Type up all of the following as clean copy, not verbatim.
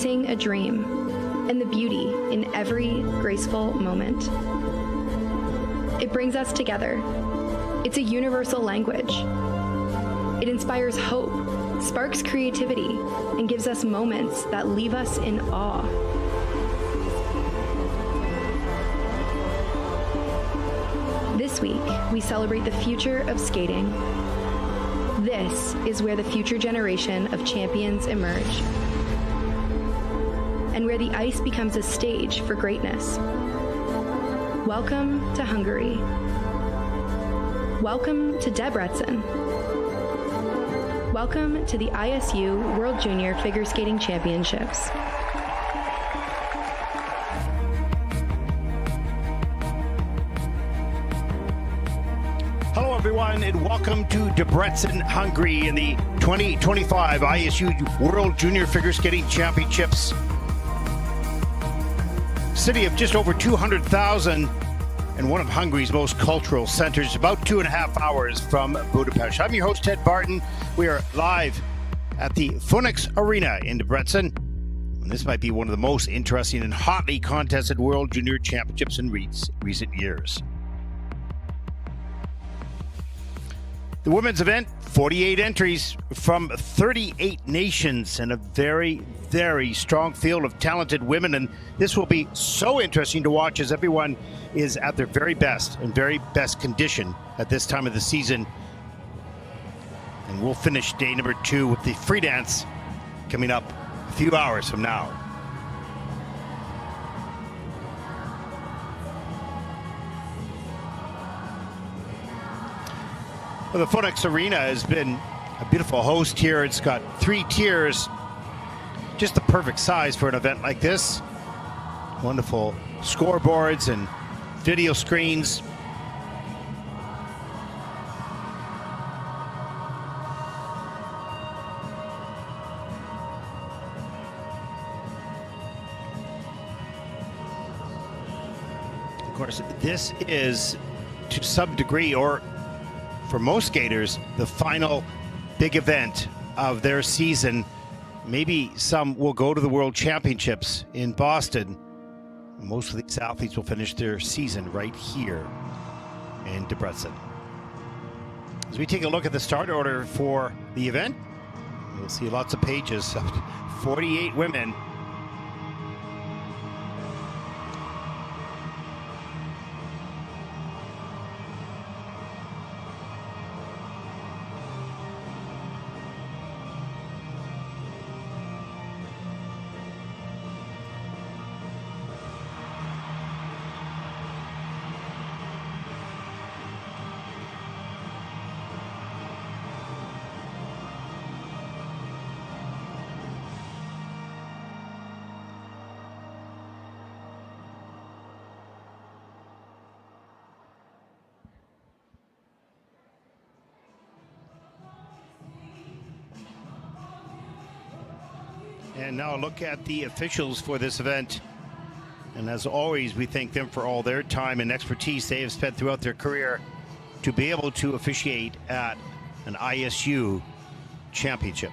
a dream, and the beauty in every graceful moment. It brings us together. It's a universal language. It inspires hope, sparks creativity, and gives us moments that leave us in awe. This week, we celebrate the future of skating. This is where the future generation of champions emerge, and where the ice becomes a stage for greatness. Welcome to Hungary. Welcome to Debrecen. Welcome to the ISU World Junior Figure Skating Championships. Hello everyone, and welcome to Debrecen, Hungary in the 2025 ISU World Junior Figure Skating Championships. City of just over 200,000 and one of Hungary's most cultural centers, about 2.5 hours from Budapest. I'm your host, Ted Barton. We are live at the Phoenix Arena in Debrecen. And this might be one of the most interesting and hotly contested World Junior Championships in recent years. The women's event, 48 entries from 38 nations and a very, very strong field of talented women. And this will be so interesting to watch as everyone is at their very best and very best condition at this time of the season. And we'll finish day number 2 with the free dance coming up a few hours from now. Well, the Phoenix Arena has been a beautiful host here. It's got 3 tiers, just the perfect size for an event like this. Wonderful scoreboards and video screens. Of course, this is to some degree, or for most skaters, the final big event of their season. Maybe some will go to the World Championships in Boston. Most of these athletes will finish their season right here in Debrecen. As we take a look at the start order for the event, you'll see lots of pages of 48 women. And now a look at the officials for this event. And as always, we thank them for all their time and expertise they have spent throughout their career to be able to officiate at an ISU championship.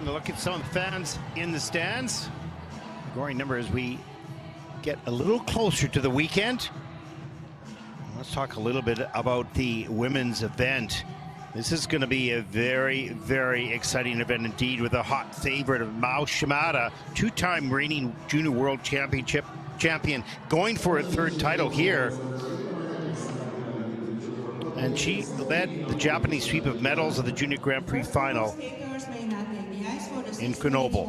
And a look at some of the fans in the stands. Growing number as we get a little closer to the weekend. Let's talk a little bit about the women's event. This is going to be a very, very exciting event indeed, with a hot favorite of Mao Shimada, 2-time reigning Junior World Championship champion, going for a 3rd title here. And she led the Japanese sweep of medals of the Junior Grand Prix final in Grenoble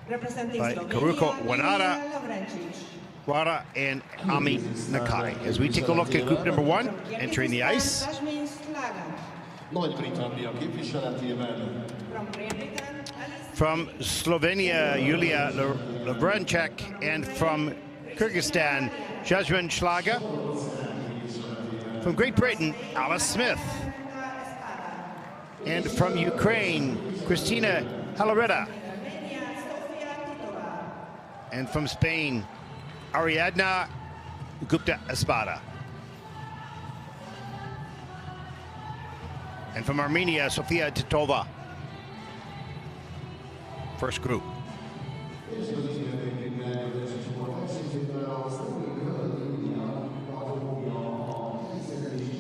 by Karuko Wada and Ami Nakai. As we take a look at group number 1, entering the ice. From Slovenia, Julia Lovrenček, and from Kyrgyzstan, Jasmine Schlager. From Great Britain, Alice Smith. And from Ukraine, Kristina Halareta. And from Spain, Ariadna Gupta Espada. And from Armenia, Sofia Titova. First group.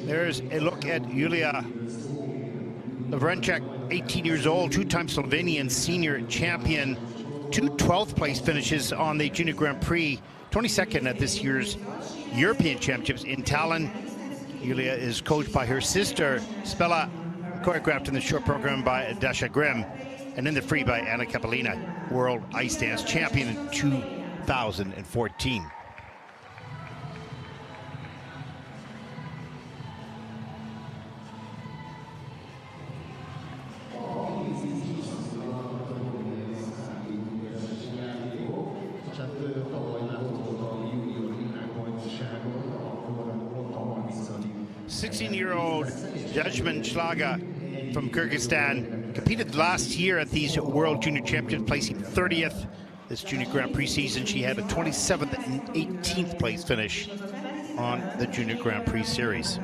There's a look at Yulia Lavrenchuk, 18 years old, two-time Slovenian senior champion, two 12th place finishes on the Junior Grand Prix, 22nd at this year's European Championships in Tallinn. Yulia is coached by her sister, Spela, choreographed in the short program by Dasha Grimm, and in the free by Anna Kapelina, world ice dance champion in 2014. Sixteen-year-old Jasmin Schlager from Kyrgyzstan competed last year at these World Junior Championships, placing 30th. This Junior Grand Prix season, she had a 27th and 18th place finish on the Junior Grand Prix series.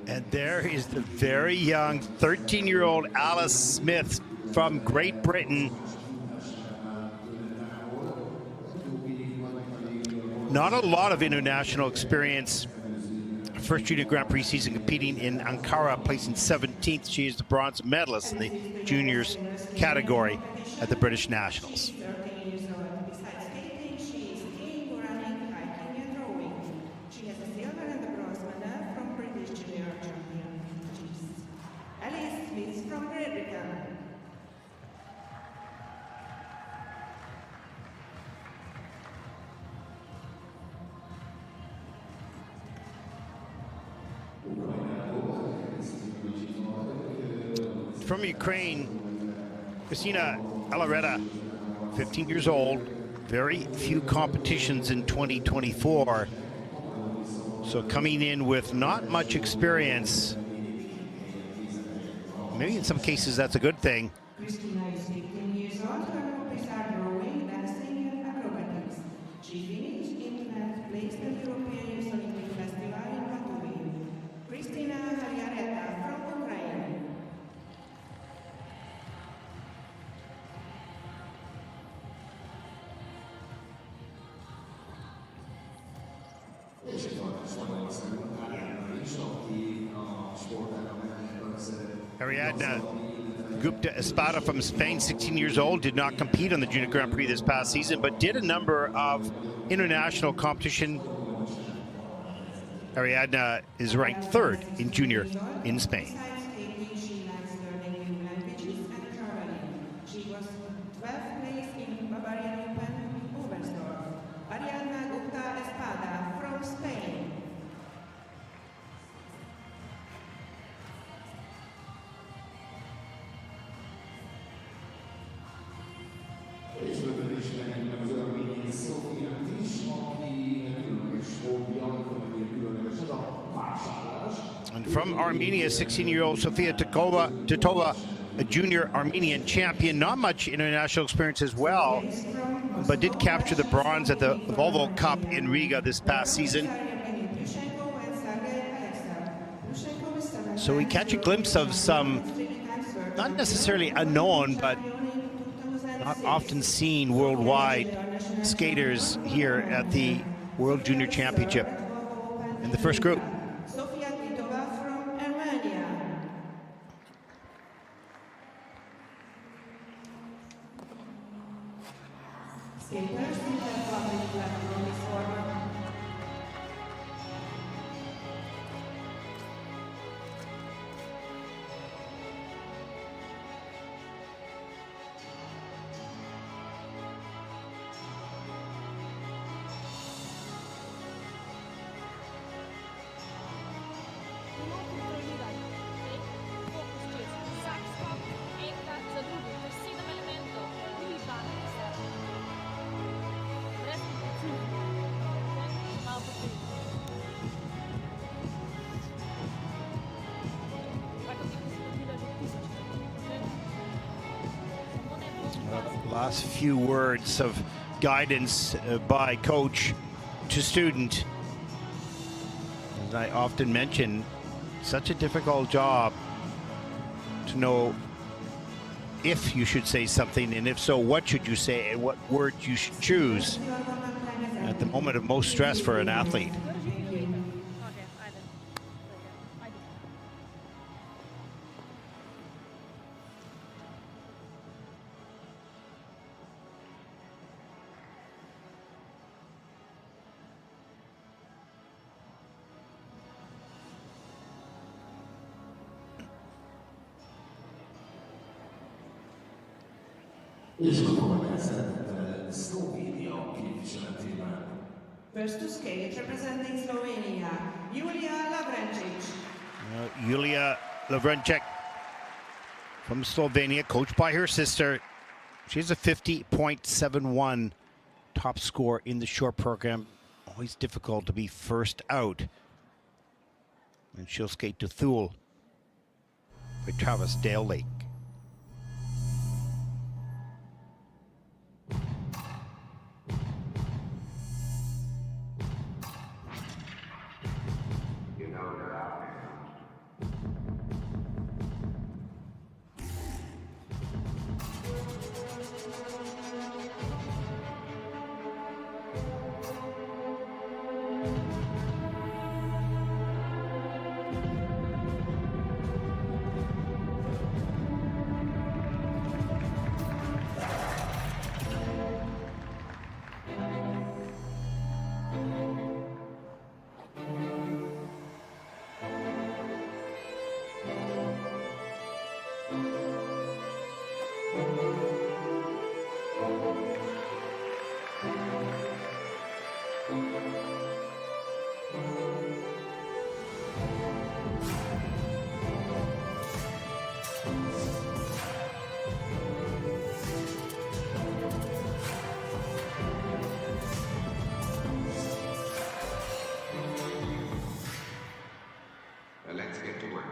And there is the very young 13-year-old Alice Smith from Great Britain. Not a lot of international experience. First Junior Grand Prix season competing in Ankara, placing 17th. She is the bronze medalist in the juniors category at the British Nationals. From Ukraine, Kristina Halareta, 15 years old, very few competitions in 2024. So coming in with not much experience, maybe in some cases that's a good thing. Kristina is 15 years old, her hobbies are rowing, dancing and acrobatics. She finished in 10th place at the European Youth Olympic Festival in Batumi. Kristina Halareta from Ukraine. Ariadna Gupta Espada from Spain, 16 years old, did not compete on the Junior Grand Prix this past season, but did a number of international competition. Ariadna is ranked third in junior in Spain. She was 12th place in Bavarian Open in Oberstdorf. Ariadna Gupta Espada from Spain. And from Armenia, 16-year-old Sofia Titova, a junior Armenian champion. Not much international experience as well, but did capture the bronze at the Volvo Cup in Riga this past season. So we catch a glimpse of some, not necessarily unknown, but not often seen worldwide skaters here at the World Junior Championship in the first group. Last few words of guidance by coach to student. As I often mention, such a difficult job to know if you should say something, and if so, what should you say and what words you should choose at the moment of most stress for an athlete. First to skate, representing Slovenia, Julia Lavrencic. Julia Lavrencic from Slovenia, coached by her sister. She has a 50.71 top score in the short program. Always difficult to be first out. And she'll skate to Thule by Travis Dale Lake. Let's get to work.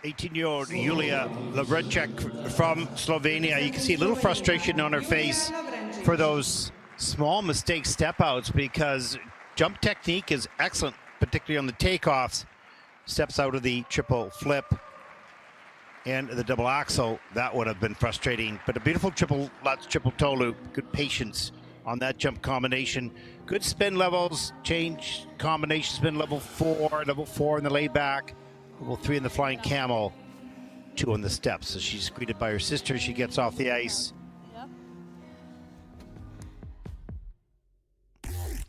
'18-year-old Julia Lavrencic from Slovenia. You can see a little frustration on her face for those small mistake step outs, because jump technique is excellent, particularly on the takeoffs. Steps out of the triple flip and the double axel. That would have been frustrating, but a beautiful triple Lutz, triple toe loop. Good patience on that jump combination. Good spin levels, change combination spin level 4 in the layback. Level 3 in the flying camel, 2 on the steps. So she's greeted by her sister. She gets off the ice.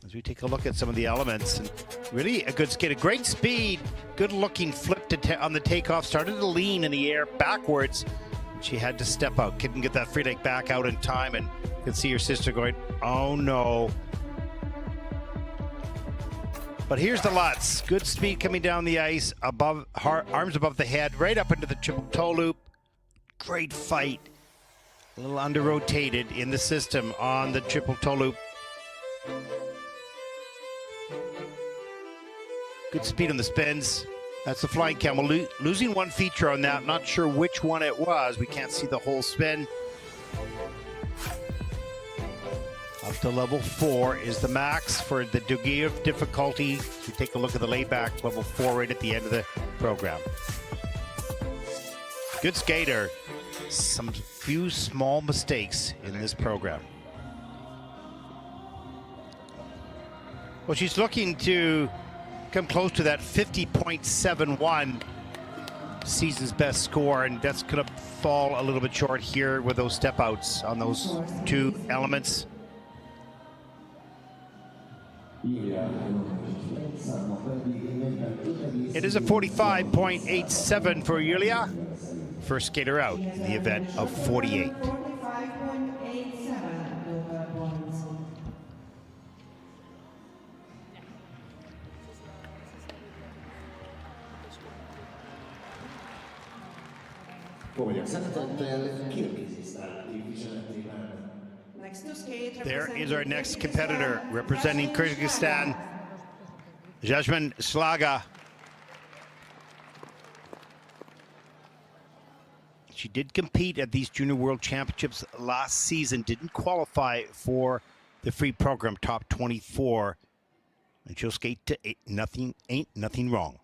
As we take a look at some of the elements, and really a good skate, a great speed, good looking flip on the takeoff, started to lean in the air backwards. She had to step out, couldn't get that free leg back out in time, and can see her sister going, oh no. But here's the Lutz. Good speed coming down the ice, above, arms above the head, right up into the triple toe loop. Great fight. A little under-rotated in the system on the triple toe loop. Good speed on the spins. That's the flying camel. Losing one feature on that. Not sure which one it was. We can't see the whole spin. Up to level 4 is the max for the degree of difficulty. We take a look at the layback, level 4 right at the end of the program. Good skater. Some few small mistakes in this program. Well, she's looking to come close to that 50.71 season's best score, and that's going to fall a little bit short here with those step outs on those two elements. It is a 45.87 for Yulia. First skater out in the event of 48. 45.87 local points. Next to skate, There is our next competitor representing Kyrgyzstan, Jasmine Slaga. She did compete at these Junior World Championships last season, didn't qualify for the free program, top 24. And she'll skate to ain't nothing wrong.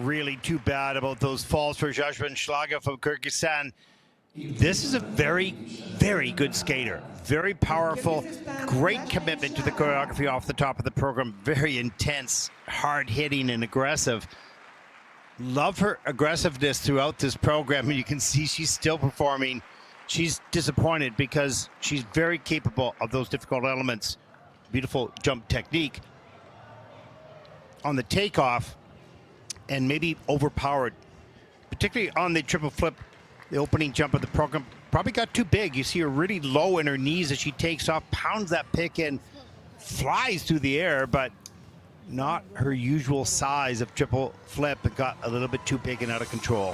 Really too bad about those falls for Jasmine Schlager from Kyrgyzstan. This is a very, very good skater. Very powerful, great commitment to the choreography off the top of the program. Very intense, hard hitting and aggressive. Love her aggressiveness throughout this program, and you can see she's still performing. She's disappointed because she's very capable of those difficult elements. Beautiful jump technique on the takeoff, and maybe overpowered, particularly on the triple flip. The opening jump of the program probably got too big. You see her really low in her knees as she takes off, pounds that pick in, flies through the air, but not her usual size of triple flip. It got a little bit too big and out of control.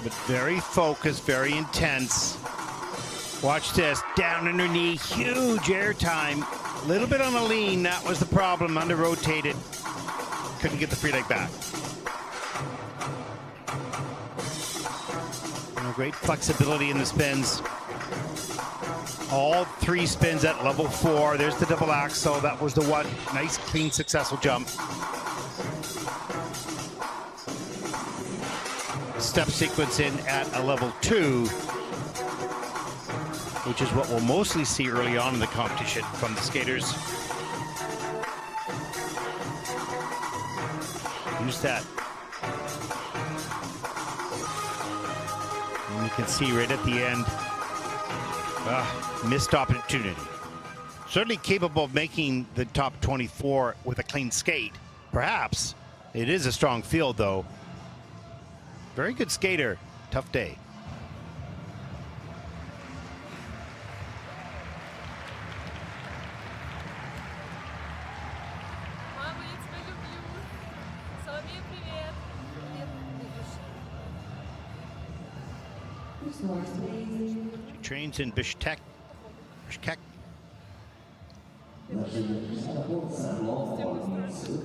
But very focused, very intense. Watch this, down on her knee, huge air time. A little bit on a lean, that was the problem, under rotated. Couldn't get the free leg back. Great flexibility in the spins. All 3 spins at level 4. There's the double axel. That was the one. Nice, clean, successful jump. Step sequence in at a level 2, which is what we'll mostly see early on in the competition from the skaters. Use that. And you can see right at the end, missed opportunity. Certainly capable of making the top 24 with a clean skate. Perhaps. It is a strong field, though. Very good skater. Tough day. She trains in Bishkek.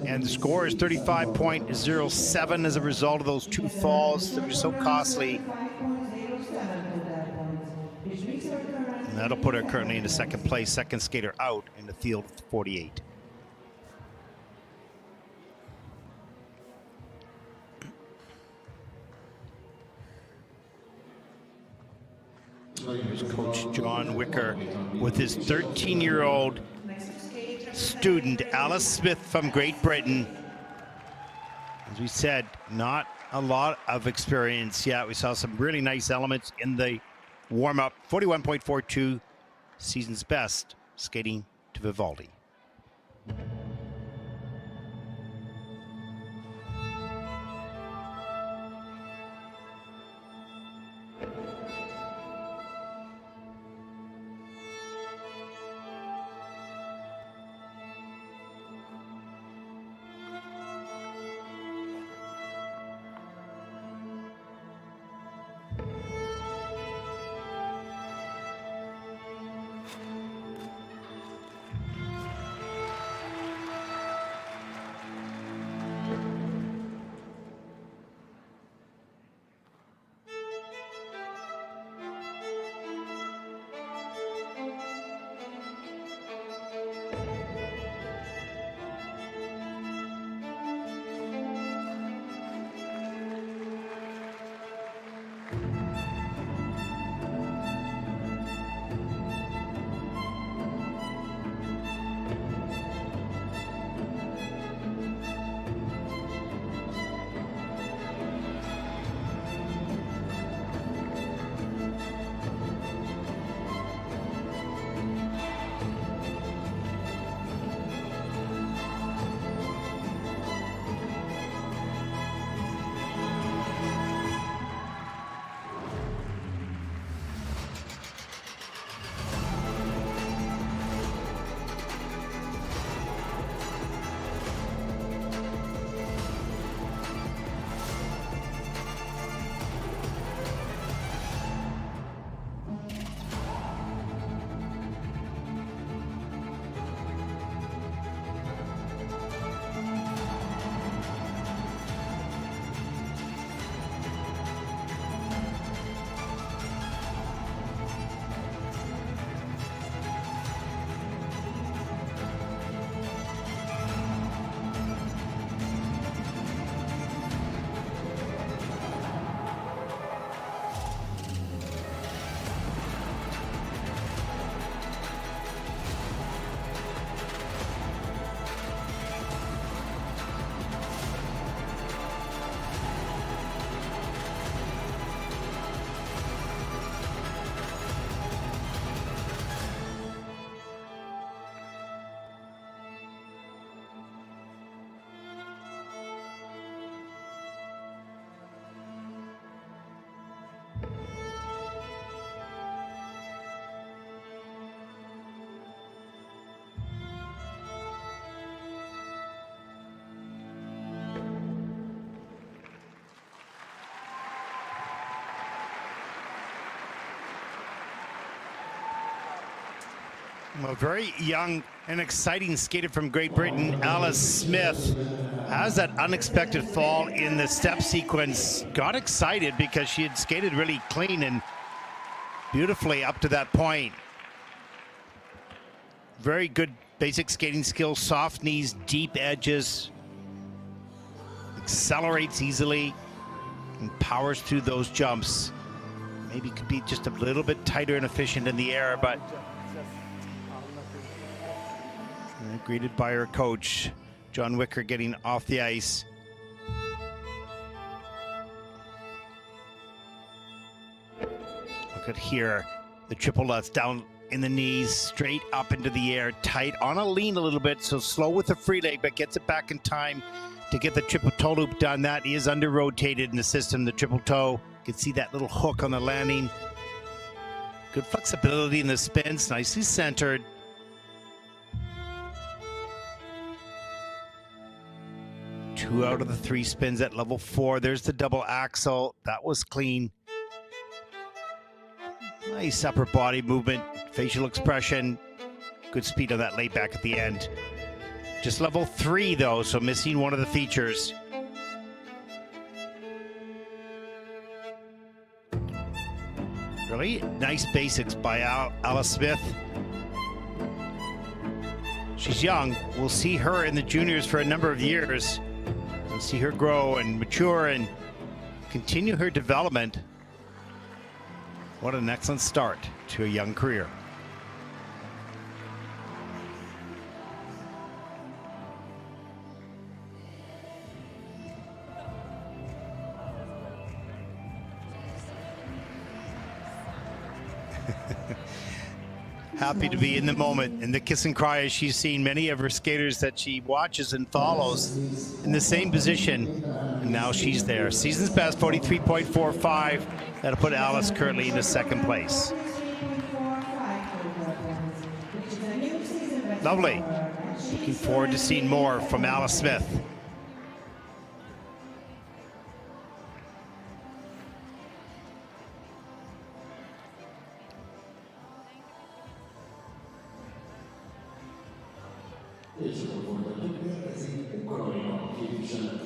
And the score is 35.07 as a result of those 2 falls that were so costly. And that'll put her currently into second place, second skater out in the field of 48. Here's Coach John Wicker with his 13-year-old student, Alice Smith from Great Britain. As we said, not a lot of experience yet. We saw some really nice elements in the warm-up. 41.42, season's best, skating to Vivaldi. A very young and exciting skater from Great Britain, Alice Smith, has that unexpected fall in the step sequence. Got excited because she had skated really clean and beautifully up to that point. Very good basic skating skills, soft knees, deep edges, accelerates easily and powers through those jumps. Maybe could be just a little bit tighter and efficient in the air, but greeted by her coach, John Wicker, getting off the ice. Look at here, the triple lutz down in the knees, straight up into the air, tight on a lean a little bit, so slow with the free leg, but gets it back in time to get the triple toe loop done. That is under rotated in the system, the triple toe. You can see that little hook on the landing. Good flexibility in the spins, nicely centered. Two out of the three spins at level 4. There's the double axel. That was clean. Nice upper body movement, facial expression. Good speed on that laid back at the end. Just level 3 though, so missing one of the features. Really nice basics by Alice Smith. She's young. We'll see her in the juniors for a number of years. We'll see her grow and mature and continue her development. What an excellent start to a young career. Happy to be in the moment, in the kiss and cry, as she's seen many of her skaters that she watches and follows in the same position, and now she's there. Season's best, 43.45. That'll put Alice currently into second place. Lovely. Looking forward to seeing more from Alice Smith.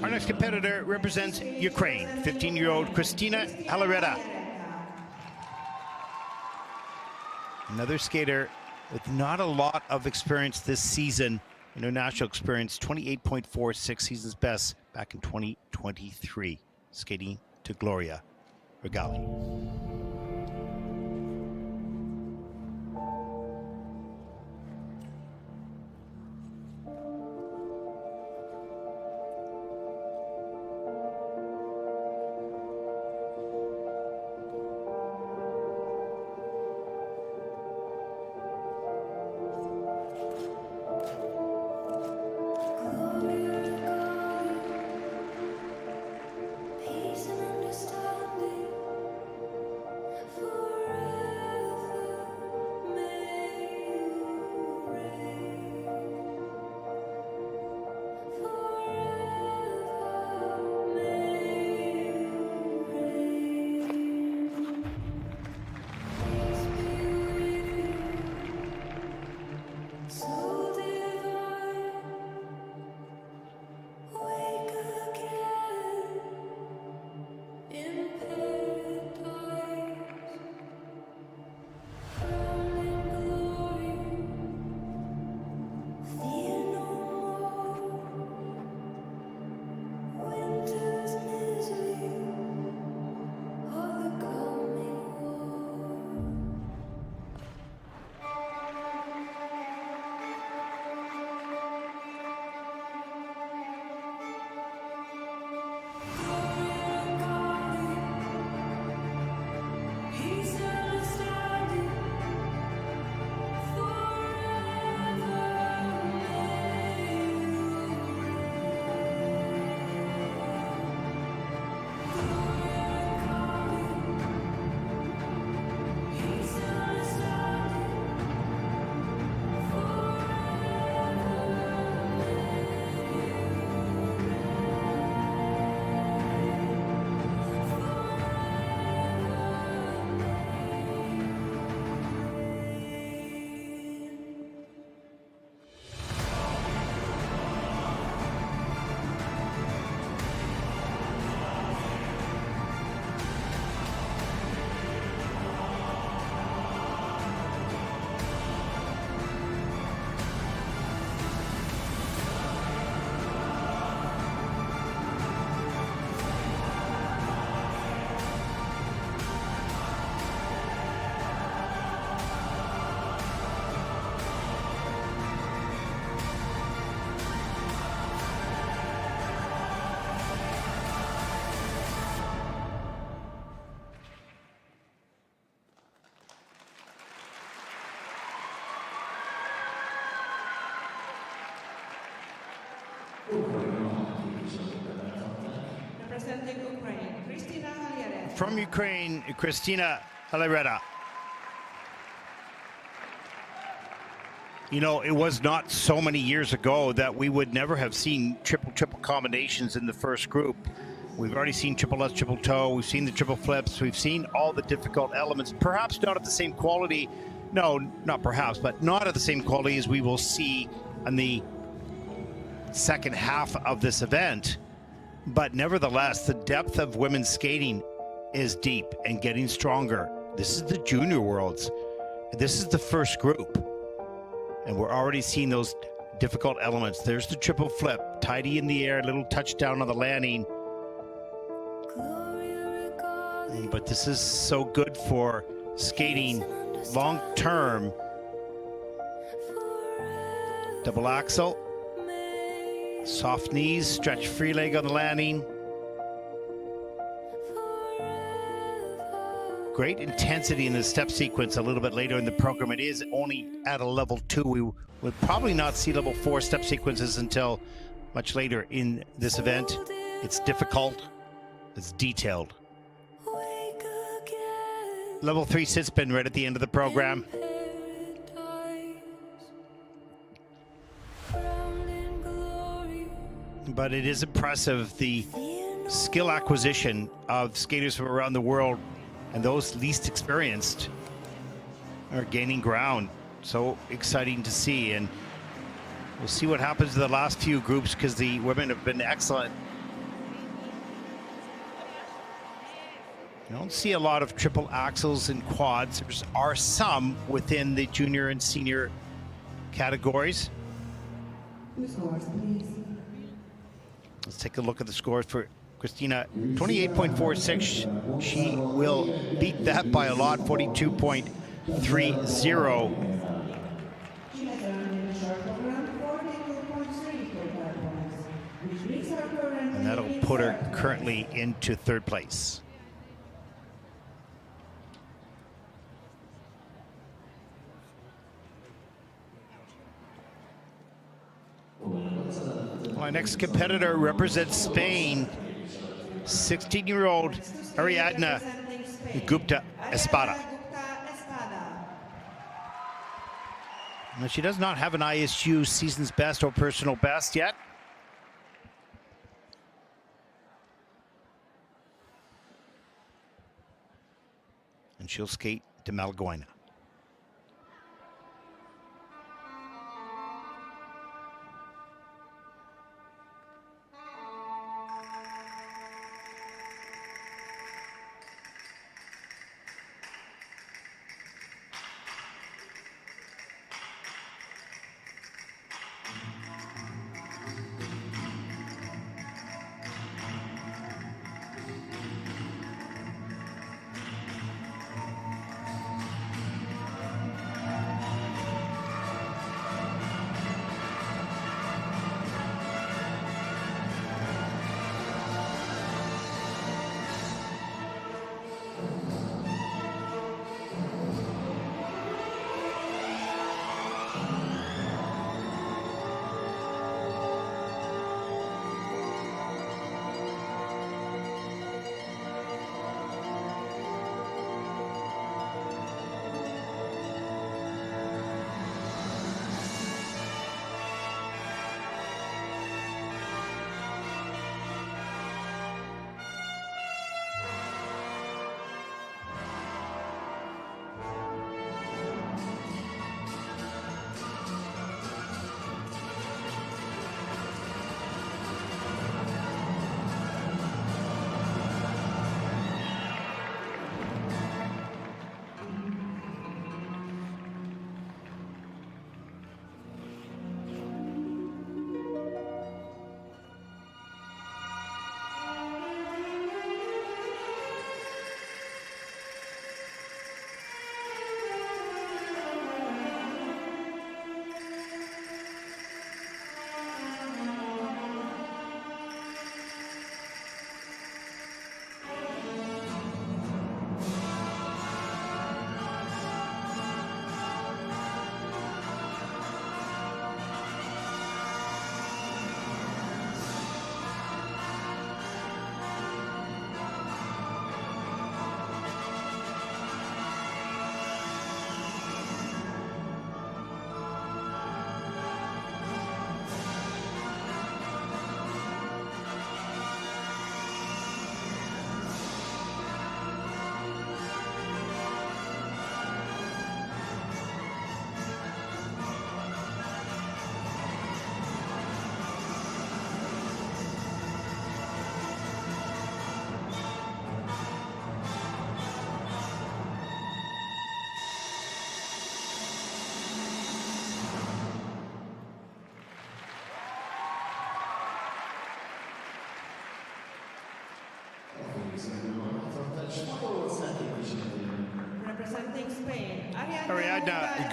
Our next competitor represents Ukraine, 15-year-old Kristina Halareta. Another skater with not a lot of experience this season, international experience, 28.46, season's best back in 2023, skating to Gloria Regali. Representing Ukraine, Kristina Halyareva. From Ukraine, Kristina Halyareva. You know, it was not so many years ago that we would never have seen triple combinations in the first group. We've already seen triple lutz, triple toe. We've seen the triple flips. We've seen all the difficult elements, perhaps not at the same quality. No, not perhaps, but not at the same quality as we will see in the second half of this event. But nevertheless, the depth of women's skating is deep and getting stronger. This is the junior worlds. This is the first group. And we're already seeing those difficult elements. There's the triple flip, tidy in the air, little touchdown on the landing. But this is so good for skating long term. Double axel, soft knees, stretch free leg on the landing. Great intensity in the step sequence a little bit later in the program. It is only at a level 2. We would probably not see level 4 step sequences until much later in this event. It's difficult, it's detailed. Level 3 sit spin right at the end of the program. But it is impressive, the skill acquisition of skaters from around the world, and those least experienced are gaining ground. So exciting to see, and we'll see what happens to the last few groups because the women have been excellent. You don't see a lot of triple axels and quads. There are some within the junior and senior categories. The scores, please. Let's take a look at the scores for Kristina. 28.46. She will beat that by a lot. 42.30. She has earned in the short program 42.3 total points, which makes her currently And that'll in put her third. currently into third place. My next competitor represents Spain, 16-year-old Ariadna Representing Spain, Gupta Espada. Ariadna Gupta Espada. Now, she does not have an ISU season's best or personal best yet. And she'll skate to Malaguena.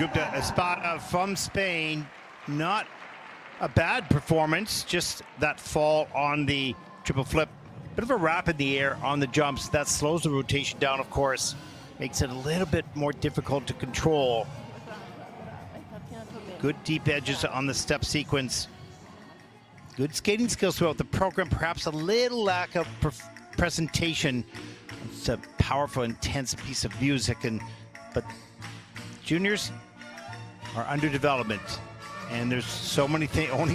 Gupta Espada from Spain. Not a bad performance, just that fall on the triple flip. Bit of a wrap in the air on the jumps. That slows the rotation down, of course. Makes it a little bit more difficult to control. Good deep edges on the step sequence. Good skating skills throughout the program. Perhaps a little lack of presentation. It's a powerful, intense piece of music, but juniors are under development. And there's only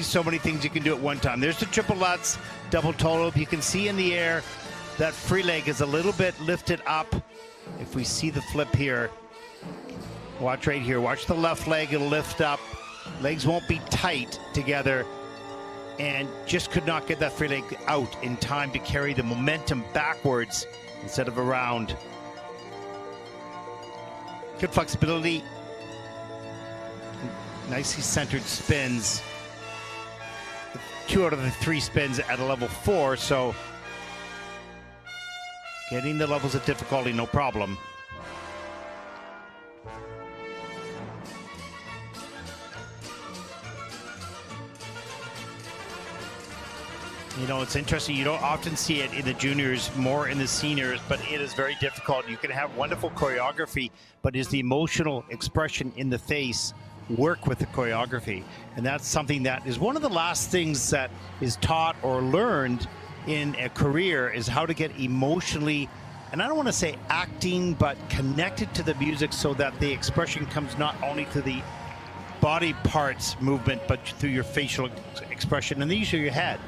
so many things you can do at one time. There's the triple Lutz, double toe loop. You can see in the air that free leg is a little bit lifted up. If we see the flip here, watch right here. Watch the left leg, it'll lift up. Legs won't be tight together, and just could not get that free leg out in time to carry the momentum backwards instead of around. Good flexibility. Nicely centered spins. 2 out of the 3 spins at a level 4, so getting the levels of difficulty, no problem. You know, it's interesting. You don't often see it in the juniors, more in the seniors, but it is very difficult. You can have wonderful choreography, but is the emotional expression in the face work with the choreography? And that's something that is one of the last things that is taught or learned in a career, is how to get emotionally, and I don't want to say acting, but connected to the music so that the expression comes not only through the body parts movement, but through your facial expression and the use of your head.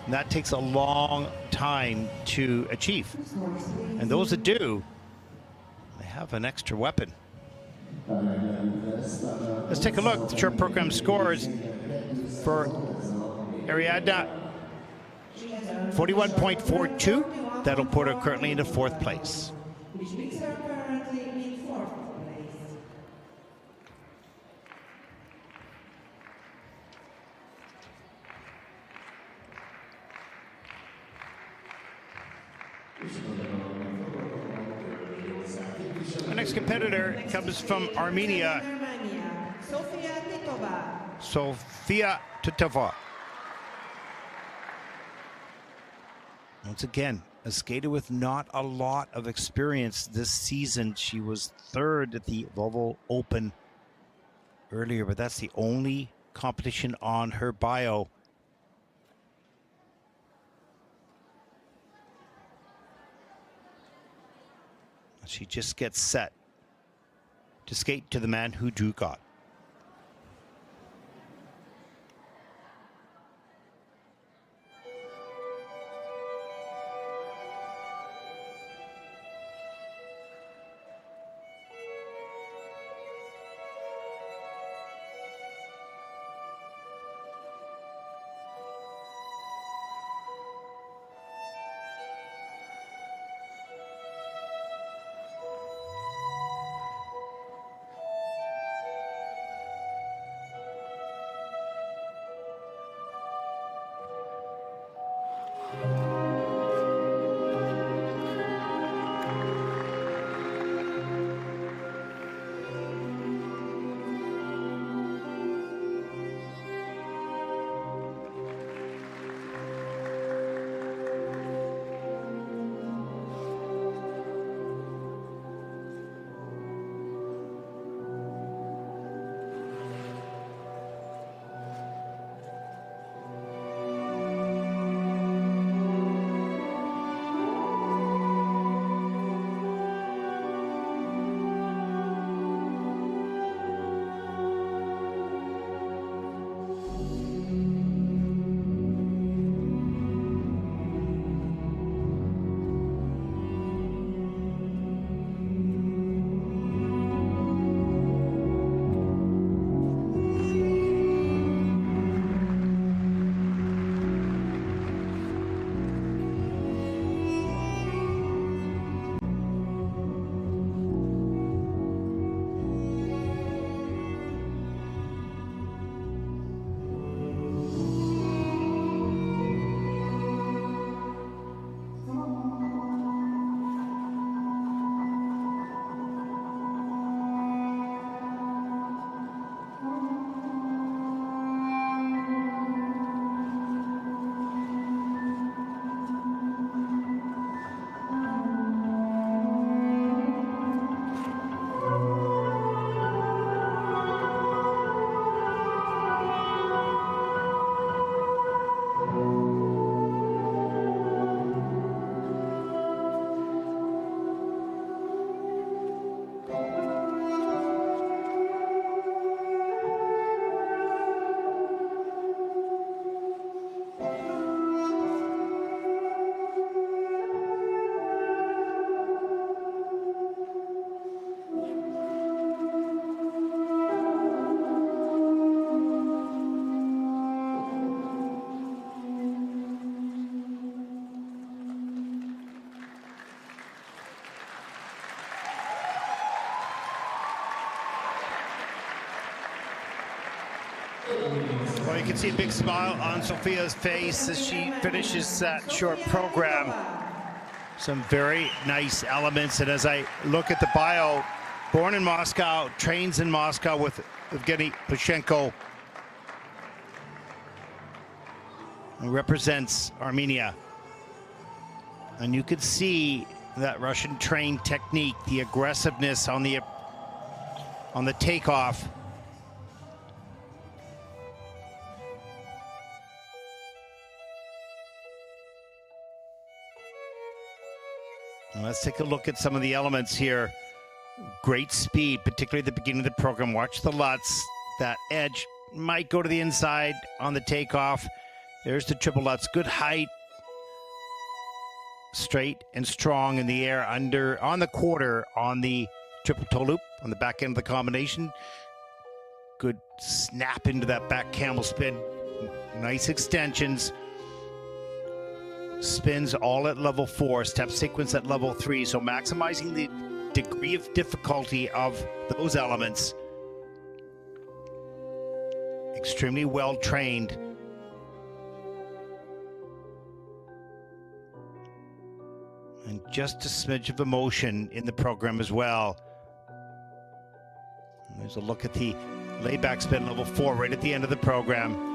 And that takes a long time to achieve. And those that do, they have an extra weapon. Let's take a look at the short program scores for Ariadna. 41.42. That'll put her currently into 4th place. Which makes her currently in 4th place. Our next competitor comes from Armenia, Sofia Titova. Once again, a skater with not a lot of experience this season. She was 3rd at the Volvo Open earlier, but that's the only competition on her bio. She just gets set to skate to the man who drew God. Well, you can see a big smile on Sofia's face as she finishes that short program. Some very nice elements. And as I look at the bio, born in Moscow, trains in Moscow with Evgeny Pushenko, who represents Armenia. And you could see that Russian trained technique, the aggressiveness on the takeoff. Let's take a look at some of the elements here. Great speed, particularly at the beginning of the program. Watch the Lutz. That edge might go to the inside on the takeoff. There's the triple Lutz. Good height. Straight and strong in the air on the quarter on the triple toe loop on the back end of the combination. Good snap into that back camel spin. Nice extensions. Spins all at level 4, step sequence at level 3. So maximizing the degree of difficulty of those elements. Extremely well trained. And just a smidge of emotion in the program as well. And there's a look at the layback spin level 4 right at the end of the program.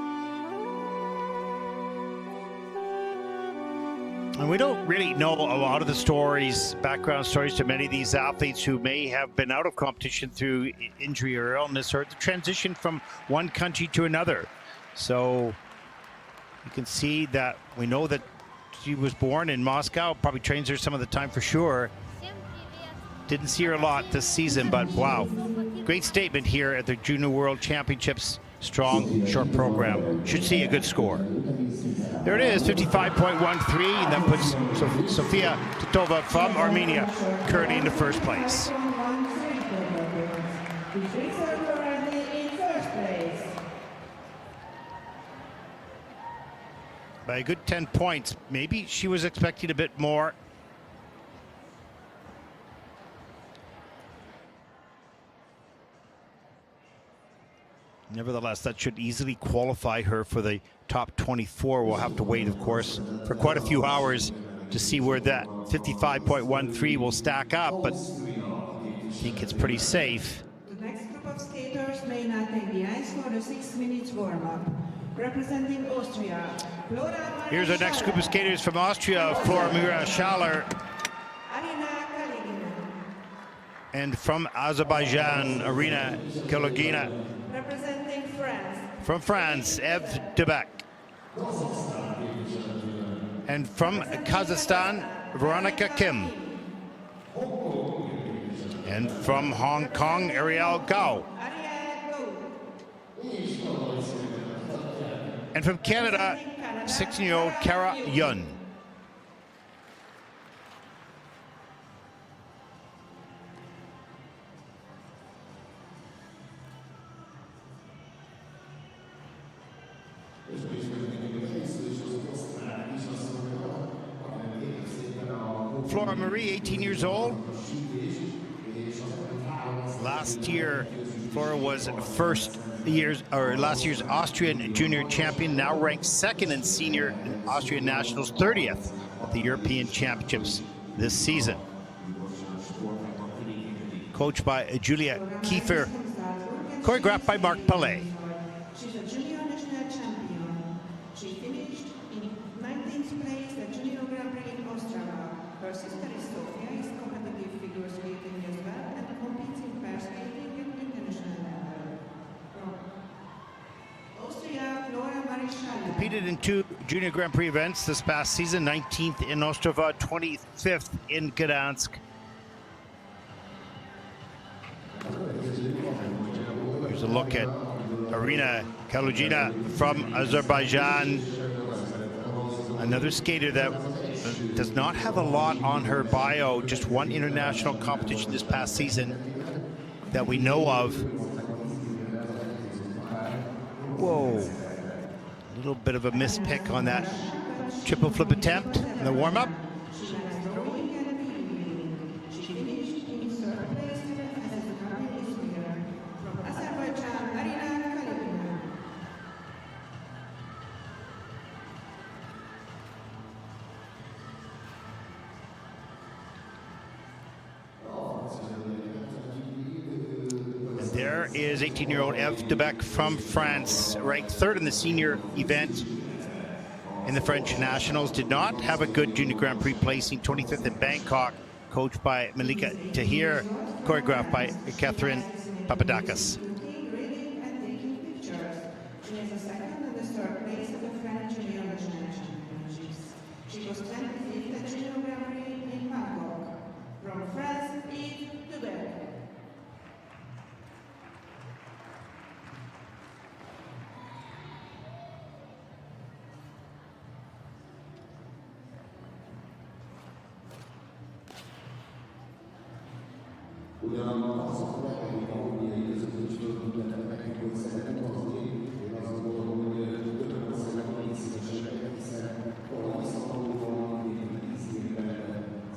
And we don't really know a lot of the stories, background stories to many of these athletes who may have been out of competition through injury or illness or the transition from one country to another. So you can see that we know that she was born in Moscow, probably trains her some of the time for sure. Didn't see her a lot this season, but wow. Great statement here at the Junior World Championships. Strong, short program. Should see a good score. There it is, 55.13, and that puts Sofia Titova from Armenia currently in the first place. By a good 10 points. Maybe she was expecting a bit more. Nevertheless, that should easily qualify her for the top 24. We'll have to wait, of course, for quite a few hours to see where that 55.13 will stack up, but I think it's pretty safe. The next group of skaters may not take the ice for the 6 minutes warm-up. Representing Austria, Flora. Here's our next group of skaters from Austria, Flora Mira Schaller. And from Azerbaijan, Arina Kalogina. Representing France. From France, Eve Debec. And from Kazakhstan, Veronica Kim. And from Hong Kong, Ariel Gao. And from Canada, 16-year-old Kara Yun. Flora Marie, 18 years old. Last year, Flora was last year's Austrian junior champion, now ranked second in senior and Austrian nationals, 30th at the European Championships this season. Coached by Julia Kiefer, choreographed by Marc Palais. She's a junior national champion. She finished in 19th place at Junior Grand Prix in Austria. Her sister is Sofia, is competitive figure skating as well and competes in pair skating at international level. From Austria, Flora Marischal. Competed in 2 Junior Grand Prix events this past season, 19th in Ostrava, 25th in Gdansk. Here's a look at Arina Kalugina from Azerbaijan. Another skater that does not have a lot on her bio, just one international competition this past season that we know of. Whoa, a little bit of a missed pick on that triple flip attempt in the warm-up. is 18-year-old Eve Debec from France, ranked third in the senior event in the French Nationals. Did not have a good Junior Grand Prix, placing 25th in Bangkok, coached by Malika Tahir, choreographed by Catherine Papadakis. Reading and taking pictures. She has a second and a third place at the French Junior National Championships. She was 25th at Junior Grand Prix in Bangkok. From France, Eve Debec. Ugyanakkor az a technika, hogy ilyen között is föltudnak nekünk, hogy szeretünk hozni. Én azt gondolom, hogy Törökországnak nagyon szívesen, hiszen valami szabadulóban, még 10 évben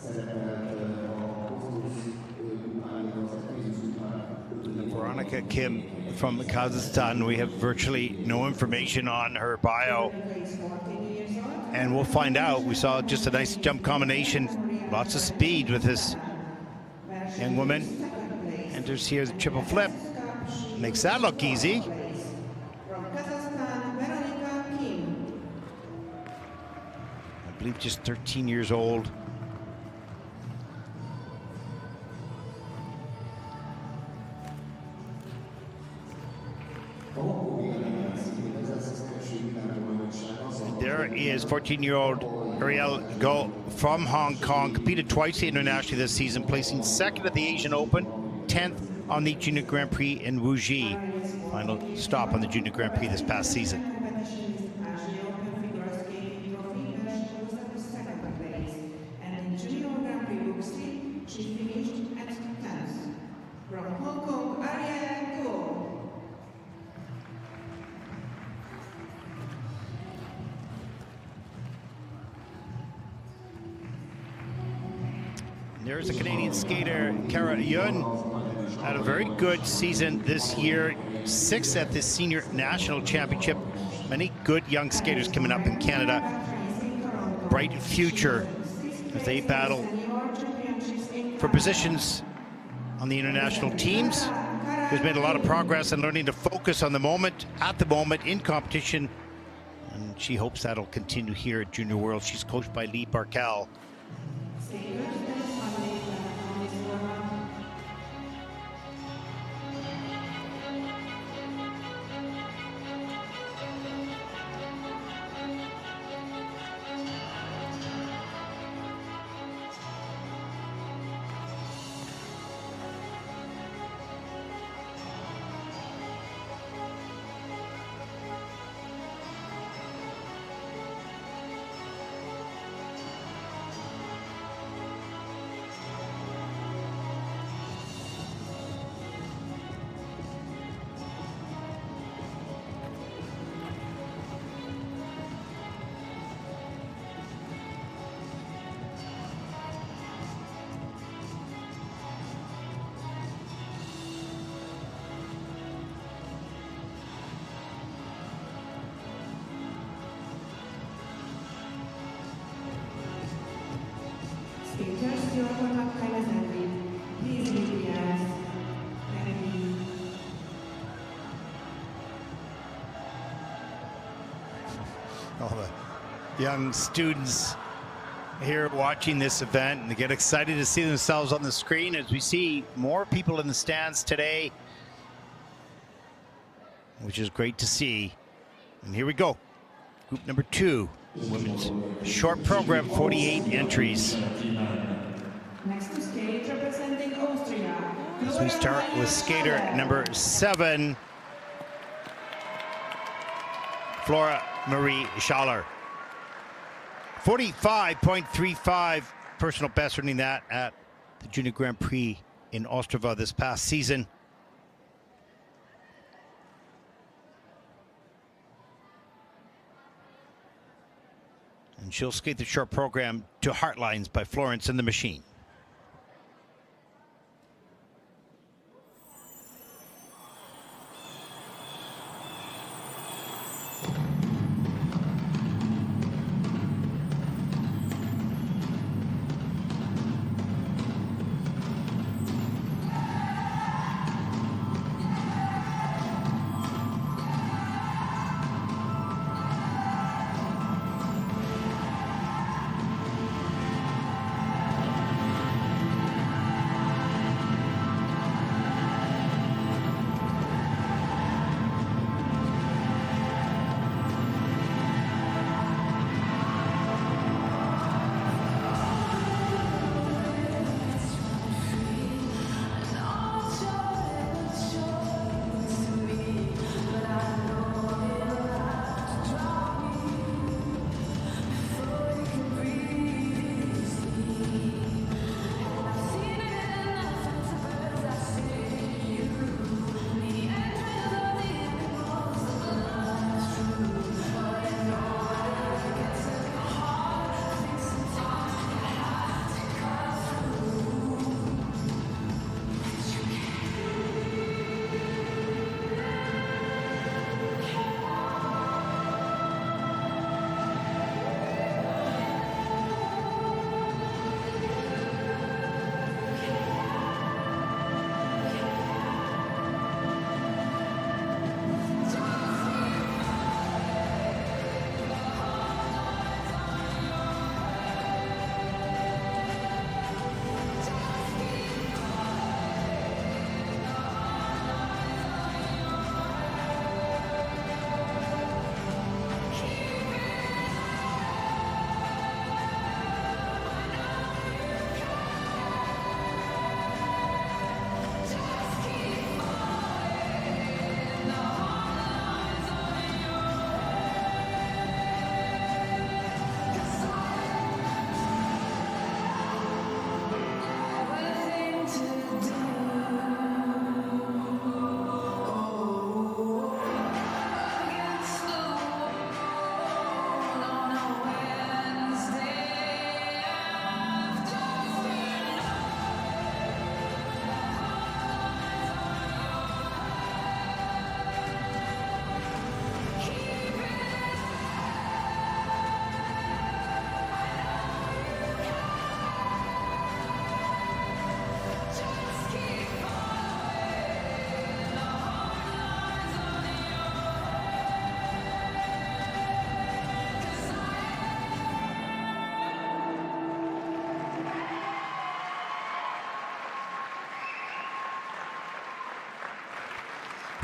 szerepelt a Kosztusz után, az Ekvizus után. Veronica Kim from Kazakhstan. We have virtually no information on her bio, and we'll find out. We saw just a nice jump combination, lots of speed with this young woman. Enters here the triple flip, makes that look easy. From Kazakhstan, Veronica Kim. I believe just 13 years old. There is 14-year-old Ariel Go from Hong Kong, competed twice internationally this season, placing second at the Asian Open, 10th on the Junior Grand Prix in Wuxi. Final stop on the Junior Grand Prix this past season. From Hong Kong, Ariel Go. There's a Canadian skater, Cara Yun, had a very good season this year, 6th at the Senior National Championship. Many good young skaters coming up in Canada. Bright future as they battle for positions on the international teams. Who's made a lot of progress in learning to focus on the moment, at the moment, in competition. And she hopes that'll continue here at Junior World. She's coached by Lee Barkel. Skaters gyakornak kell vezetni. Please GPS. Thank you. All the young students here watching this event, and they get excited to see themselves on the screen as we see more people in the stands today, which is great to see. And here we go. Group number 2, women's short program, 48 entries. Next to skate representing Austria. As we start with skater number 7, Flora Marie Schaller. 45.35 personal best, earning that at the Junior Grand Prix in Ostrava this past season. And she'll skate the short program to Heartlines by Florence and the Machine.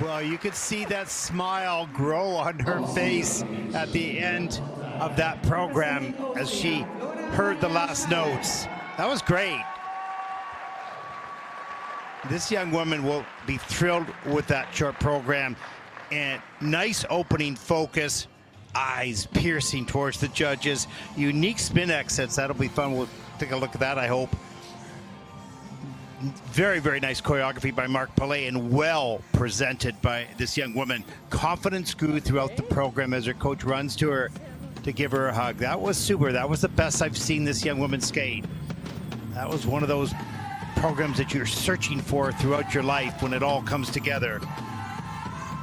Well, you could see that smile grow on her face at the end of that program as she heard the last notes. That was great. This young woman will be thrilled with that short program. And nice opening focus, eyes piercing towards the judges. Unique spin exits, that'll be fun. We'll take a look at that, I hope. Very, very nice choreography by Mark Pillay and well presented by this young woman. Confidence grew throughout the program as her coach runs to her to give her a hug. That was super. That was the best I've seen this young woman skate. That was one of those programs that you're searching for throughout your life when it all comes together.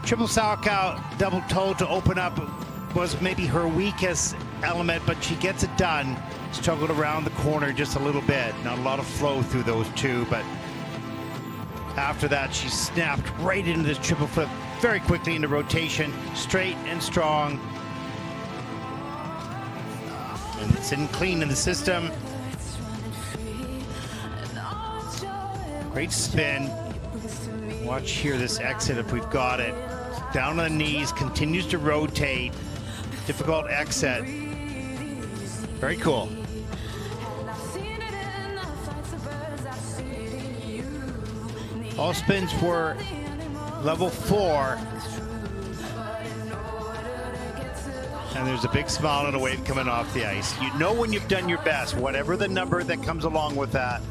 Triple Salchow double toe to open up was maybe her weakest element, but she gets it done. Struggled around the corner just a little bit. Not a lot of flow through those two, but after that she snapped right into this triple flip very quickly into rotation, straight and strong. And it's in clean in the system. Great spin. Watch here this exit if we've got it. Down on the knees, continues to rotate. Difficult exit. Very cool. All spins were level 4. And there's a big smile and a wave coming off the ice. You know when you've done your best, whatever the number that comes along with that,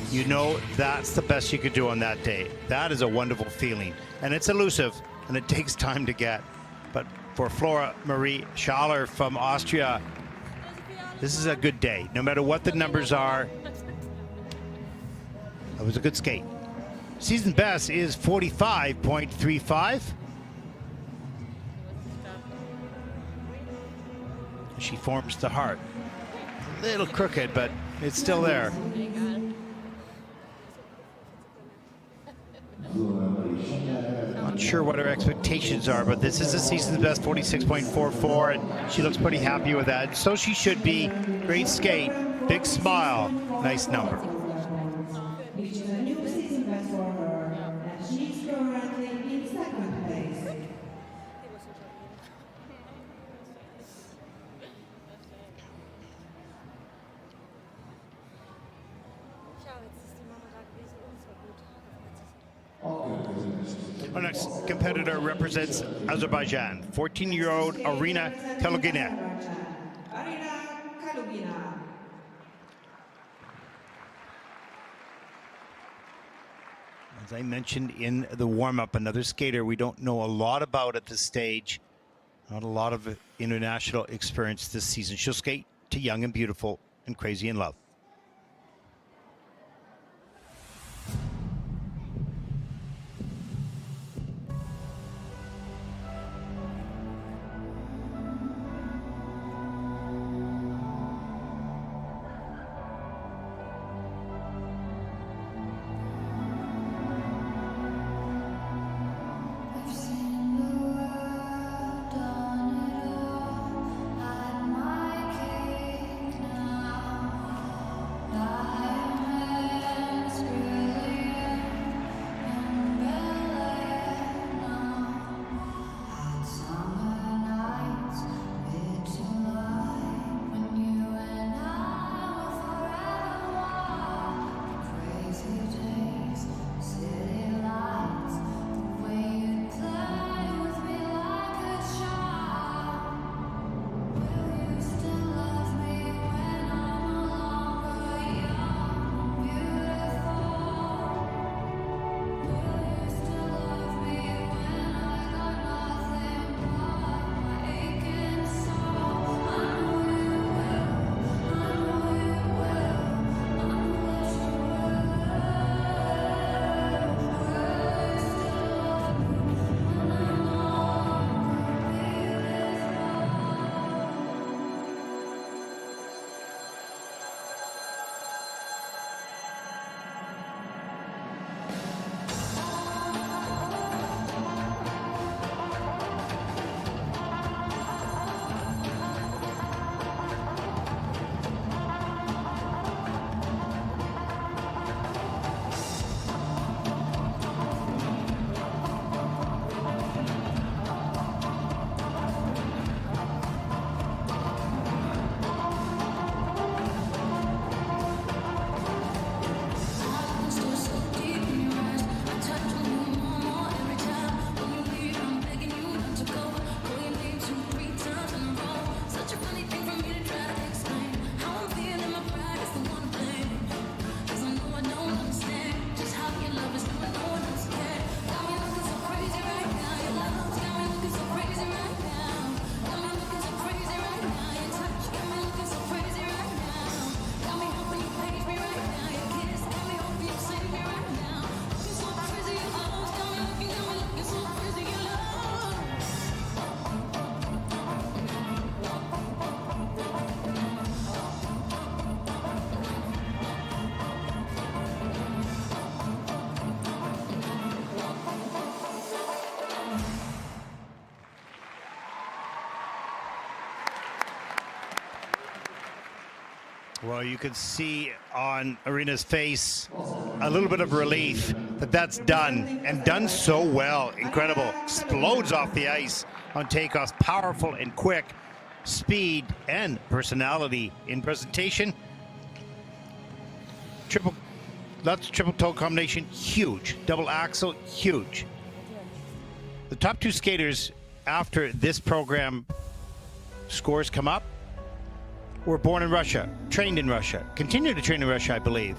you know that's the best you could do on that day. That is a wonderful feeling. And it's elusive, and it takes time to get. But for Flora Marie Schaller from Austria, this is a good day. No matter what the numbers are, it was a good skate. Season best is 45.35. She forms the heart. A little crooked, but it's still there. Not sure what her expectations are, but this is a season's best 46.44, and she looks pretty happy with that. So she should be. Great skate, big smile, nice number. Which is a new season best for her, and she's currently in second place. Our next competitor represents Azerbaijan, 14-year-old Arina Kalugina. Arina Kalugina. As I mentioned in the warm-up, another skater we don't know a lot about at this stage. Not a lot of international experience this season. She'll skate to Young and Beautiful and Crazy in Love. Well, you can see on Arena's face a little bit of relief that that's done, and done so well. Incredible. Explodes off the ice on takeoffs. Powerful and quick. Speed and personality in presentation. That's triple toe combination, huge. Double axel, huge. The top two skaters after this program scores come up were born in Russia, trained in Russia, continue to train in Russia, I believe.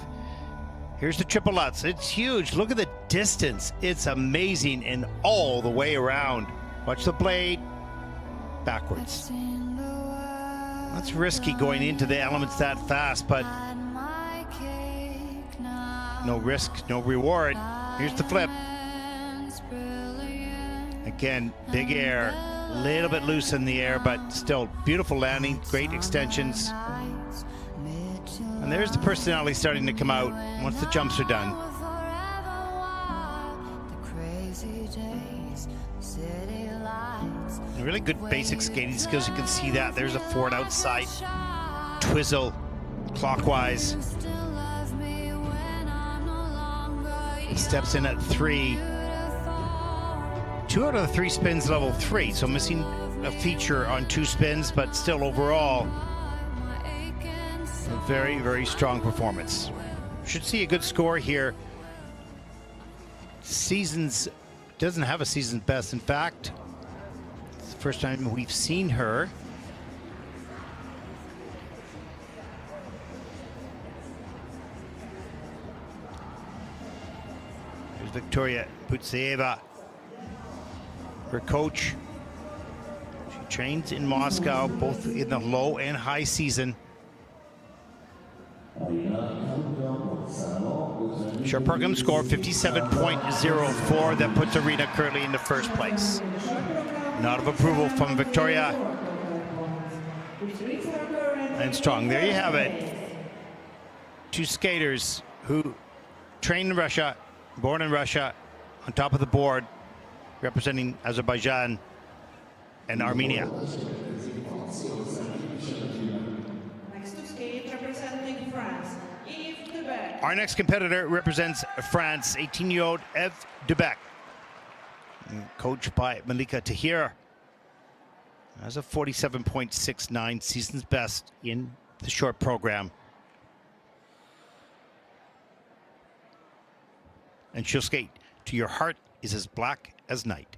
Here's the triple Lutz. It's huge. Look at the distance. It's amazing and all the way around. Watch the blade backwards. That's risky going into the elements that fast, but no risk, no reward. Here's the flip. Again, big air, a little bit loose in the air, but still beautiful landing, great extensions. And there's the personality starting to come out once the jumps are done. Really good basic skating skills. You can see that. There's a forward outside twizzle clockwise. He steps in at 3. 2 out of the 3 spins level 3, so missing a feature on 2 spins, but still overall a very, very strong performance. Should see a good score here. Doesn't have a season's best. In fact, it's the first time we've seen her. Here's Victoria Putseeva, her coach. She trains in Moscow, both in the low and high season. Short program score 57.04. That puts Arena currently in the first place. Nod of approval from Victoria. And strong. There you have it. 2 skaters who train in Russia, born in Russia, on top of the board, representing Azerbaijan and Armenia. Next to skate representing France, Yves Debec. Our next competitor represents France, 18-year-old Yves Debec, coached by Malika Tahir. Has a 47.69 season's best in the short program. And she'll skate to Your Heart is as Black as Night.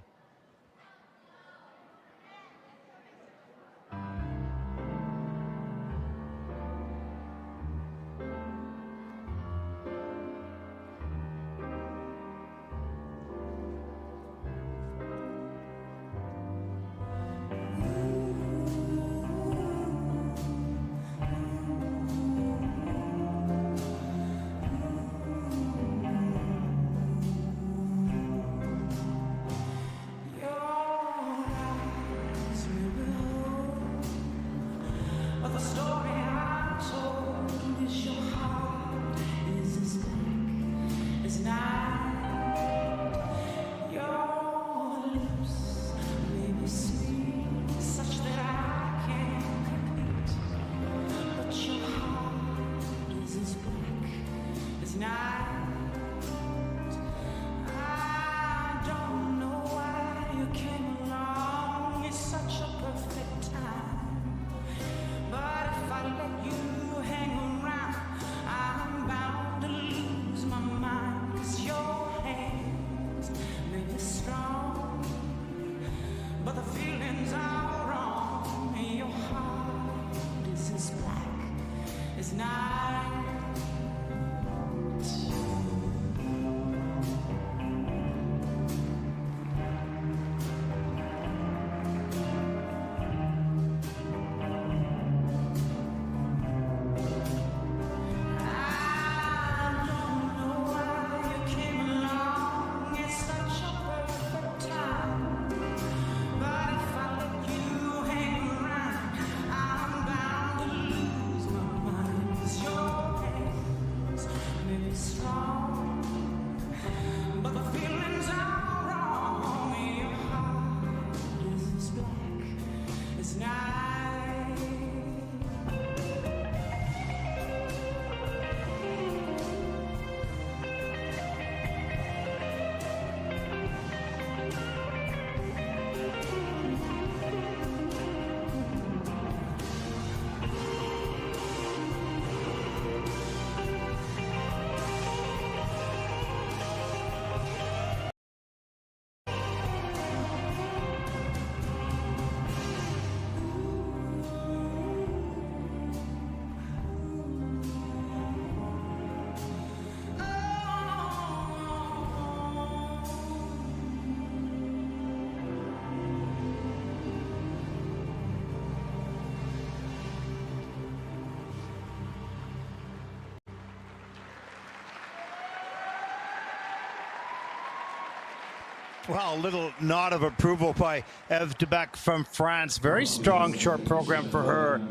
Well, a little nod of approval by Eve Debec from France. Very strong short program for her.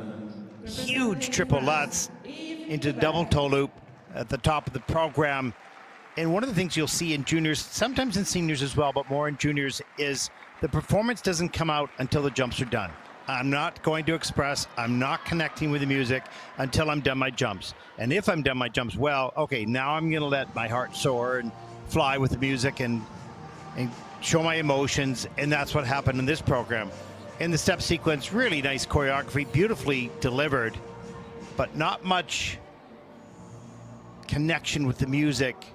Huge triple lutz into double toe loop at the top of the program. And one of the things you'll see in juniors, sometimes in seniors as well, but more in juniors, is the performance doesn't come out until the jumps are done. I'm not going to express, I'm not connecting with the music until I'm done my jumps. And if I'm done my jumps well, okay, now I'm going to let my heart soar and fly with the music and show my emotions. And that's what happened in this program. In the step sequence, really nice choreography, beautifully delivered, but not much connection with the music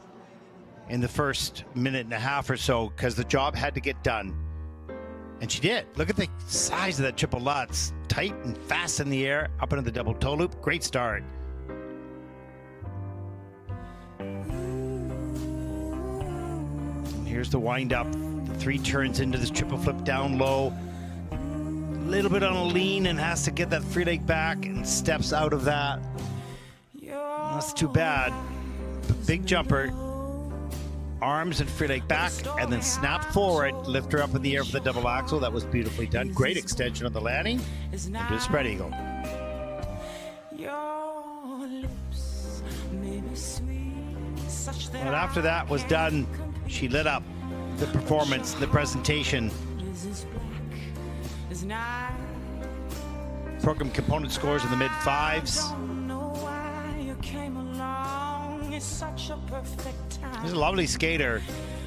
in the first minute and a half or so, because the job had to get done. And she did. Look at the size of that triple lutz. Tight and fast in the air, up into the double toe loop. Great start. And here's the wind up. The 3 turns into this triple flip down low. A little bit on a lean and has to get that free leg back and steps out of that. That's too bad. The big jumper. Arms and free leg back, and then snap forward, lift her up in the air for the double axel. That was beautifully done. Great extension on the landing. Into the spread eagle. But after that was done, she lit up the performance, the presentation. Program component scores in the mid-5s. He's a lovely skater,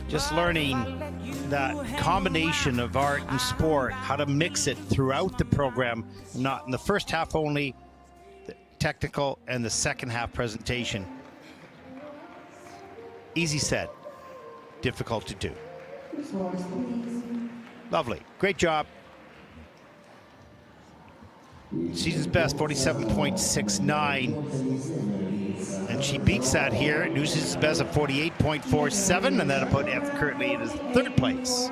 just learning that combination of art and sport, how to mix it throughout the program, not in the first half only, the technical, and the second half presentation. Easy said, difficult to do. Lovely, great job. Season's best, 47.69. And she beats that here. New season's best of 48.47, and that'll put F currently in his 3rd place.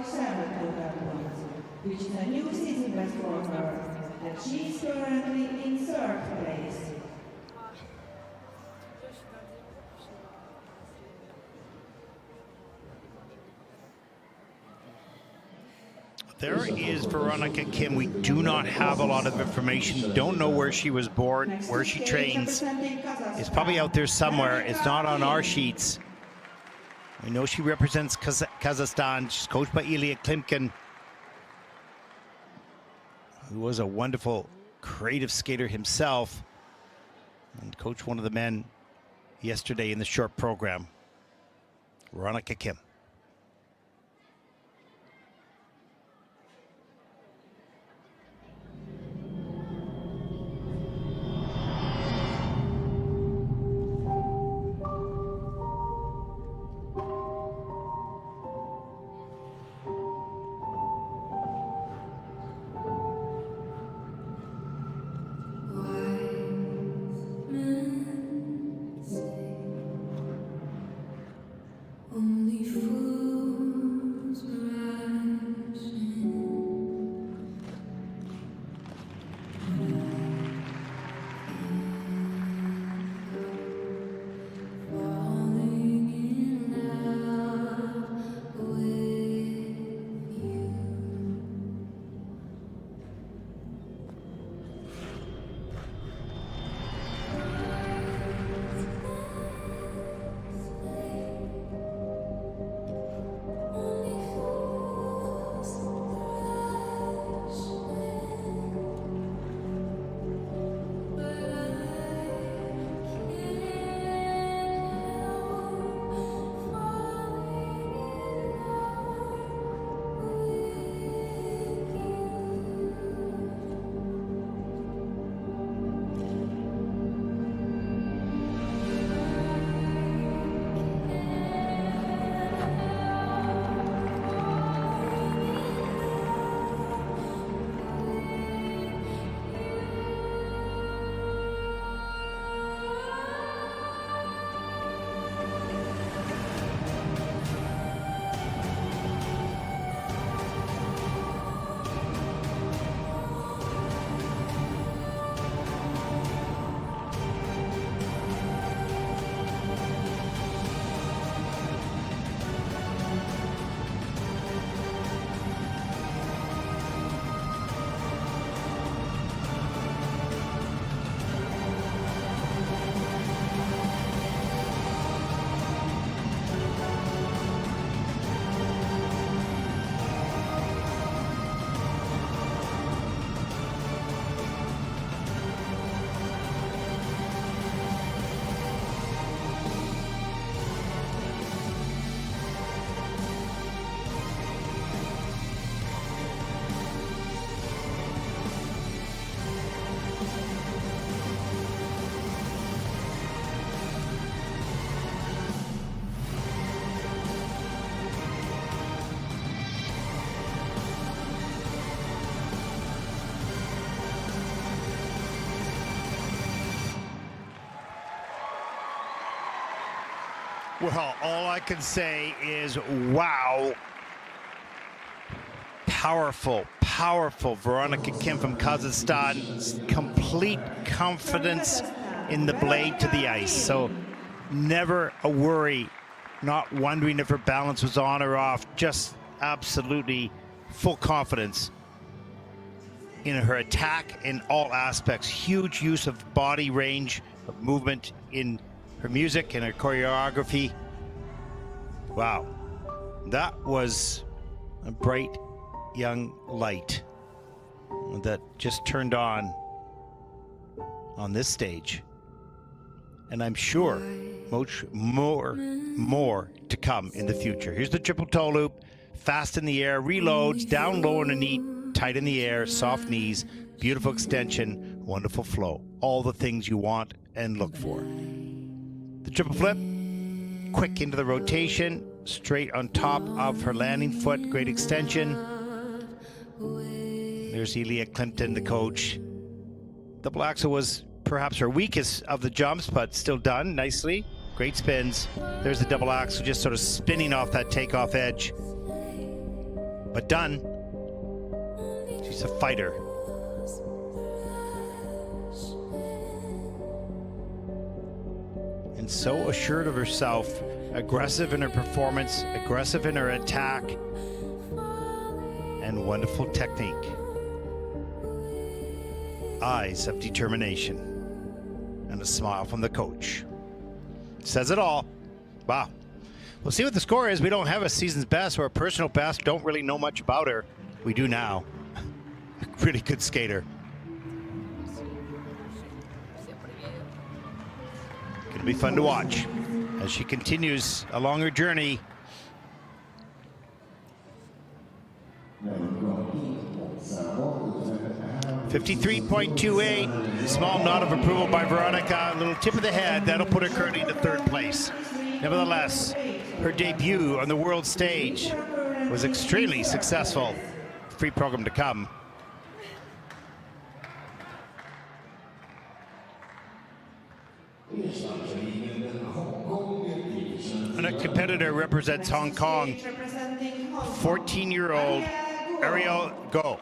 Which is a new season best for her, and she's currently in 3rd place. There is Veronica Kim. We do not have a lot of information. Don't know where she was born, where she trains. It's probably out there somewhere. It's not on our sheets. We know she represents Kazakhstan. She's coached by Ilya Klimkin, who was a wonderful, creative skater himself, and coached one of the men yesterday in the short program. Veronica Kim. Only Well, all I can say is wow. Powerful, powerful Veronica Kim from Kazakhstan. Complete confidence in the blade to the ice. So never a worry, not wondering if her balance was on or off. Just absolutely full confidence in her attack in all aspects. Huge use of body range, of movement in her music and her choreography. Wow, that was a bright young light that just turned on this stage, and I'm sure much more to come in the future. Here's the triple toe loop, fast in the air, reloads, down low on the knee, tight in the air, soft knees, beautiful extension, wonderful flow, all the things you want and look for. The triple flip, quick into the rotation, straight on top of her landing foot, great extension. There's Elia Clinton, the coach. Double axel was perhaps her weakest of the jumps, but still done nicely. Great spins. There's the double axel, just sort of spinning off that takeoff edge. But done. She's a fighter. And so assured of herself, aggressive in her performance, aggressive in her attack, and wonderful technique. Eyes of determination and a smile from the coach. Says it all. Wow. We'll see what the score is. We don't have a season's best or a personal best. Don't really know much about her. We do now. Really good skater. Gonna be fun to watch as she continues along her journey. 53.28. Small nod of approval by Veronica. A little tip of the head. That'll put her currently into third place. Nevertheless, her debut on the world stage was extremely successful. Free program to come. And a competitor represents Hong Kong. 14-year-old Ariel Go.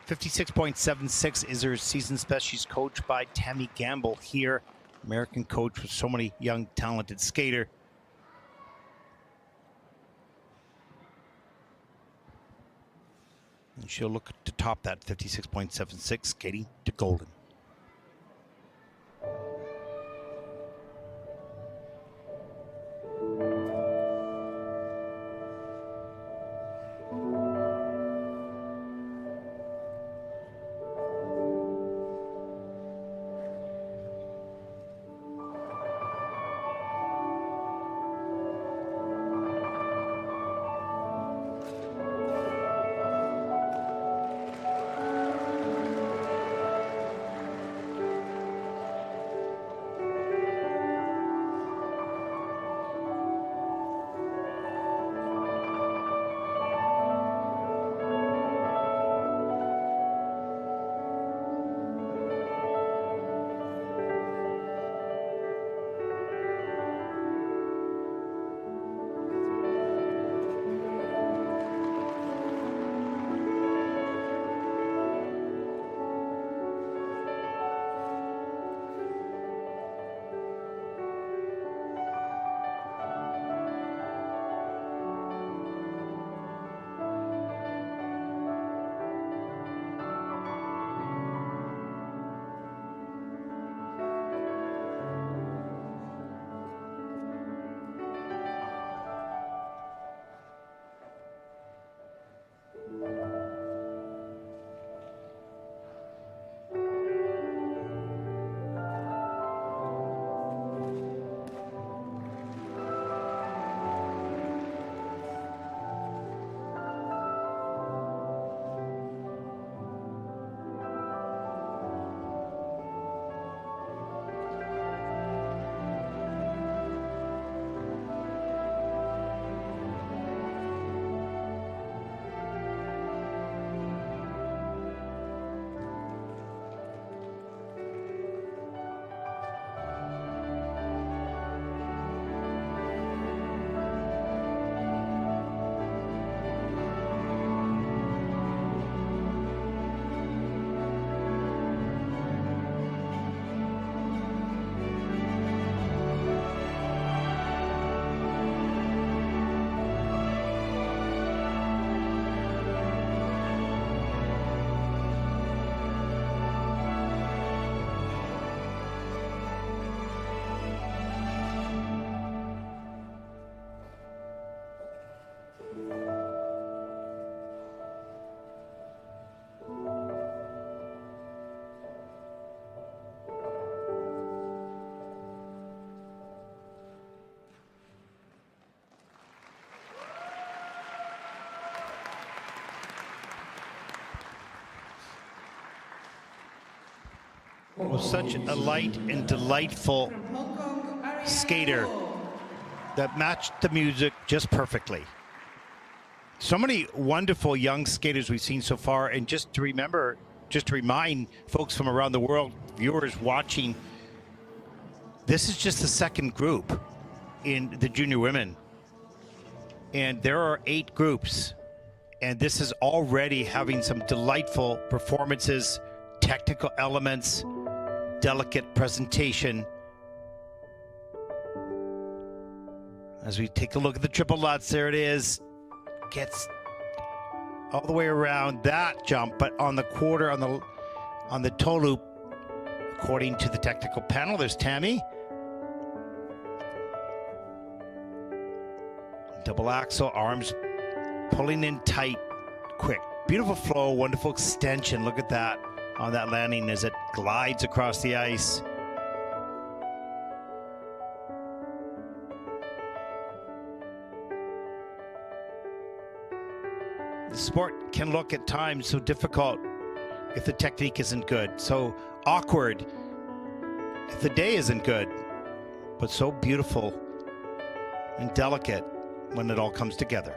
56.76 is her season's best. She's coached by Tammy Gamble here. American coach with so many young, talented skater. And she'll look to top that 56.76, skating to golden. was such a light and delightful From Hong Kong, Ariane skater Gold. that matched the music just perfectly. So many wonderful young skaters we've seen so far, and just to remind folks from around the world, viewers watching, this is just the second group in the junior women. And there are 8 groups, and this is already having some delightful performances, technical elements, delicate presentation. As we take a look at the triple Lutz, there it is. Gets all the way around that jump, but on the quarter, on the toe loop, according to the technical panel, there's Tammy. Double axel, arms pulling in tight, quick. Beautiful flow, wonderful extension. Look at that on that landing as it glides across the ice. The sport can look at times so difficult if the technique isn't good, so awkward if the day isn't good, but so beautiful and delicate when it all comes together.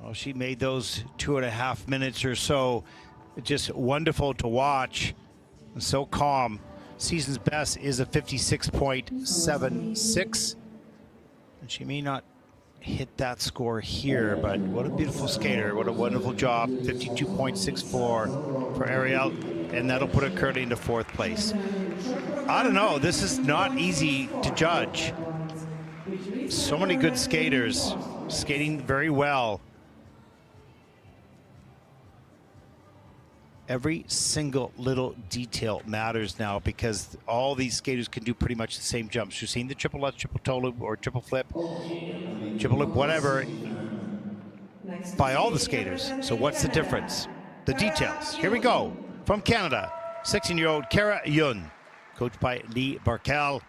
Well, she made those 2.5 minutes or so just wonderful to watch, and so calm. Season's best is a 56.76, and she may not hit that score here, but what a beautiful skater. What a wonderful job. 52.64 for Ariel, and that'll put her currently into 4th place. I don't know, this is not easy to judge. So many good skaters skating very well. Every single little detail matters now, because all these skaters can do pretty much the same jumps. You've seen the triple Lutz, triple toe loop, or triple flip, triple loop, whatever, by all the skaters. So what's the difference? The details. Here we go. From Canada, 16-year-old Cara Yun, coached by Lee Barkel.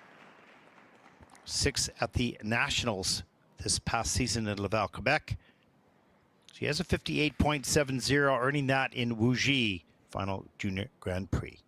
6th at the Nationals this past season in Laval, Quebec. She has a 58.70, earning that in Wuji Final Junior Grand Prix.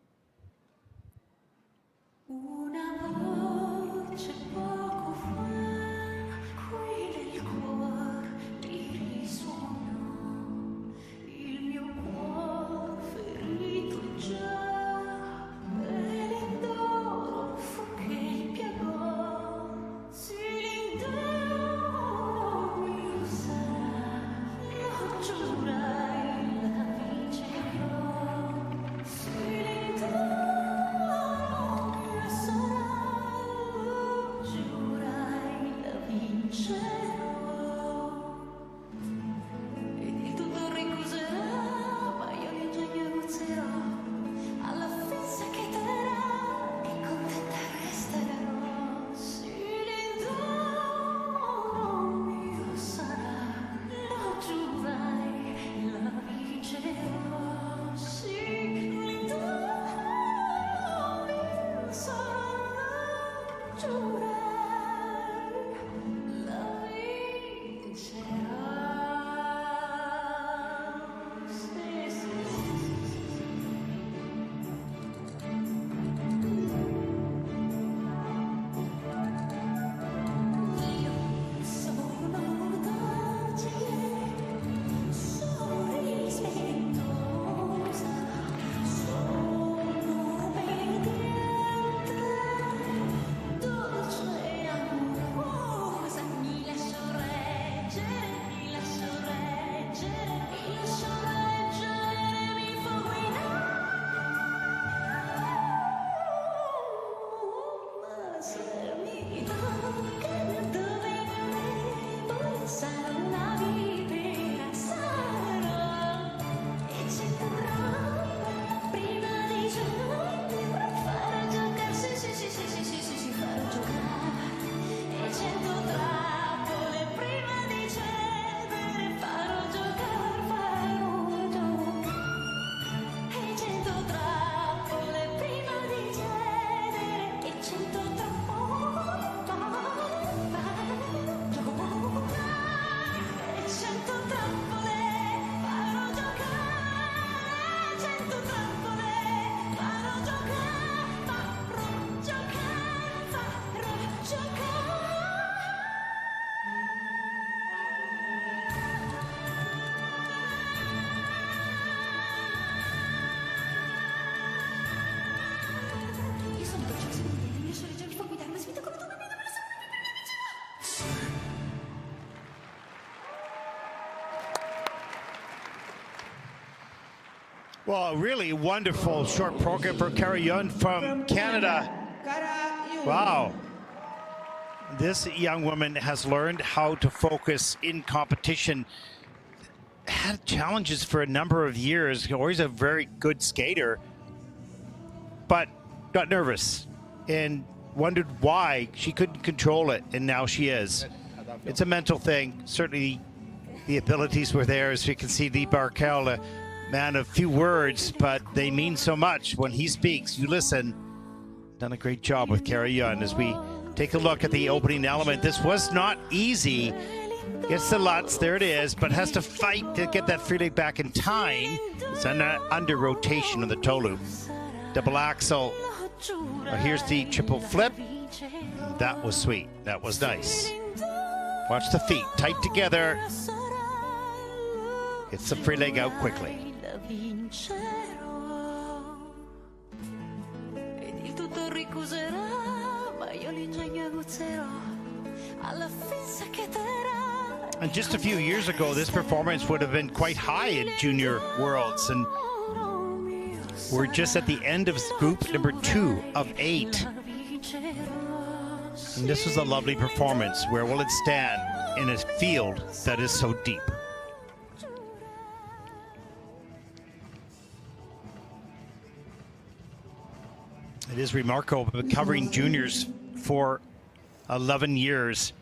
Well, a really wonderful short program for Kara Yun from Canada. Kara Yun. Wow. This young woman has learned how to focus in competition. Had challenges for a number of years. Always a very good skater, but got nervous and wondered why she couldn't control it, and now she is. It's a mental thing. Certainly the abilities were there, as we can see. Lee Barkel, a man of few words, but they mean so much when he speaks. You listen. Done a great job with Kara Yun as we take a look at the opening element. This was not easy. Gets the Lutz, there it is, but has to fight to get that free leg back in time. It's under rotation on the toe loop. Double axel. Here's the triple flip. That was sweet. That was nice. Watch the feet tight together. Gets the free leg out quickly. And just a few years ago, this performance would have been quite high in Junior Worlds, and we're just at the end of group number 2 of 8. And this was a lovely performance. Where will it stand in a field that is so deep? It is remarkable, but covering juniors for 11 years.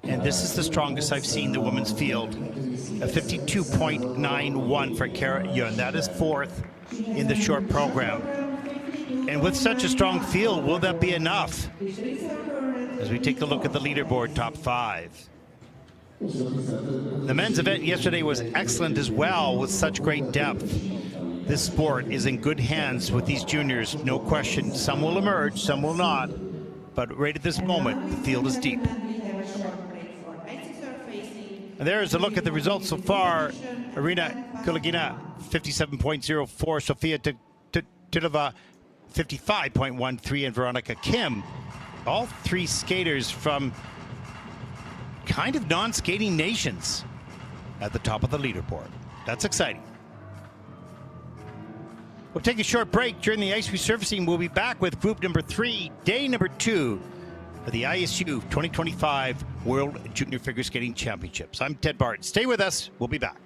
And this is the strongest I've seen the women's field. A 52.91 for Kara Yun. That is 4th in the short program. And with such a strong field, will that be enough? As we take a look at the leaderboard, top 5. The men's event yesterday was excellent as well, with such great depth. This sport is in good hands with these juniors, no question. Some will emerge, some will not. But right at this moment, the field is deep. And there's a look at the results so far. Irina Kuligina, 57.04. Sofia Tilova, 55.13. And Veronica Kim, all 3 skaters from kind of non-skating nations at the top of the leaderboard. That's exciting. We'll take a short break. During the ice resurfacing, we'll be back with group number 3, day number 2 of the ISU 2025 World Junior Figure Skating Championships. I'm Ted Barton. Stay with us. We'll be back.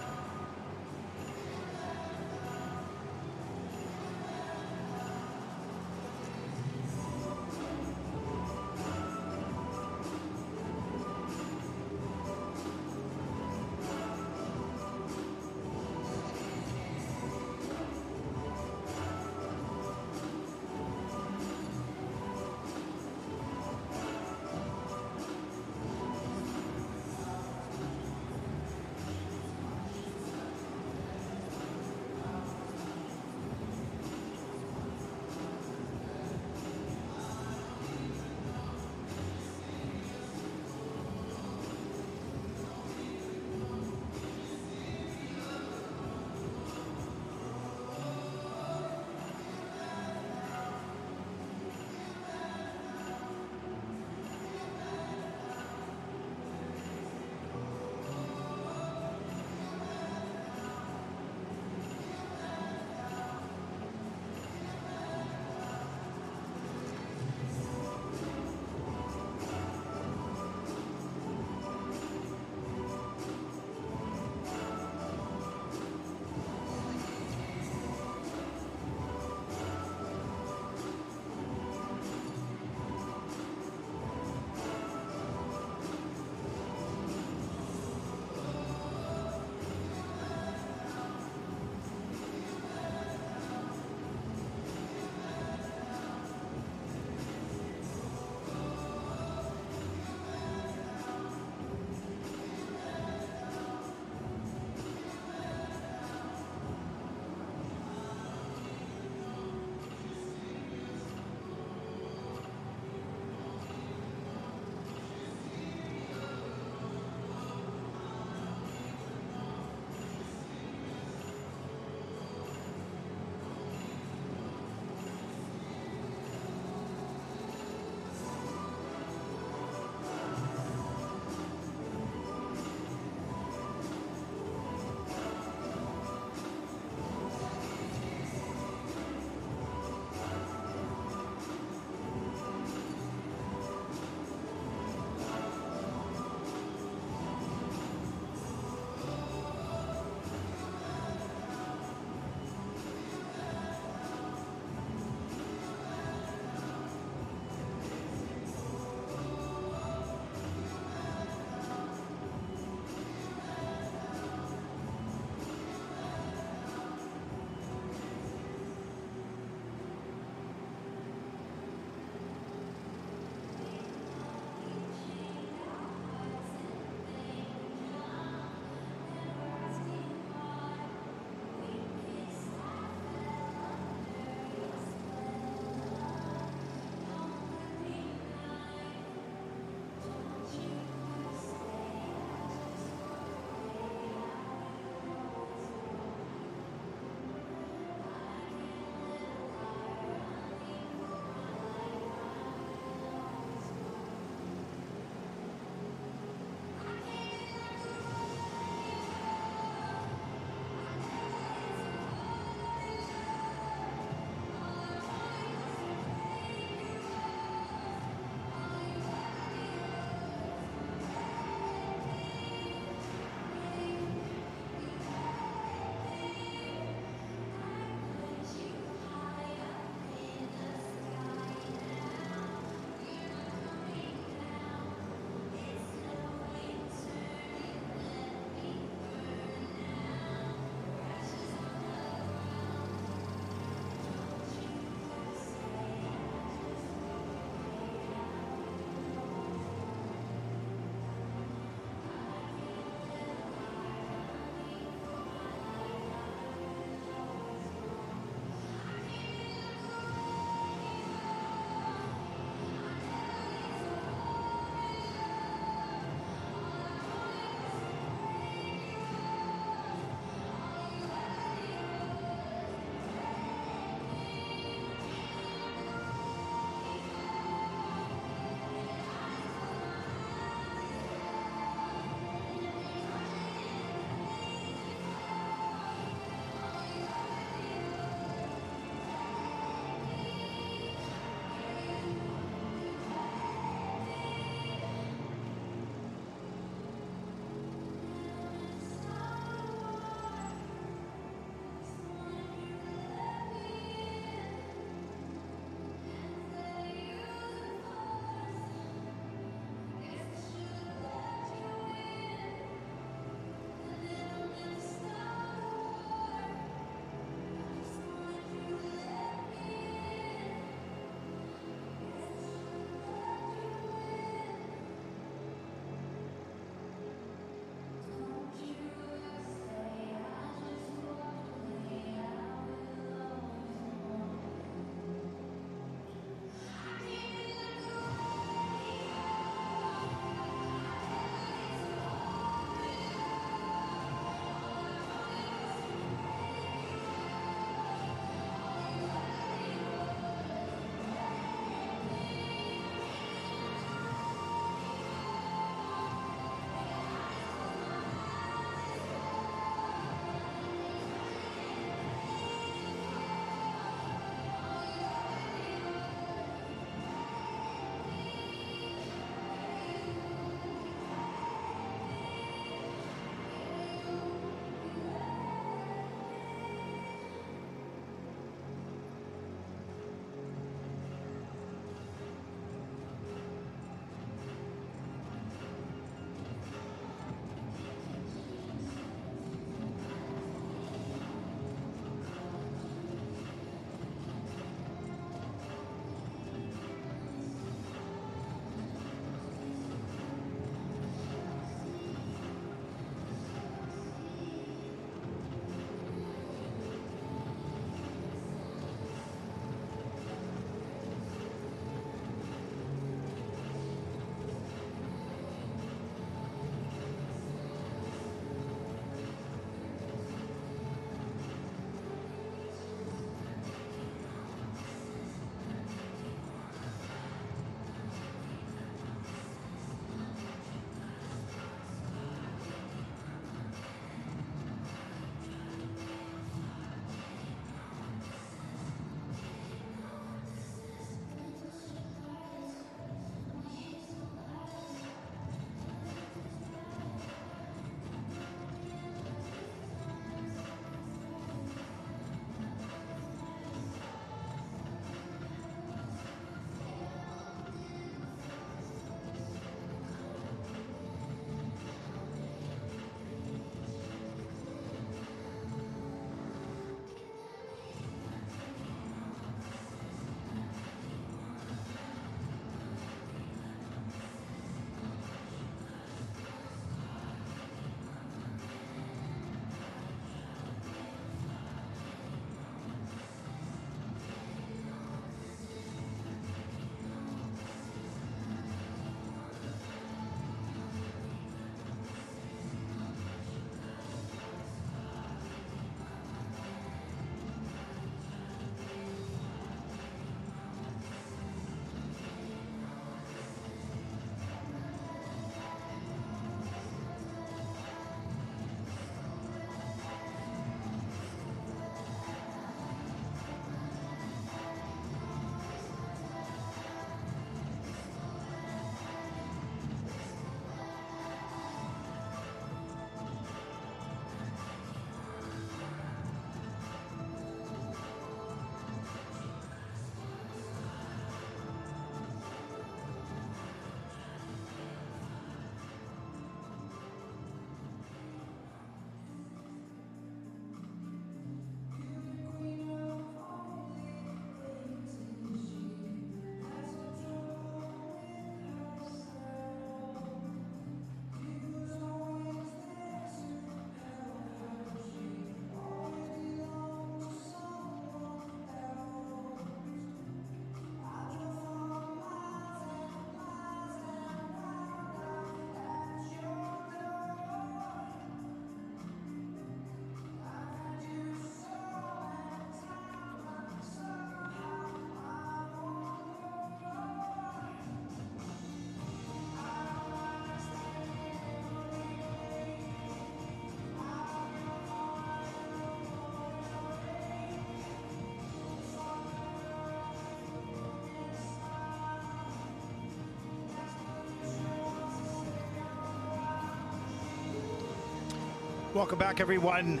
Welcome back, everyone,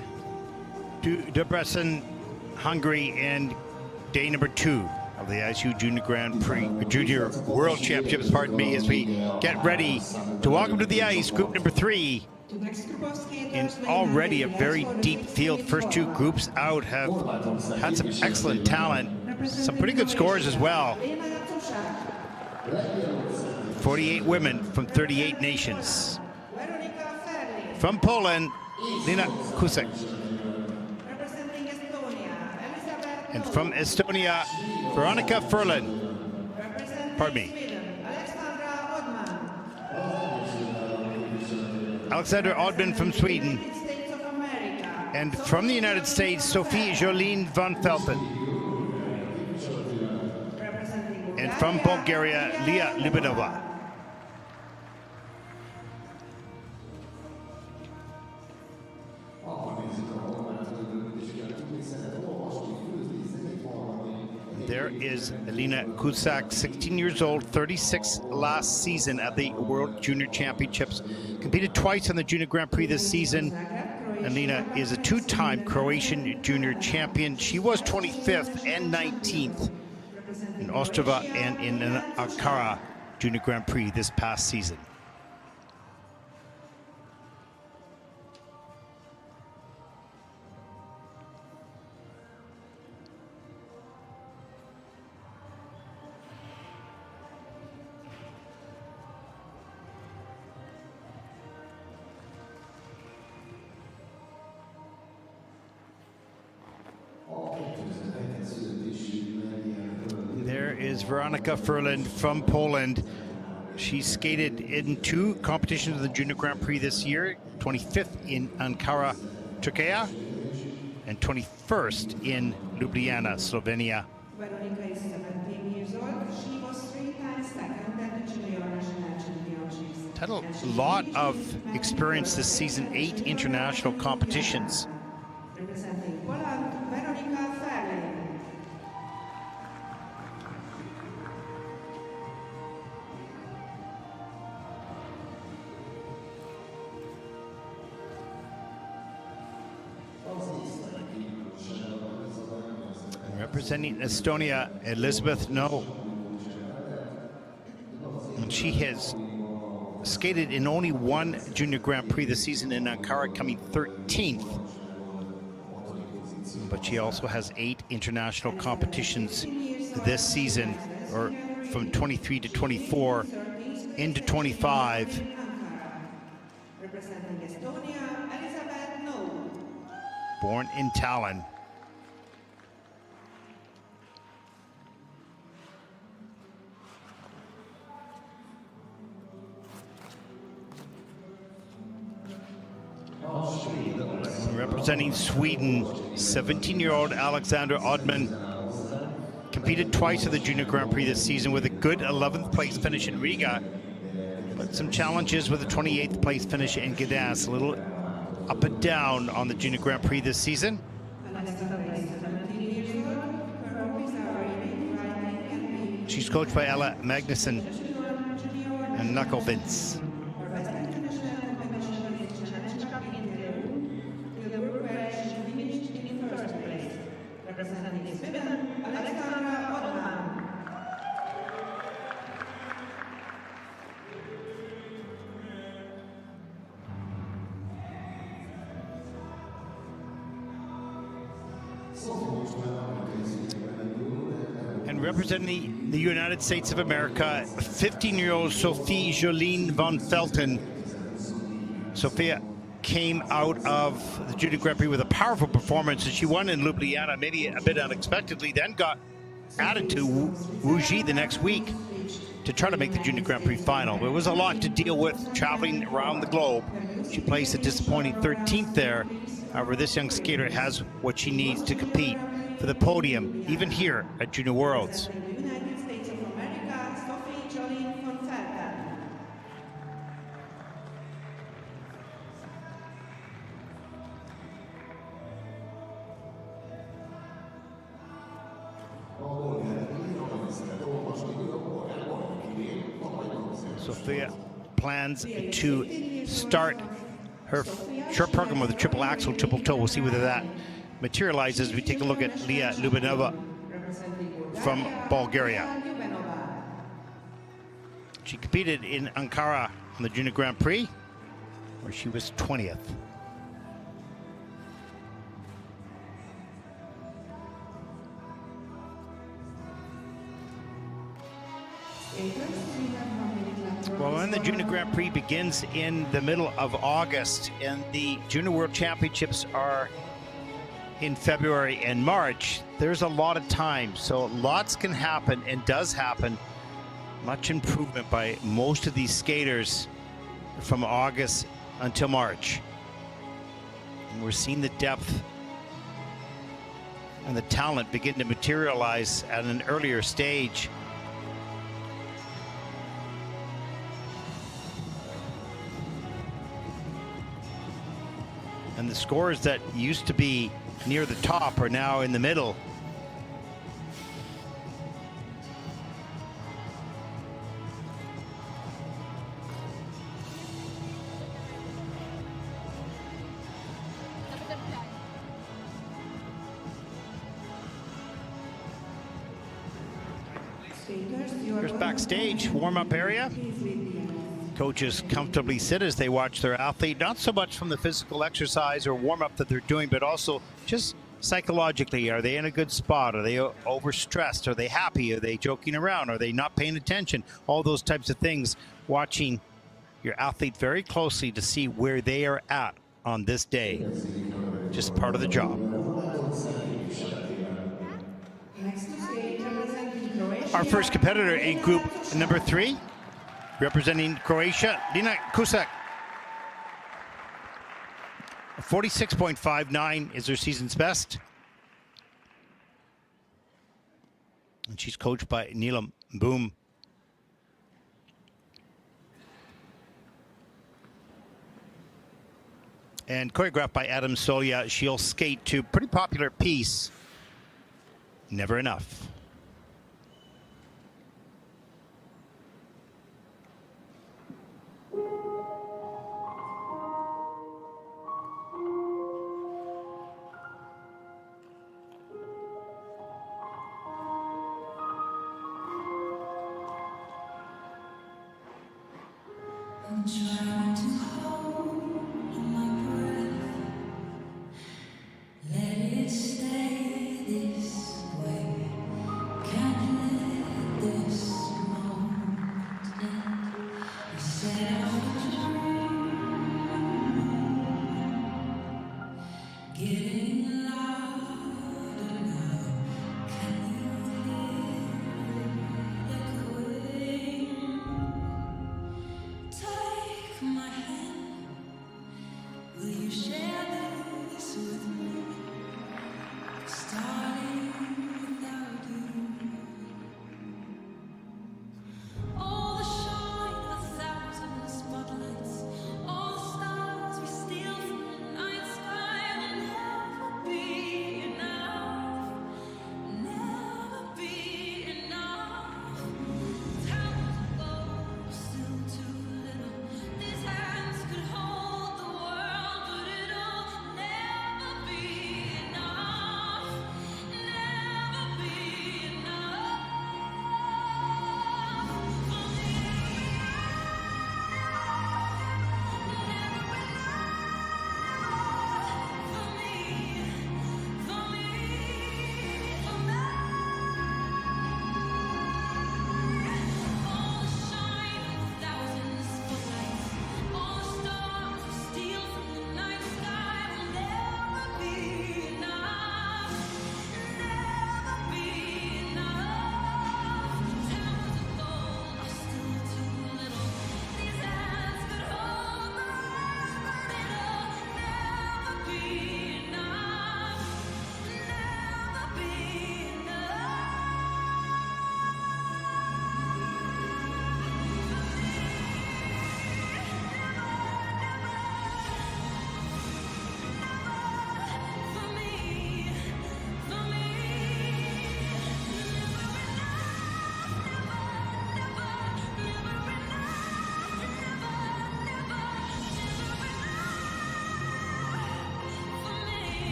to Debrecen, Hungary, and day number 2 of the ISU Junior Grand Prix, Junior World Championships, pardon me, as we get ready to welcome to the ice group number 3. In already a very deep field. First 2 groups out have had some excellent talent, some pretty good scores as well. 48 women from 38 nations. From Poland, Lina Kusek. And from Estonia, Veronika Furlan. Pardon me. Alexandra Odman from Sweden. And from the United States, Sophie Jolene von Felten. And from Bulgaria, Leah Libinova. There is Elina Kusak, 16 years old, 36 last season at the World Junior Championships. Competed twice on the Junior Grand Prix this season. Elina is a 2-time Croatian junior champion. She was 25th and 19th in Ostrava and in Ankara Junior Grand Prix this past season. There is Veronika Furlan from Poland. She skated in 2 competitions of the Junior Grand Prix this year, 25th in Ankara, Turkey, and 21st in Ljubljana, Slovenia. Veronika is 17 years old. She was 3 times second at the junior national championships. Had a lot of experience this season, 8 international competitions. Representing Poland, Veronika Furlan. Representing Estonia, Elizabeth No. And she has skated in only 1 Junior Grand Prix this season in Ankara, coming 13th. But she also has 8 international competitions this season, or from 23 to 24 into 25. Representing Estonia, Elizabeth No. Born in Tallinn. Representing Sweden, 17-year-old Alexandra Odman. Competed twice at the Junior Grand Prix this season with a good 11th place finish in Riga, but some challenges with a 28th place finish in Gdansk. A little up and down on the Junior Grand Prix this season. She's coached by Ella Magnuson and Knuckle Vince. And representing the United States of America, 15-year-old Sophie Jolene von Felten. Sophia came out of the Junior Grand Prix with a powerful performance, and she won in Ljubljana, maybe a bit unexpectedly, then got added to Wuji the next week to try to make the Junior Grand Prix final. But it was a lot to deal with traveling around the globe. She placed a disappointing 13th there. However, this young skater has what she needs to compete for the podium, even here at Junior Worlds. United States of America, Sophie Jolene von Felten. Sophia plans to start her short program with a triple axel, triple toe. We'll see whether that materializes. We take a look at Leah Lubanova from Bulgaria. She competed in Ankara on the Junior Grand Prix, where she was 20th. Well, when the Junior Grand Prix begins in the middle of August, and the Junior World Championships are in February and March, there's a lot of time. So lots can happen and does happen. Much improvement by most of these skaters from August until March. And we're seeing the depth and the talent begin to materialize at an earlier stage. And the scores that used to be near the top are now in the middle. Here's backstage, warm-up area. Coaches comfortably sit as they watch their athlete, not so much from the physical exercise or warm-up that they're doing, but also just psychologically. Are they in a good spot? Are they overstressed? Are they happy? Are they joking around? Are they not paying attention? All those types of things. Watching your athlete very closely to see where they are at on this day. Just part of the job. Our first competitor in group number 3, representing Croatia, Dina Kusak. 46.59 is her season's best. And she's coached by Neelam Boom. And choreographed by Adam Solia. She'll skate to a pretty popular piece, Never Enough. I'm trying to hold my breath, let it stay this way.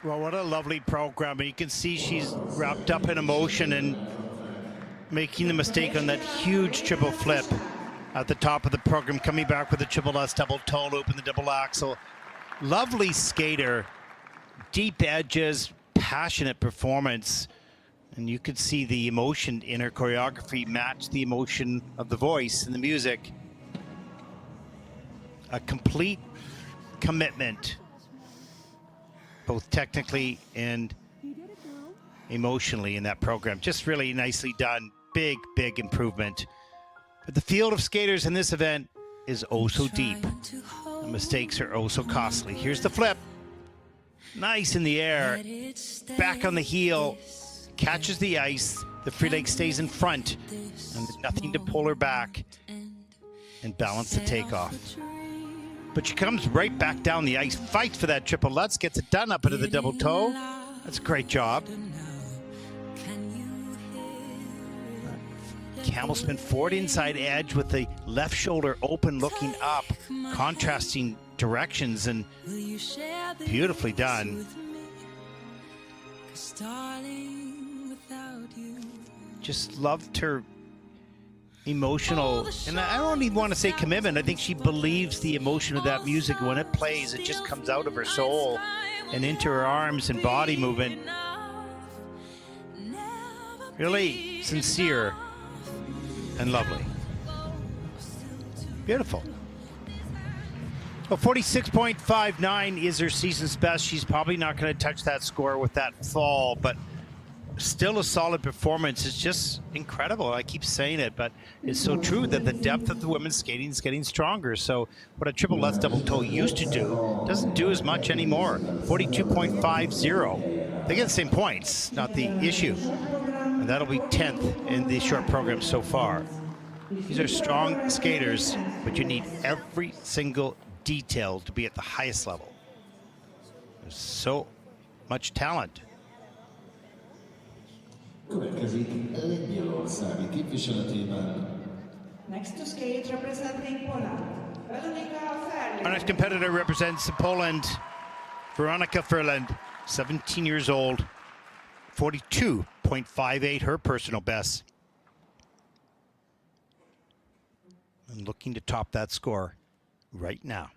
Well, what a lovely program. And you can see she's wrapped up in emotion and making the mistake on that huge triple flip at the top of the program, coming back with the triple S double toe loop and the double axel. Lovely skater, deep edges, passionate performance. And you could see the emotion in her choreography match the emotion of the voice and the music. A complete commitment, both technically and emotionally in that program. Just really nicely done. Big, big improvement. But the field of skaters in this event is oh so deep. The mistakes are oh so costly. Here's the flip. Nice in the air. Back on the heel. Catches the ice. The free leg stays in front. And nothing to pull her back and balance the takeoff. But she comes right back down the ice, fights for that triple Lutz, gets it done up into the double toe. That's a great job. Camel spin forward inside edge with the left shoulder open, looking up, contrasting directions, and beautifully done. Just loved her emotional, and I don't even want to say commitment. I think she believes the emotion of that music. When it plays, it just comes out of her soul and into her arms and body movement. Really sincere and lovely. Beautiful. Well, 46.59 is her season's best. She's probably not going to touch that score with that fall, but still a solid performance. It's just incredible. I keep saying it, but it's so true that the depth of the women's skating is getting stronger. So what a triple Lutz double toe used to do doesn't do as much anymore. 42.50. They get the same points, not the issue. And that'll be 10th in the short program so far. These are strong skaters, but you need every single detail to be at the highest level. There's so much talent. Next to skate representing Poland, Veronika. Our next competitor represents Poland, Veronika Ferland, 17 years old, 42.58 her personal best. And looking to top that score right now.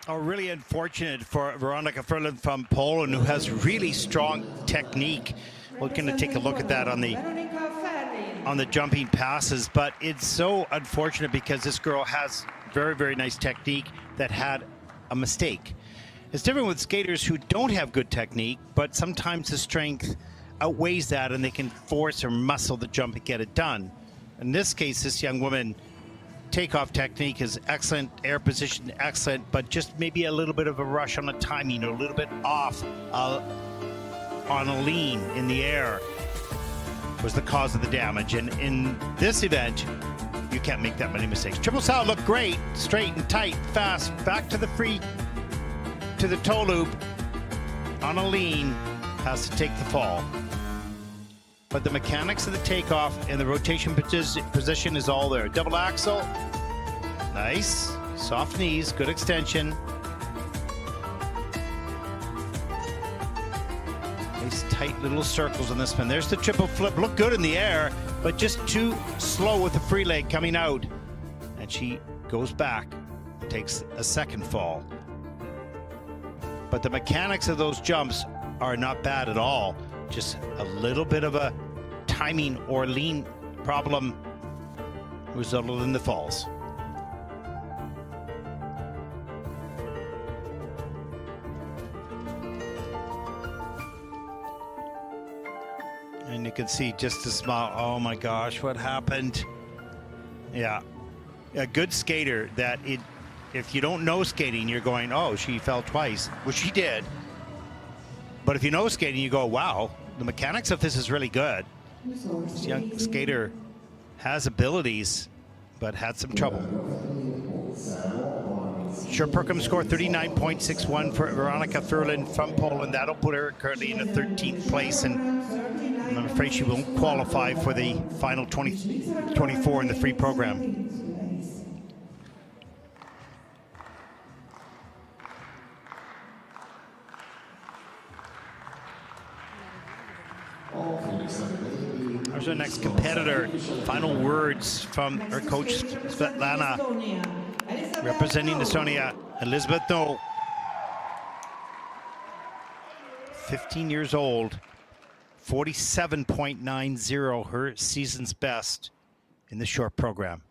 Oh, really unfortunate for Veronica Furlan from Poland, who has really strong technique. We're going to take a look at that on the jumping passes, but it's so unfortunate because this girl has very, very nice technique that had a mistake. It's different with skaters who don't have good technique, but sometimes the strength outweighs that and they can force or muscle the jump and get it done. In this case, this young woman, takeoff technique is excellent, air position excellent, but just maybe a little bit of a rush on the timing or a little bit off on a lean in the air was the cause of the damage. And in this event, you can't make that many mistakes. Triple salad looked great, straight and tight, fast, back to the toe loop on a lean, has to take the fall. But the mechanics of the takeoff and the rotation position is all there. Double axel, nice, soft knees, good extension. Nice tight little circles on this one. There's the triple flip, look good in the air, but just too slow with the free leg coming out. And she goes back, takes a second fall. But the mechanics of those jumps are not bad at all. Just a little bit of a timing or lean problem resulted in the falls. And you can see just a smile. Oh my gosh, what happened? Yeah, a good skater that if you don't know skating, you're going, oh, she fell twice, which she did. But if you know skating, you go, wow, the mechanics of this is really good. This young skater has abilities, but had some trouble. Short program score 39.61 for Veronica Furlan from Poland. That'll put her currently in the 13th place, and I'm afraid she won't qualify for the final 24 in the free program. There's our next competitor. Final words from her coach, Svetlana, representing Estonia, Elizabeth No. 15 years old, 47.90, her season's best in the short program.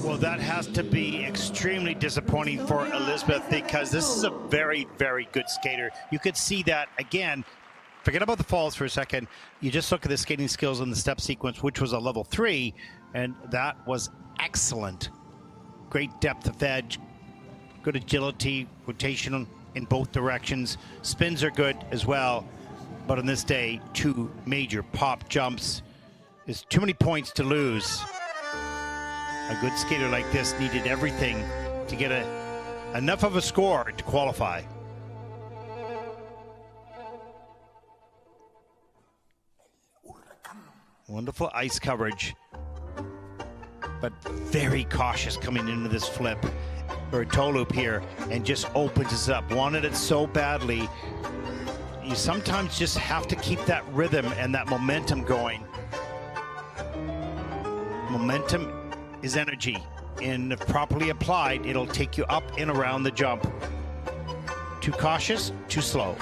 Well, that has to be extremely disappointing for Elizabeth, because this is a very, very good skater. You could see that again. Forget about the falls for a second. You just look at the skating skills in the step sequence, which was a level 3, and that was excellent. Great depth of edge, good agility, rotation in both directions. Spins are good as well, but on this day, 2 major pop jumps is too many points to lose. A good skater like this needed everything to get enough of a score to qualify. Wonderful ice coverage, but very cautious coming into this flip or toe loop here, and just opens us up. Wanted it so badly. You sometimes just have to keep that rhythm and that momentum going. Momentum is energy, and if properly applied, it'll take you up and around the jump. Too cautious, too slow.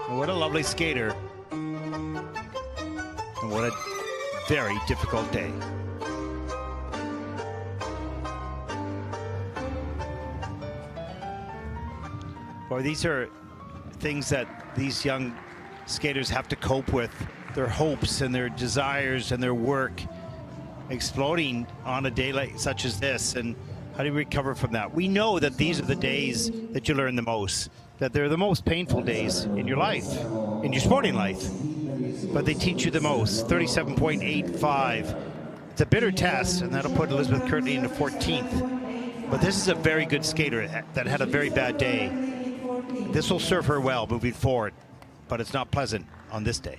What a lovely skater, and what a very difficult day. Boy, these are things that these young skaters have to cope with. Their hopes and their desires and their work exploding on a day like such as this. And how do you recover from that? We know that these are the days that you learn the most, that they're the most painful days in your life, in your sporting life, but they teach you the most. 37.85. It's a bitter test, and that'll put Elizabeth Kirtley into 14th. But this is a very good skater that had a very bad day. This will serve her well moving forward, but it's not pleasant on this day.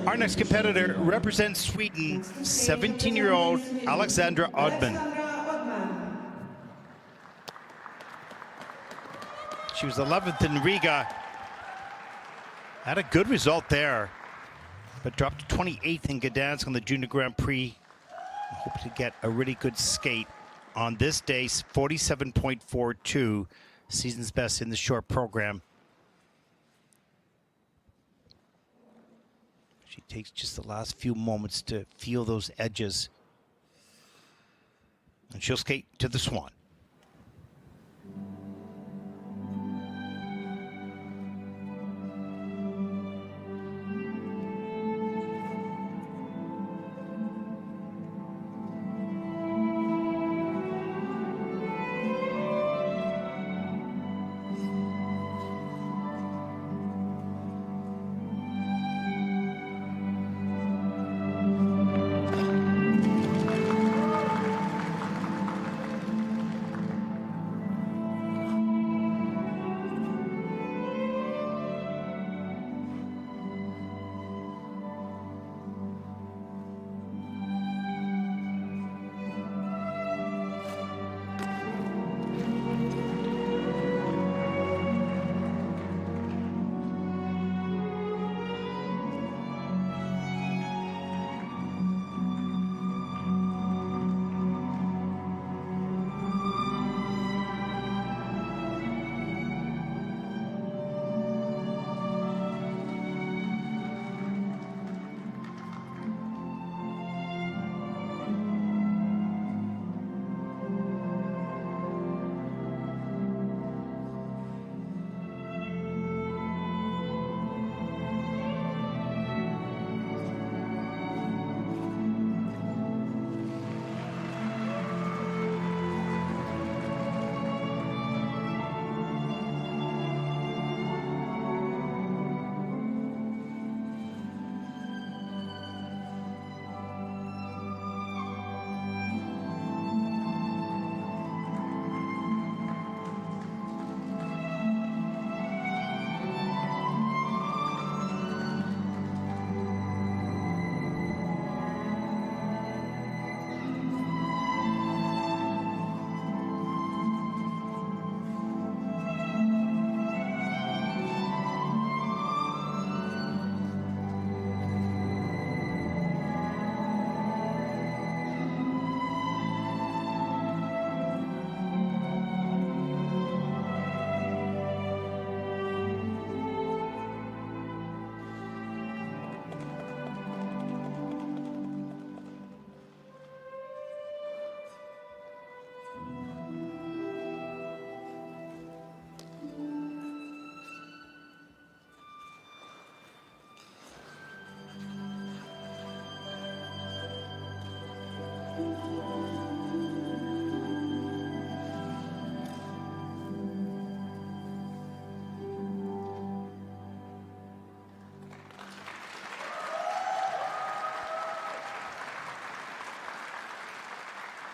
Our next competitor represents Sweden, 17-year-old Alexandra Odman. She was 11th in Riga. Had a good result there, but dropped to 28th in Gdansk on the Junior Grand Prix. Hope to get a really good skate on this day. 47.42, season's best in the short program. She takes just the last few moments to feel those edges, and she'll skate to the Swan.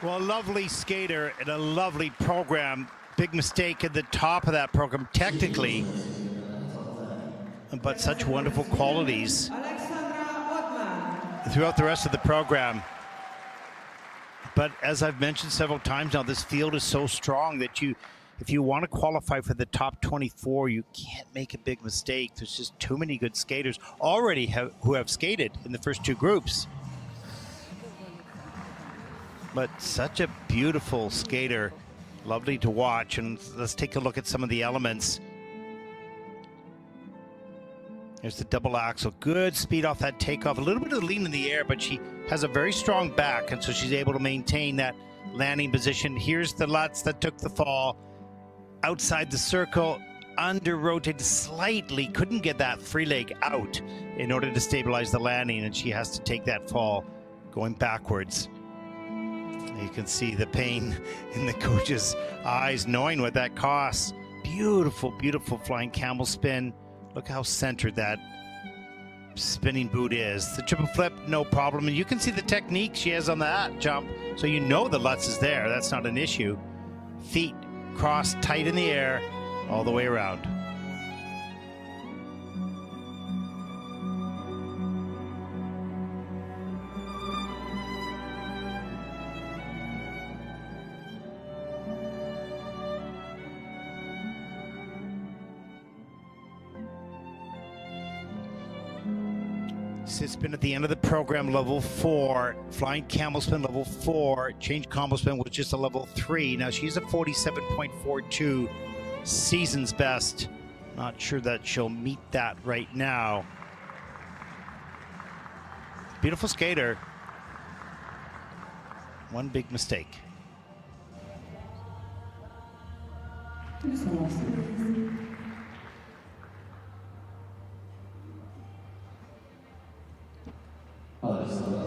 Well, a lovely skater and a lovely program. Big mistake at the top of that program, technically, but such wonderful qualities throughout the rest of the program. But as I've mentioned several times now, this field is so strong that if you want to qualify for the top 24, you can't make a big mistake. There's just too many good skaters already who have skated in the first two groups. But such a beautiful skater, lovely to watch. And let's take a look at some of the elements. There's the double axel, good speed off that takeoff, a little bit of lean in the air, but she has a very strong back, and so she's able to maintain that landing position. Here's the Lutz that took the fall outside the circle, under rotated slightly, couldn't get that free leg out in order to stabilize the landing, and she has to take that fall going backwards. You can see the pain in the coach's eyes, knowing what that costs. Beautiful, beautiful flying camel spin. Look how centered that spinning boot is. The triple flip, no problem. And you can see the technique she has on that jump. So you know the Lutz is there. That's not an issue. Feet crossed tight in the air all the way around. It's been at the end of the program, level 4. Flying camel spin, level 4. Change combo spin was just a level 3. Now she's a 47.42 season's best. Not sure that she'll meet that right now. Beautiful skater. One big mistake.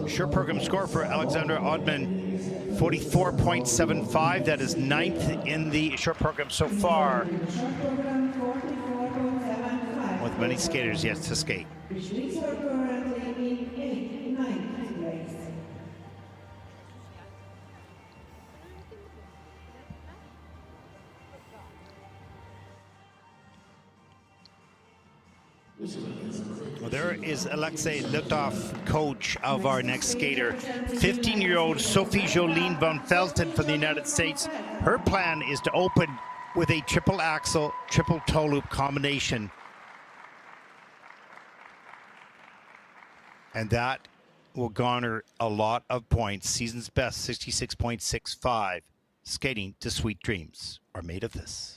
Short program score for Alexandra Odman, 44.75. That is 9th in the short program so far, with many skaters yet to skate. Well, there is Alexei Lutov, coach of our next skater. 15-year-old Sophie Jolene von Felten from the United States. Her plan is to open with a triple axel, triple toe loop combination. And that will garner a lot of points. Season's best, 66.65. Skating to sweet dreams are made of this.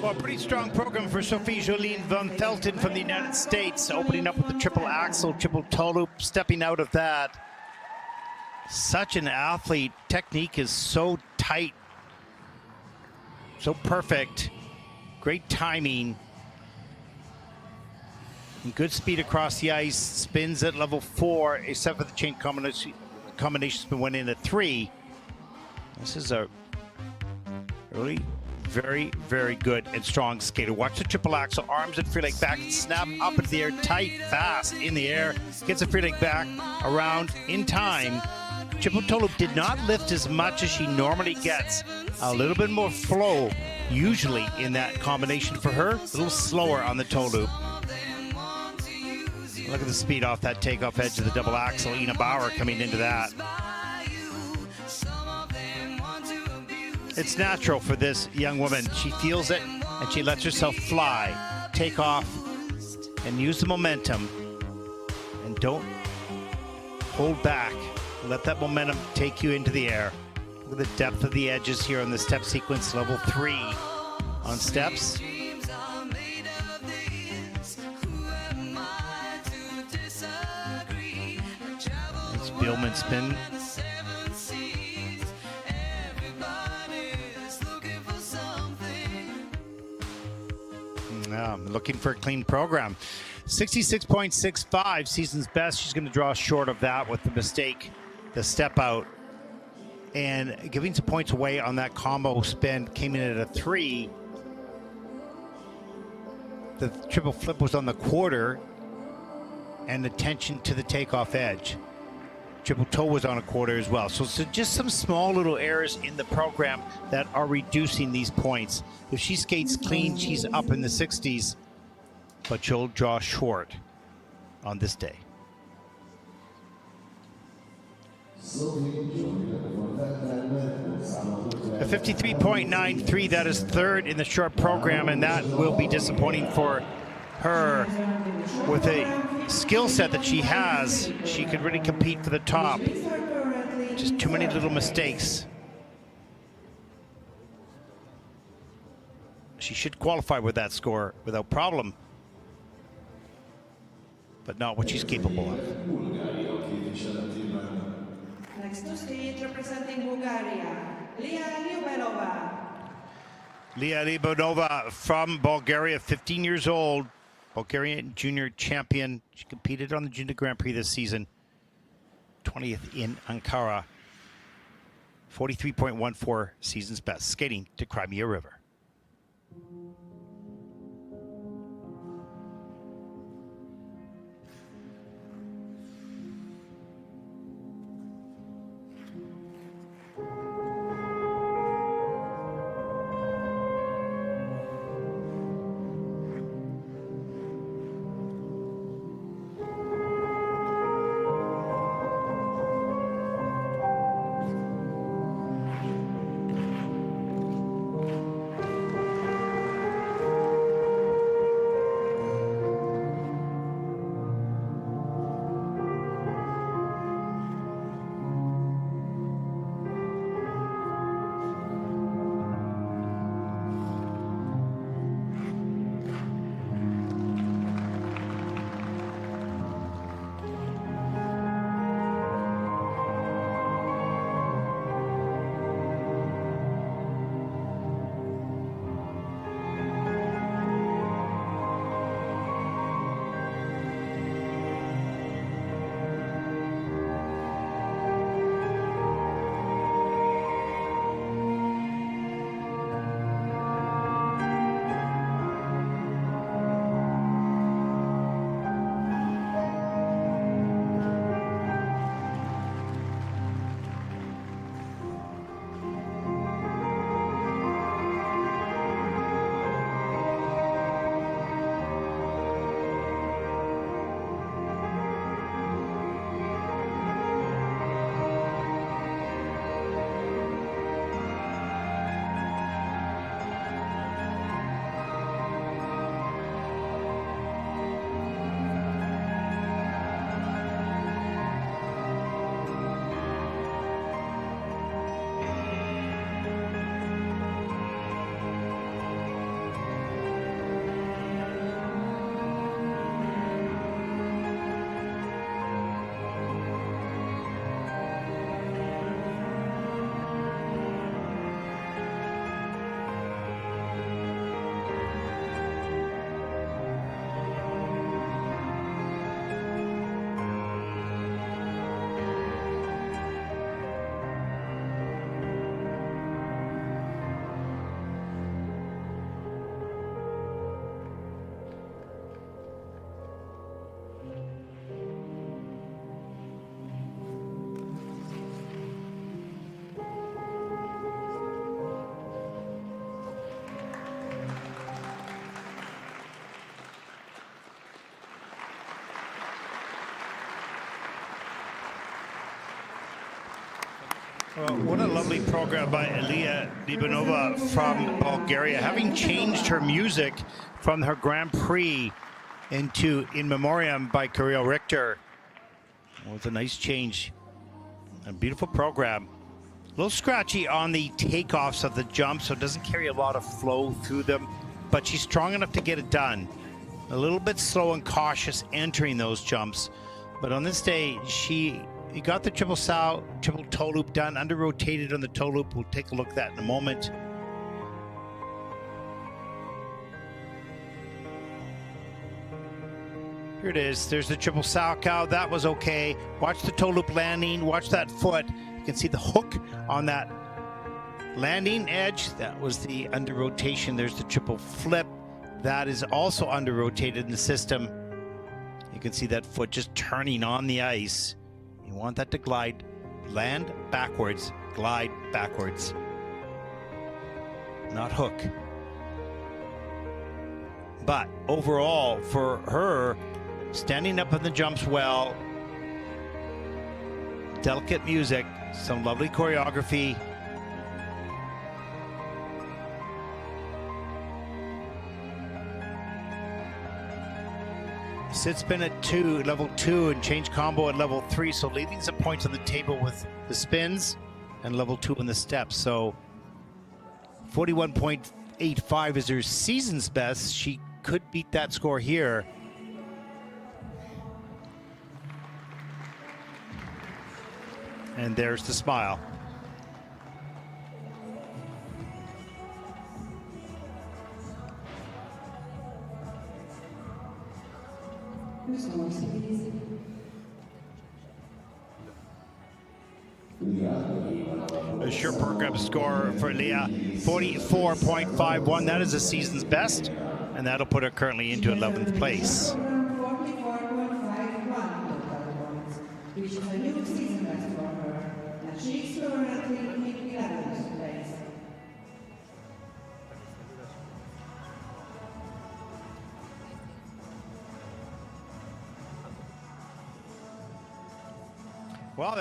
Well, a pretty strong program for Sophie Jolene van Velten from the United States, opening up with the triple axel, triple toe loop, stepping out of that. Such an athlete. Technique is so tight, so perfect. Great timing. And good speed across the ice. Spins at level 4, except for the chain combination spin went in at 3. This is a really very, very good and strong skater. Watch the triple axel, arms and free leg back, snap up into the air, tight, fast in the air, gets the free leg back, around in time. Triple toe loop did not lift as much as she normally gets. A little bit more flow usually in that combination for her. A little slower on the toe loop. Look at the speed off that takeoff edge of the double axel. Ina Bauer coming into that. It's natural for this young woman. She feels it and she lets herself fly, take off, and use the momentum. And don't hold back. Let that momentum take you into the air. Look at the depth of the edges here on the step sequence, level 3 on steps. It's Bielman spin. Looking for a clean program. 66.65, season's best. She's going to draw short of that with the mistake, the step out. And giving some points away on that combo spin, came in at a 3. The triple flip was on the quarter and attention to the takeoff edge. Triple toe was on a quarter as well. So just some small little errors in the program that are reducing these points. If she skates clean, she's up in the 60s, but she'll draw short on this day. A 53.93, that is third in the short program, and that will be disappointing for her. With a skill set that she has, she could really compete for the top. Just too many little mistakes. She should qualify with that score without problem, but not what she's capable of. Next to stage, representing Bulgaria, Lia Lyubenova. Lia Lyubenova from Bulgaria, 15 years old. Bulgarian junior champion. She competed on the Junior Grand Prix this season. 20th in Ankara. 43.14 season's best. Skating to Crimea River. Well, what a lovely program by Elia Libanova from Bulgaria, having changed her music from her Grand Prix into In Memoriam by Kirill Richter. Well, it's a nice change. A beautiful program. A little scratchy on the takeoffs of the jump, so it doesn't carry a lot of flow through them, but she's strong enough to get it done. A little bit slow and cautious entering those jumps, but on this day, she got the triple sow, triple toe loop done, under rotated on the toe loop. We'll take a look at that in a moment. Here it is. There's the triple sow cow. That was okay. Watch the toe loop landing. Watch that foot. You can see the hook on that landing edge. That was the under rotation. There's the triple flip. That is also under rotated in the system. You can see that foot just turning on the ice. You want that to glide, land backwards, glide backwards, not hook. But overall, for her, standing up in the jumps well, delicate music, some lovely choreography. Sit spin at 2, level 2, and change combo at level 3. So leaving some points on the table with the spins and level 2 in the steps. So 41.85 is her season's best. She could beat that score here. And there's the smile. A short program score for Leah, 44.51. That is the season's best, and that'll put her currently into 11th place. 44.51, which is a new season best for her, and she's currently in 11th place. Well,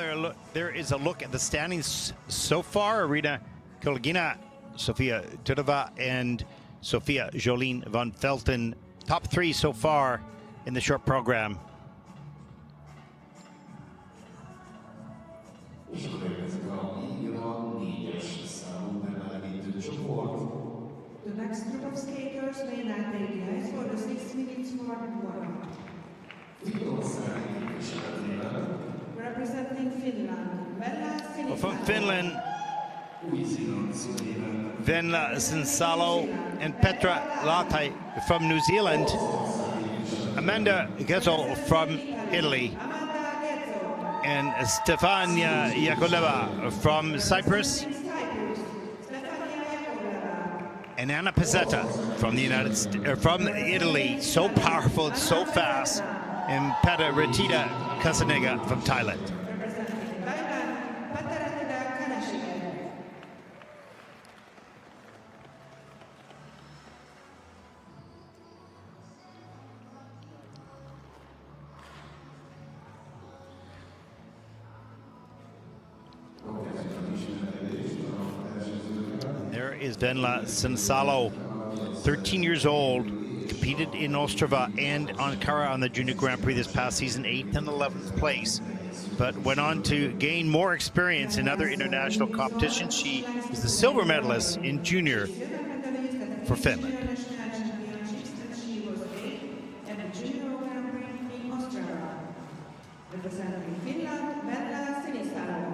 there is a look at the standings so far. Arina Kolagina, Sofia Tudova, and Sofia Jolien van Velten. Top 3 so far in the short program. És akkor érkezik a Ingela 4-es számú bemelegítő csoport. The next group of skaters may not take the ice for the 6 minutes warm-up. Finnország képviseletében Representing Finland, Bella Well, from Sinisalo. Finland, Új-Zéland színében Venla Sinsalo and Petra Latai from New Zealand. Amanda Gezzo from Italy. And Stefania Yakoleva from Cyprus. And Anna Pizzetta from the from Italy. So powerful, it's so fast. And Peta Retita Casanega from Thailand. There is Venla Sinsalo, 13 years old, competed in Ostrava and Ankara on the Junior Grand Prix this past season, 8th and 11th place, but went on to gain more experience in other international competitions. She is the silver medalist in junior for Finland. Representing Finland, Bella Sinisalo.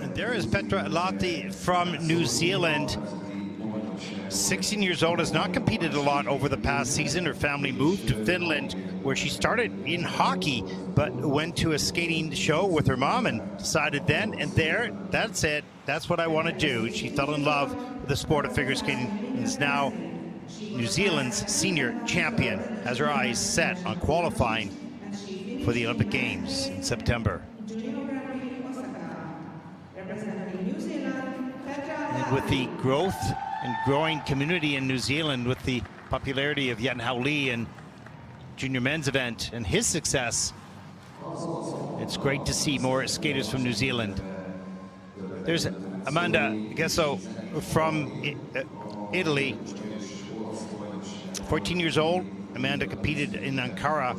And there is Petra Latti from New Zealand. 16 years old, has not competed a lot over the past season. Her family moved to Finland, where she started in hockey, but went to a skating show with her mom and decided then and there, that's it. That's what I want to do. She fell in love with the sport of figure skating and is now New Zealand's senior champion, has her eyes set on qualifying for the Olympic Games in September. And with the growth and growing community in New Zealand with the popularity of Yen Hao Lee and junior men's event and his success. It's great to see more skaters from New Zealand. There's Amanda Gesso from Italy, 14 years old. Amanda competed in Ankara,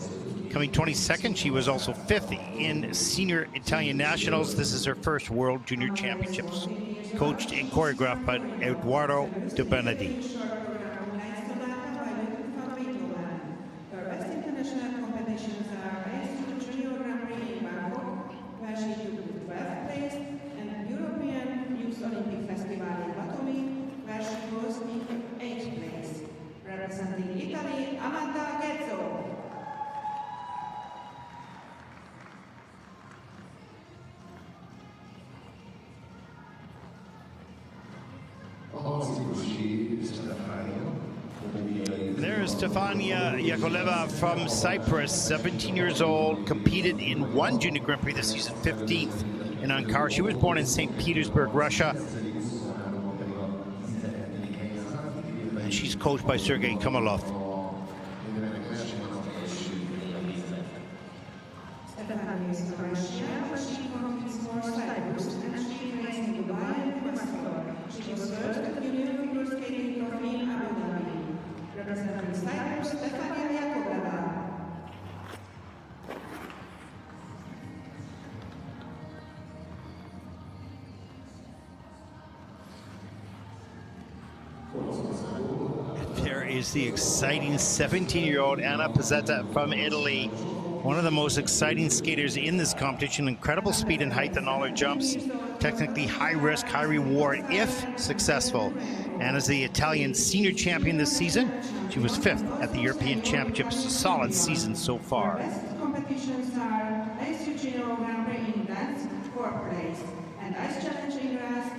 coming 22nd. She was also 5th in senior Italian nationals. This is her first World Junior Championships, coached and choreographed by Eduardo De Benedì. Her best international competitions are ISU Junior Grand Prix in Bangkok, where she took 12th place, and European Youth Olympic Festival in Batumi, where she was in 8th place. Representing Italy, Amanda Gezzo. There's Stefania Yakovleva from Cyprus, 17 years old, competed in one Junior Grand Prix this season, 15th in Ankara. She was born in St. Petersburg, Russia. And she's coached by Sergei Komalov. Stefania is from Russia, but she competes for Cyprus, and she raced in Dubai and Mexico. She was first at the Junior Figure Skating Trophy in Abu Dhabi. Representing Cyprus, Stefania Yakovleva. There is the exciting 17-year-old Anna Pizzetta from Italy. One of the most exciting skaters in this competition. Incredible speed and height in all her jumps. Technically high risk, high reward if successful. Anna's the Italian senior champion this season. She was 5th at the European Championships. A solid season so far. Best competitions are ISU Junior Grand Prix in dance, 4th place, and Ice Challenge in grass,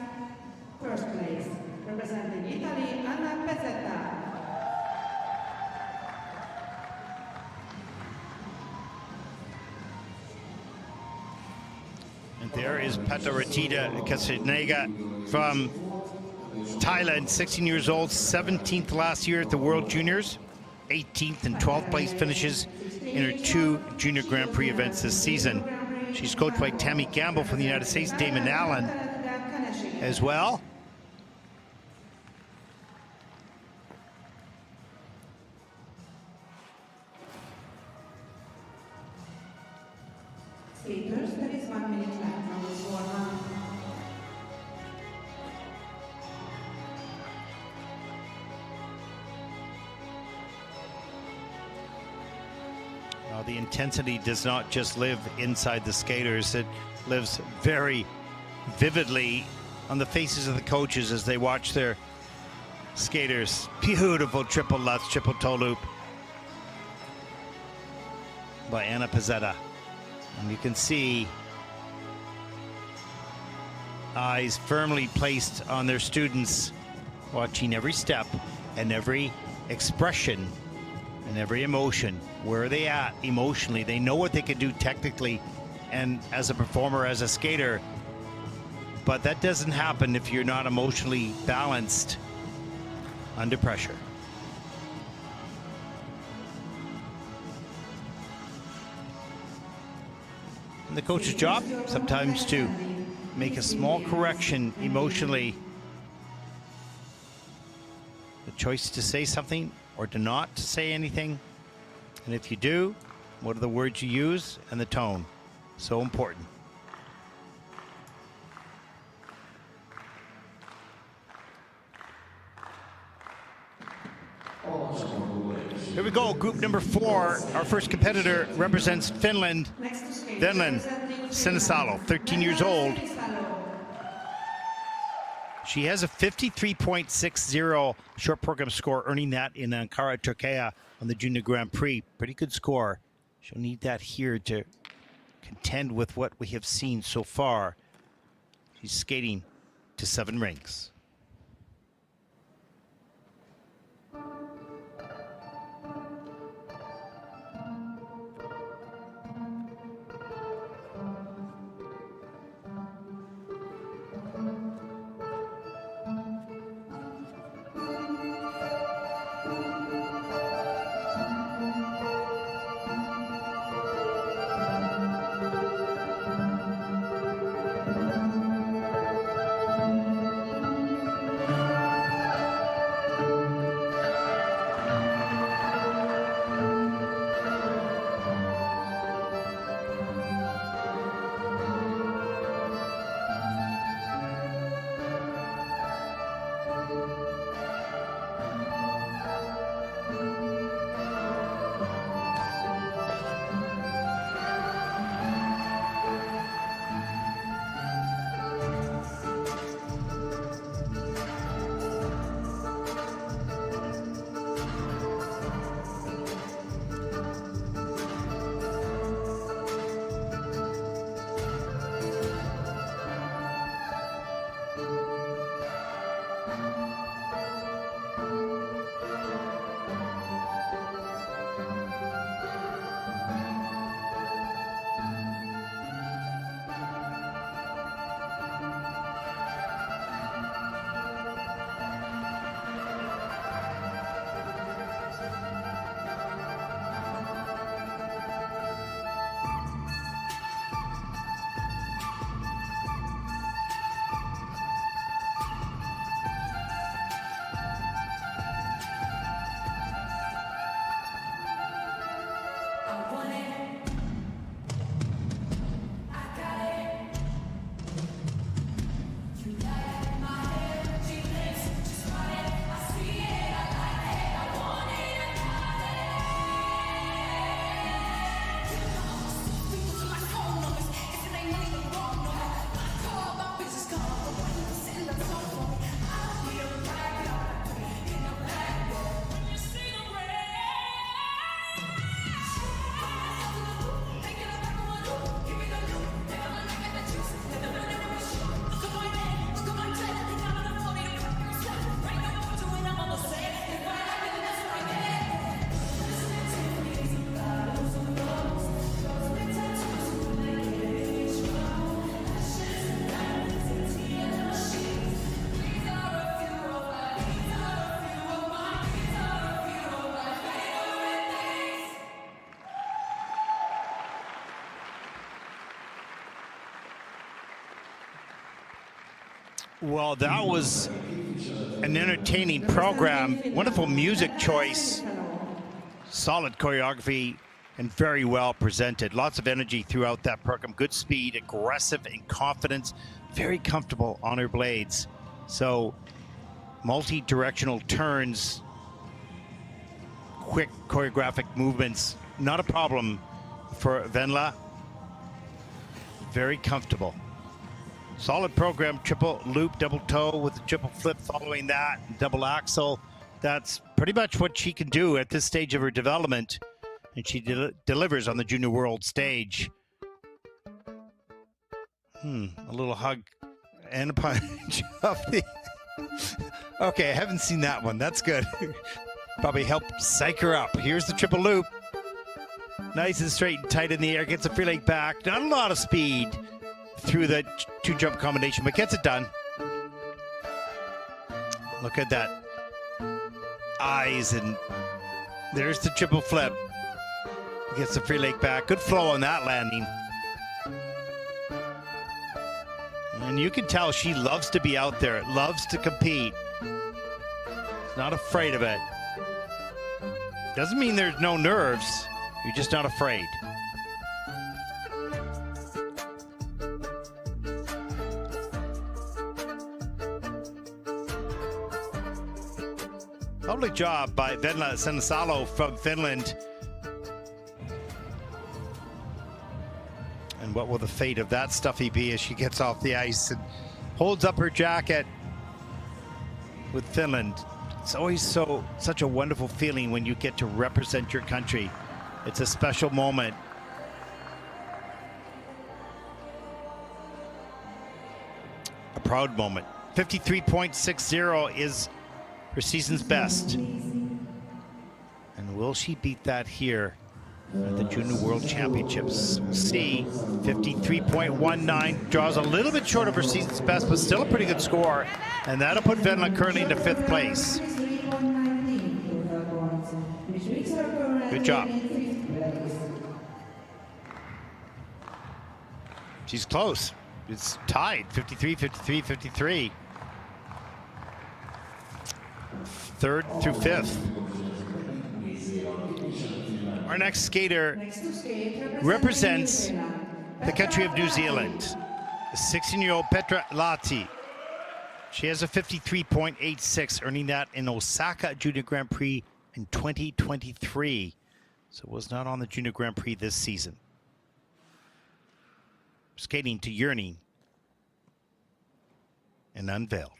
1st place. Representing Italy, Anna Pizzetta. And there is Pataratita Kasanega from Thailand, 16 years old, 17th last year at the World Juniors, 18th and 12th place finishes in her 2 Junior Grand Prix events this season. She's coached by Tammy Gamble from the United States, Damon Allen as well. Skaters, there is 1 minute left from this warm-up. The intensity does not just live inside the skaters. It lives very vividly on the faces of the coaches as they watch their skaters. Beautiful triple lutz, triple toe loop by Anna Pizzetta. And you can see eyes firmly placed on their students, watching every step and every expression and every emotion. Where are they at emotionally? They know what they can do technically and as a performer, as a skater, but that doesn't happen if you're not emotionally balanced under pressure. And the coach's job sometimes to make a small correction emotionally. The choice to say something or to not to say anything. And if you do, what are the words you use and the tone? So important. Here we go, group number 4. Our first competitor represents Finland. Venlin Sinisalo, 13 years old. She has a 53.60 short program score, earning that in Ankara, Turkey on the Junior Grand Prix. Pretty good score. She'll need that here to contend with what we have seen so far. She's skating to 7 rings. Well, that was an entertaining program. Wonderful music choice. Solid choreography and very well presented. Lots of energy throughout that program. Good speed, aggressive and confidence. Very comfortable on her blades. So multi-directional turns, quick choreographic movements, not a problem for Venla. Very comfortable. Solid program, triple loop, double toe with a triple flip following that, double axel. That's pretty much what she can do at this stage of her development. And she delivers on the Junior World stage. A little hug and a punch of the... Okay, I haven't seen that one. That's good. Probably helped psych her up. Here's the triple loop. Nice and straight and tight in the air. Gets a free leg back. Not a lot of speed through the two jump combination, but gets it done. Look at that. Eyes, and there's the triple flip. Gets the free leg back. Good flow on that landing. And you can tell she loves to be out there, loves to compete. She's not afraid of it. Doesn't mean there's no nerves. You're just not afraid. Lovely job by Venla Senesalo from Finland. And what will the fate of that stuffy be as she gets off the ice and holds up her jacket with Finland? It's always such a wonderful feeling when you get to represent your country. It's a special moment. A proud moment. 53.60 is her season's best. And will she beat that here at the Junior World Championships? We'll see. 53.19 draws a little bit short of her season's best, but still a pretty good score. And that'll put Venla currently into 5th place. Good job. She's close. It's tied. 53, 53, 53. 3rd through 5th. Our next skater represents the country of New Zealand. The 16-year-old Petra Lahti. She has a 53.86, earning that in Osaka Junior Grand Prix in 2023. So was not on the Junior Grand Prix this season. Skating to yearning and unveiled.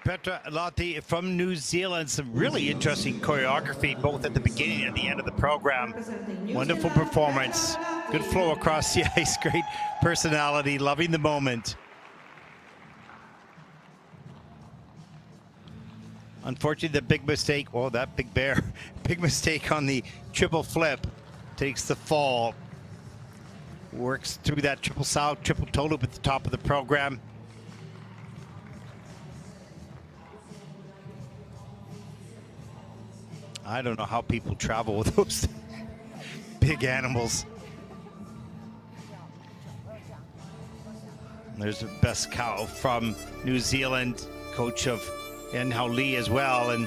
Petra Lotti from New Zealand. Some really interesting choreography both at the beginning and the end of the program. Wonderful performance. Good flow across the ice. Great personality. Loving the moment. Unfortunately, the big mistake, oh, that big bear, big mistake on the triple flip. Takes the fall. Works through that triple sow, triple toe loop at the top of the program. I don't know how people travel with those big animals. And there's the best cow from New Zealand, coach of Enhao Lee as well. And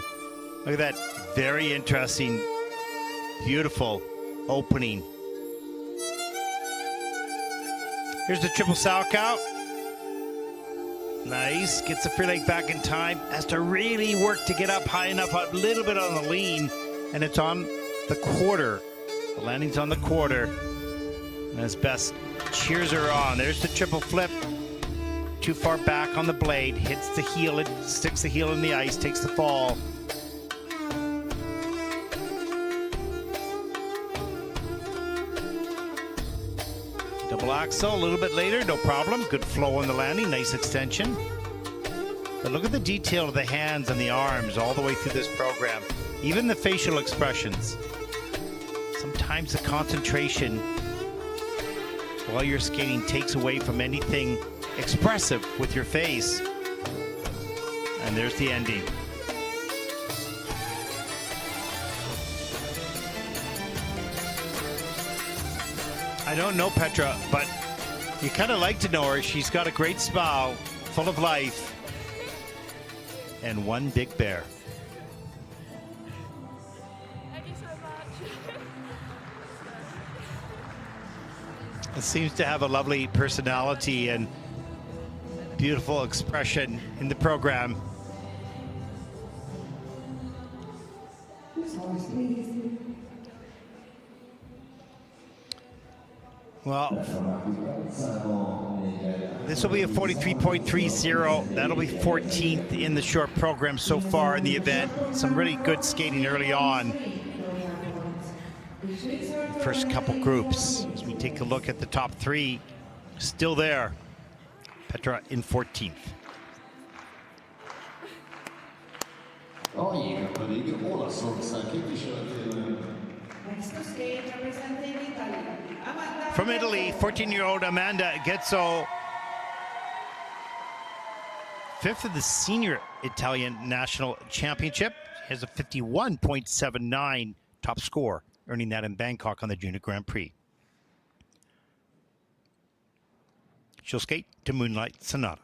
look at that, very interesting, beautiful opening. Here's the triple sow cow. Nice, gets the free leg back in time. Has to really work to get up high enough, a little bit on the lean, and it's on the quarter. The landing's on the quarter. And as Bess cheers her on, there's the triple flip. Too far back on the blade, hits the heel, it sticks the heel in the ice, takes the fall. Double axel a little bit later, no problem. Good flow on the landing, nice extension. But look at the detail of the hands and the arms all the way through this program. Even the facial expressions. Sometimes the concentration while you're skating takes away from anything expressive with your face. And there's the ending. I don't know Petra, but you kind of like to know her. She's got a great smile, full of life, and one big bear. Thank you so much. It seems to have a lovely personality and beautiful expression in the program. Well, this will be a 43.30. That'll be 14th in the short program so far in the event. Some really good skating early on. First couple groups. As we take a look at the top three, still there. Petra in 14th. Next to skate, representing Italy, Amanda. From Italy, 14-year-old Amanda Getzo. Fifth of the senior Italian national championship. She has a 51.79 top score, earning that in Bangkok on the Junior Grand Prix. She'll skate to Moonlight Sonata.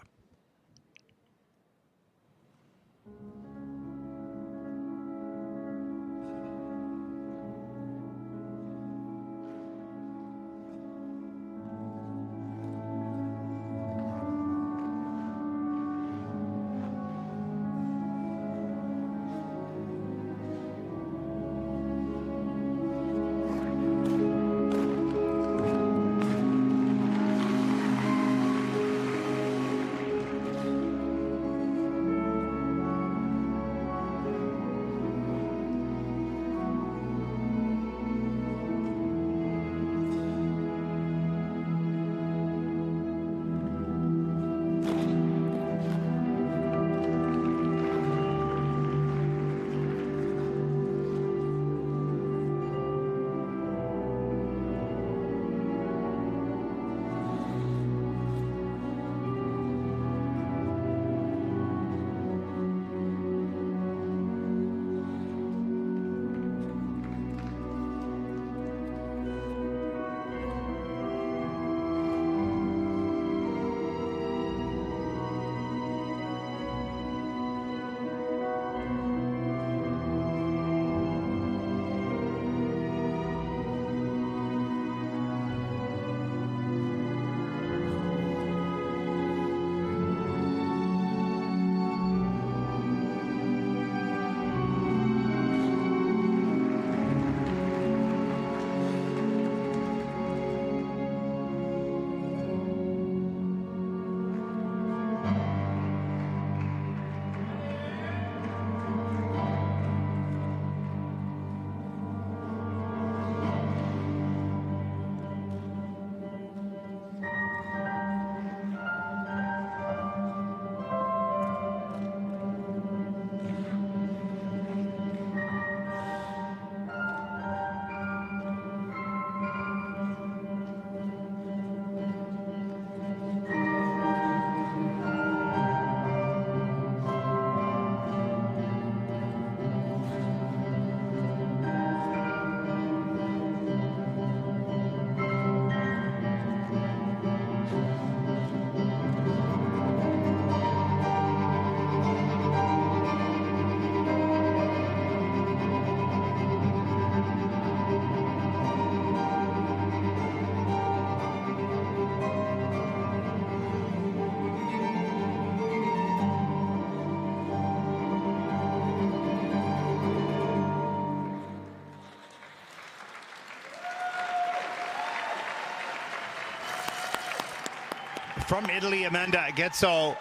from Italy, Amanda Getzo.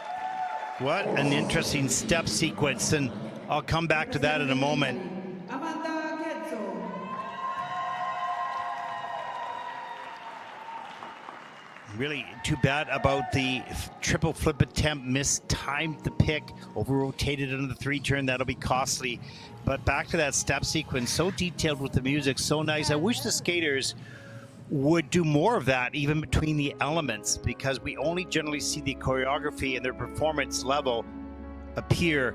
What an interesting step sequence, and I'll come back to that in a moment. Amanda Getzo. Really too bad about the triple flip attempt. Mistimed the pick, over-rotated on the 3-turn. That'll be costly. But back to that step sequence, so detailed with the music, so nice. I wish the skaters would do more of that, even between the elements, because we only generally see the choreography and their performance level appear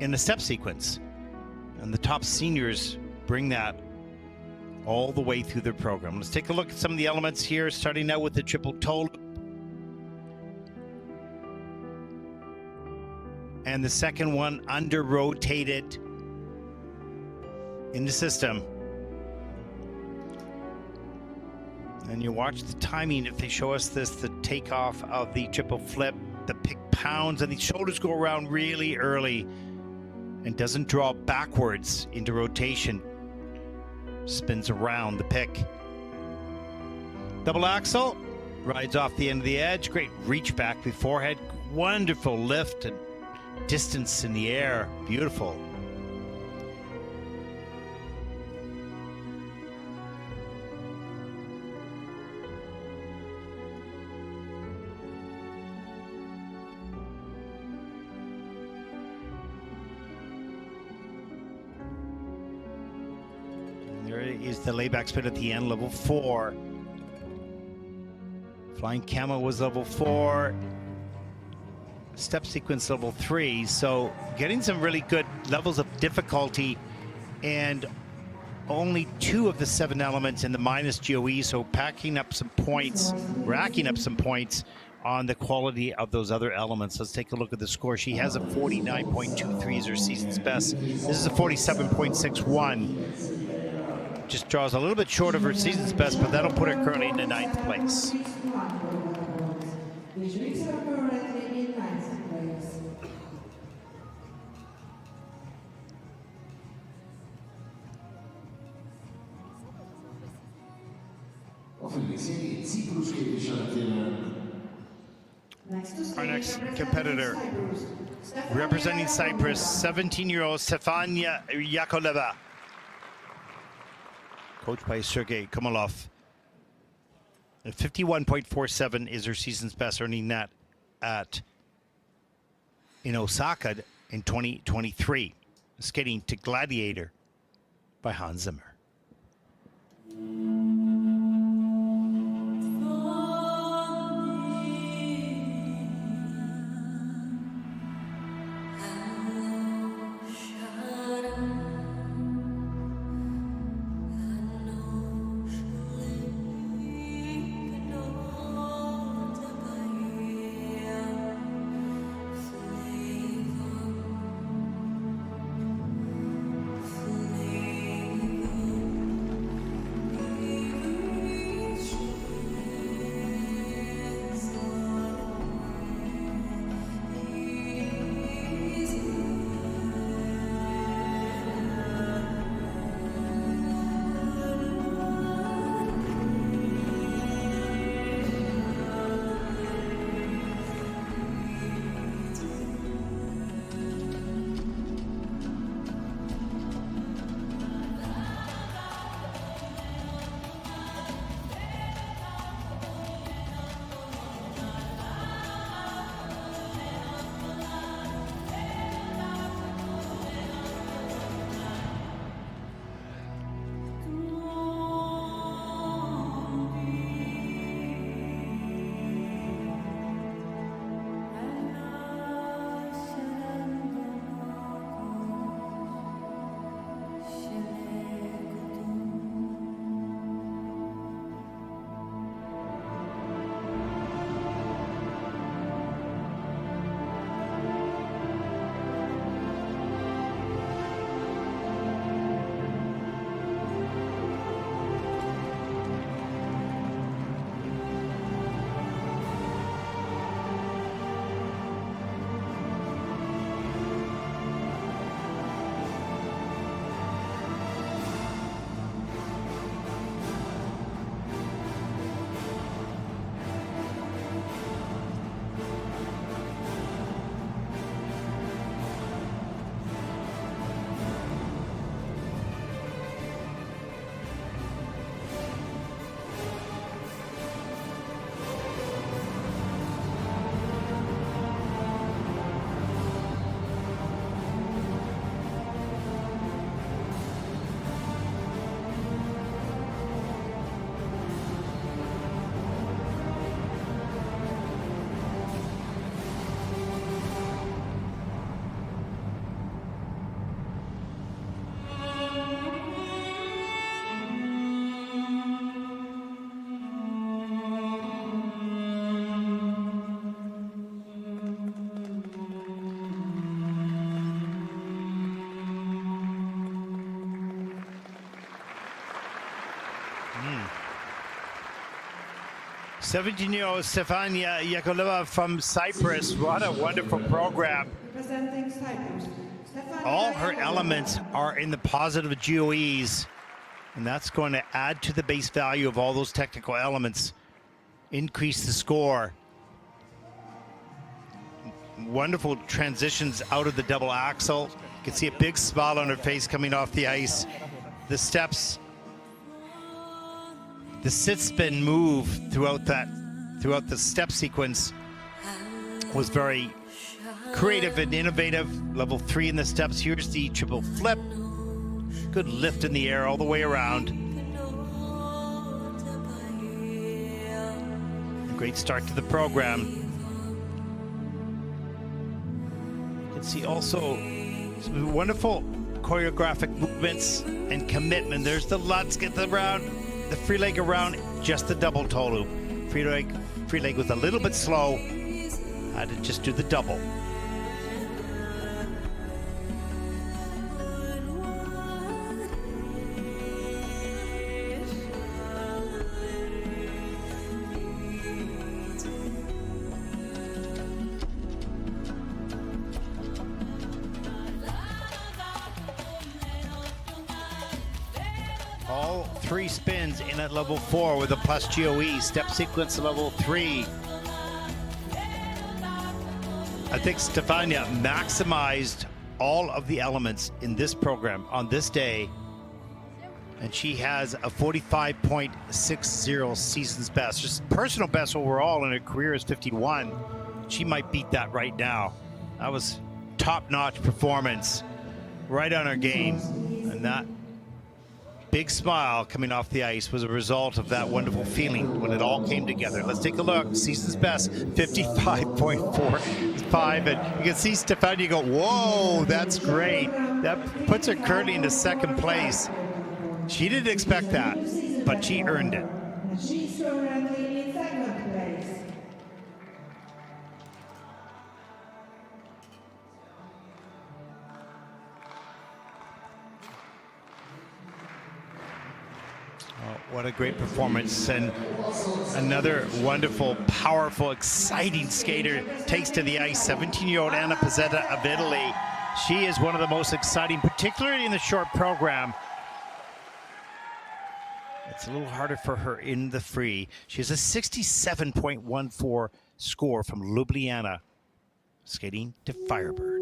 in the step sequence. And the top seniors bring that all the way through their program. Let's take a look at some of the elements here, starting out with the triple toe loop. And the second one under rotated in the system. And you watch the timing if they show us this, the takeoff of the triple flip, the pick pounds, and the shoulders go around really early and doesn't draw backwards into rotation. Spins around the pick. Double axel, rides off the end of the edge. Great reach back beforehead. Wonderful lift and distance in the air. Beautiful. There is the layback spin at the end, level 4. Flying camel was level 4. Step sequence level 3. So getting some really good levels of difficulty, and only 2 of the 7 elements in the minus GOE. So packing up some points, racking up some points on the quality of those other elements. Let's take a look at the score. She has a 49.23 as her season's best. This is a 47.61. Just draws a little bit short of her season's best, but that'll put her currently in the 9th place. The Swiss are currently in 9th place. Our next competitor, representing Cyprus, 17-year-old Stefania Yakovleva, coached by Sergei Komalov. 51.47 is her season's best, earning that in Osaka in 2023. Skating to Gladiator by Hans Zimmer. 17-year-old Stefania Yakovleva from Cyprus. What a wonderful program. Representing Cyprus, Stefania All her Yakovleva. elements are in the positive GOEs, and that's going to add to the base value of all those technical elements, increase the score. Wonderful transitions out of the double axel. You can see a big smile on her face coming off the ice. The steps, the sit spin move throughout the step sequence was very creative and innovative. Level 3 in the steps. Here's the triple flip. Good lift in the air all the way around. A great start to the program. You can see also some wonderful choreographic movements and commitment. There's the Lutz, get the round, the free leg around, just the double toe loop. Free leg was a little bit slow. Had to just do the double. All 3 spins in at level 4 with a plus GOE. Step sequence level 3. I think Stefania maximized all of the elements in this program on this day. And she has a 45.60 season's best. Just personal best overall in her career is 51. She might beat that right now. That was top-notch performance. Right on her game. And that big smile coming off the ice was a result of that wonderful feeling when it all came together. Let's take a look. Season's best, 55.45. And you can see Stefania go, whoa, that's great. That puts her currently into second place. She didn't expect that, but she earned it. She's currently in second place. Oh, what a great performance, and another wonderful, powerful, exciting skater takes to the ice. 17-year-old Anna Pizzetta of Italy. She is one of the most exciting, particularly in the short program. It's a little harder for her in the free. She has a 67.14 score from Ljubljana, skating to Firebird.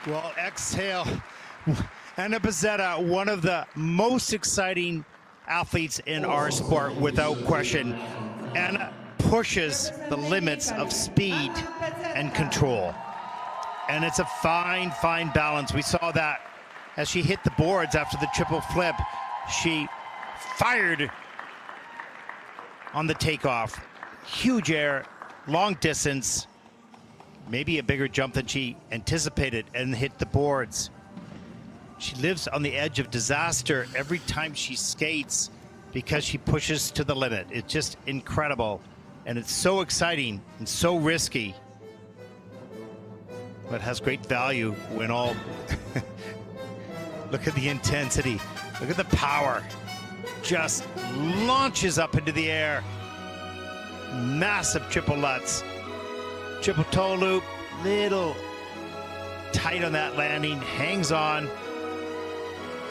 Well, exhale. Anna Bezzetta, one of the most exciting athletes in our sport, without question. Anna pushes the limits of speed and control. And it's a fine, fine balance. We saw that as she hit the boards after the triple flip. She fired on the takeoff. Huge air, long distance, maybe a bigger jump than she anticipated, and hit the boards. She lives on the edge of disaster every time she skates because she pushes to the limit. It's just incredible. And it's so exciting and so risky, but has great value when all... Look at the intensity. Look at the power. Just launches up into the air. Massive triple lutz. Triple toe loop. Little tight on that landing. Hangs on.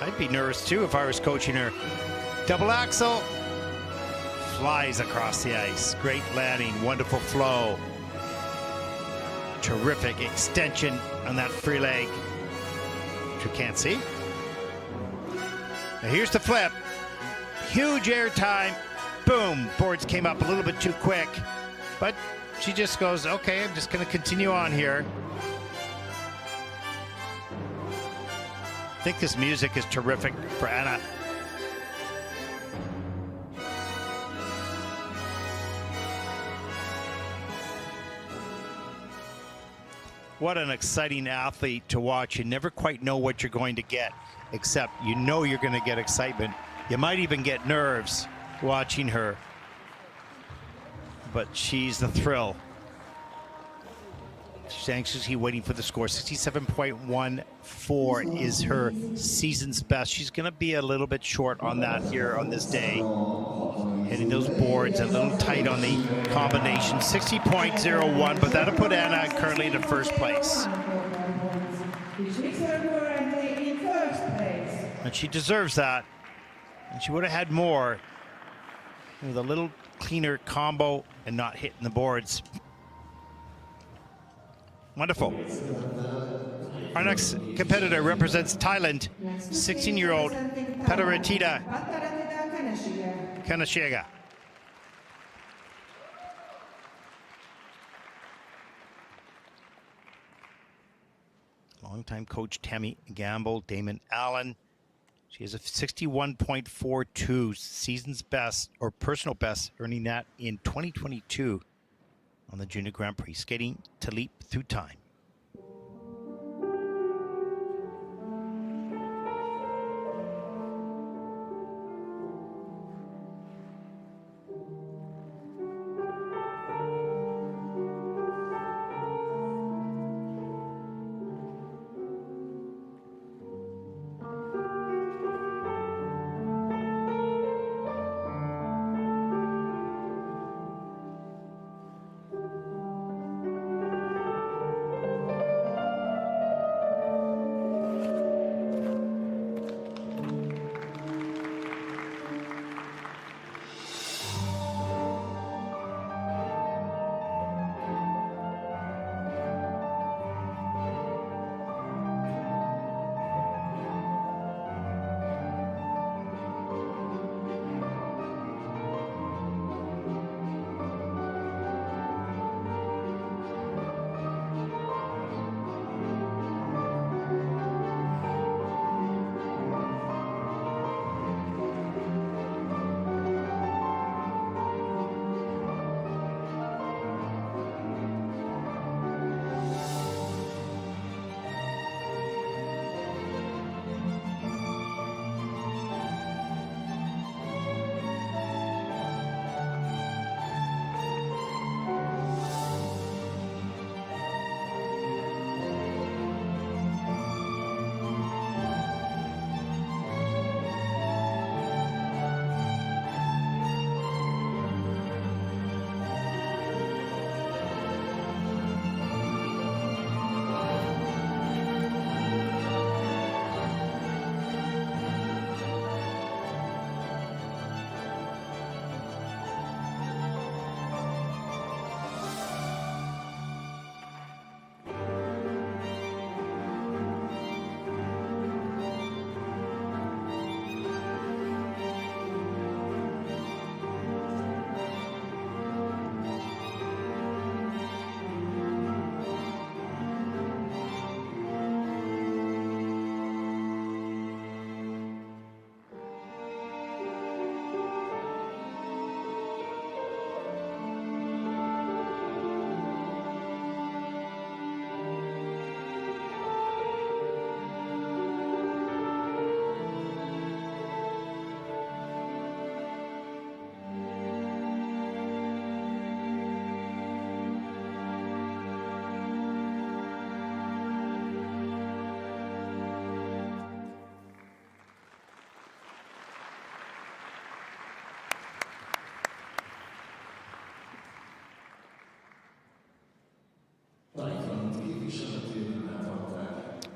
I'd be nervous too if I was coaching her. Double axel. Flies across the ice. Great landing. Wonderful flow. Terrific extension on that free leg, which you can't see. Now here's the flip. Huge air time. Boom. Boards came up a little bit too quick. But she just goes, okay, I'm just going to continue on here. I think this music is terrific for Anna. What an exciting athlete to watch. You never quite know what you're going to get, except you know you're going to get excitement. You might even get nerves watching her, but she's the thrill. She's anxiously waiting for the score. 67.14 is her season's best. She's going to be a little bit short on that here on this day. Hitting those boards a little tight on the combination. 60.01, but that'll put Anna currently into first place. And she deserves that. And she would have had more with a little cleaner combo and not hitting the boards. Wonderful. Our next competitor represents Thailand, 16-year-old Pataratita Kanashega. Longtime coach Tammy Gamble, Damon Allen. She has a 61.42 season's best, or personal best, earning that in 2022 on the Junior Grand Prix, skating to leap through time.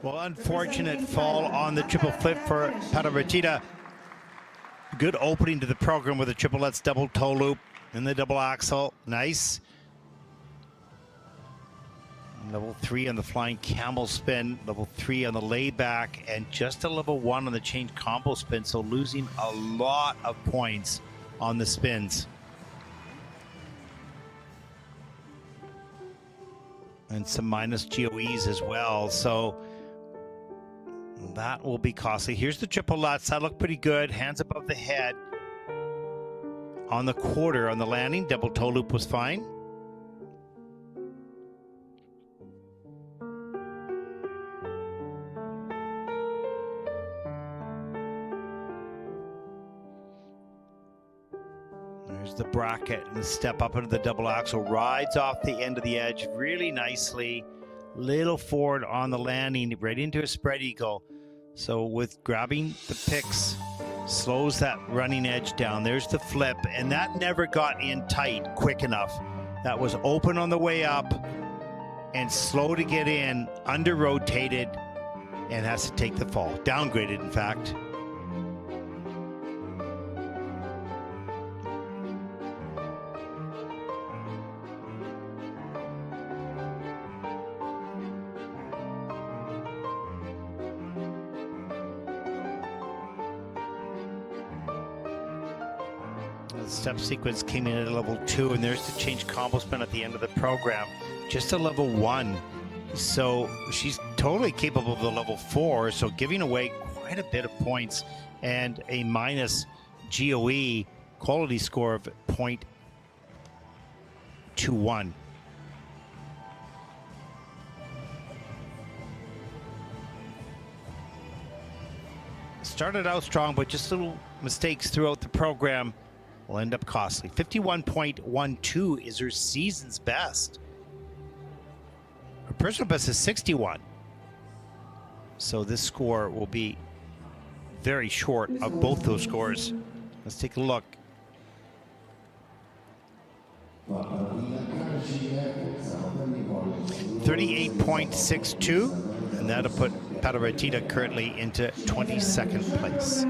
Well, unfortunate fall on the triple flip for Pataratita. Good opening to the program with a triplets double toe loop and the double axel. Nice. Level 3 on the flying camel spin, level 3 on the layback, and just a level 1 on the change combo spin. So losing a lot of points on the spins. And some minus GOEs as well. So that will be costly. Here's the triple Lutz. That looked pretty good. Hands above the head. On the quarter, on the landing, double toe loop was fine. There's the bracket and the step up into the double axle. Rides off the end of the edge really nicely. Little forward on the landing, right into a spread eagle. So with grabbing the picks, slows that running edge down. There's the flip, and that never got in tight quick enough. That was open on the way up and slow to get in, under rotated, and has to take the fall. Downgraded, in fact. The step sequence came in at a level 2, and there's the change combo spin at the end of the program. Just a level 1. So she's totally capable of the level 4, so giving away quite a bit of points and a minus GOE quality score of 0.21. Started out strong, but just little mistakes throughout the program will end up costly. 51.12 is her season's best. Her personal best is 61. So this score will be very short of both those scores. Let's take a look. 38.62, and that'll put Pataratita currently into 22nd place.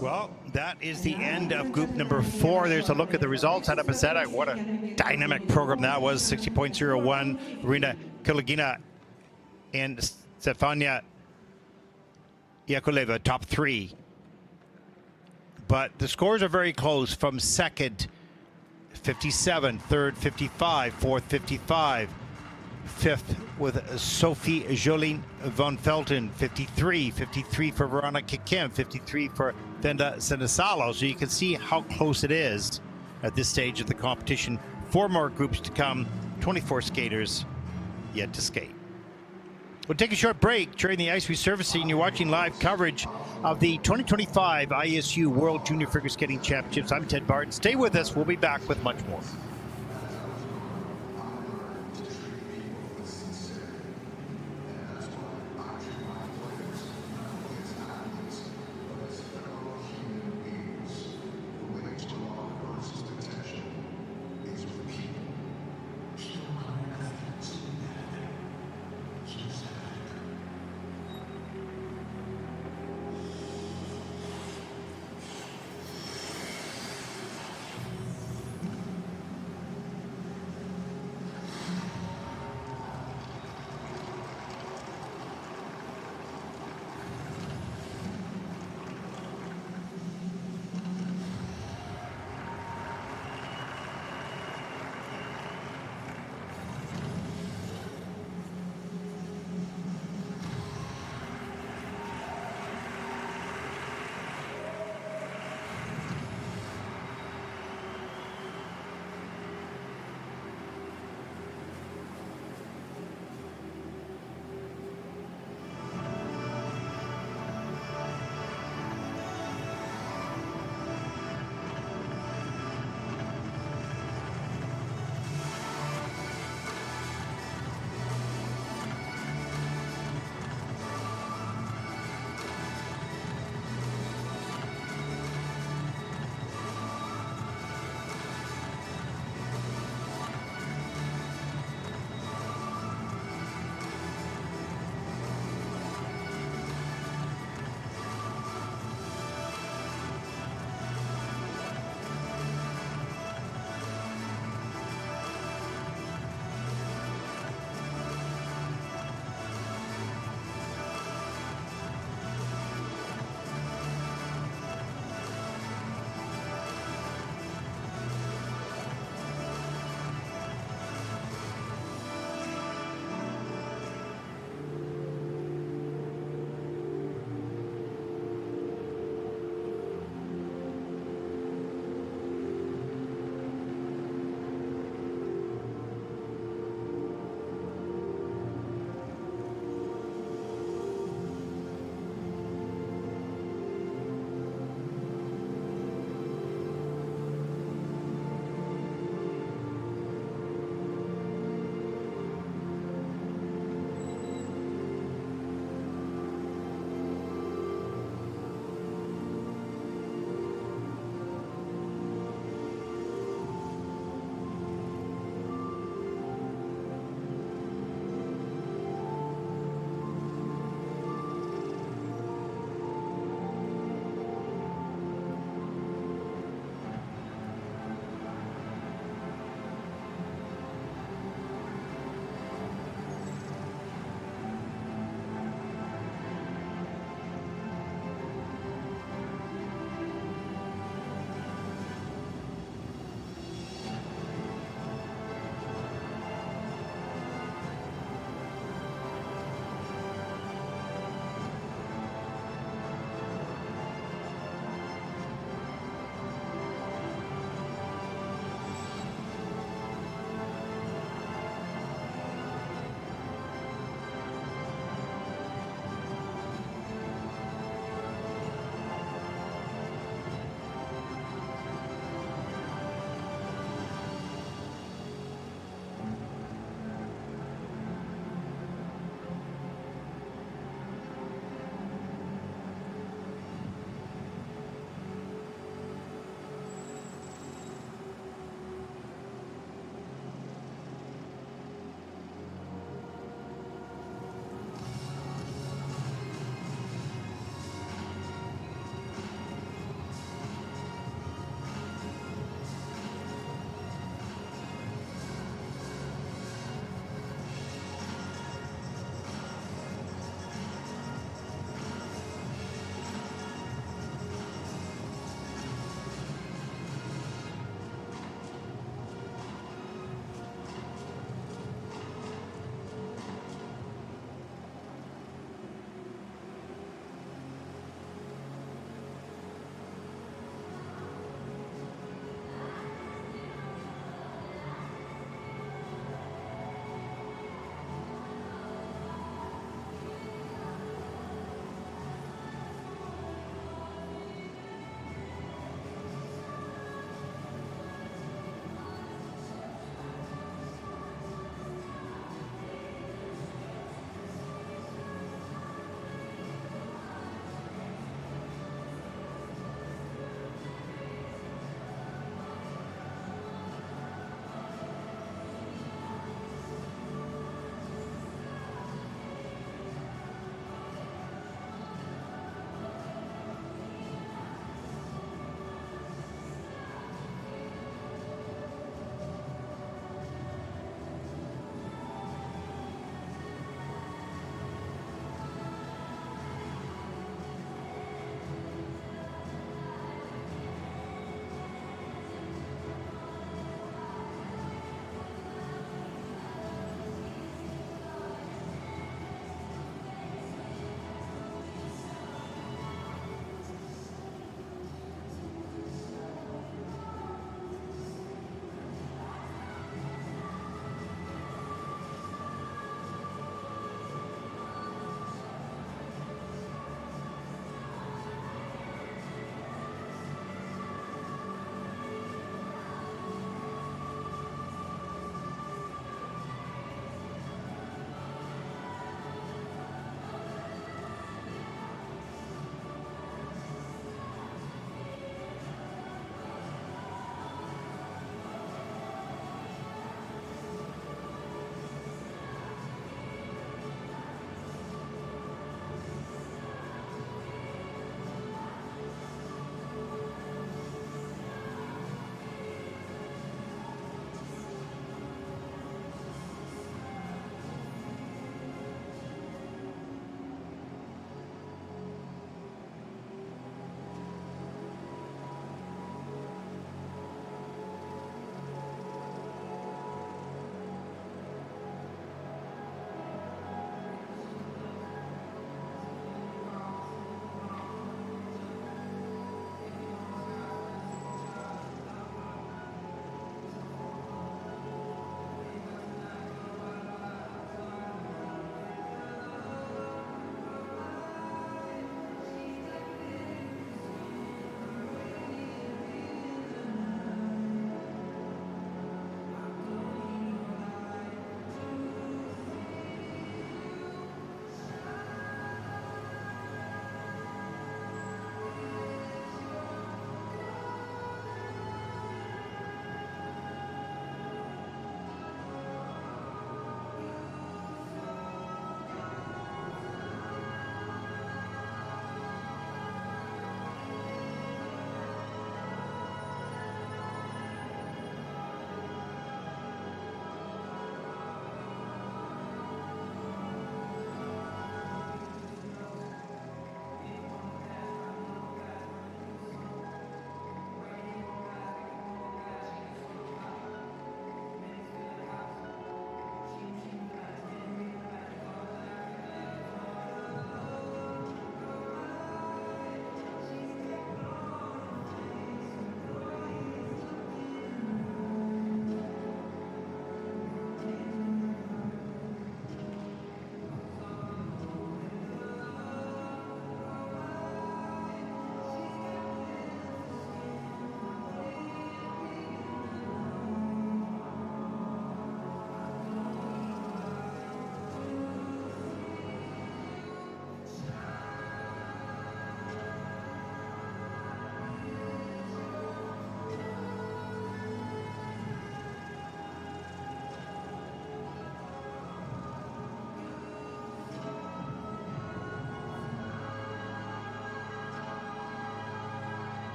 Well, that is the end of group number 4. There's a look at the results. At Epiceta, what a dynamic program that was. 60.01, Irina Kilagina and Stefania Yakuleva, top 3. But the scores are very close. From second, 57, third, 55, fourth, 55, fifth with Sophie Jolien von Felten, 53, 53 for Veronica Kim, 53 for Venda Senesalo. So you can see how close it is at this stage of the competition. 4 more groups to come, 24 skaters yet to skate. We'll take a short break during the ice resurfacing. You're watching live coverage of the 2025 ISU World Junior Figure Skating Championships. I'm Ted Barton. Stay with us. We'll be back with much more.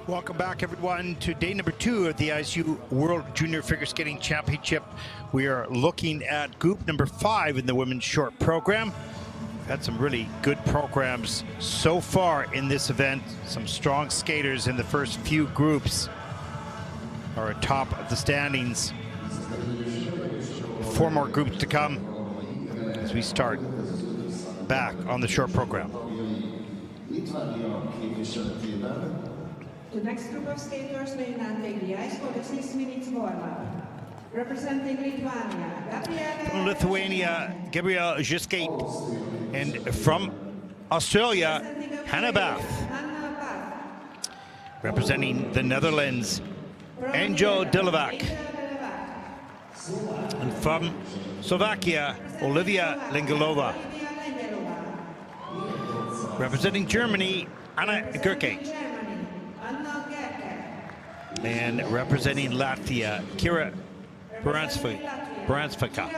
Welcome back, everyone, to day number 2 of the ISU World Junior Figure Skating Championship. We are looking at group number 5 in the women's short program. We've had some really good programs so far in this event. Some strong skaters in the first few groups are atop of the standings. 4 more groups to come as we start back on the short program. The next group of skaters will now take the ice for the 6 minutes warm-up. Representing Lithuania, From Lithuania, Gabrielle Jiskate, and from Australia, Hannah Bath. Representing the Netherlands, Angel Delevac. And from Slovakia, Olivia Lingalova. Representing Germany, Anna Gerke. And representing Latvia, Kira Bransfika.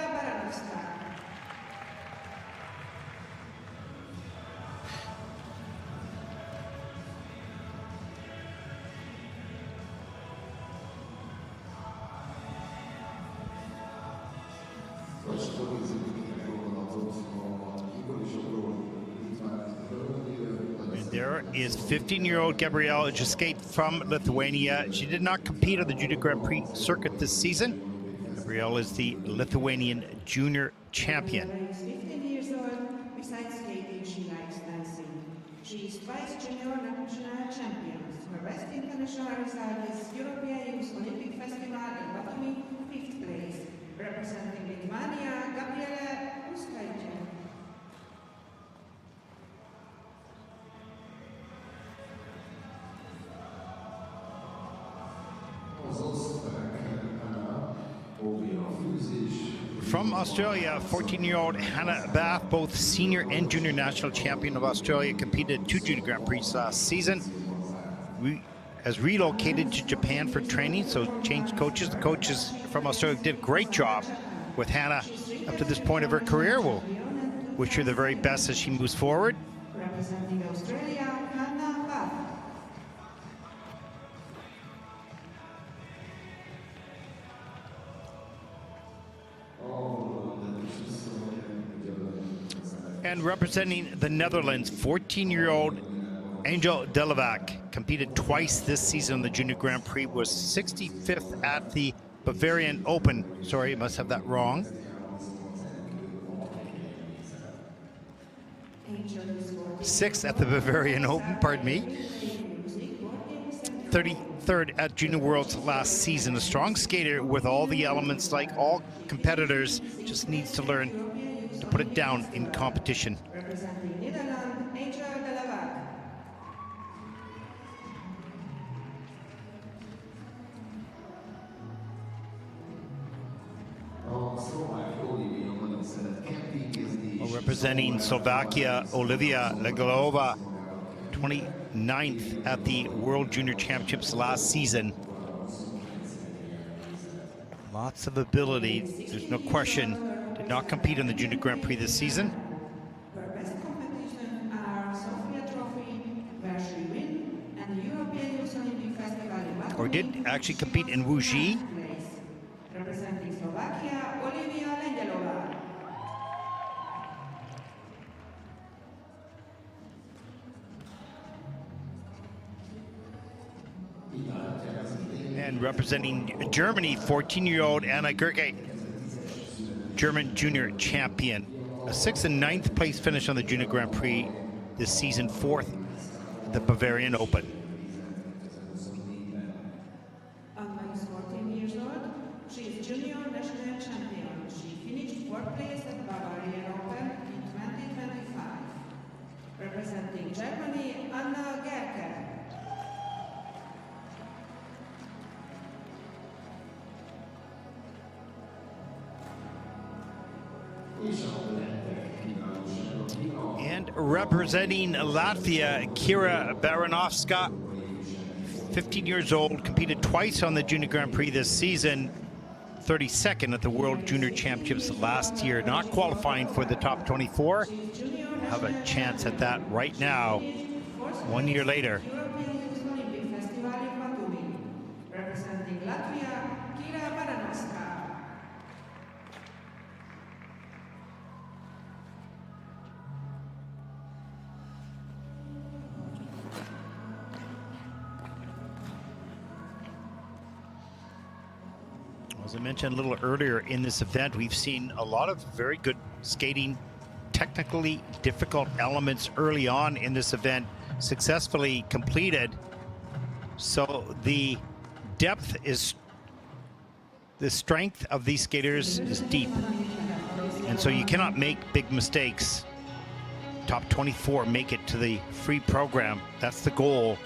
There is 15-year-old Gabrielle Jiskate from Lithuania. She did not compete on the Junior Grand Prix circuit this season. Gabrielle is the Lithuanian junior champion. She's 15 years old. Besides skating, she likes dancing. She is twice junior national champion. Her best international result is European Youth Olympic Festival in Batumi, 5th place. Representing Lithuania, Gabriele Uskaite. From Australia, 14-year-old Hannah Bath, both senior and junior national champion of Australia, competed at 2 Junior Grand Prix last season. Has relocated to Japan for training, so changed coaches. The coaches from Australia did a great job with Hannah up to this point of her career. We'll wish her the very best as she moves forward. Representing Australia, Hannah Bath. And representing the Netherlands, 14-year-old Angel Delevac competed twice this season on the Junior Grand Prix, was 65th at the Bavarian Open. Sorry, I must have that wrong. 6th at the Bavarian Open, pardon me. 33rd at Junior Worlds last season. A strong skater with all the elements, like all competitors, just needs to learn to put it down in competition. Representing Netherlands, Angel Delevac. Representing Slovakia, Olivia Lingalova, 29th at the World Junior Championships last season. Lots of ability, there's no question. Did not compete in the Junior Grand Prix this season. Her best competitions are Sofia Trophy, where she win, and the European Youth Olympic Festival in Batumi. Or did actually compete in Wuxi. Representing Slovakia, Olivia Lingalova. And representing Germany, 14-year-old Anna Gerke, German junior champion. A 6th and 9th place finish on the Junior Grand Prix this season, 4th at the Bavarian Open. Anna is 14 years old. She is junior national champion. She finished 4th place at Bavarian Open in 2025. Representing Germany, Anna Gerke. And representing Latvia, Kira Baranovska, 15 years old, competed twice on the Junior Grand Prix this season, 32nd at the World Junior Championships last year, not qualifying for the top 24. Have a chance at that right now, 1 year later. European Youth Olympic Festival representing Latvia, Kira Baranowska. As I mentioned a little earlier in this event, we've seen a lot of very good skating, technically difficult elements early on in this event successfully completed. So the depth is, the strength of these skaters is deep. And so you cannot make big mistakes. Top 24 make it to the free program. That's the goal.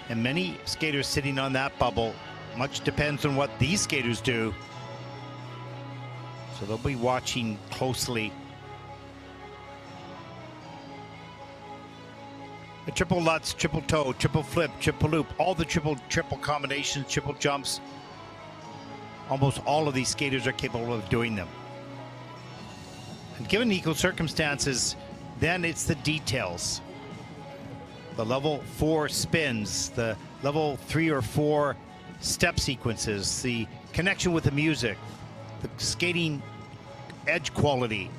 And many skaters sitting on that bubble. Much depends on what these skaters do. So they'll be watching closely. A triple Lutz, triple toe, triple flip, triple loop, all the triple combinations, triple jumps. Almost all of these skaters are capable of doing them. And given equal circumstances, then it's the details. The level 4 spins, the level 3 or 4 step sequences, the connection with the music, the skating edge quality,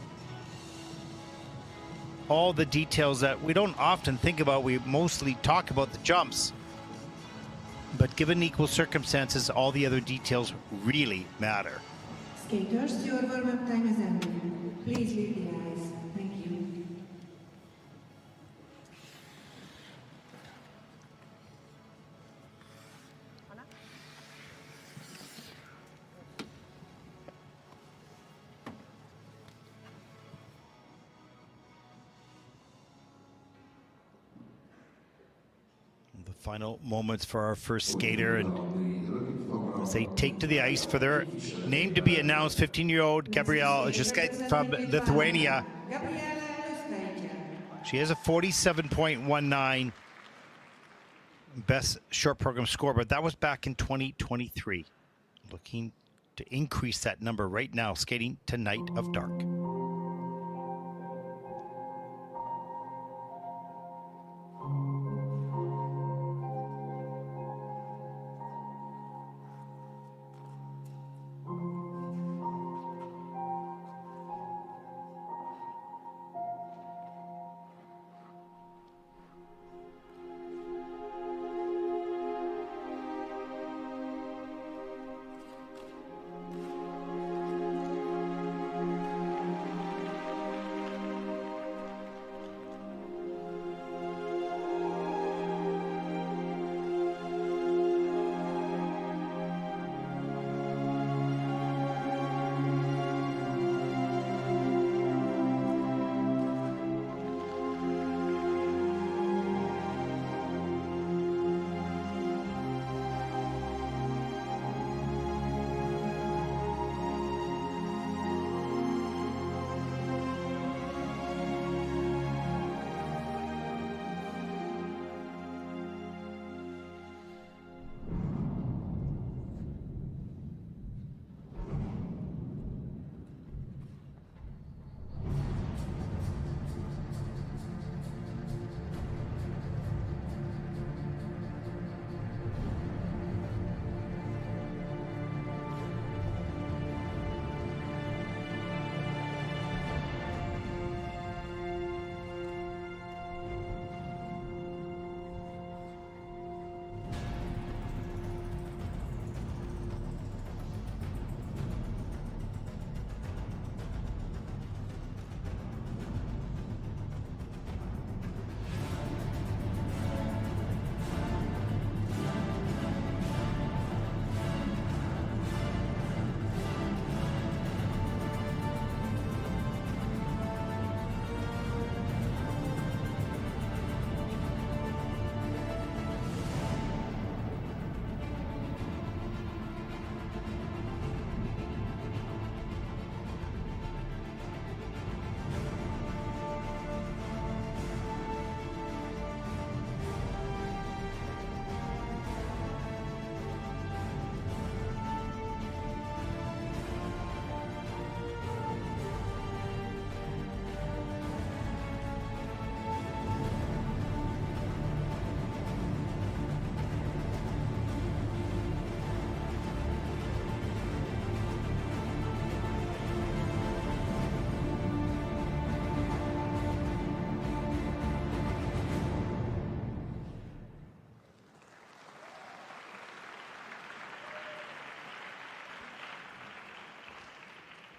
all the details that we don't often think about. We mostly talk about the jumps, but given equal circumstances, all the other details really matter. Skaters, your warm-up time is ended. Please leave the ice. Thank you. The final moments for our first skater, and as they take to the ice for their name to be announced, 15-year-old Gabrielle Juskait from Lithuania. She has a 47.19 best short program score, but that was back in 2023. Looking to increase that number right now, skating to Night of Dark.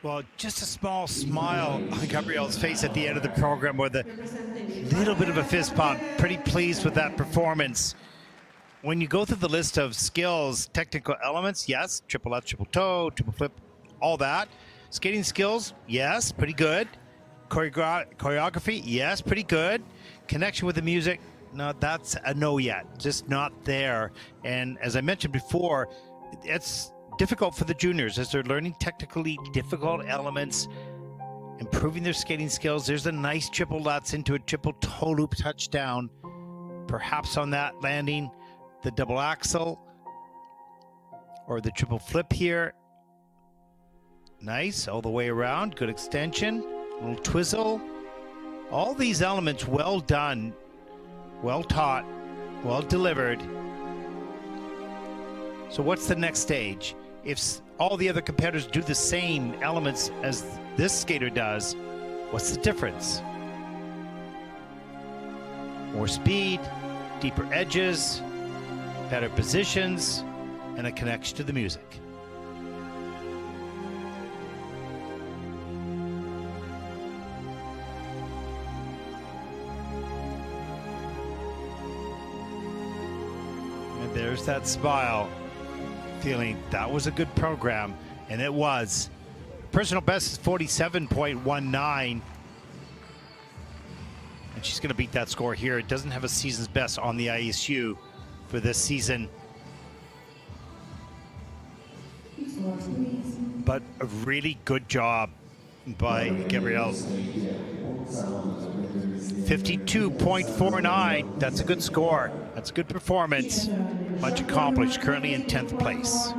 Well, just a small smile on Gabrielle's face at the end of the program with a little bit of a fist pump. Pretty pleased with that performance. When you go through the list of skills, technical elements, yes, triple left, triple toe, triple flip, all that. Skating skills, yes, pretty good. Choreography, yes, pretty good. Connection with the music, no, that's a no yet, just not there. And as I mentioned before, it's difficult for the juniors as they're learning technically difficult elements, improving their skating skills. There's a nice triple lutz into a triple toe loop touchdown. Perhaps on that landing, the double axel or the triple flip here. Nice, all the way around, good extension, little twizzle. All these elements well done, well taught, well delivered. So what's the next stage? If all the other competitors do the same elements as this skater does, what's the difference? More speed, deeper edges, better positions, and a connection to the music. And there's that smile, feeling that was a good program, and it was. Personal best is 47.19. And she's going to beat that score here. It doesn't have a season's best on the ISU for this season. But a really good job by Gabrielle. 52.49. That's a good score. That's a good performance. Much accomplished. Currently in 10th place.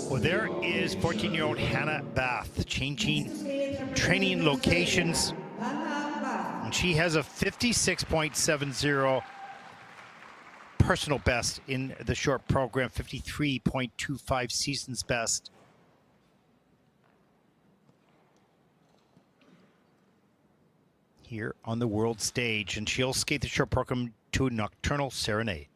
Well, there is 14-year-old Hannah Bath changing training locations. And she has a 56.70 personal best in the short program, 53.25 season's best. Here on the world stage, and she'll skate the short program to a Nocturnal Serenade.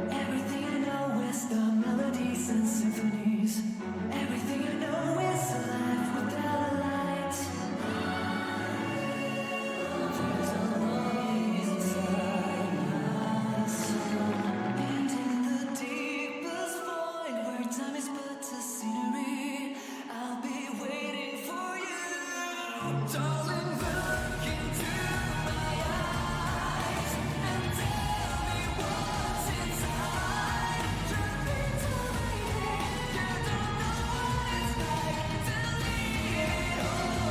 Everything I know is the melodies and symphonies. Everything I know is a life without a light. There's a noise inside my eyes. And in the deepest void where time is but a scenery, I'll be waiting for you. Darling, look into my eyes and tell me what's inside. Truth be told, you don't know what it's like to leave it all behind.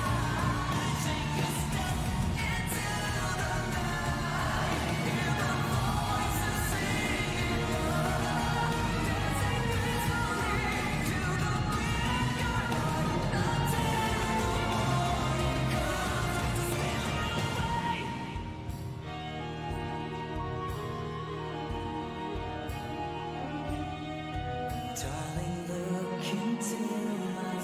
Take a step into the night. Hear the voices singing love. Dancing peacefully to the beat of your heart. Until the morning comes to steal you away. Darling, look into my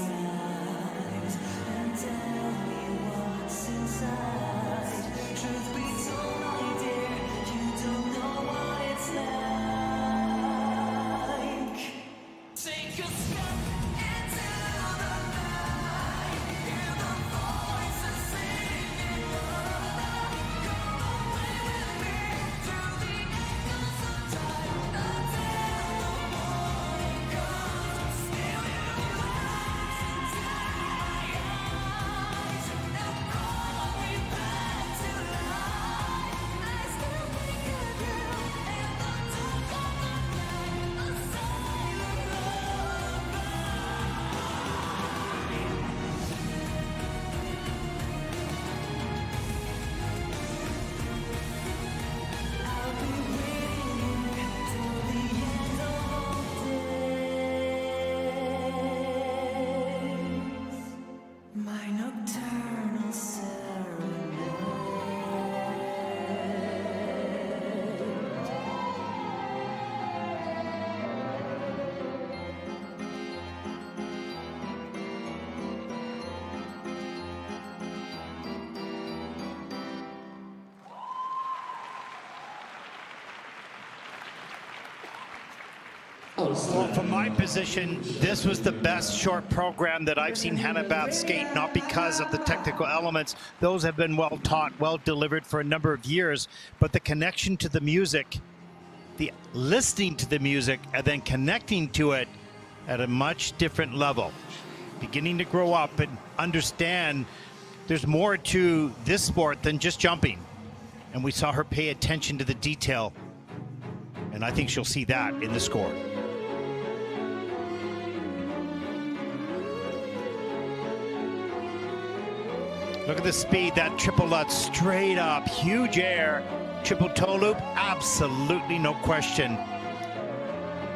eyes and tell me what's inside. Truth be told, my dear, you don't know what it's like. Take a step into the night. Hear the voices singing love. Come away with me through the echoes of time until the morning comes to steal you eyes and call me back to life. I still think of you in the dark of the night. A silent Well, from my position, this was the best short program that I've seen Hannah Bath skate, not because of the technical elements. Those have been well taught, well delivered for a number of years, but the connection to the music, the listening to the music, and then connecting to it at a much different level. Beginning to grow up and understand there's more to this sport than just jumping. And we saw her pay attention to the detail, and I think she'll see that in the score. Look at the speed, that triple Lutz straight up, huge air, triple toe loop, absolutely no question.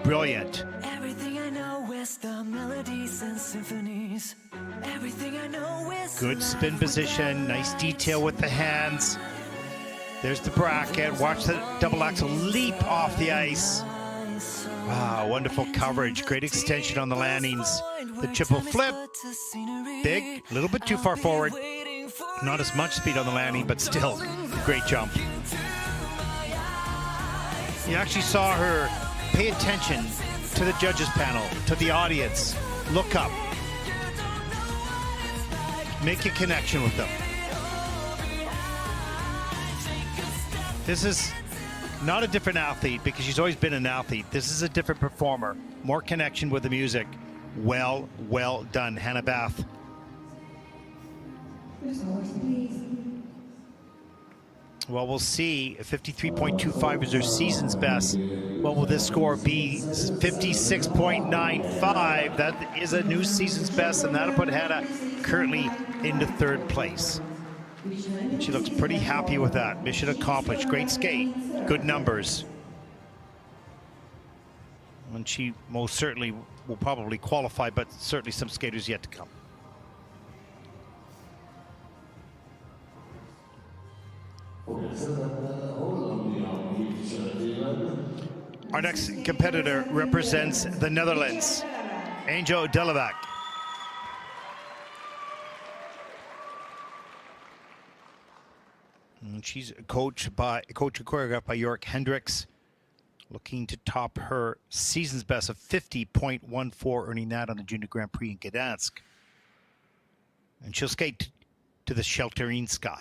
Brilliant. Everything I know is the melodies and symphonies. Everything I know is Good spin position, nice detail with the hands. There's the bracket, watch the double axel leap off the ice. Wow, wonderful coverage, great extension on the landings. The triple flip, big, a little bit too far forward. Not as much speed on the landing, but still, great jump. You actually saw her pay attention to the judges panel, to the audience, look up, make a connection with them. This is not a different athlete because she's always been an athlete. This is a different performer, more connection with the music. Well done, Hannah Bath. Well, we'll see. 53.25 is her season's best. What will this score be? 56.95. That is a new season's best, and that'll put Hannah currently into third place. And she looks pretty happy with that. Mission accomplished. Great skate. Good numbers. And she most certainly will probably qualify, but certainly some skaters yet to come. Our next competitor represents the Netherlands, Angel Delavac. And she's coached and choreographed by York Hendricks, looking to top her season's best of 50.14, earning that on the Junior Grand Prix in Gdansk. And she'll skate to the Sheltering Sky.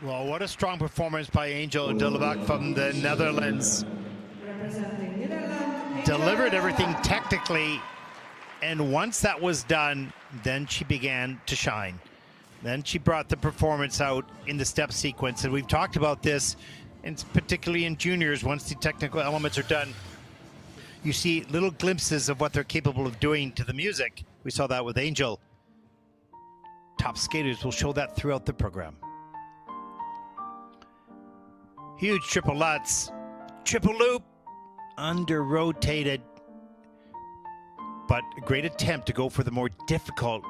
Well, what a strong performance by Angel Delebach from the Netherlands. Representing Netherlands. Delivered everything technically, and once that was done, then she began to shine. Then she brought the performance out in the step sequence, and we've talked about this, and particularly in juniors, once the technical elements are done, you see little glimpses of what they're capable of doing to the music. We saw that with Angel. Top skaters will show that throughout the program. Huge triple lutz, triple loop, under-rotated, but a great attempt to go for the more difficult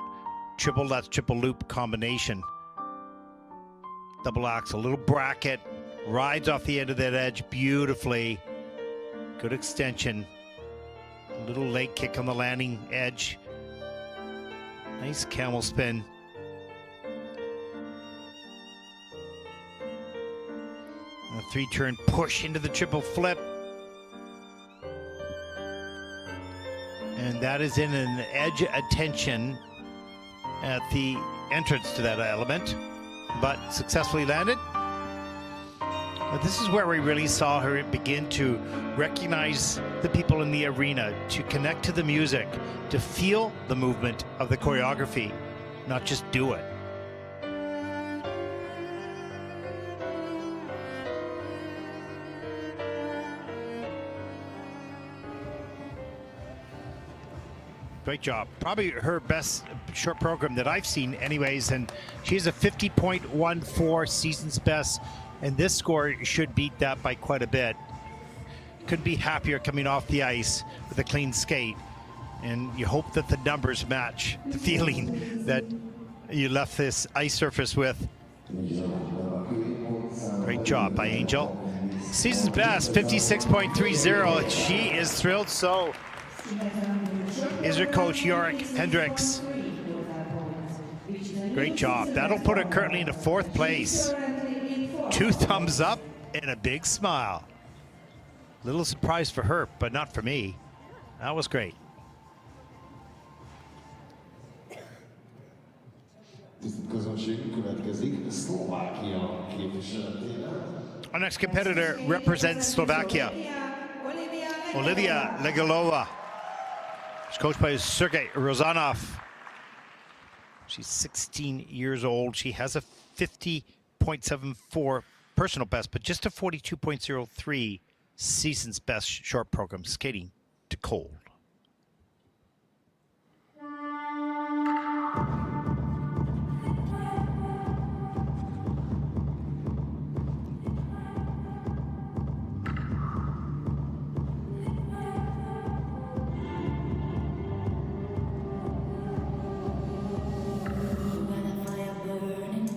triple lutz, triple loop combination. Double axel, little bracket, rides off the end of that edge beautifully. Good extension. Little leg kick on the landing edge. Nice camel spin. A 3-turn push into the triple flip. And that is in an edge attention at the entrance to that element, but successfully landed. But this is where we really saw her begin to recognize the people in the arena, to connect to the music, to feel the movement of the choreography, not just do it. Great job. Probably her best short program that I've seen anyways, and she has a 50.14 season's best, and this score should beat that by quite a bit. Couldn't be happier coming off the ice with a clean skate, and you hope that the numbers match the feeling that you left this ice surface with. Great job by Angel. Season's best, 56.30, and she is thrilled. So is her coach, Yorick Hendricks. Great job. That'll put her currently into 4th place. 2 thumbs up and a big smile. Little surprise for her, but not for me. That was great. Our next competitor represents Slovakia. Olivia Legalova. She's coached by Sergei Rozanov. She's 16 years old. She has a 50.74 personal best, but just a 42.03 season's best short program skating to cold. Got a fire burning,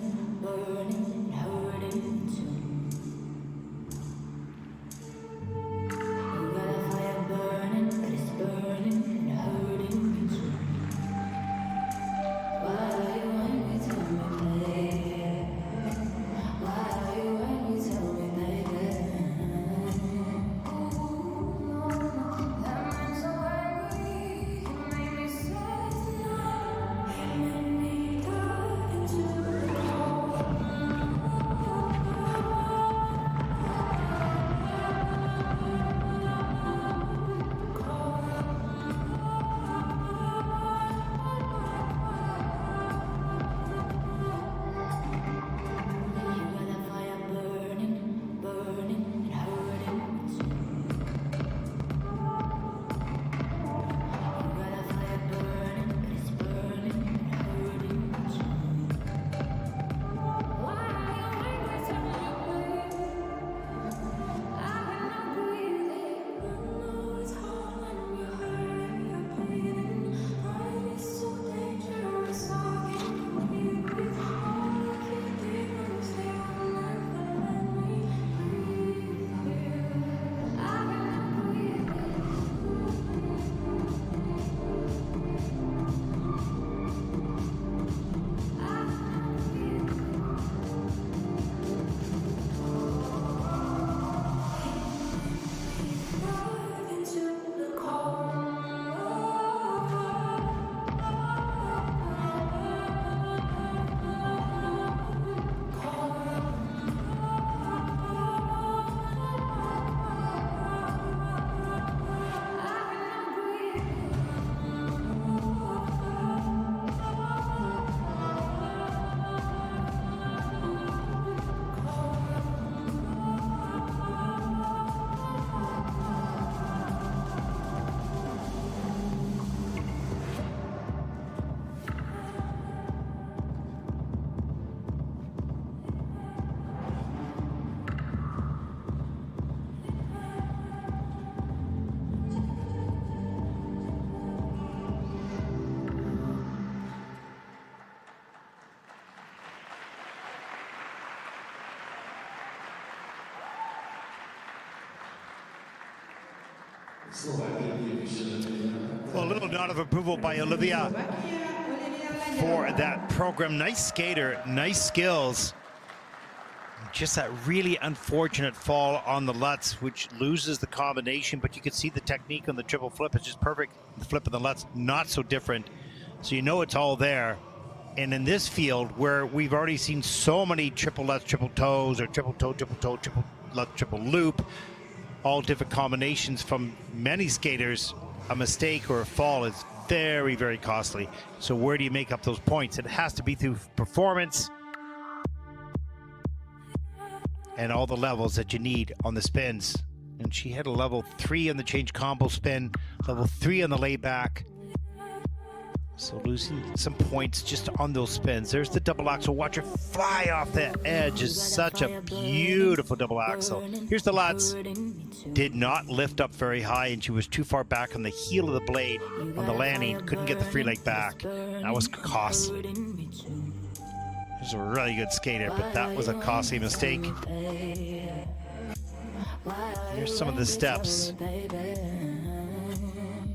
but it's burning. Well, a little nod of approval by Olivia for that program. Nice skater, nice skills. Just that really unfortunate fall on the Lutz, which loses the combination, but you can see the technique on the triple flip is just perfect. The flip of the Lutz, not so different. So you know it's all there. And in this field, where we've already seen so many triple Lutz, triple toes, or triple toe, triple Lutz, triple loop, all different combinations from many skaters, a mistake or a fall is very, very costly. So where do you make up those points? It has to be through performance and all the levels that you need on the spins. And she had a level 3 on the change combo spin, level 3 on the layback. So losing some points just on those spins. There's the double axel. Watch her fly off the edge. Is such a beautiful double axel. Here's the Lutz. Did not lift up very high, and she was too far back on the heel of the blade on the landing. Couldn't get the free leg back. That was costly. She's a really good skater, but that was a costly mistake. Here's some of the steps.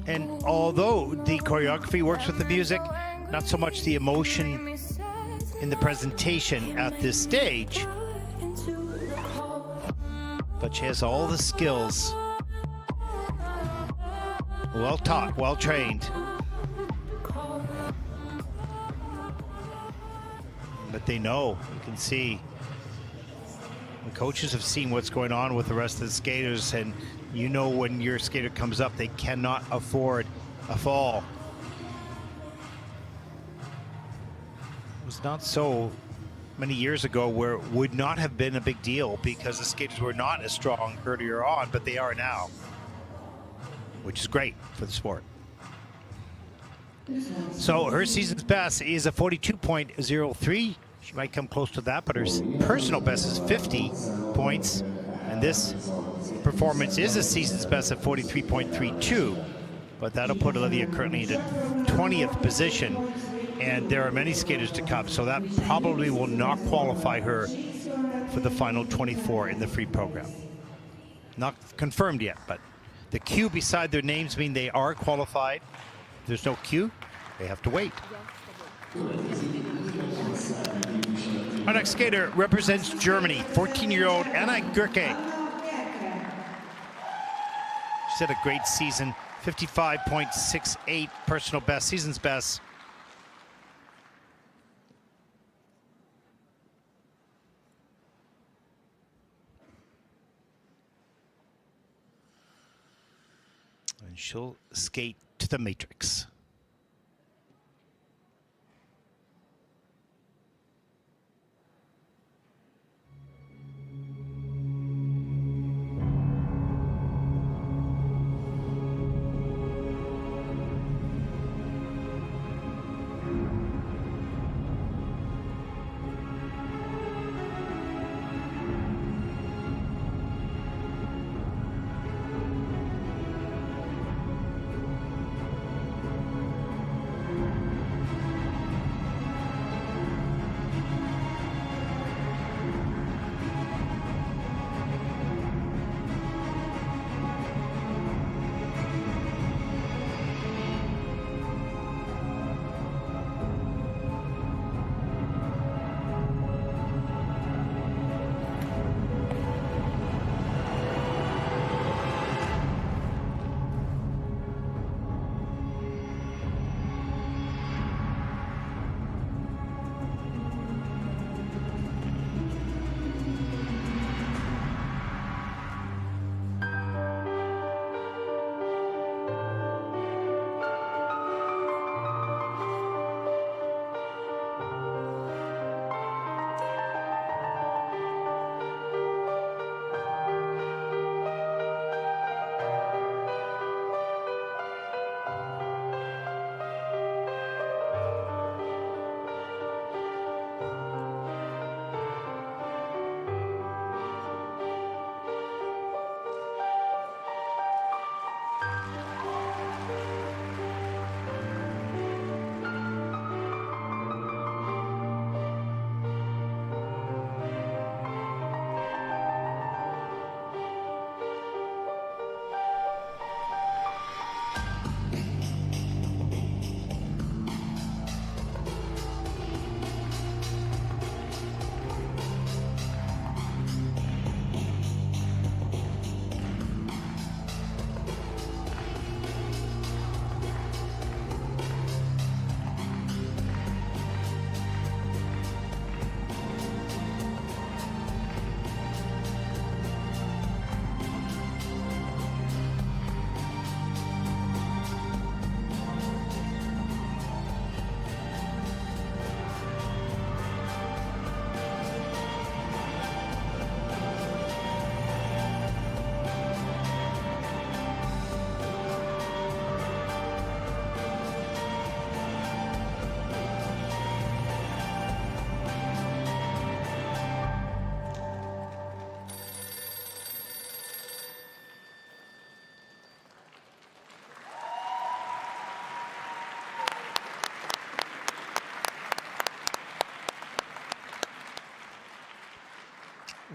And although the choreography works with the music, not so much the emotion in the presentation at this stage. But she has all the skills. Well taught, well trained. But they know, you can see. The coaches have seen what's going on with the rest of the skaters, and you know when your skater comes up, they cannot afford a fall. It was not so many years ago where it would not have been a big deal because the skaters were not as strong earlier on, but they are now, which is great for the sport. So her season's best is a 42.03. She might come close to that, but her personal best is 50 points. And this performance is a season's best at 43.32. But that'll put Olivia currently in the 20th position. And there are many skaters to come. So that probably will not qualify her for the final 24 in the free program. Not confirmed yet, but the Q beside their names mean they are qualified. If there's no Q, they have to wait. Our next skater represents Germany, 14-year-old Anna Gürke. She's had a great season, 55.68 personal best, season's best. And she'll skate to the matrix.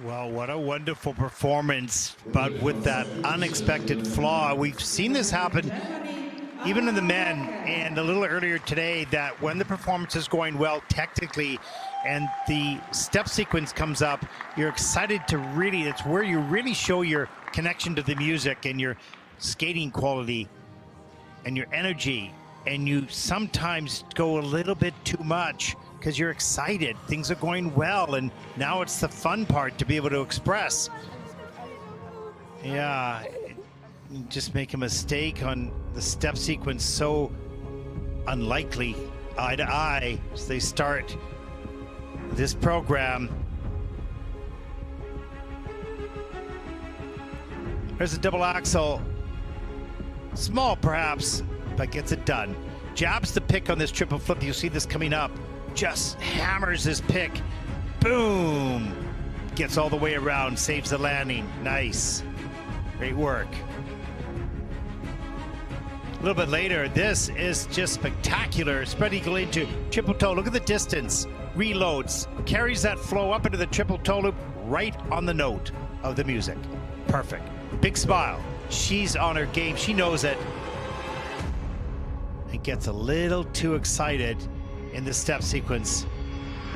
Well, what a wonderful performance, but with that unexpected flaw. We've seen this happen even in the men, and a little earlier today, that when the performance is going well technically and the step sequence comes up, you're excited to really, it's where you really show your connection to the music and your skating quality and your energy, and you sometimes go a little bit too much because you're excited, things are going well, and now it's the fun part to be able to express. Yeah, you just make a mistake on the step sequence, so unlikely, eye to eye, as they start this program. There's a double axel, small perhaps, but gets it done. Jabs the pick on this triple flip. You'll see this coming up. Just hammers his pick. Boom! Gets all the way around, saves the landing. Nice. Great work. A little bit later, this is just spectacular. Spread eagle into triple toe. Look at the distance. Reloads. Carries that flow up into the triple toe loop right on the note of the music. Perfect. Big smile. She's on her game. She knows it. And gets a little too excited in the step sequence.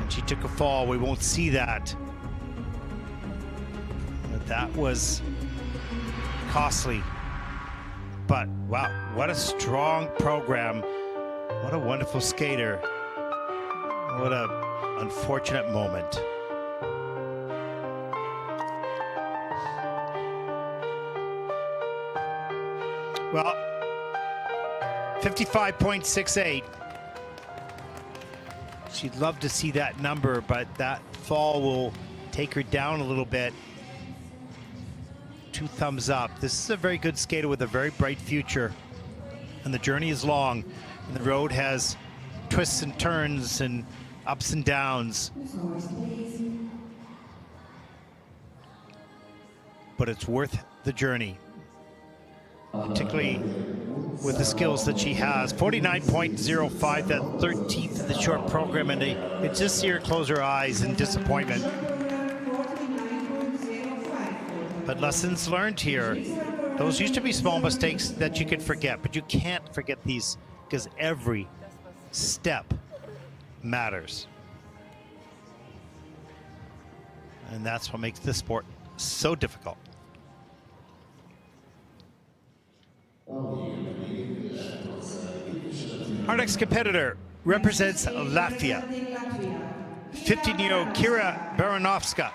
And she took a fall. We won't see that. But that was costly. But wow, what a strong program. What a wonderful skater. What a unfortunate moment. Well, 55.68. She'd love to see that number, but that fall will take her down a little bit. 2 thumbs up. This is a very good skater with a very bright future. And the journey is long. And the road has twists and turns and ups and downs. But it's worth the journey, particularly with the skills that she has. 49.05, that 13th in the short program, and it just see her close her eyes in disappointment. But lessons learned here. Those used to be small mistakes that you could forget, but you can't forget these because every step matters. And that's what makes this sport so difficult. Our next competitor represents Latvia. 15-year-old Kira Baranovska.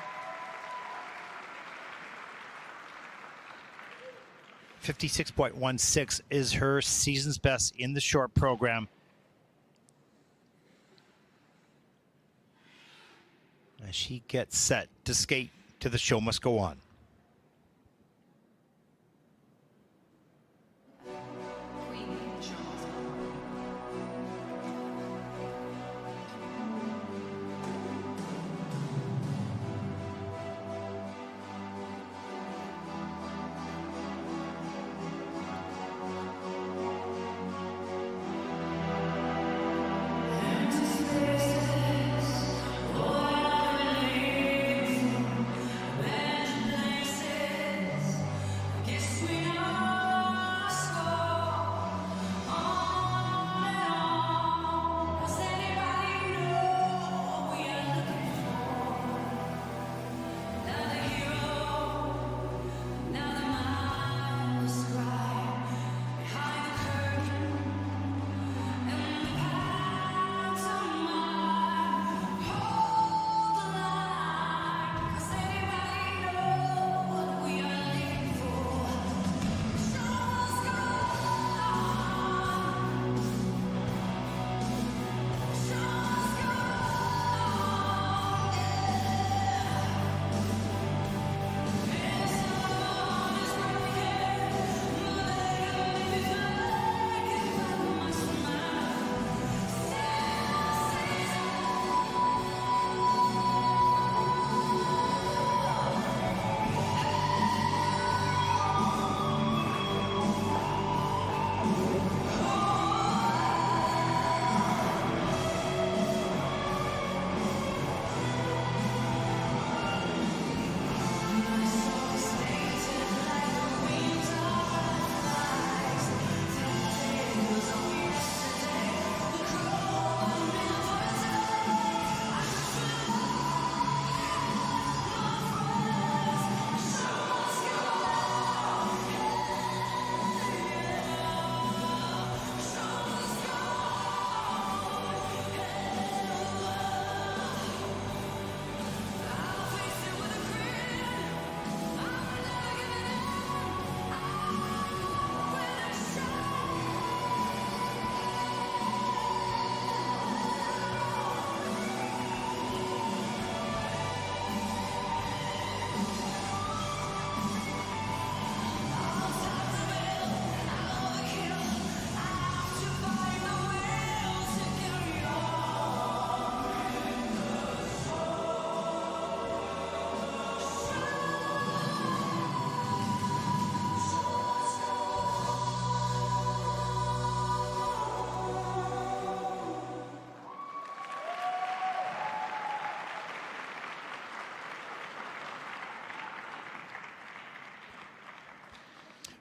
56.16 is her season's best in the short program. As she gets set to skate to the show must go on.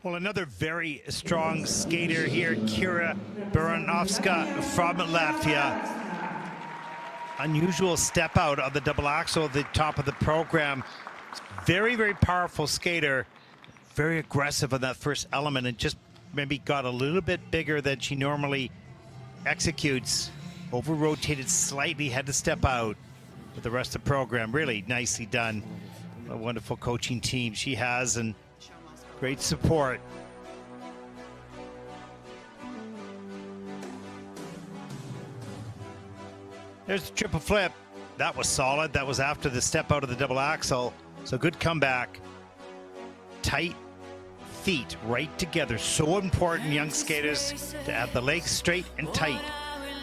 Well, another very strong skater here, Kira Baranovska from Latvia. Unusual step out of the double axel at the top of the program. Very, very powerful skater. Very aggressive on that first element and just maybe got a little bit bigger than she normally executes. Over-rotated slightly, had to step out. But the rest of the program, really nicely done. A wonderful coaching team she has and great support. There's the triple flip. That was solid. That was after the step out of the double axel. So good comeback. Tight feet right together. So important, young skaters, to have the legs straight and tight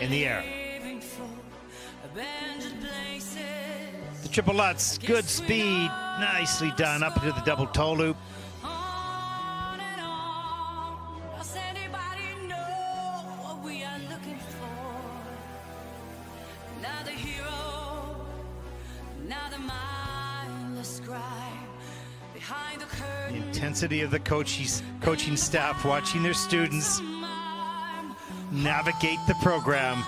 in the air. The triple Lutz, good speed. Nicely done up into the double toe loop. The intensity of the coaching staff watching their students navigate the program.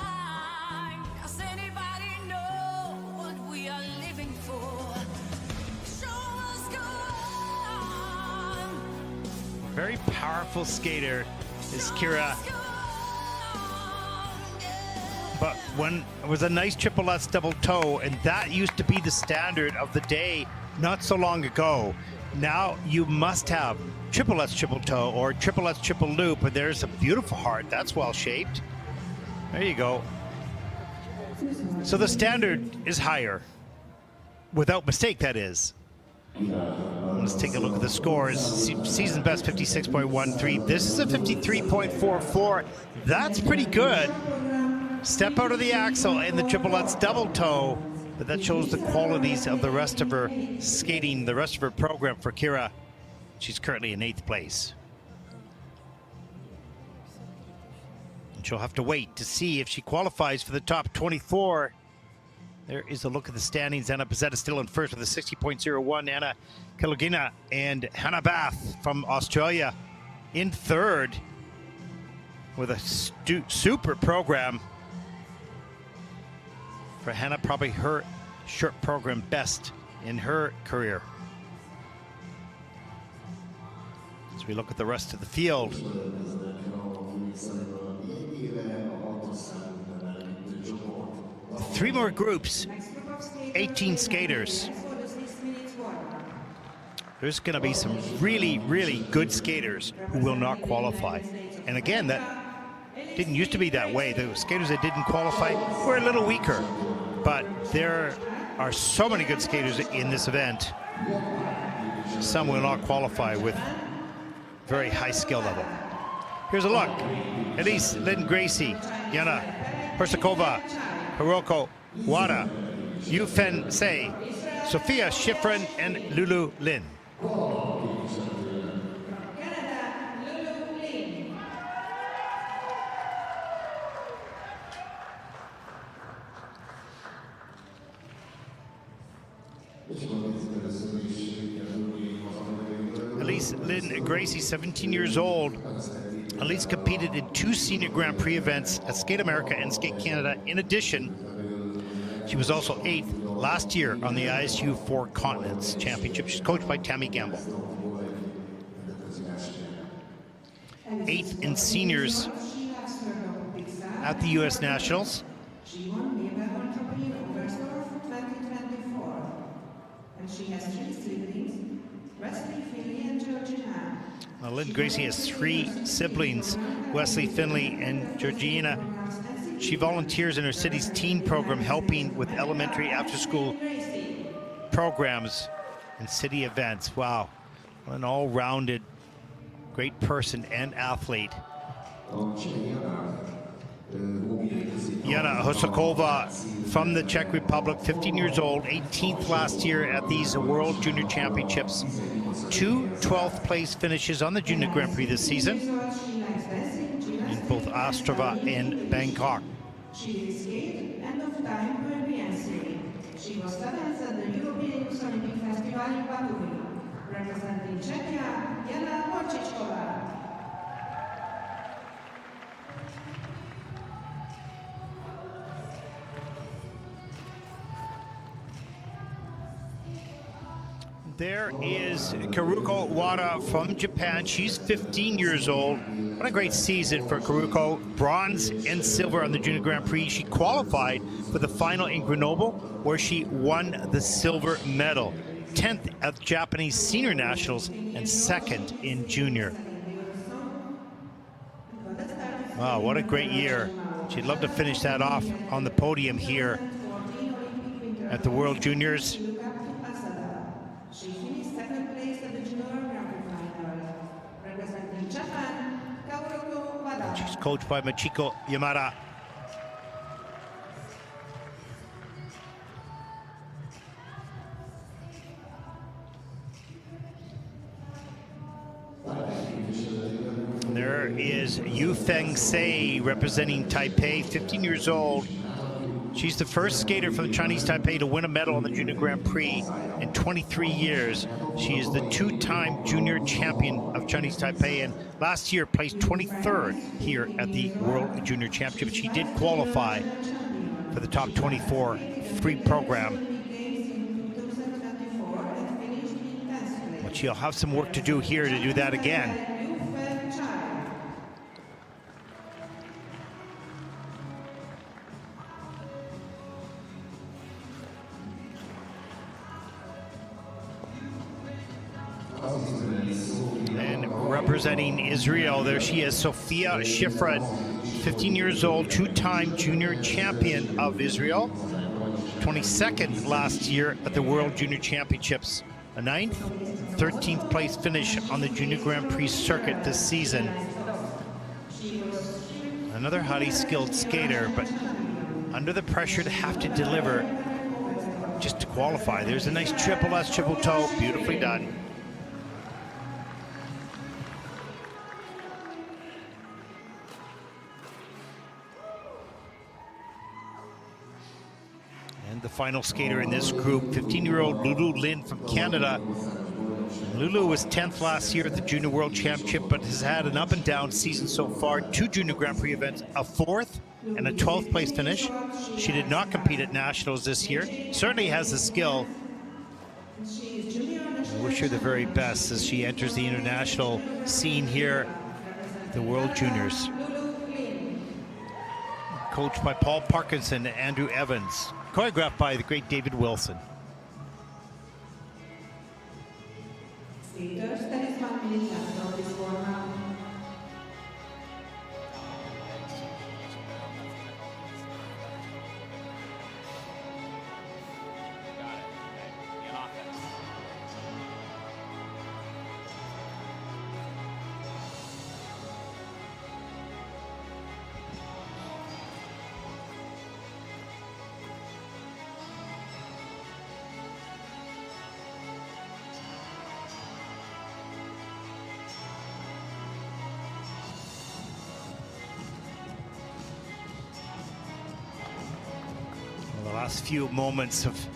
Very powerful skater is Kira. But when it was a nice triple Lutz double toe, and that used to be the standard of the day not so long ago. Now you must have triple Lutz triple toe or triple Lutz triple loop, and there's a beautiful heart. That's well shaped. There you go. So the standard is higher. Without mistake, that is. Let's take a look at the scores. Season best 56.13. This is a 53.44. That's pretty good. Step out of the axle in the triple Lutz double toe, but that shows the qualities of the rest of her skating, the rest of her program for Kira. She's currently in 8th place. And she'll have to wait to see if she qualifies for the top 24. There is a look at the standings. Anna Pizzetta still in first with a 60.01. Anna Kilogina and Hannah Bath from Australia in third with a super program. For Hannah, probably her short program best in her career. As we look at the rest of the field. 3 more groups, 18 skaters. There's going to be some really, really good skaters who will not qualify. And again, that didn't used to be that way. The skaters that didn't qualify were a little weaker. But there are so many good skaters in this event. Some will not qualify with very high skill level. Here's a look. Elise Lynn Gracie, Yana Persakova, Hiroko Wada, Yufen Sei, Sophia Schifrin, and Lulu Lin. Elise Lynn Gracie, 17 years old. Elise competed in 2 senior Grand Prix events at Skate America and Skate Canada. In addition, she was also 8th last year on the ISU 4 Continents Championship. She's coached by Tammy Gamble. 8th in seniors at the U.S. Nationals. She won the American Champion Oberstdorf 2024. And she has 3 siblings, Wesley, Finley, and Georgina. Now, Lynn Gracie has 3 siblings, Wesley, Finley, and Georgina. She volunteers in her city's teen program, helping with elementary after-school programs and city events. Wow, what an all-rounded great person and athlete. Jana Hosakova from the Czech Republic, 15 years old, 18th last year at these World Junior Championships. 2 12th place finishes on the Junior Grand Prix this season in both Ostrava and Bangkok. She skated end of time per BNC. She was 7th at the European Youth Olympic Festival in Batumi, Representing Czechia, Jana Wojciechova. There is Karuko Wada from Japan. She's 15 years old. What a great season for Karuko. Bronze and silver on the Junior Grand Prix. She qualified for the final in Grenoble, where she won the silver medal. 10th at Japanese Senior Nationals and 2nd in Junior. Wow, what a great year. She'd love to finish that off on the podium here at the World Juniors. She finished second place at the Junior Grand Prix final. Representing Japan, Kaoru Wada. She's coached by Machiko Yamada. And there is Yu Feng Sei representing Taipei, 15 years old. She's the first skater from the Chinese Taipei to win a medal on the Junior Grand Prix in 23 years. She is the two-time junior champion of Chinese Taipei, and last year placed 23rd here at the World Junior Championship. She did qualify for the top 24 free program. But she'll have some work to do here to do that again. And representing Israel, there she is, Sophia Shifra, 15 years old, two-time junior champion of Israel. 22nd last year at the World Junior Championships. A 9th, 13th place finish on the Junior Grand Prix circuit this season. Another highly skilled skater, but under the pressure to have to deliver just to qualify. There's a nice triple S, triple toe, beautifully done. And the final skater in this group, 15-year-old Lulu Lin from Canada. Lulu was 10th last year at the Junior World Championship, but has had an up and down season so far. 2 Junior Grand Prix events, a 4th and a 12th place finish. She did not compete at Nationals this year. Certainly has the skill. I wish her the very best as she enters the international scene here, the World Juniors. Coached by Paul Parkinson and Andrew Evans. Choreographed by the great David Wilson. Skaters, there is 1 minute left of this warm-up. The last few moments of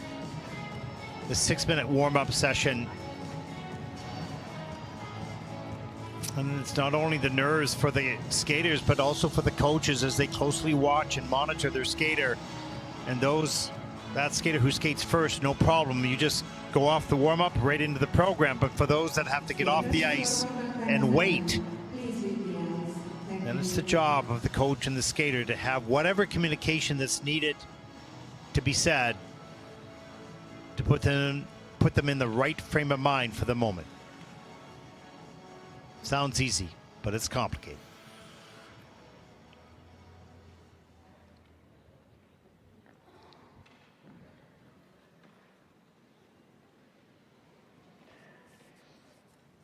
the 6-minute warm-up session. And it's not only the nerves for the skaters, but also for the coaches as they closely watch and monitor their skater. And that skater who skates first, no problem. You just go off the warm-up right into the program. But for those that have to get off the ice and wait, then it's the job of the coach and the skater to have whatever communication that's needed to be said to put them in the right frame of mind for the moment. Sounds easy, but it's complicated.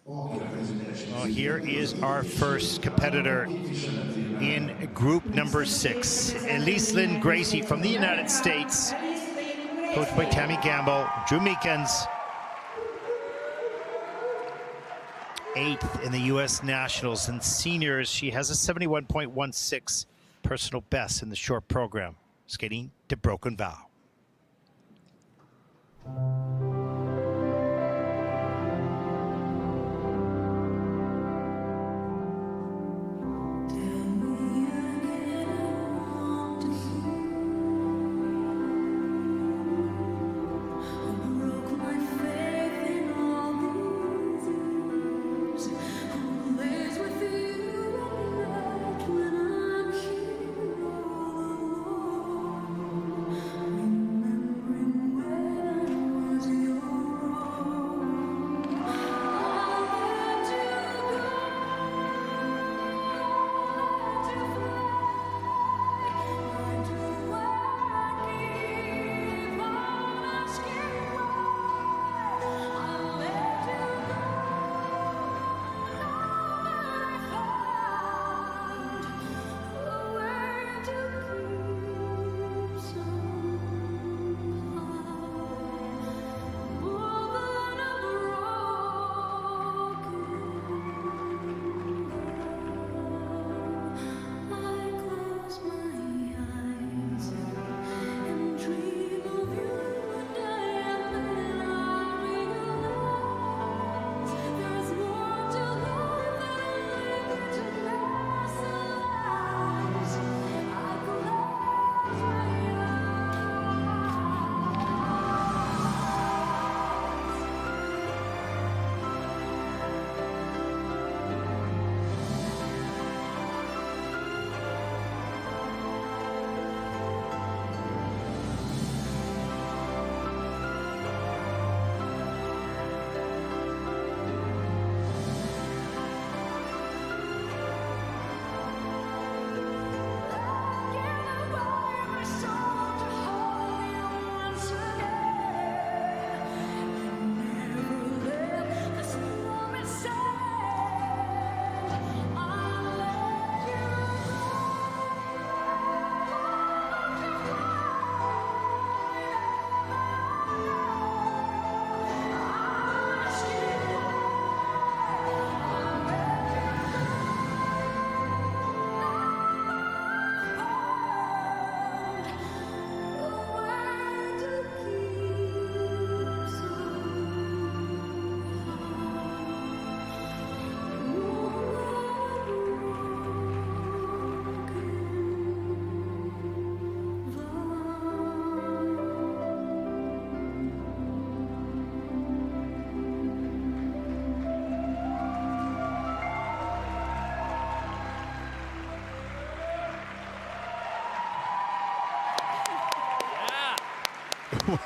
Well, here is our first competitor in group number 6. Elise Lynn Gracie from the United States, coached by Tammy Gamble. Drew Meekins, 8th in the U.S. Nationals. And seniors, she has a 71.16 personal best in the short program, skating to Broken Vow.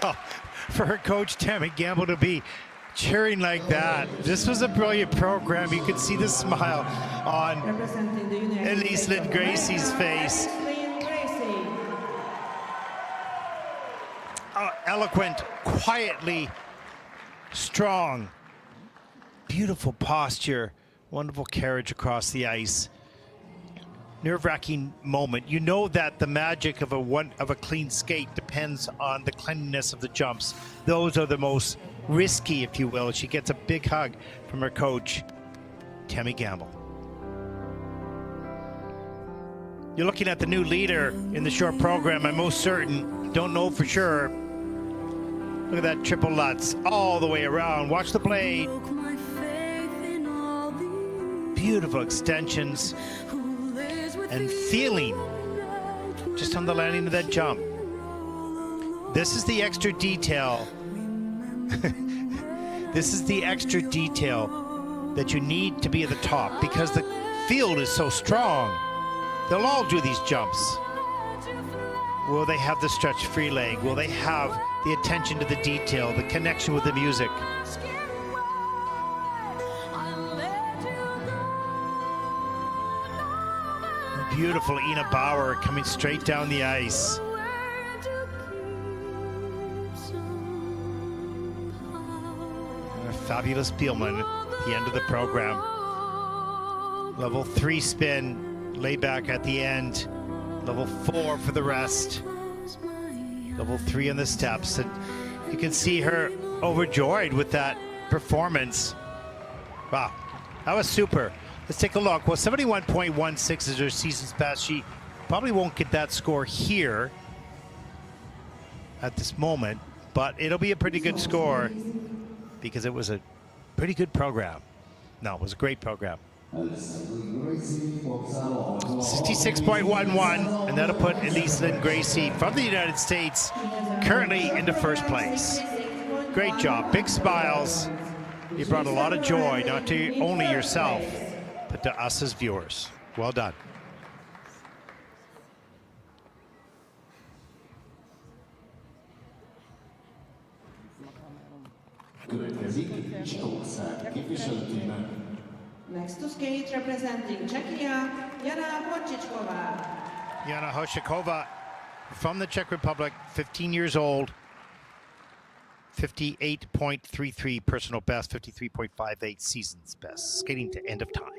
Well, for her coach, Tammy Gamble, to be cheering like that. This was a brilliant program. You could see the smile on Representing the United Elise States Lynn of Gracie's America, face. Elise Lynn Gracie. Eloquent, quietly strong, beautiful posture, wonderful carriage across the ice. Nerve-wracking moment. You know that the magic of a clean skate depends on the cleanliness of the jumps. Those are the most risky, if you will. She gets a big hug from her coach, Tammy Gamble. You're looking at the new leader in the short program. I'm most certain, don't know for sure. Look at that triple Lutz all the way around. Watch the blade. Beautiful extensions and feeling just on the landing of that jump. This is the extra detail. This is the extra detail that you need to be at the top because the field is so strong. They'll all do these jumps. Will they have the stretch free leg? Will they have the attention to the detail, the connection with the music? Beautiful Ina Bauer coming straight down the ice. And a fabulous Spielman at the end of the program. Level 3 spin, layback at the end. Level 4 for the rest. Level 3 on the steps. And you can see her overjoyed with that performance. Wow, that was super. Let's take a look. Well, 71.16 is her season's best. She probably won't get that score here at this moment, but it'll be a pretty good score because it was a pretty good program. No, it was a great program. 66.11, and that'll put Elise Lynn Gracie from the United States currently into first place. Great job. Big smiles. You brought a lot of joy, not to only yourself, but to us as viewers. Well done. Next to skate, representing Czechia, Jana Hočičková. Jana Hošičková from the Czech Republic, 15 years old, 58.33 personal best, 53.58 season's best, skating to end of time.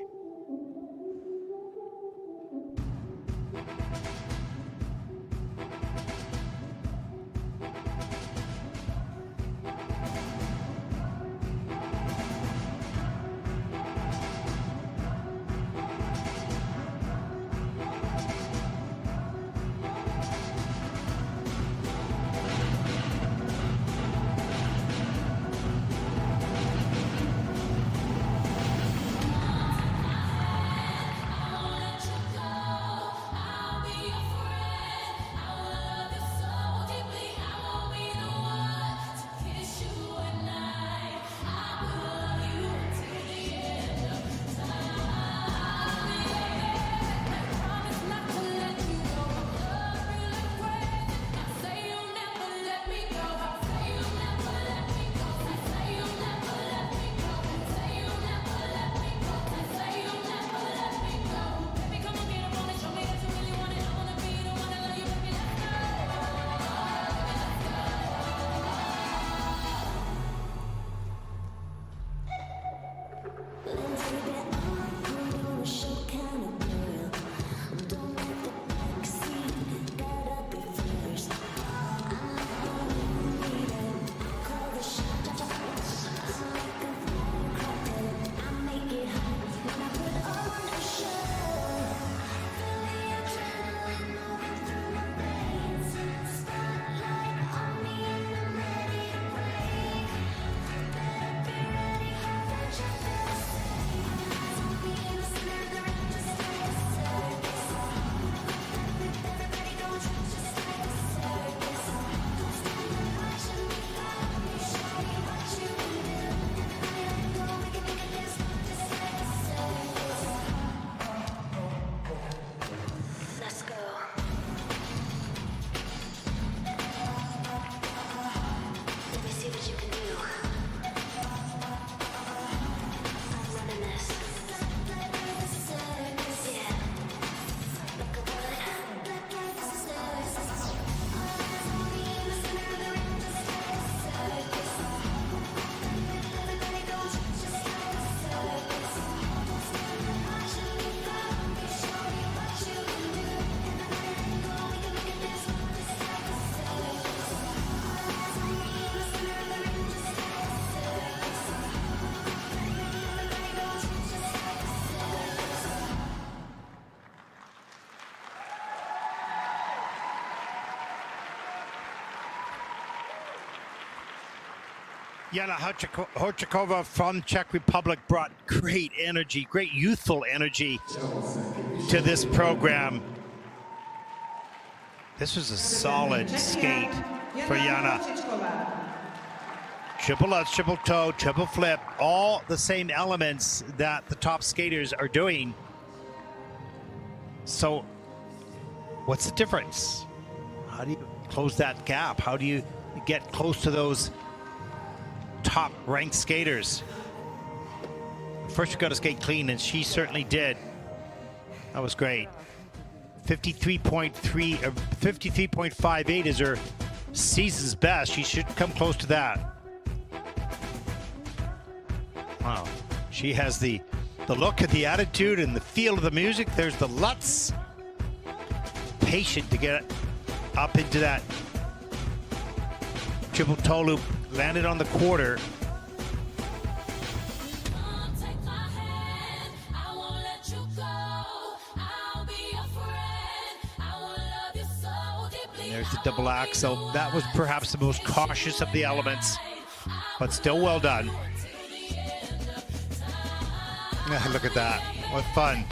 Jana Horčíková from Czech Republic brought great energy, great youthful energy to this program. This was a solid skate for Jana. Triple lutz, triple toe, triple flip, all the same elements that the top skaters are doing. So what's the difference? How do you close that gap? How do you get close to those top ranked skaters? First you got to skate clean, and she certainly did. That was great. 53.3 or 53.58 is her season's best. She should come close to that. Wow, she has the look and the attitude and the feel of the music. There's the lutz. Patient to get up into that triple toe loop. Landed on the quarter. And there's the double axel. That was perhaps the most cautious of the elements, but still well done. Look at that. What fun.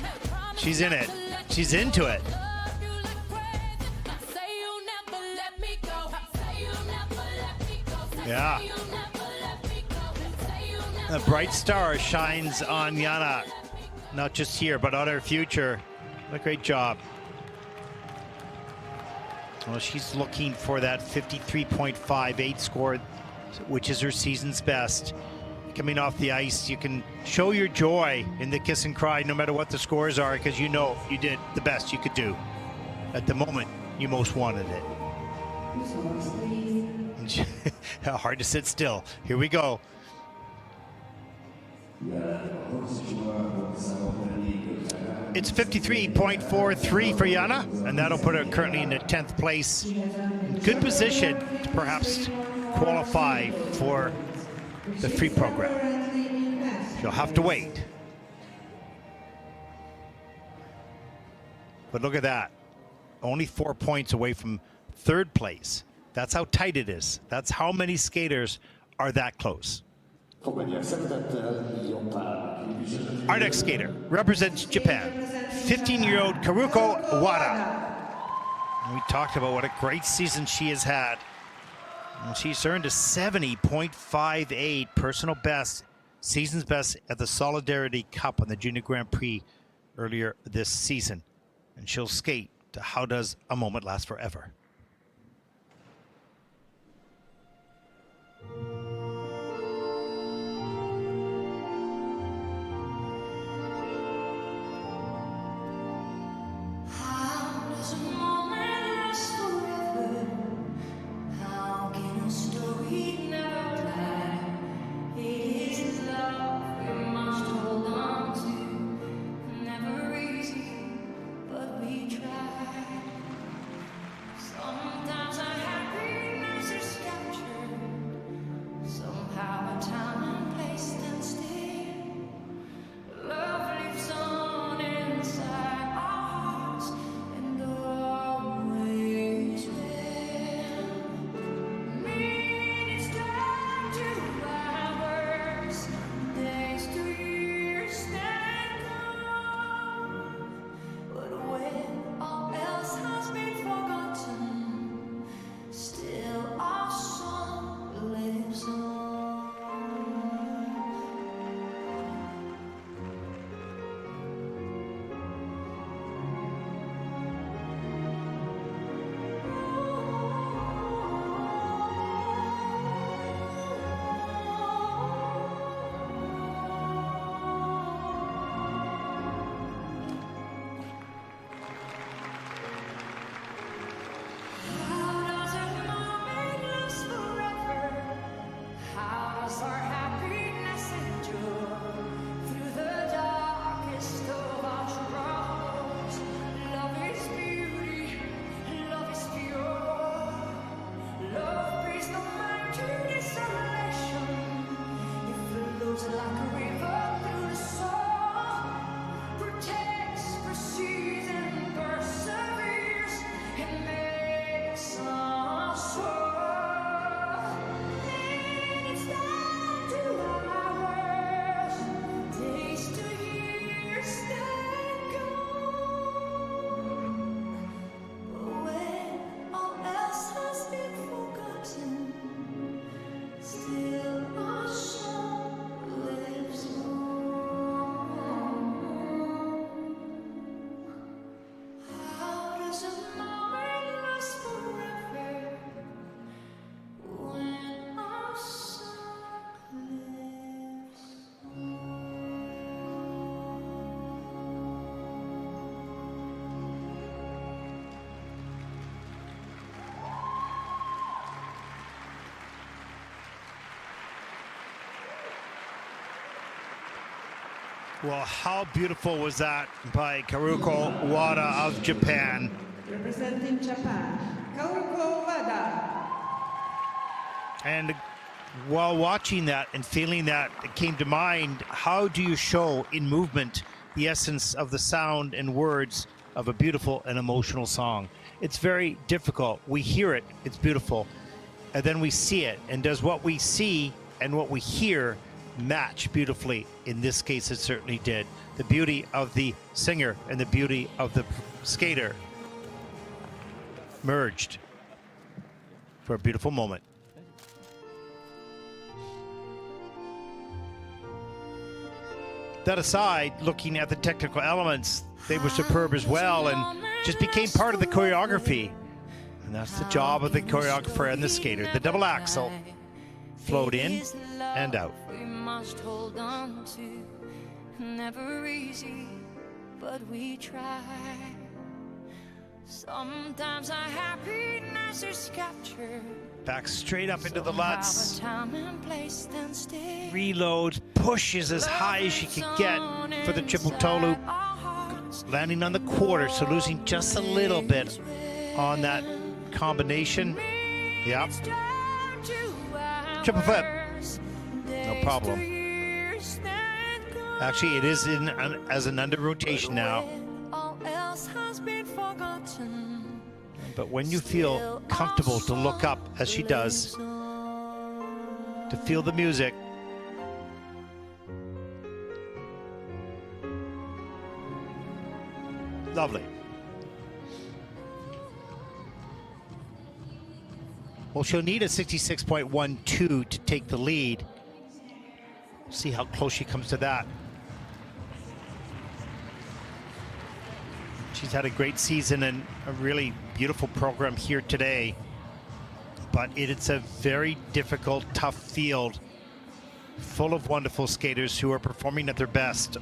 She's in it. She's into it. Yeah. A bright star shines on Jana, not just here, but on her future. What a great job. Well, she's looking for that 53.58 score, which is her season's best. Coming off the ice, you can show your joy in the kiss and cry no matter what the scores are, because you know you did the best you could do at the moment you most wanted it. Hard to sit still. Here we go. It's 53.43 for Jana, and that'll put her currently in the 10th place. Good position to perhaps qualify for the free program. She'll have to wait. But look at that. Only 4 points away from third place. That's how tight it is. That's how many skaters are that close. Our next skater represents Japan, 15-year-old Karuko Wada. We talked about what a great season she has had. And she's earned a 70.58 personal best, season's best at the Solidarity Cup on the Junior Grand Prix earlier this season. And she'll skate to How Does a Moment Last Forever? Well, how beautiful was that by Karuko Wada of Japan? Representing Japan, Kaoruko Wada. And while watching that and feeling that, it came to mind, how do you show in movement the essence of the sound and words of a beautiful and emotional song? It's very difficult. We hear it, it's beautiful, and then we see it. And does what we see and what we hear match beautifully? In this case, it certainly did. The beauty of the singer and the beauty of the skater merged for a beautiful moment. That aside, looking at the technical elements, they were superb as well and just became part of the choreography. And that's the job of the choreographer and the skater. The double axel flowed in and out. We must hold on to, never easy, but we try. Sometimes our happiness is captured. Back straight up into the Lutz. Time and place stand still. Reloads, pushes as high as she could get for the triple toe loop. Landing on the quarter, so losing just a little bit on that combination. Yep. Triple flip. No problem. Actually, it is in as an under rotation now. But when you feel comfortable to look up, as she does, to feel the music, lovely. Well, she'll need a 66.12 to take the lead. See how close she comes to that. She's had a great season and a really beautiful program here today. But it's a very difficult, tough field, full of wonderful skaters who are performing at their best.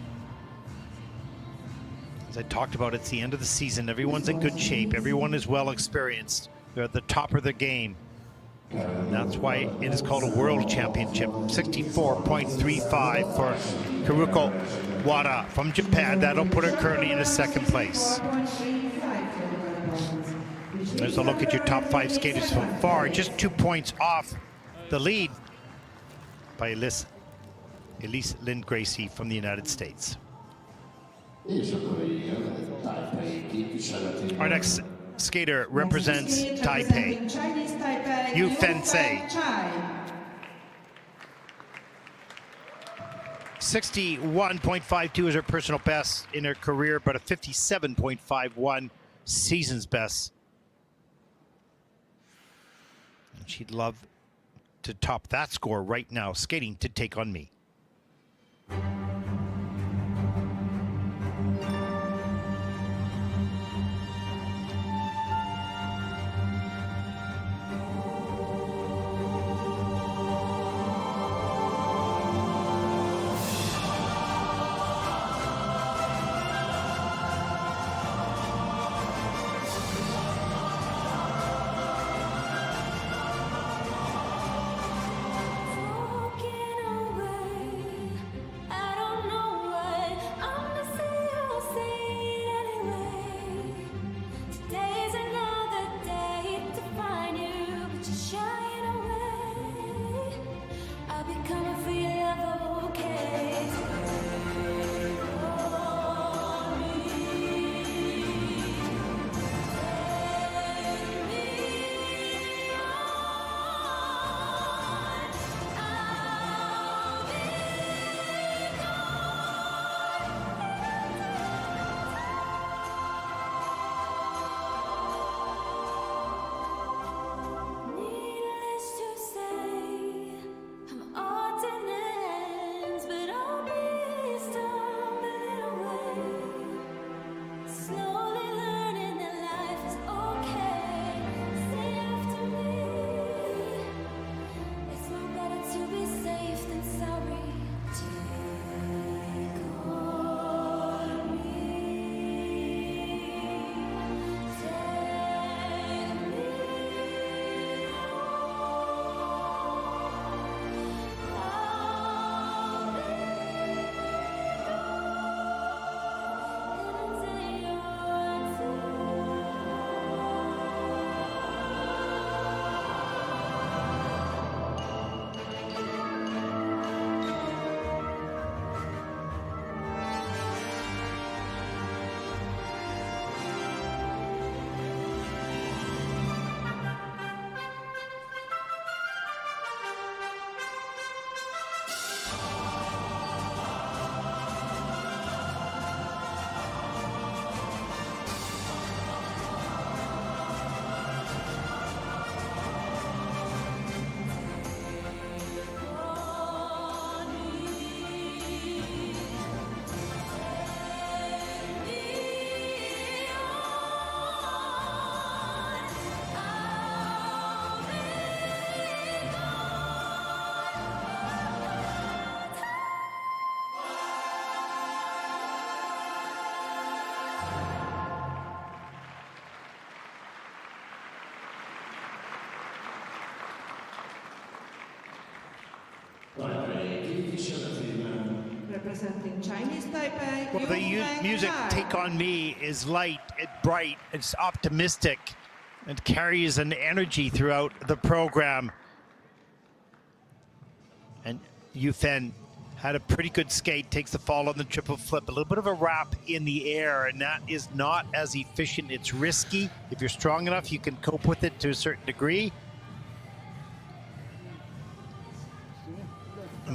As I talked about, it's the end of the season. Everyone's in good shape. Everyone is well experienced. They're at the top of their game. And that's why it is called a world championship. 64.35 for Karuko Wada from Japan. That'll put her currently in a second place. There's a look at your top 5 skaters so far. Just 2 points off the lead by Elise Lynn Gracie from the United States. Our next skater represents Taipei. Yu Fensei. 61.52 is her personal best in her career, but a 57.51 season's best. And she'd love to top that score right now, skating to Take On Me. Walking away at Representing Chinese Taipei, Well, the music "Take on Me" is light, it's bright, it's optimistic, and carries an energy throughout the program. And Yufen had a pretty good skate, takes the fall on the triple flip, a little bit of a wrap in the air, and that is not as efficient. It's risky. If you're strong enough, you can cope with it to a certain degree.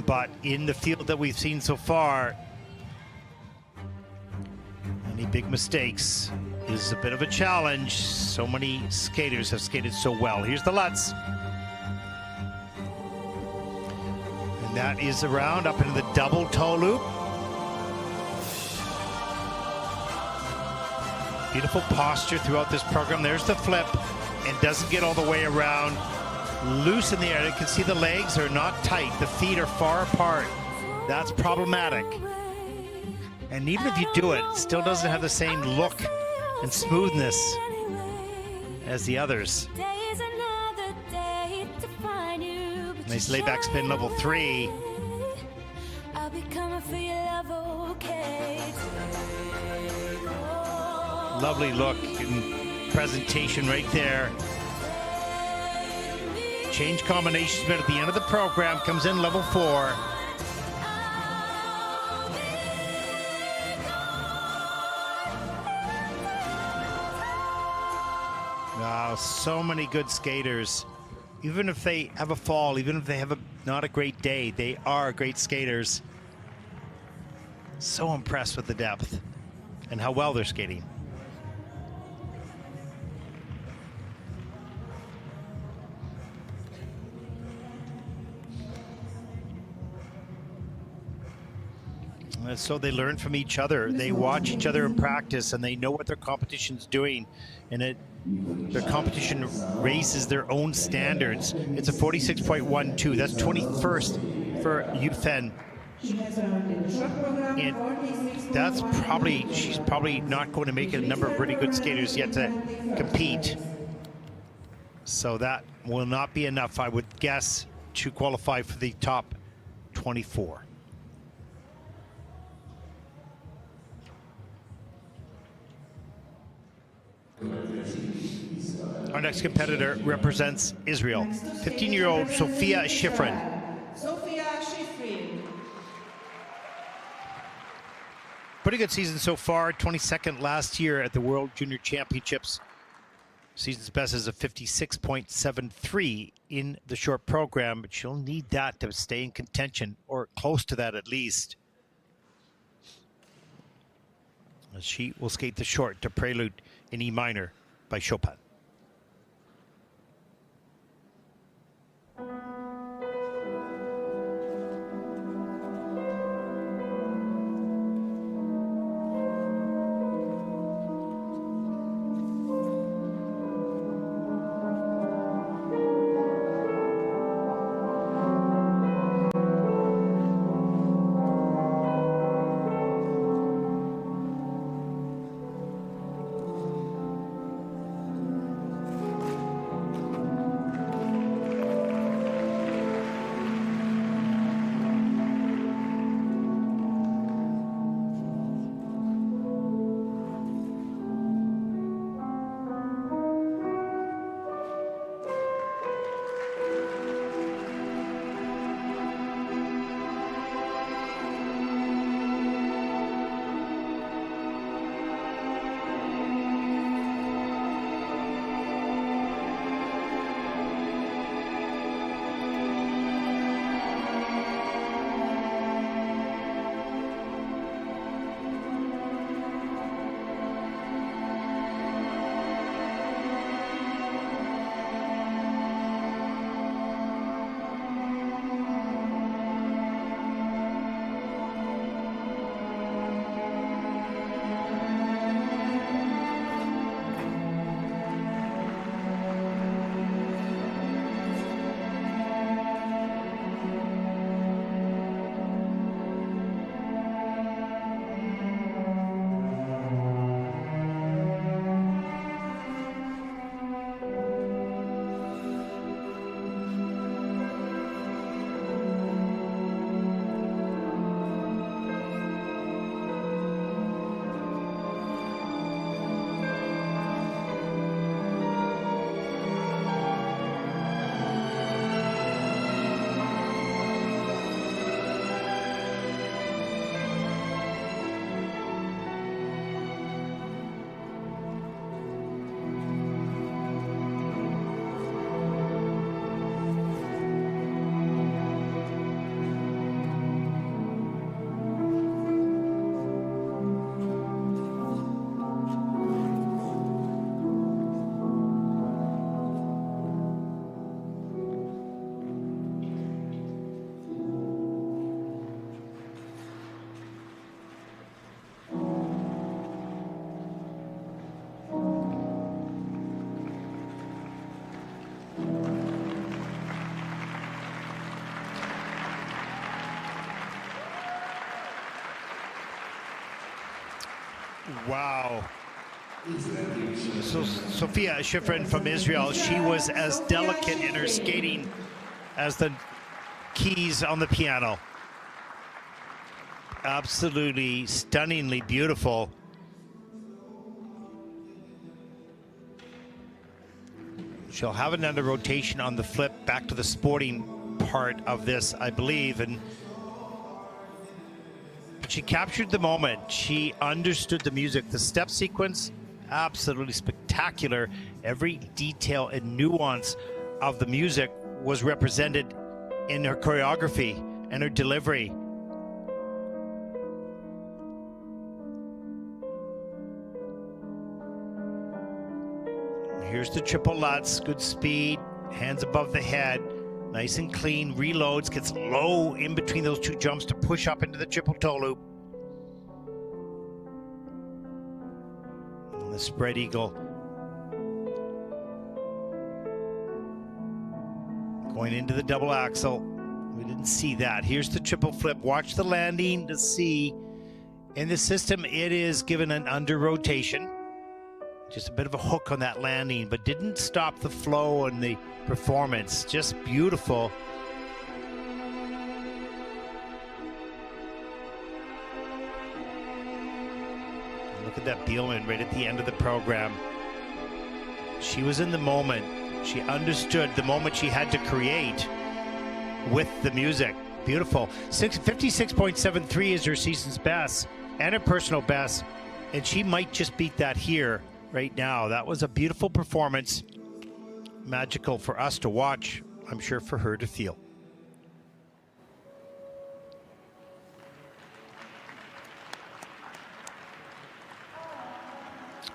But in the field that we've seen so far, any big mistakes is a bit of a challenge. So many skaters have skated so well. Here's the Lutz. And that is around up into the double toe loop. Beautiful posture throughout this program. There's the flip and doesn't get all the way around. Loose in the air. You can see the legs are not tight. The feet are far apart. That's problematic. And even if you do it, it still doesn't have the same look and smoothness as the others. Nice layback spin, level 3. Lovely look and presentation right there. Change combination spin at the end of the program, comes in level 4. Wow, so many good skaters. Even if they have a fall, even if they have not a great day, they are great skaters. So impressed with the depth and how well they're skating. And so they learn from each other. They watch each other in practice and they know what their competition's doing. And their competition raises their own standards. It's a 46.12. That's 21st for Yufen. And that's probably, she's probably not going to make it. A number of really good skaters yet to compete. So that will not be enough, I would guess, to qualify for the top 24. Our next competitor represents Israel. 15-year-old Sophia Schifrin. Sophia Schifrin. Pretty good season so far. 22nd last year at the World Junior Championships. Season's best is a 56.73 in the short program, but she'll need that to stay in contention, or close to that at least. She will skate the short to Prelude in E minor by Chopin. Wow. So Sophia Schifrin from Israel, she was as delicate in her skating as the keys on the piano. Absolutely stunningly beautiful. She'll have another rotation on the flip back to the sporting part of this, I believe, and she captured the moment. She understood the music. The step sequence, absolutely spectacular. Every detail and nuance of the music was represented in her choreography and her delivery. Here's the triple Lutz, good speed, hands above the head, nice and clean, reloads, gets low in between those two jumps to push up into the triple toe loop. And the spread eagle. Going into the double axel. We didn't see that. Here's the triple flip. Watch the landing to see. In the system, it is given an under rotation. Just a bit of a hook on that landing, but didn't stop the flow and the performance. Just beautiful. Look at that Bielman right at the end of the program. She was in the moment. She understood the moment she had to create with the music. Beautiful. 56.73 is her season's best and her personal best, and she might just beat that here right now. That was a beautiful performance. Magical for us to watch, I'm sure for her to feel.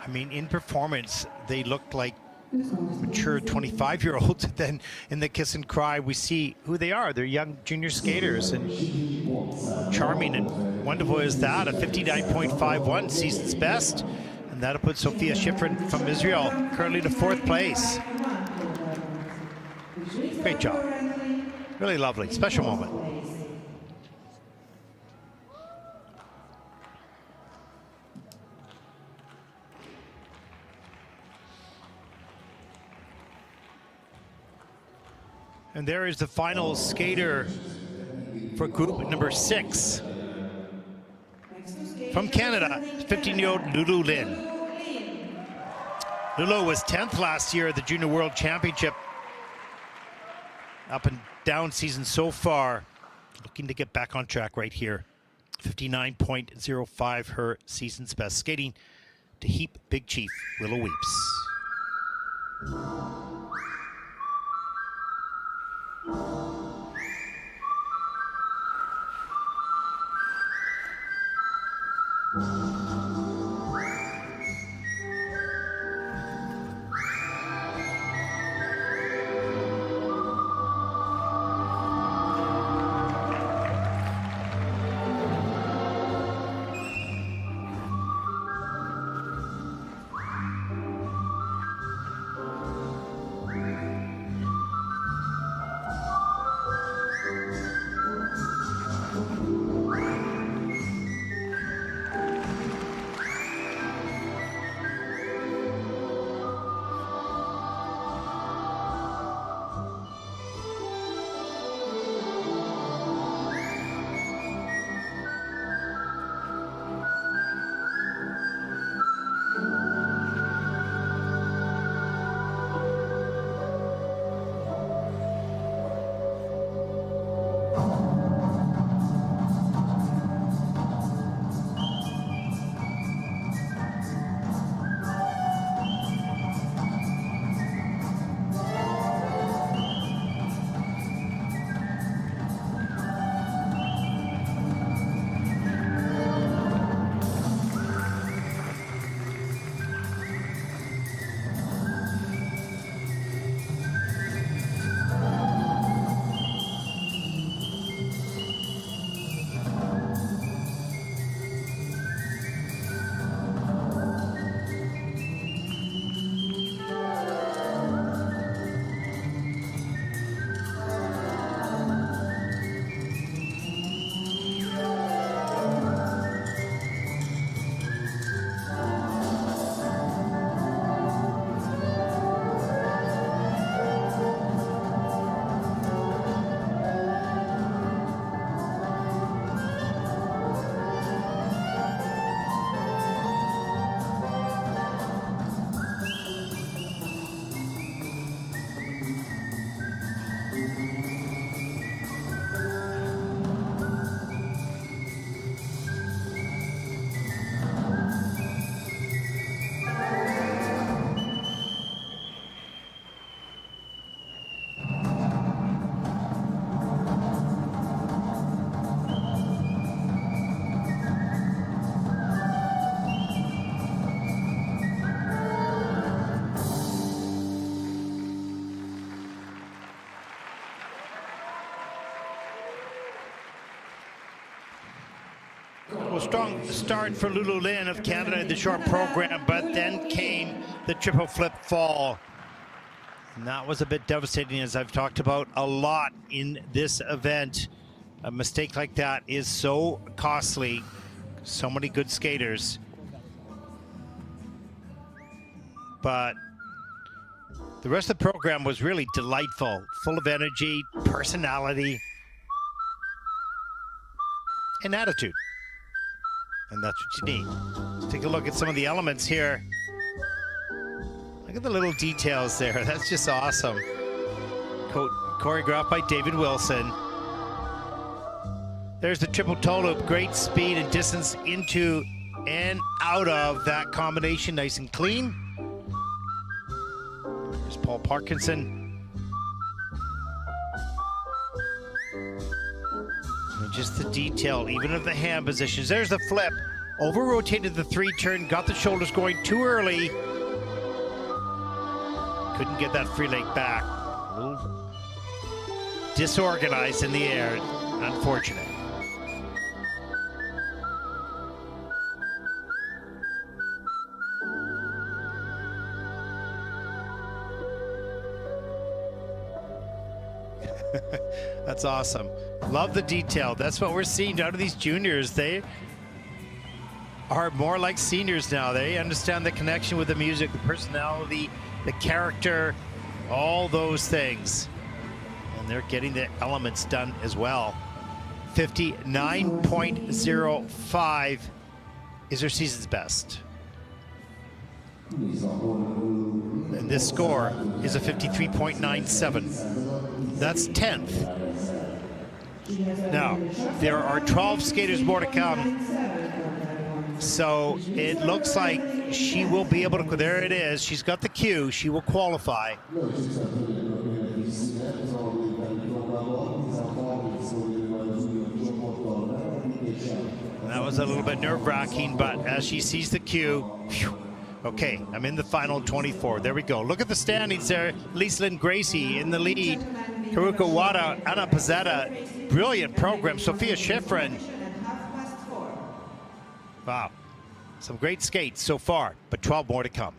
I mean, in performance, they looked like mature 25-year-olds. Then in the kiss and cry, we see who they are. They're young junior skaters, and charming and wonderful is that. A 59.51 season's best. And that'll put Sophia Schifrin from Israel currently to 4th place. Great job. Really lovely. Special moment. And there is the final skater for group number 6. From Canada, 15-year-old Lulu Lin. Lulu was 10th last year at the Junior World Championship. Up and down season so far. Looking to get back on track right here. 59.05 her season's best. Skating to Heap Big Chief, Willow Weeps. Well, strong start for Lulu Lin of Canada in the short program, but then came the triple flip fall. And that was a bit devastating, as I've talked about a lot in this event. A mistake like that is so costly. So many good skaters. But the rest of the program was really delightful, full of energy, personality, and attitude. And that's what you need. Let's take a look at some of the elements here. Look at the little details there. That's just awesome. Choreographed by David Wilson. There's the triple toe loop. Great speed and distance into and out of that combination. Nice and clean. There's Paul Parkinson. And just the detail, even of the hand positions. There's the flip. Over-rotated the three-turn, got the shoulders going too early. Couldn't get that free leg back. A little disorganized in the air. Unfortunate. That's awesome. Love the detail. That's what we're seeing out of these juniors. They are more like seniors now. They understand the connection with the music, the personality, the character, all those things. And they're getting the elements done as well. 59.05 is their season's best. And this score is a 53.97. That's 10th. Now, there are 12 skaters more to come. So it looks like she will be able to, there it is, she's got the cue, she will qualify. That was a little bit nerve-wracking, but as she sees the cue, whew, okay, I'm in the final 24. There we go. Look at the standings there. Liselyn Gracie in the lead. Haruka Wada, Anna Pizzetta, brilliant program. Sophia Schifrin. Wow, some great skates so far, but 12 more to come.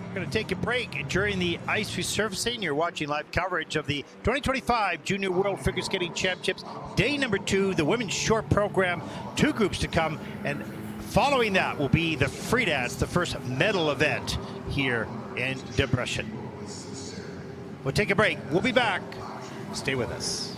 We're going to take a break during the ice resurfacing. You're watching live coverage of the 2025 Junior World Figure Skating Championships, day number 2, the women's short program, 2 groups to come, and following that will be the free dance, the first medal event here in Debrecen. We'll take a break. We'll be back. Stay with us.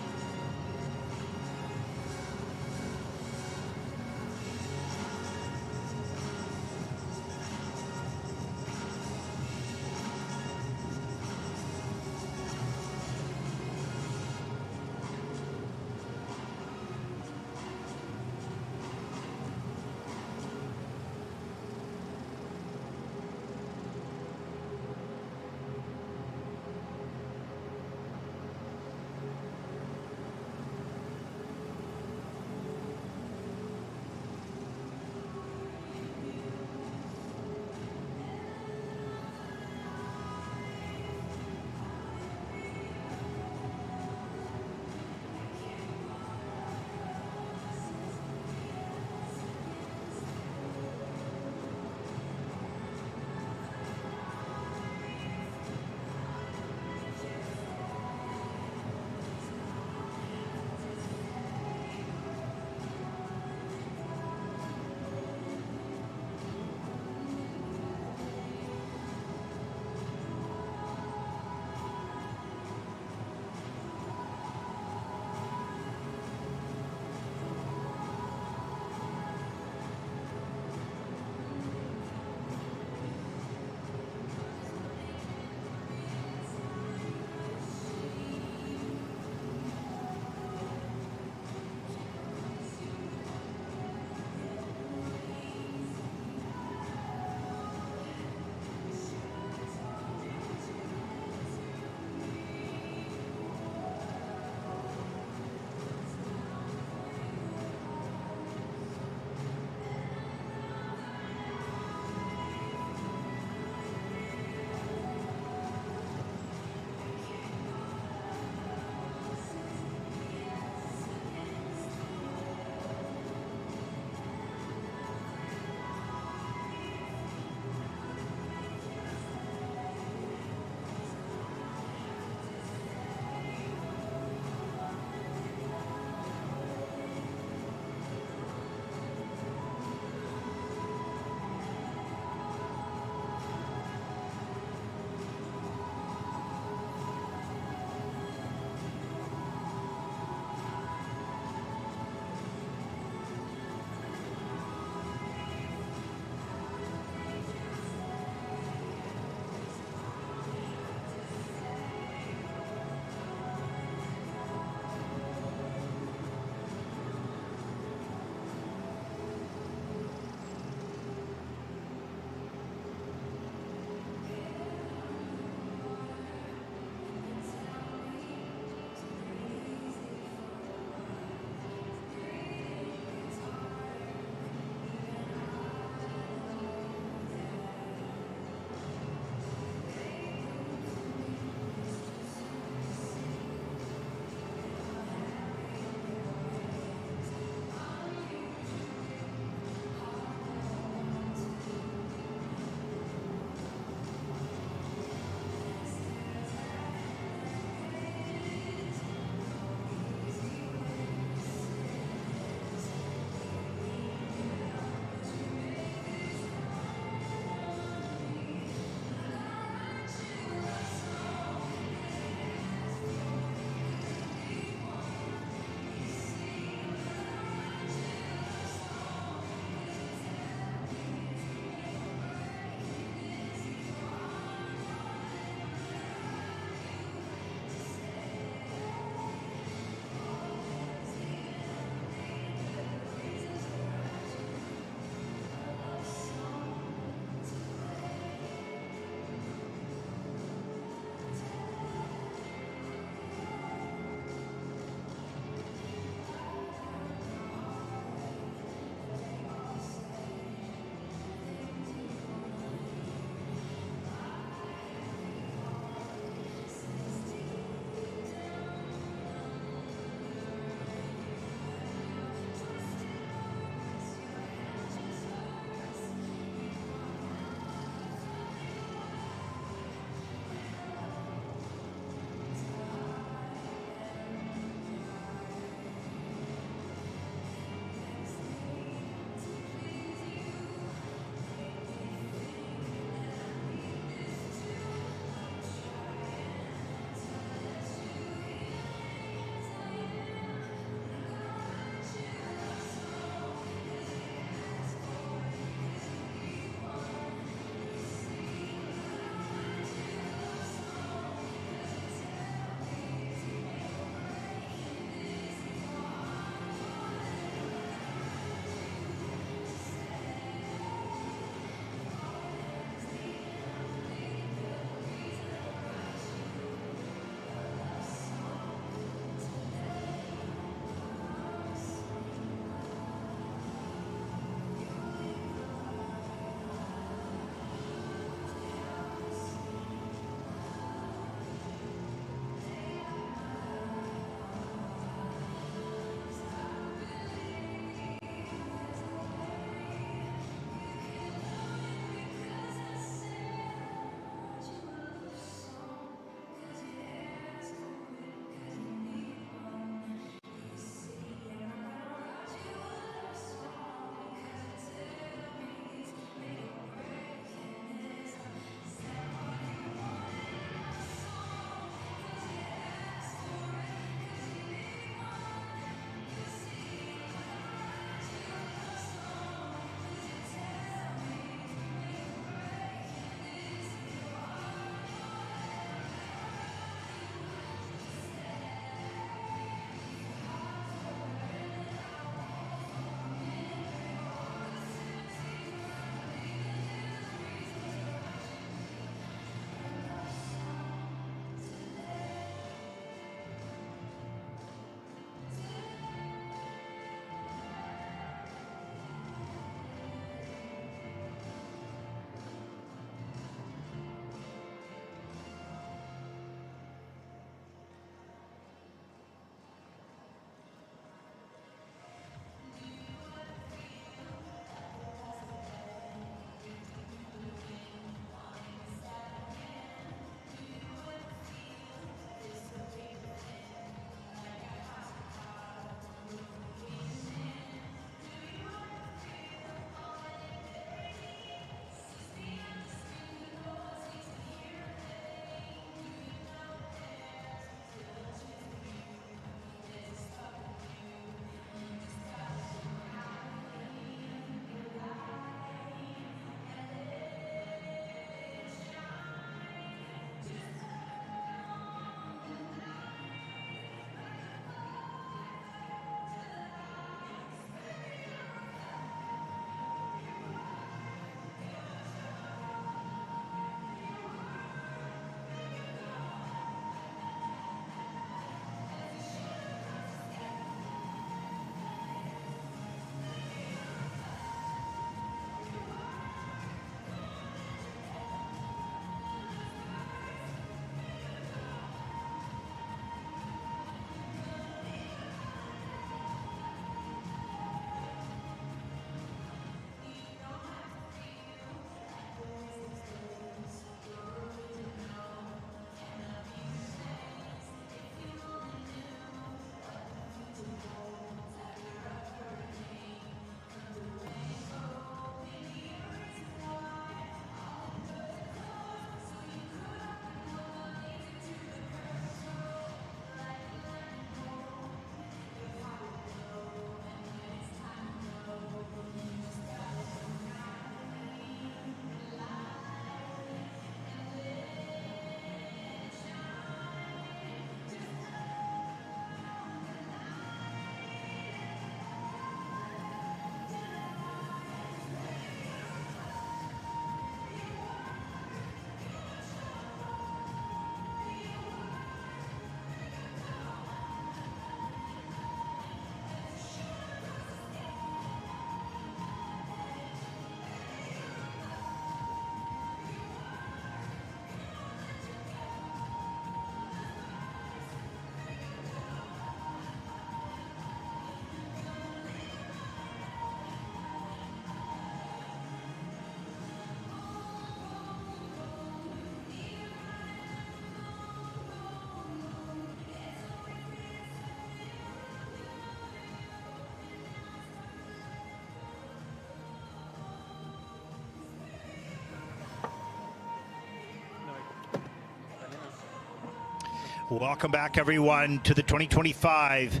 Welcome back, everyone, to the 2025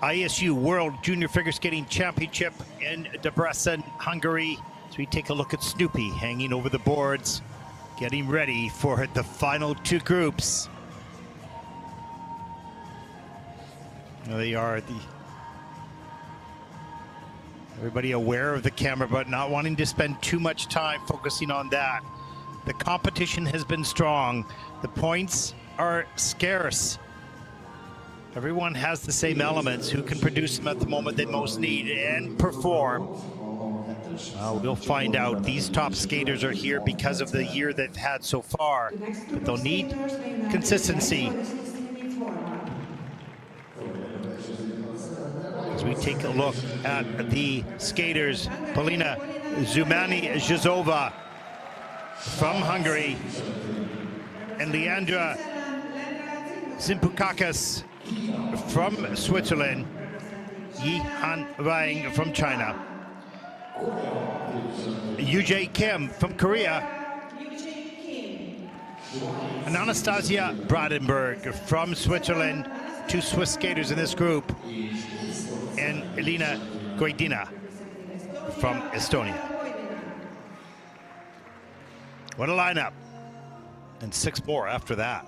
ISU World Junior Figure Skating Championship in Debrecen, Hungary. So we take a look at Snoopy hanging over the boards, getting ready for the final two groups. They are everybody aware of the camera, but not wanting to spend too much time focusing on that. The competition has been strong. The points are scarce. Everyone has the same elements. Who can produce them at the moment they most need and perform? We'll find out. These top skaters are here because of the year they've had so far, but they'll need consistency. As we take a look at the skaters, Polina Zumani-Zhizova from Hungary and Leandra Zimpukakis from Switzerland, Yi-Han Wang from China, Yujay Kim from Korea, and Anastasia Brandenburg from Switzerland, two Swiss skaters in this group, and Elina Goidina from Estonia. What a lineup. And 6 more after that.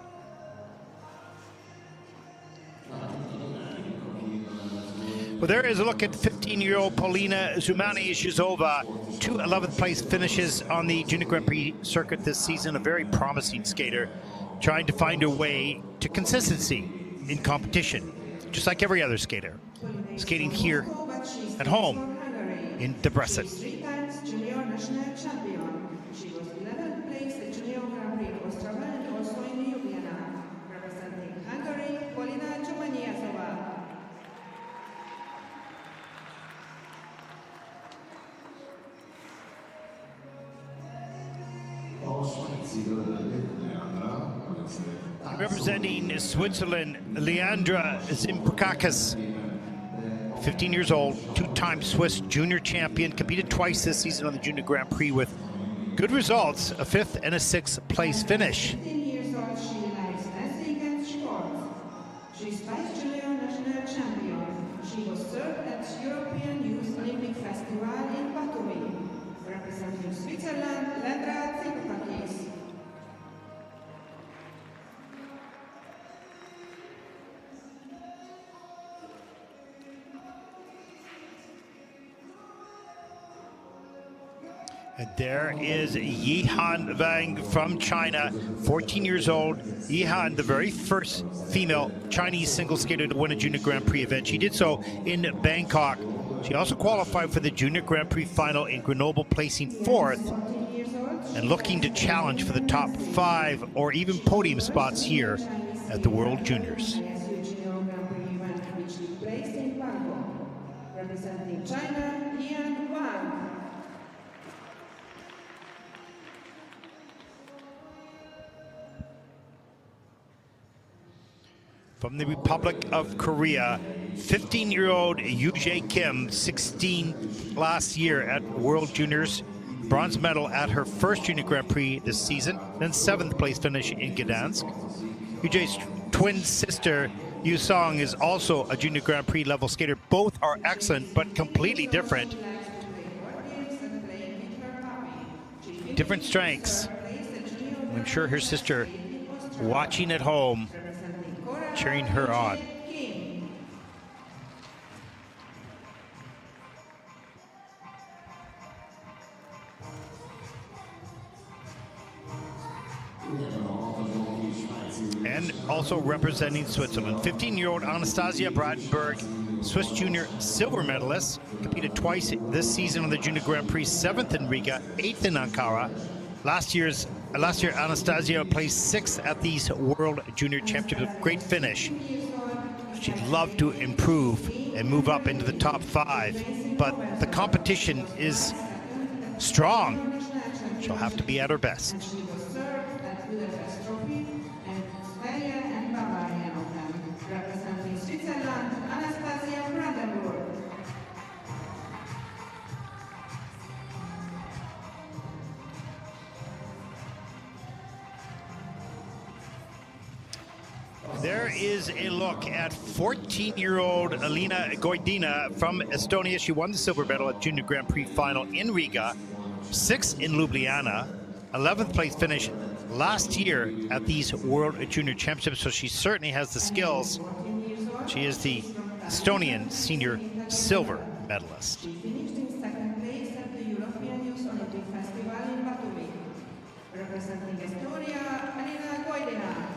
Well, there is a look at 15-year-old Polina Zumani-Zhizova. 2 11th place finishes on the Junior Grand Prix circuit this season. A very promising skater, trying to find a way to consistency in competition, just like every other skater. Skating here at home in Debrecen. 3 times junior national champion. She was 11th place at Junior Grand Prix Ostrava and also in Ljubljana. Representing Hungary, Polina Zumani-Zhizova. Representing Switzerland, Leandra Zimpukakis, 15 years old, 2-time Swiss junior champion, competed twice this season on the Junior Grand Prix with good results, a 5th and a 6th place finish. 15 years old, she likes dancing and sports. She's vice junior national champion. She was 3rd at European Youth Olympic Festival in Batumi. Representing Switzerland, Leandra Zimpukakis. And there is Yi-Han Wang from China, 14 years old. Yi-Han, the very first female Chinese single skater to win a Junior Grand Prix event. She did so in Bangkok. She also qualified for the Junior Grand Prix final in Grenoble, placing 4th and looking to challenge for the top 5 or even podium spots here at the World Juniors. Representing China, Yi-Han Wang. From the Republic of Korea, 15-year-old Yujay Kim, 16 last year at World Juniors, bronze medal at her first Junior Grand Prix this season, then 7th place finish in Gdansk. Yujay's twin sister, Yu Song, is also a Junior Grand Prix level skater. Both are excellent, but completely different. Different strengths. I'm sure her sister, watching at home, cheering her on. And also representing Switzerland, 15-year-old Anastasia Brandenburg, Swiss junior silver medalist, competed twice this season on the Junior Grand Prix, 7th in Riga, 8th in Ankara. Last year, Anastasia placed 6th at these World Junior Championships. Great finish. She'd love to improve and move up into the top 5, but the competition is strong. She'll have to be at her best. Representing Switzerland, Anastasia Brandenburg. There is a look at 14-year-old Alina Goidina from Estonia. She won the silver medal at Junior Grand Prix final in Riga, 6th in Ljubljana, 11th place finish last year at these World Junior Championships, so she certainly has the skills. She is the Estonian senior silver medalist. She finished in second place at the European Youth Olympic Festival in Batumi. Representing Estonia, Alina Goidina.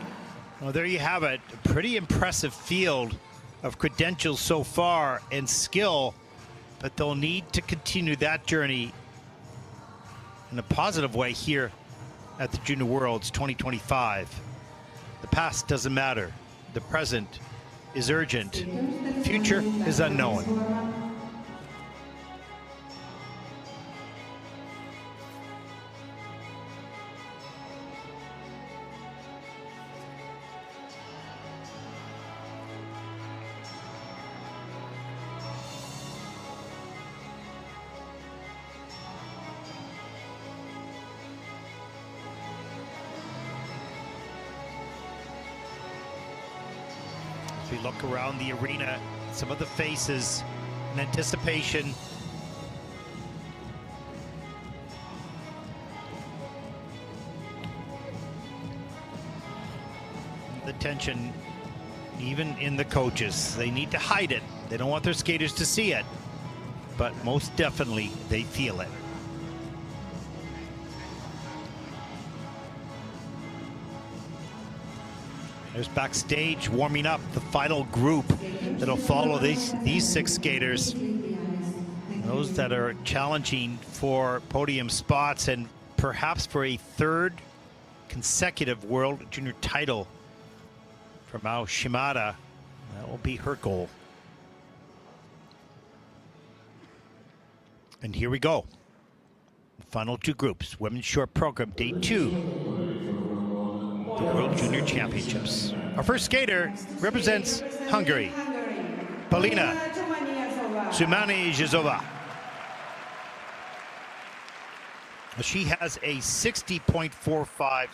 Well, there you have it. A pretty impressive field of credentials so far and skill, but they'll need to continue that journey in a positive way here at the Junior Worlds 2025. The past doesn't matter. The present is urgent. The future is unknown. As we look around the arena, some of the faces in anticipation. The tension, even in the coaches. They need to hide it. They don't want their skaters to see it, but most definitely they feel it. There's backstage warming up the final group that'll follow these 6 skaters. Those that are challenging for podium spots and perhaps for a 3rd consecutive World Junior title for Mao Shimada. That will be her goal. And here we go. The final 2 groups. Women's short program, day 2. The World Junior Championships. Our first skater represents Hungary, Polina Zumani-Zhizova. She has a 60.45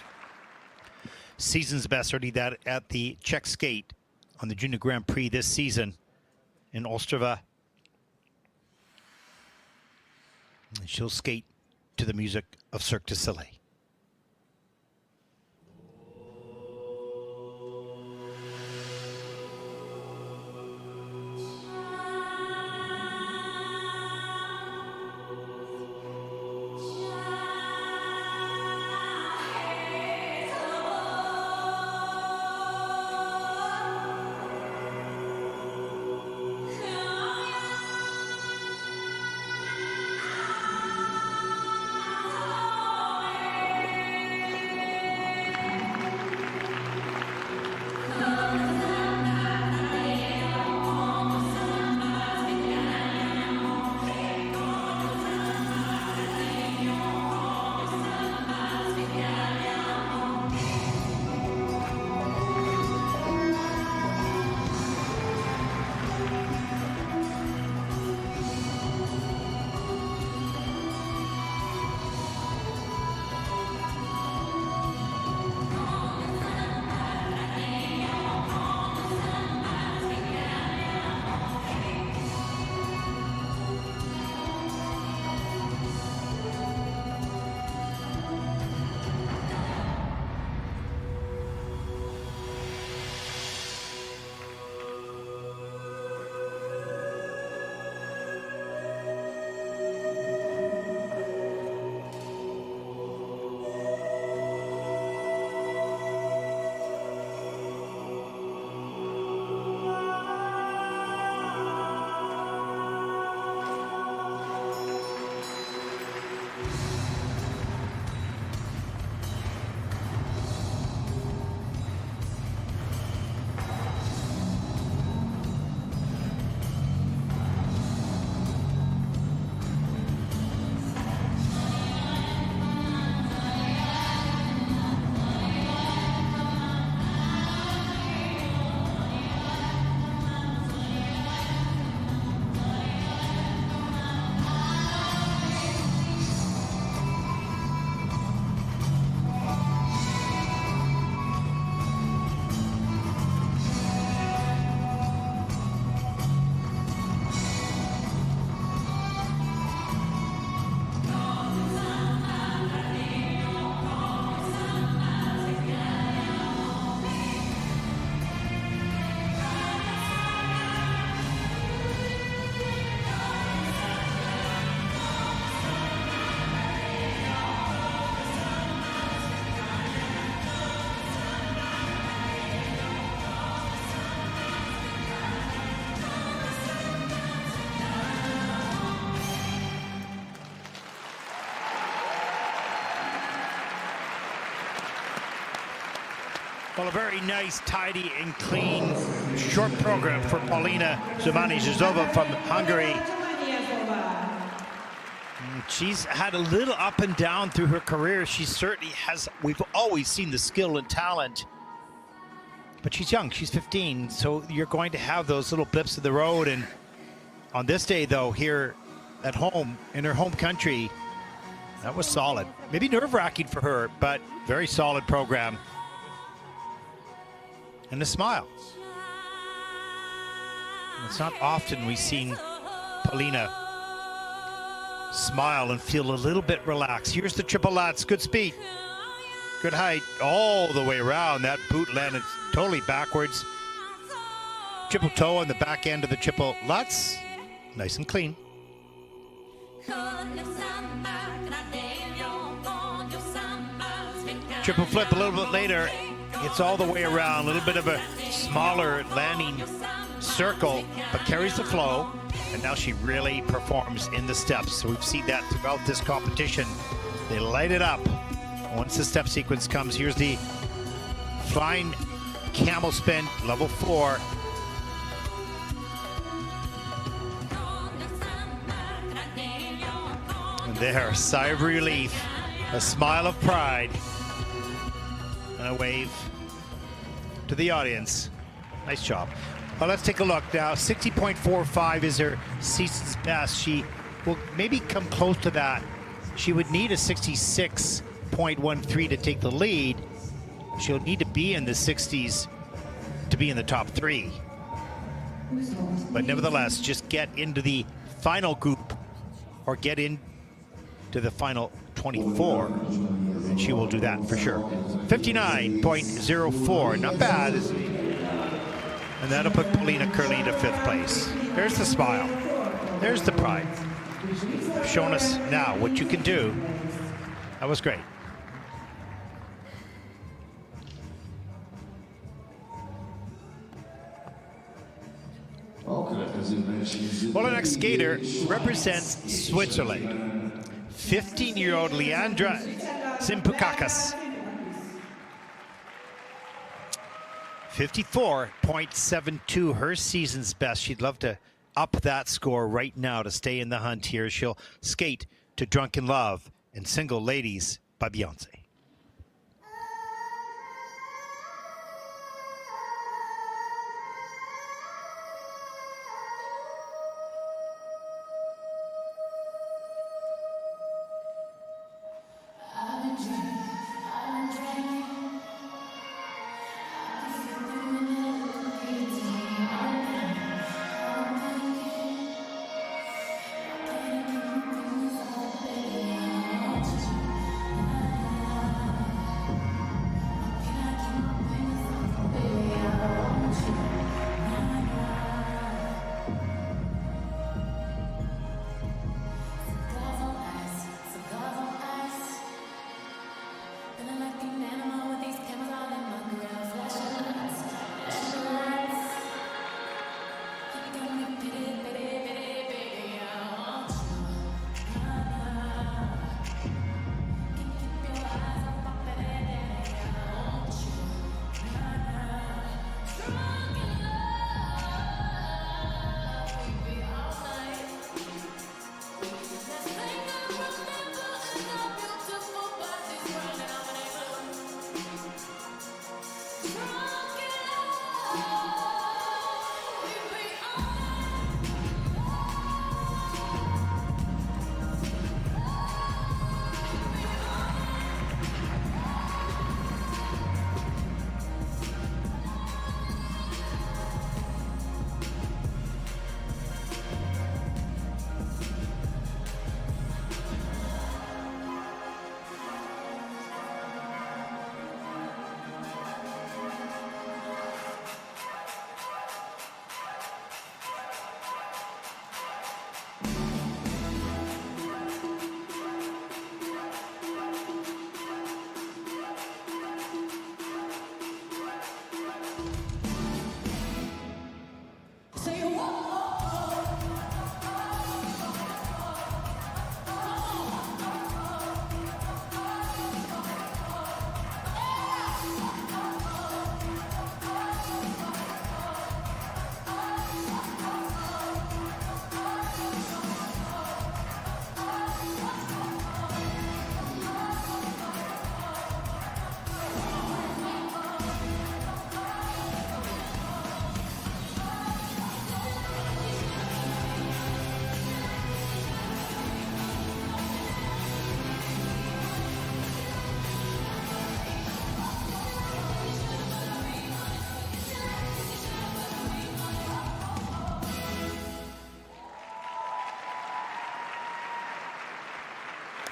season's best, already that at the Czech skate on the Junior Grand Prix this season in Ostrava. And she'll skate to the music of Cirque du Soleil. Well, a very nice, tidy, and clean short program for Paulina Zumani-Zhizova from Hungary. She's had a little up and down through her career. She certainly has. We've always seen the skill and talent, but she's young. She's 15, so you're going to have those little blips of the road. And on this day, though, here at home, in her home country, that was solid. Maybe nerve-wracking for her, but very solid program. And a smile. It's not often we've seen Paulina smile and feel a little bit relaxed. Here's the triple Lutz. Good speed. Good height all the way around. That boot landed totally backwards. Triple toe on the back end of the triple Lutz. Nice and clean. Triple flip a little bit later. It's all the way around. A little bit of a smaller landing circle, but carries the flow. And now she really performs in the steps. So we've seen that throughout this competition. They light it up. Once the step sequence comes, here's the flying camel spin, level 4. And there, a sigh of relief, a smile of pride, and a wave to the audience. Nice job. Well, let's take a look now. 60.45 is her season's best. She will maybe come close to that. She would need a 66.13 to take the lead. She'll need to be in the 60s to be in the top 3. But nevertheless, just get into the final group or get into the final 24, and she will do that for sure. 59.04, not bad. And that'll put Paulina Curley to 5th place. There's the smile. There's the pride. Showing us now what you can do. That was great. Well, the next skater represents Switzerland. 15-year-old Leandra Zimpukakis. 54.72, her season's best. She'd love to up that score right now to stay in the hunt here. She'll skate to Drunken Love and Single Ladies by Beyonce.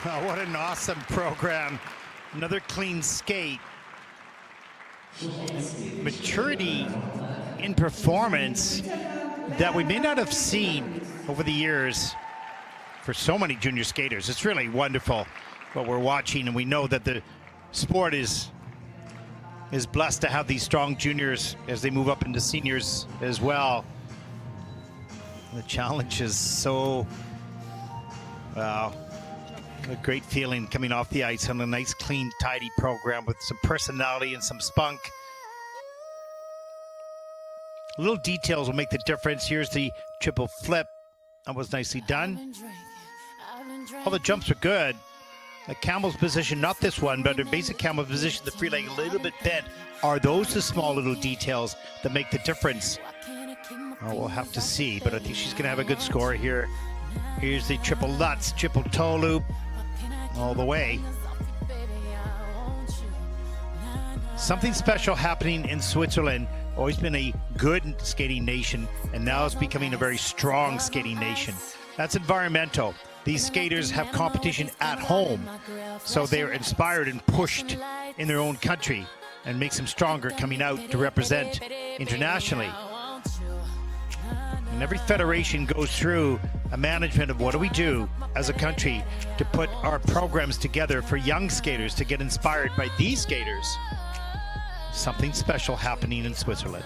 Oh, what an awesome program. Another clean skate. And maturity in performance that we may not have seen over the years for so many junior skaters. It's really wonderful what we're watching, and we know that the sport is blessed to have these strong juniors as they move up into seniors as well. The challenge is so, wow, a great feeling coming off the ice on a nice, clean, tidy program with some personality and some spunk. Little details will make the difference. Here's the triple flip. That was nicely done. All the jumps are good. The camel's position, not this one, but a basic camel position, the free leg a little bit bent. Are those the small little details that make the difference? Oh, we'll have to see, but I think she's going to have a good score here. Here's the triple Lutz, triple toe loop, all the way. Something special happening in Switzerland. Always been a good skating nation, and now it's becoming a very strong skating nation. That's environmental. These skaters have competition at home, so they're inspired and pushed in their own country, and makes them stronger coming out to represent internationally. And every federation goes through a management of what do we do as a country to put our programs together for young skaters to get inspired by these skaters. Something special happening in Switzerland.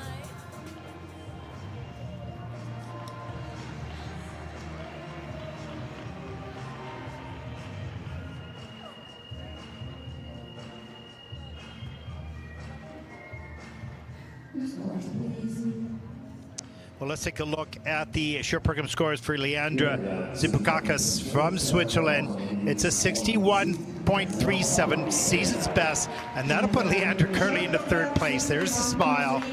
Well, let's take a look at the short program scores for Leandra Zipukakis from Switzerland. It's a 61.37, season's best, and that'll put Leandra currently into third place. There's the smile.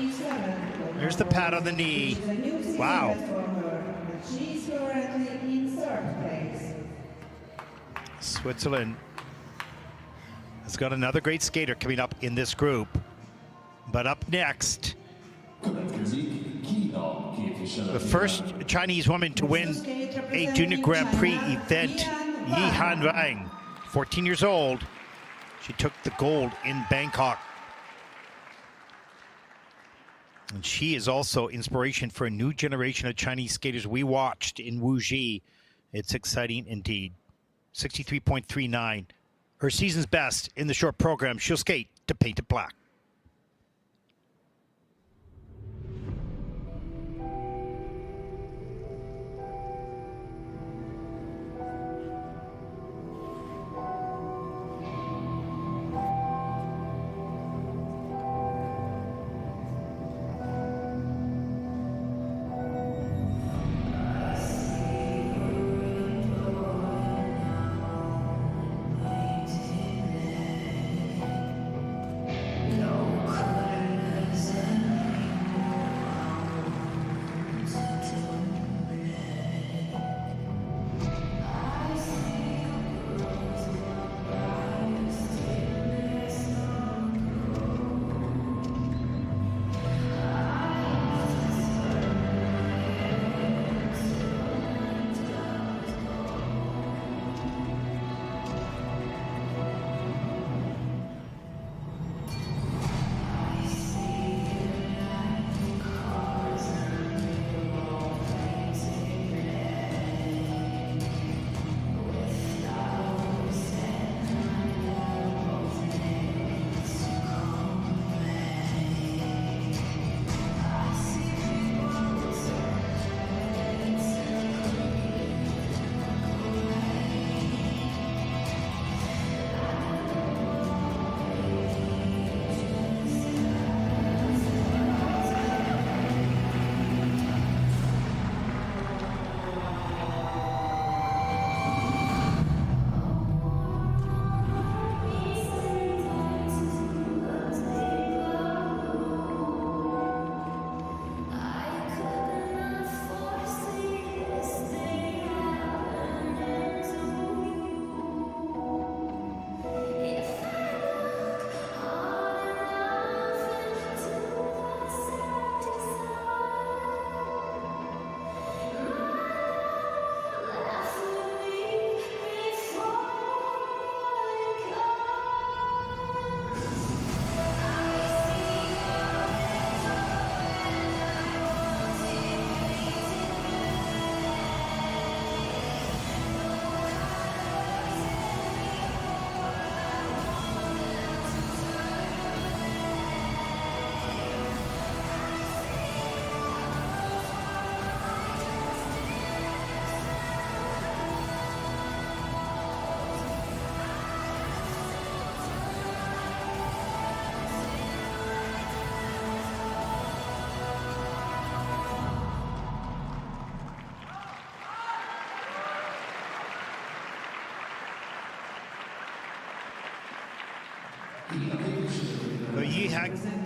There's the pat on the knee. Wow. She's currently in third place. Switzerland has got another great skater coming up in this group. But up next, the first Chinese woman to win a Junior Grand Prix event, Yi Han Wang, 14 years old. She took the gold in Bangkok. And she is also inspiration for a new generation of Chinese skaters we watched in Wuxi. It's exciting indeed. 63.39. Her season's best in the short program. She'll skate to paint it black.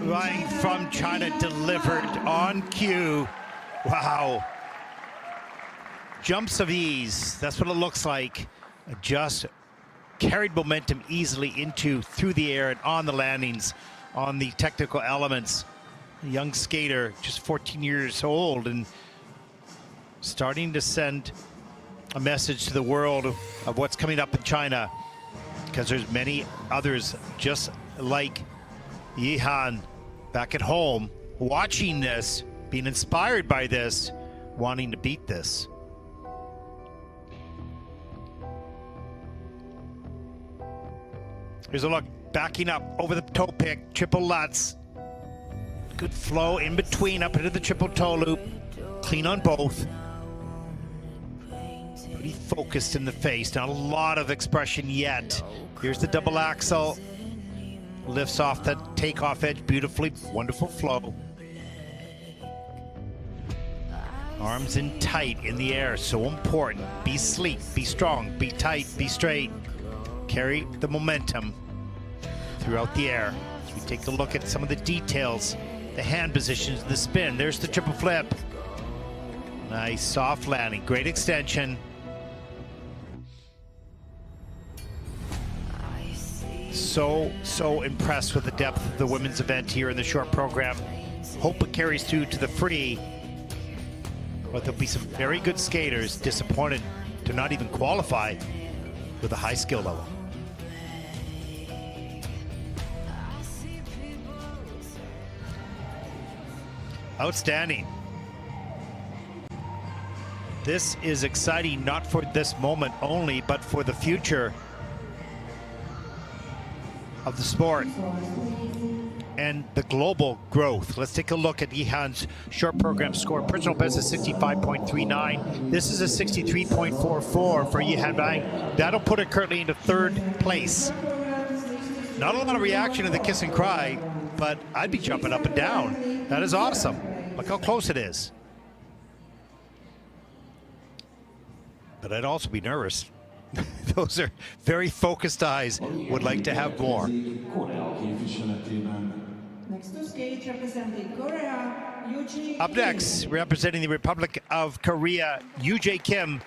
Right from China, delivered on cue. Wow. Jumps of ease. That's what it looks like. Just carried momentum easily through the air and on the landings, on the technical elements. A young skater, just 14 years old, and starting to send a message to the world of what's coming up in China, because there's many others just like Yihan back at home watching this, being inspired by this, wanting to beat this. Here's a look, backing up over the toe pick, triple Lutz. Good flow in between, up into the triple toe loop. Clean on both. Pretty focused in the face, not a lot of expression yet. Here's the double axel. Lifts off that takeoff edge beautifully, wonderful flow. Arms in tight in the air, so important. Be sleek, be strong, be tight, be straight. Carry the momentum throughout the air. As we take a look at some of the details, the hand positions, the spin. There's the triple flip. Nice soft landing, great extension. So impressed with the depth of the women's event here in the short program. Hope it carries through to the free, but there'll be some very good skaters disappointed to not even qualify with a high skill level. Outstanding. This is exciting, not for this moment only, but for the future of the sport and the global growth. Let's take a look at Yihan's short program score. Personal best is 65.39. This is a 63.44 for Yihan Wang. That'll put it currently into third place. Not a lot of reaction to the kiss and cry, but I'd be jumping up and down. That is awesome. Look how close it is. But I'd also be nervous. Those are very focused eyes. Would like to have more. Next to skate representing Korea, Yuji Up next, representing the Republic of Korea, Yoo-Jae Kim.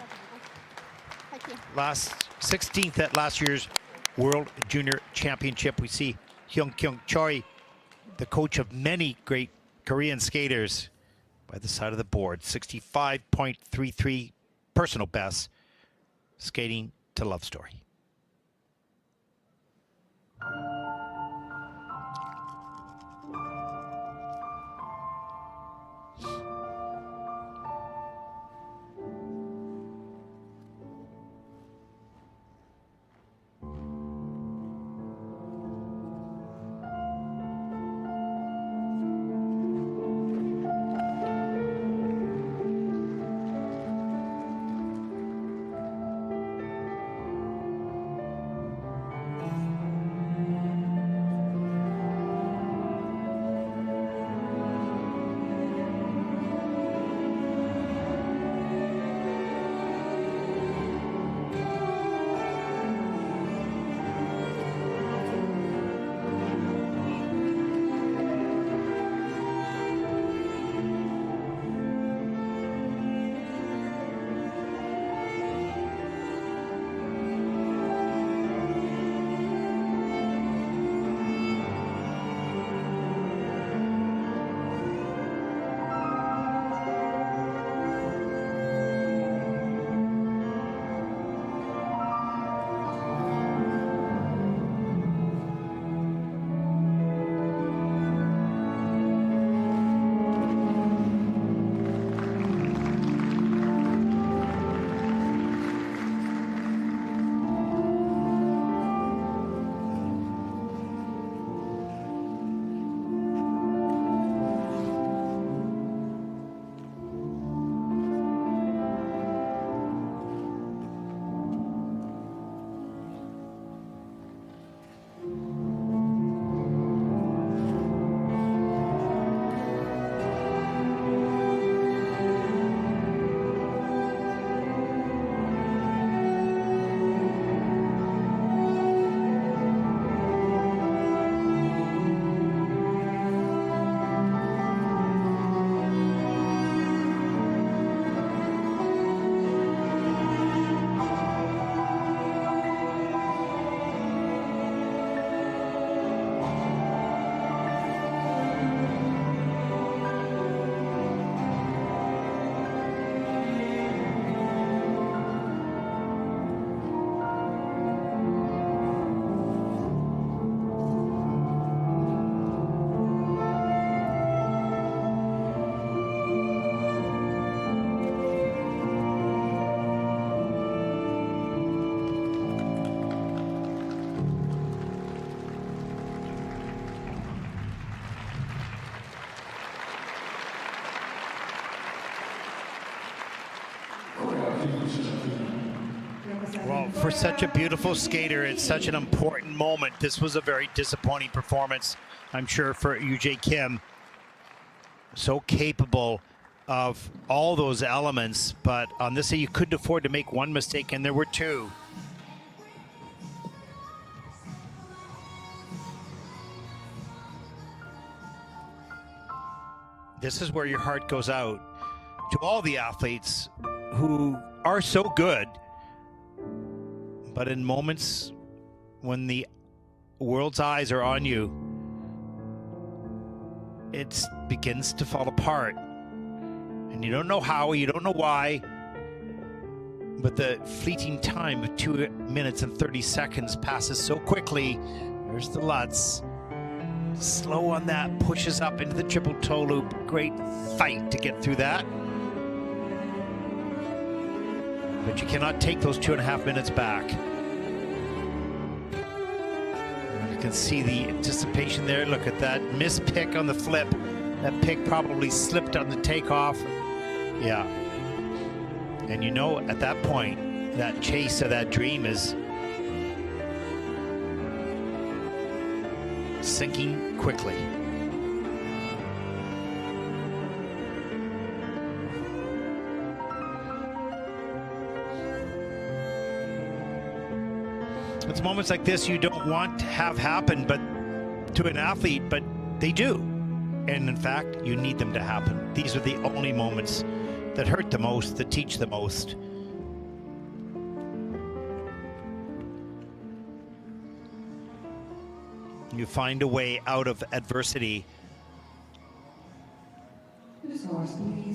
16th at last year's World Junior Championship. We see Hyung Kyung Choi, the coach of many great Korean skaters, by the side of the board. 65.33 personal best. Skating to Love Story. Well, for such a beautiful skater, it's such an important moment. This was a very disappointing performance, I'm sure, for UJ Kim. So capable of all those elements, but on this day you couldn't afford to make one mistake, and there were two. This is where your heart goes out to all the athletes who are so good, but in moments when the world's eyes are on you, it begins to fall apart. And you don't know how, you don't know why, but the fleeting time of 2 minutes and 30 seconds passes so quickly. There's the Lutz. Slow on that, pushes up into the triple toe loop. Great fight to get through that. But you cannot take those 2.5 minutes back. You can see the anticipation there. Look at that missed pick on the flip. That pick probably slipped on the takeoff. Yeah. And you know, at that point, that chase of that dream is sinking quickly. It's moments like this you don't want to have happen, but to an athlete, but they do. And in fact, you need them to happen. These are the only moments that hurt the most, that teach the most. You find a way out of adversity.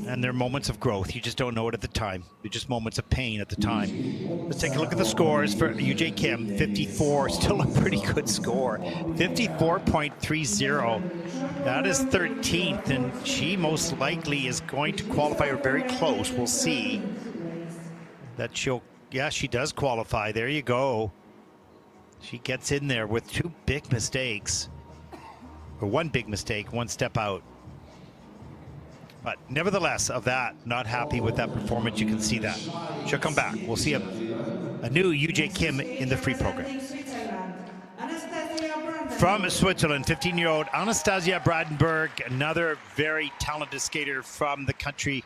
And they're moments of growth. You just don't know it at the time. They're just moments of pain at the time. Let's take a look at the scores for UJ Kim. 54, still a pretty good score. 54.30. That is 13th, and she most likely is going to qualify, or very close. We'll see that she'll, yeah, she does qualify. There you go. She gets in there with two big mistakes, or one big mistake, one step out. But nevertheless, of that, not happy with that performance. You can see that. She'll come back. We'll see a new UJ Kim in the free program. From Switzerland, 15-year-old Anastasia Brandenburg, another very talented skater from the country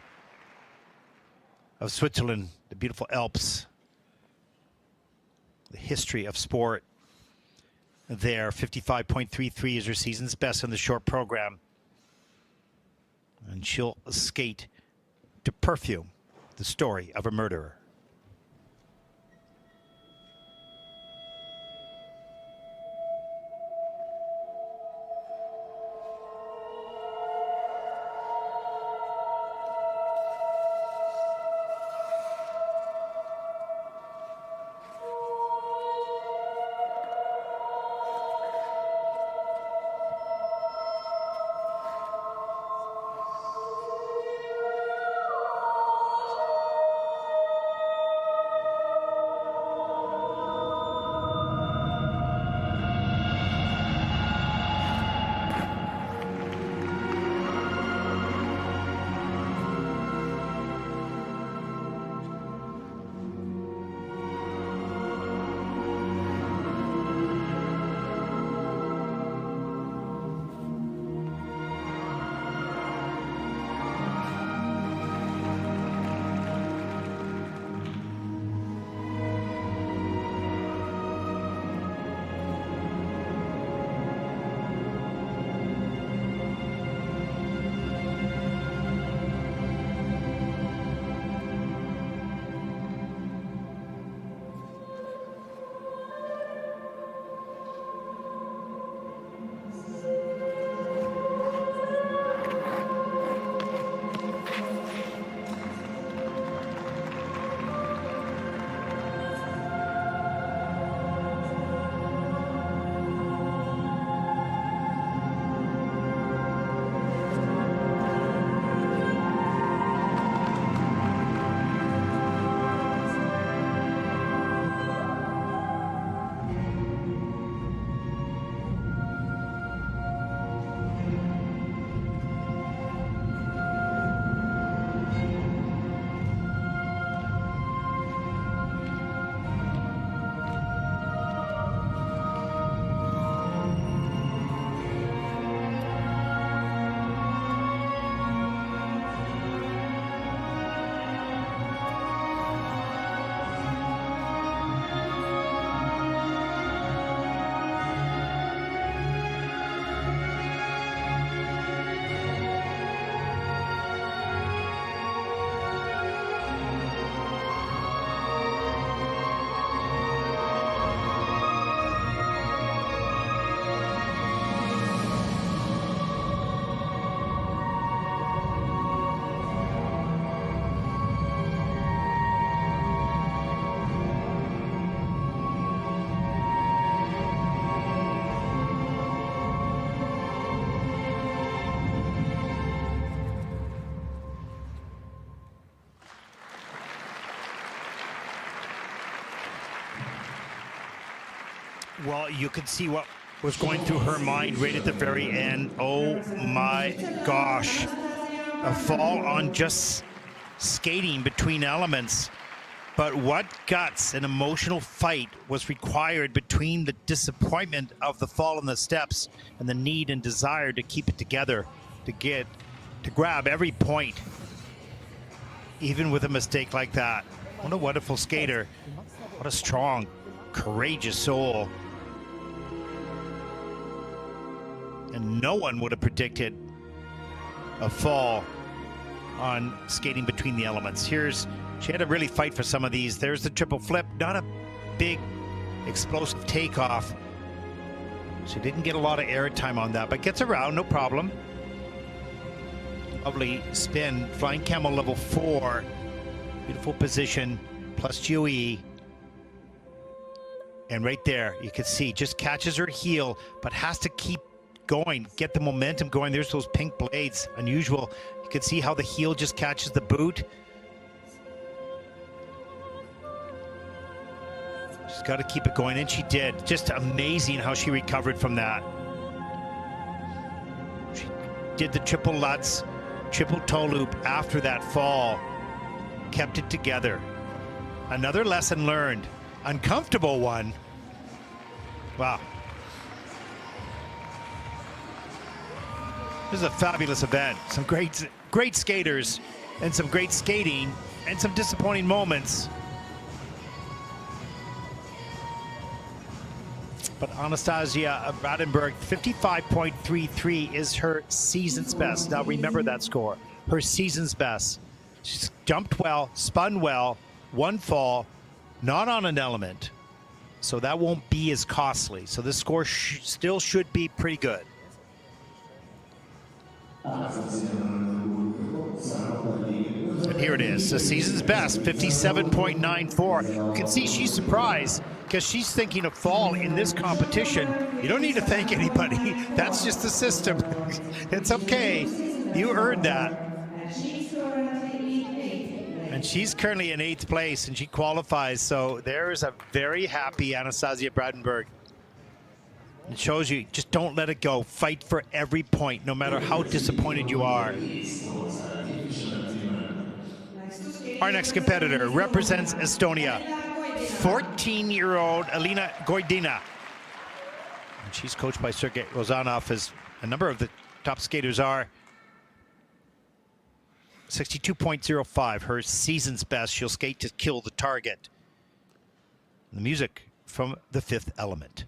of Switzerland, the beautiful Alps. The history of sport there. 55.33 is her season's best in the short program. And she'll skate to Perfume, the story of a murderer. Well, you could see what was going through her mind right at the very end. Oh my gosh. A fall on just skating between elements. But what guts and emotional fight was required between the disappointment of the fall on the steps and the need and desire to keep it together, to grab every point, even with a mistake like that. What a wonderful skater. What a strong, courageous soul. And no one would have predicted a fall on skating between the elements. She had to really fight for some of these. There's the triple flip, not a big explosive takeoff. She didn't get a lot of airtime on that, but gets around, no problem. Lovely spin, flying camel level 4. Beautiful position, plus GOE. And right there, you can see, just catches her heel, but has to keep going, get the momentum going. There's those pink blades, unusual. You can see how the heel just catches the boot. She's got to keep it going, and she did. Just amazing how she recovered from that. She did the triple Lutz, triple toe loop after that fall. Kept it together. Another lesson learned. Uncomfortable one. Wow. This is a fabulous event. Some great skaters and some great skating and some disappointing moments. But Anastasia Bradenberg, 55.33 is her season's best. Now remember that score. Her season's best. She's jumped well, spun well, one fall, not on an element. So that won't be as costly. So this score still should be pretty good. And here it is, the season's best, 57.94. You can see she's surprised because she's thinking of fall in this competition. You don't need to thank anybody. That's just the system. It's okay. You earned that. And she's currently in 8th place and she qualifies. So there is a very happy Anastasia Bradenberg. It shows you, just don't let it go. Fight for every point, no matter how disappointed you are. Our next competitor represents Estonia, 14-year-old Alina Goidina. And she's coached by Sergei Rozanov, as a number of the top skaters are. 62.05, her season's best. She'll skate to kill the target. The music from The Fifth Element.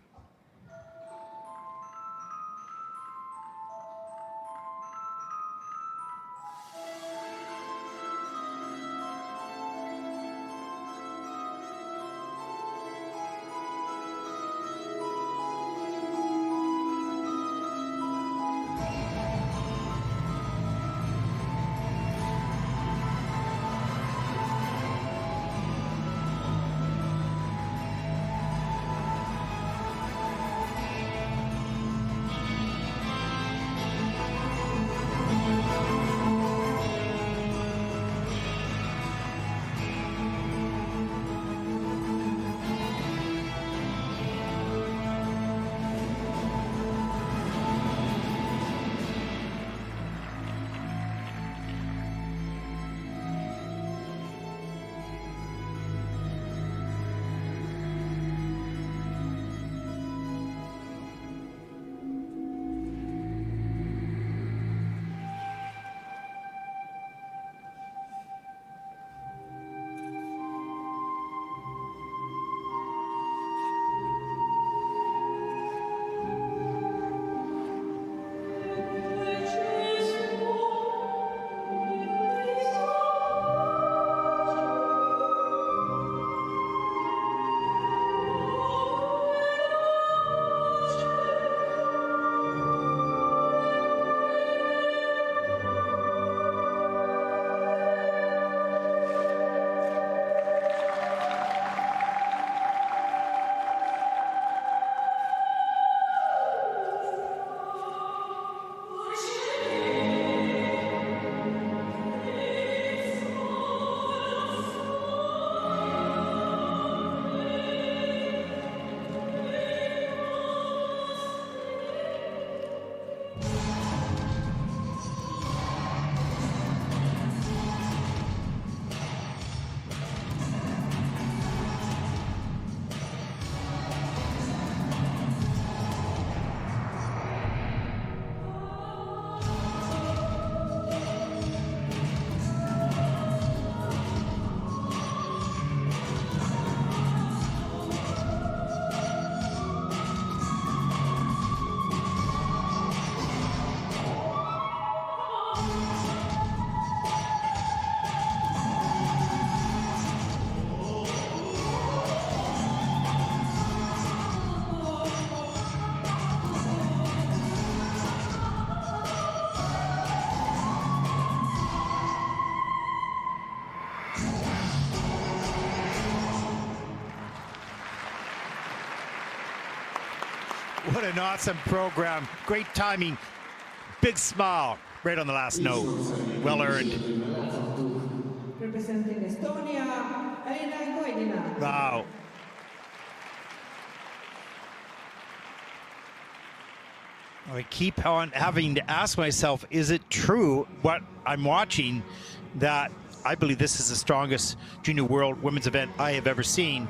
What an awesome program. Great timing. Big smile right on the last note. Well earned. Representing Estonia, Elina Koidina. Wow. I keep on having to ask myself, is it true what I'm watching, that I believe this is the strongest junior world women's event I have ever seen?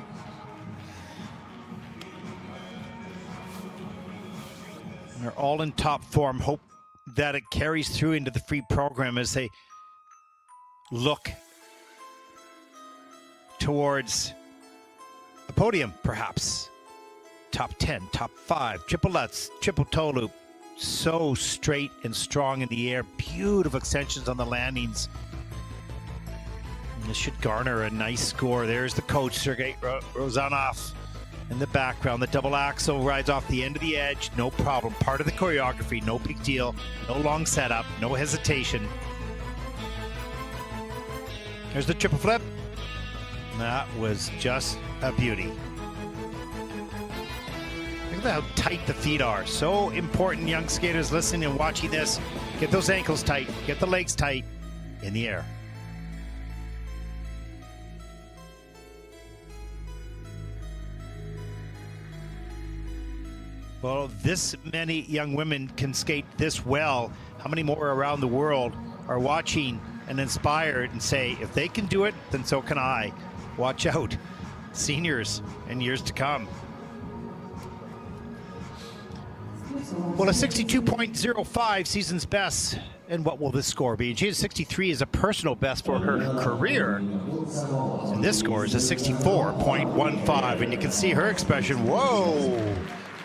They're all in top form. Hope that it carries through into the free program as they look towards a podium, perhaps. Top 10, top 5, triplets, triple toe loop. So straight and strong in the air. Beautiful extensions on the landings. And this should garner a nice score. There's the coach, Sergei Rozanov. In the background, the double axel rides off the end of the edge, no problem. Part of the choreography, no big deal. No long setup, no hesitation. There's the triple flip. That was just a beauty. Look at how tight the feet are. So important, young skaters listening and watching this. Get those ankles tight, get the legs tight in the air. Well, this many young women can skate this well. How many more around the world are watching and inspired and say, if they can do it, then so can I. Watch out, seniors in years to come. Well, a 62.05 season's best. And what will this score be? She has 63 is a personal best for her career. And this score is a 64.15. And you can see her expression, whoa!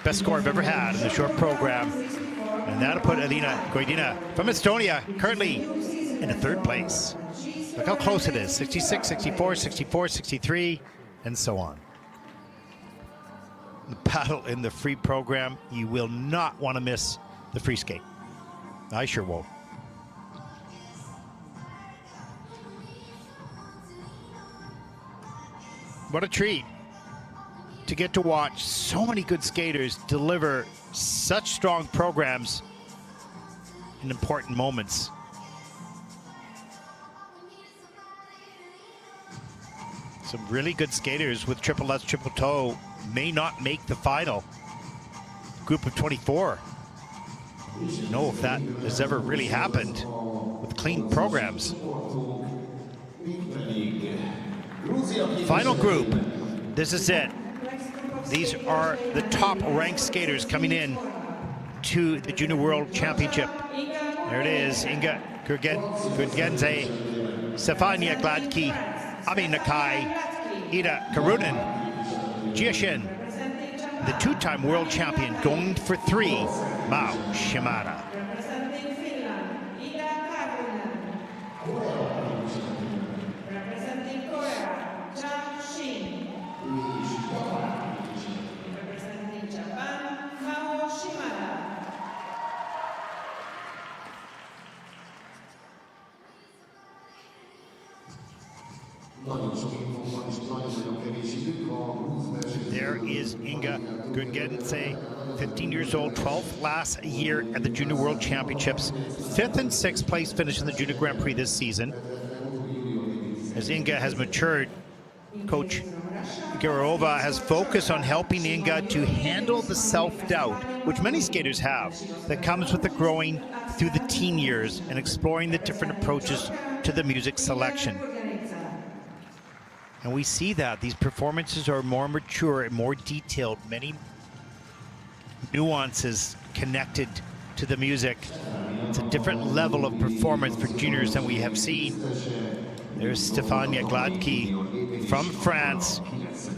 Best score I've ever had in the short program. And that'll put Elina Koidina from Estonia currently in a third place. Look how close it is, 66, 64, 64, 63, and so on. The battle in the free program, you will not want to miss the free skate. I sure won't. What a treat to get to watch so many good skaters deliver such strong programs in important moments. Some really good skaters with triple lutz, triple toe may not make the final. Group of 24. I don't know if that has ever really happened with clean programs. Final group. This is it. These are the top ranked skaters coming in to the Junior World Championship. There it is. Inga Gurgenze, Stefania Gladky, Ami Nakai, Ida Karunen, Jiashin, the two-time world champion going for 3, Mao Shimada. Representing Finland, Ida Karunen. Representing Korea, Jang Shin. Representing Japan, Mao Shimada. There is Inga Gurgense, 15 years old, 12th last year at the Junior World Championships, 5th and 6th place finish in the Junior Grand Prix this season. As Inga has matured, Coach Garova has focused on helping Inga to handle the self-doubt, which many skaters have, that comes with the growing through the teen years and exploring the different approaches to the music selection. And we see that these performances are more mature and more detailed, many nuances connected to the music. It's a different level of performance for juniors than we have seen. There's Stefania Gladky from France,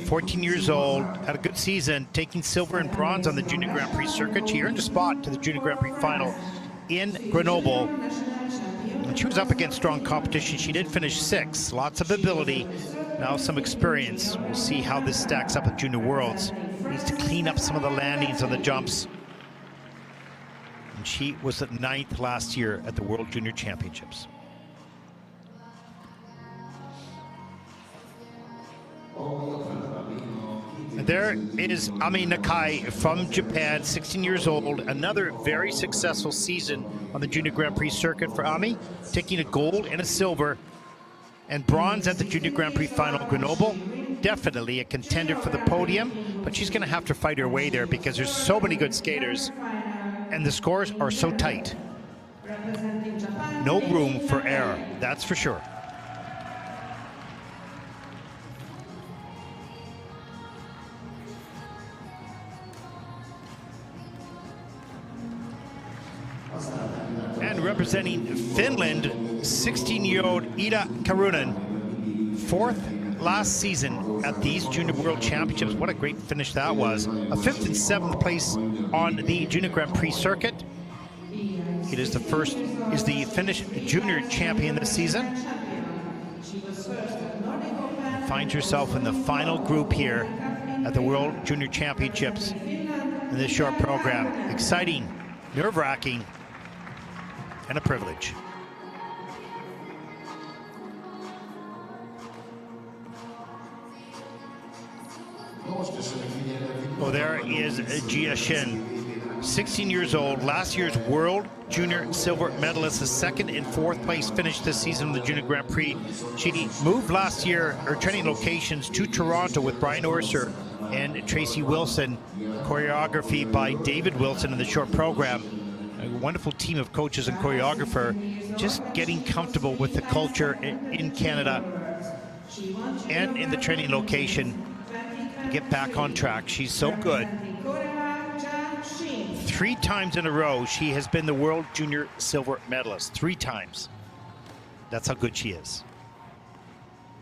14 years old, had a good season, taking silver and bronze on the Junior Grand Prix circuit. She earned a spot to the Junior Grand Prix final in Grenoble. And she was up against strong competition. She did finish 6th. Lots of ability, now some experience. We'll see how this stacks up at Junior Worlds. Needs to clean up some of the landings on the jumps. And she was at 9th last year at the World Junior Championships. And there is Ami Nakai from Japan, 16 years old. Another very successful season on the Junior Grand Prix circuit for Ami, taking a gold and a silver and bronze at the Junior Grand Prix final in Grenoble. Definitely a contender for the podium, but she's going to have to fight her way there because there's so many good skaters and the scores are so tight. No room for error, that's for sure. And representing Finland, 16-year-old Ida Karunen, 4th last season at these Junior World Championships. What a great finish that was. A 5th and 7th place on the Junior Grand Prix circuit. It is the Finnish junior champion this season. Finds herself in the final group here at the World Junior Championships in this short program. Exciting, nerve-wracking, and a privilege. Oh, there is Jia Shin, 16 years old, last year's World Junior silver medalist, the 2nd and 4th place finish this season in the Junior Grand Prix. She moved last year her training locations to Toronto with Brian Orser and Tracy Wilson. Choreography by David Wilson in the short program. A wonderful team of coaches and choreographer, just getting comfortable with the culture in Canada and in the training location to get back on track. She's so good. 3 times in a row, she has been the World Junior silver medalist. 3 times. That's how good she is.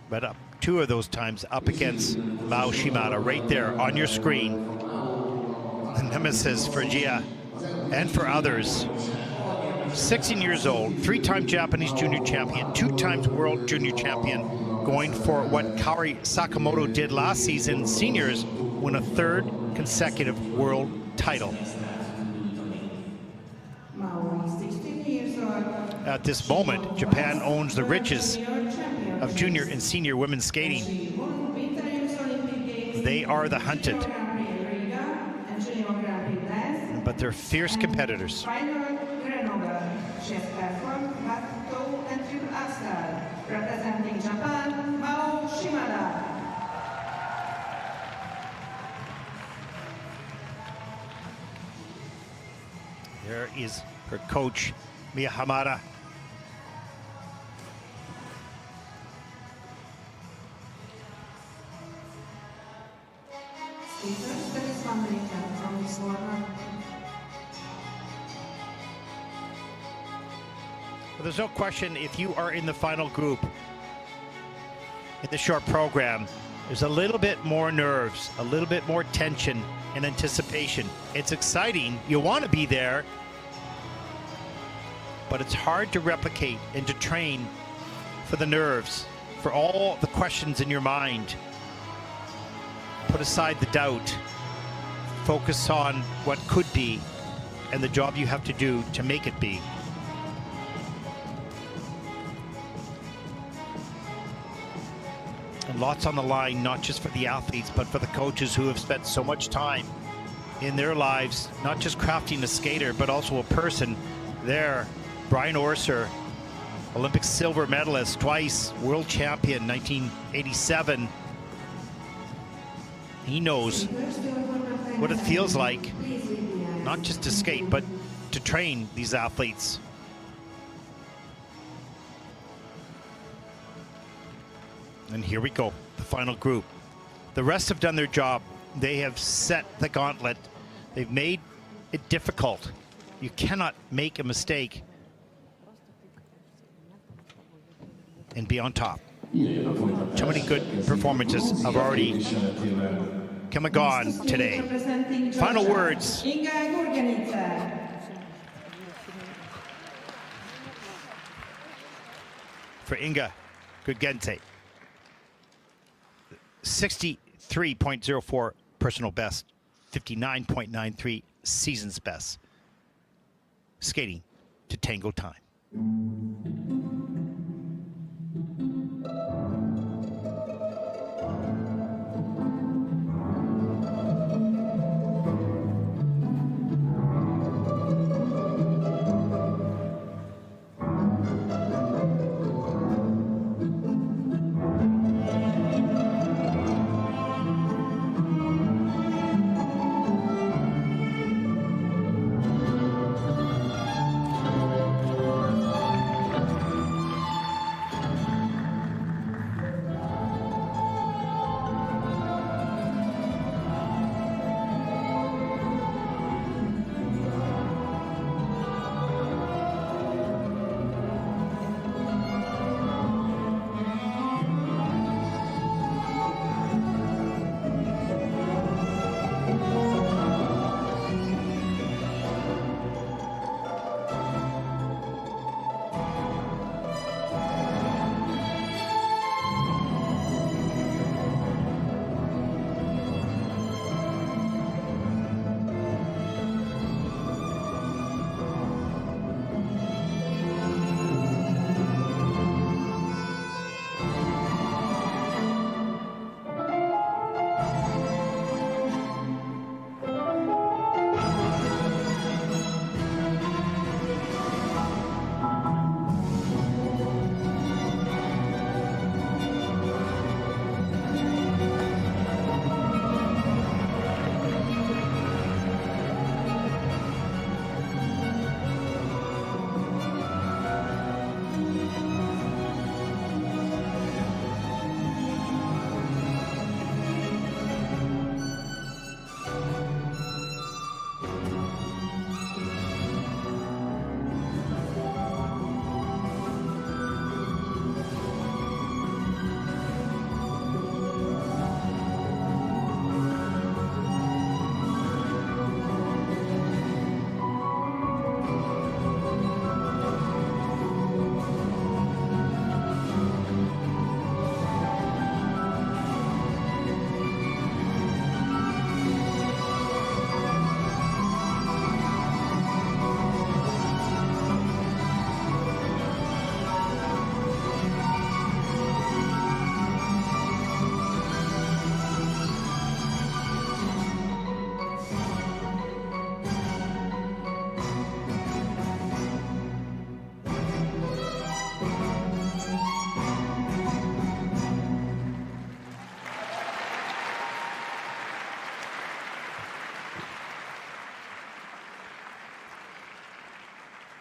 But 2 of those times up against Mao Shimada, right there on your screen. The nemesis for Jia and for others. 16 years old, 3-time Japanese junior champion, 2 times world junior champion, going for what Kaori Sakamoto did last season, seniors, win a 3rd consecutive world title. At this moment, Japan owns the riches of junior and senior women's skating. They are the hunted, but they're fierce competitors. Representing Japan, Mao Shimada. There is her coach, Mia Hamada. Well, there's no question, if you are in the final group in the short program, there's a little bit more nerves, a little bit more tension and anticipation. It's exciting, you want to be there, but it's hard to replicate and to train for the nerves, for all the questions in your mind. Put aside the doubt, focus on what could be and the job you have to do to make it be. And lots on the line, not just for the athletes, but for the coaches who have spent so much time in their lives, not just crafting a skater, but also a person. There, Brian Orser, Olympic silver medalist, twice world champion, 1987. He knows what it feels like, not just to skate, but to train these athletes. And here we go, the final group. The rest have done their job. They have set the gauntlet. They've made it difficult. You cannot make a mistake and be on top. So many good performances have already come and gone today. Final words. for Inga Gudgense. 63.04 personal best, 59.93 season's best. Skating to tango time.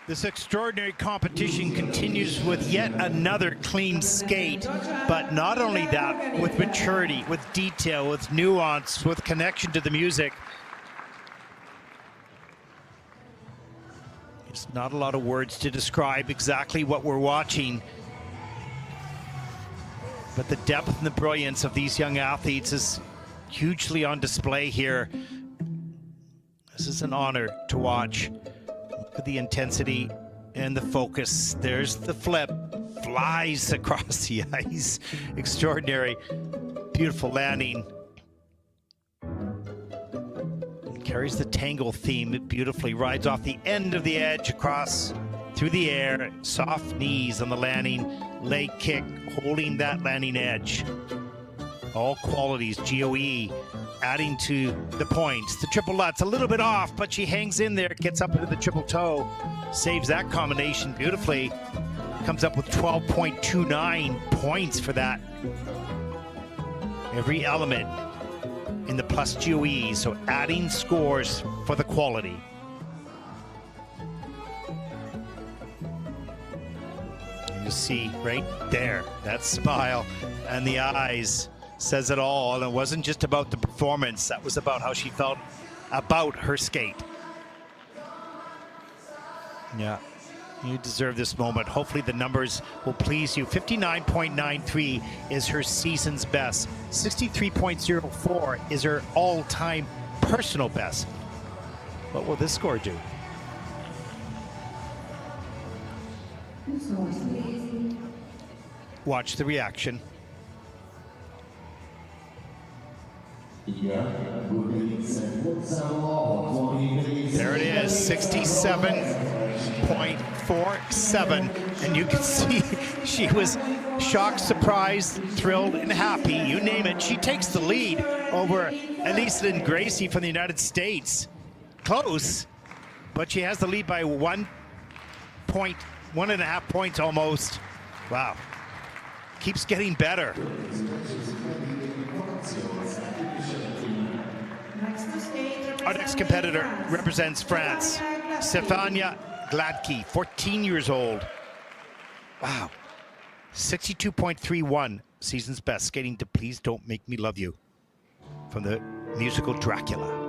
This extraordinary competition continues with yet another clean skate, but not only that, with maturity, with detail, with nuance, with connection to the music. There's not a lot of words to describe exactly what we're watching, but the depth and the brilliance of these young athletes is hugely on display here. This is an honor to watch. Look at the intensity and the focus. There's the flip, flies across the ice. Extraordinary, beautiful landing. And carries the tangle theme beautifully. Rides off the end of the edge across through the air. Soft knees on the landing, leg kick, holding that landing edge. All qualities, GOE, adding to the points. The triple Lutz, a little bit off, but she hangs in there, gets up into the triple toe, saves that combination beautifully, comes up with 12.29 points for that. Every element in the plus GOE, so adding scores for the quality. And you see right there, that smile and the eyes says it all, and it wasn't just about the performance, that was about how she felt about her skate. Yeah, you deserve this moment. Hopefully the numbers will please you. 59.93 is her season's best. 63.04 is her all-time personal best. What will this score do? watch the reaction. There it is, 67.47. And you can see she was shocked, surprised, thrilled, and happy. You name it. She takes the lead over Elisa and Gracie from the United States. Close, but she has the lead by 1.5 points almost. Wow. Keeps getting better. Our next competitor represents France. Stefania Gladky, 14 years old. Wow. 62.31, season's best, skating to Please Don't Make Me Love You from the musical Dracula.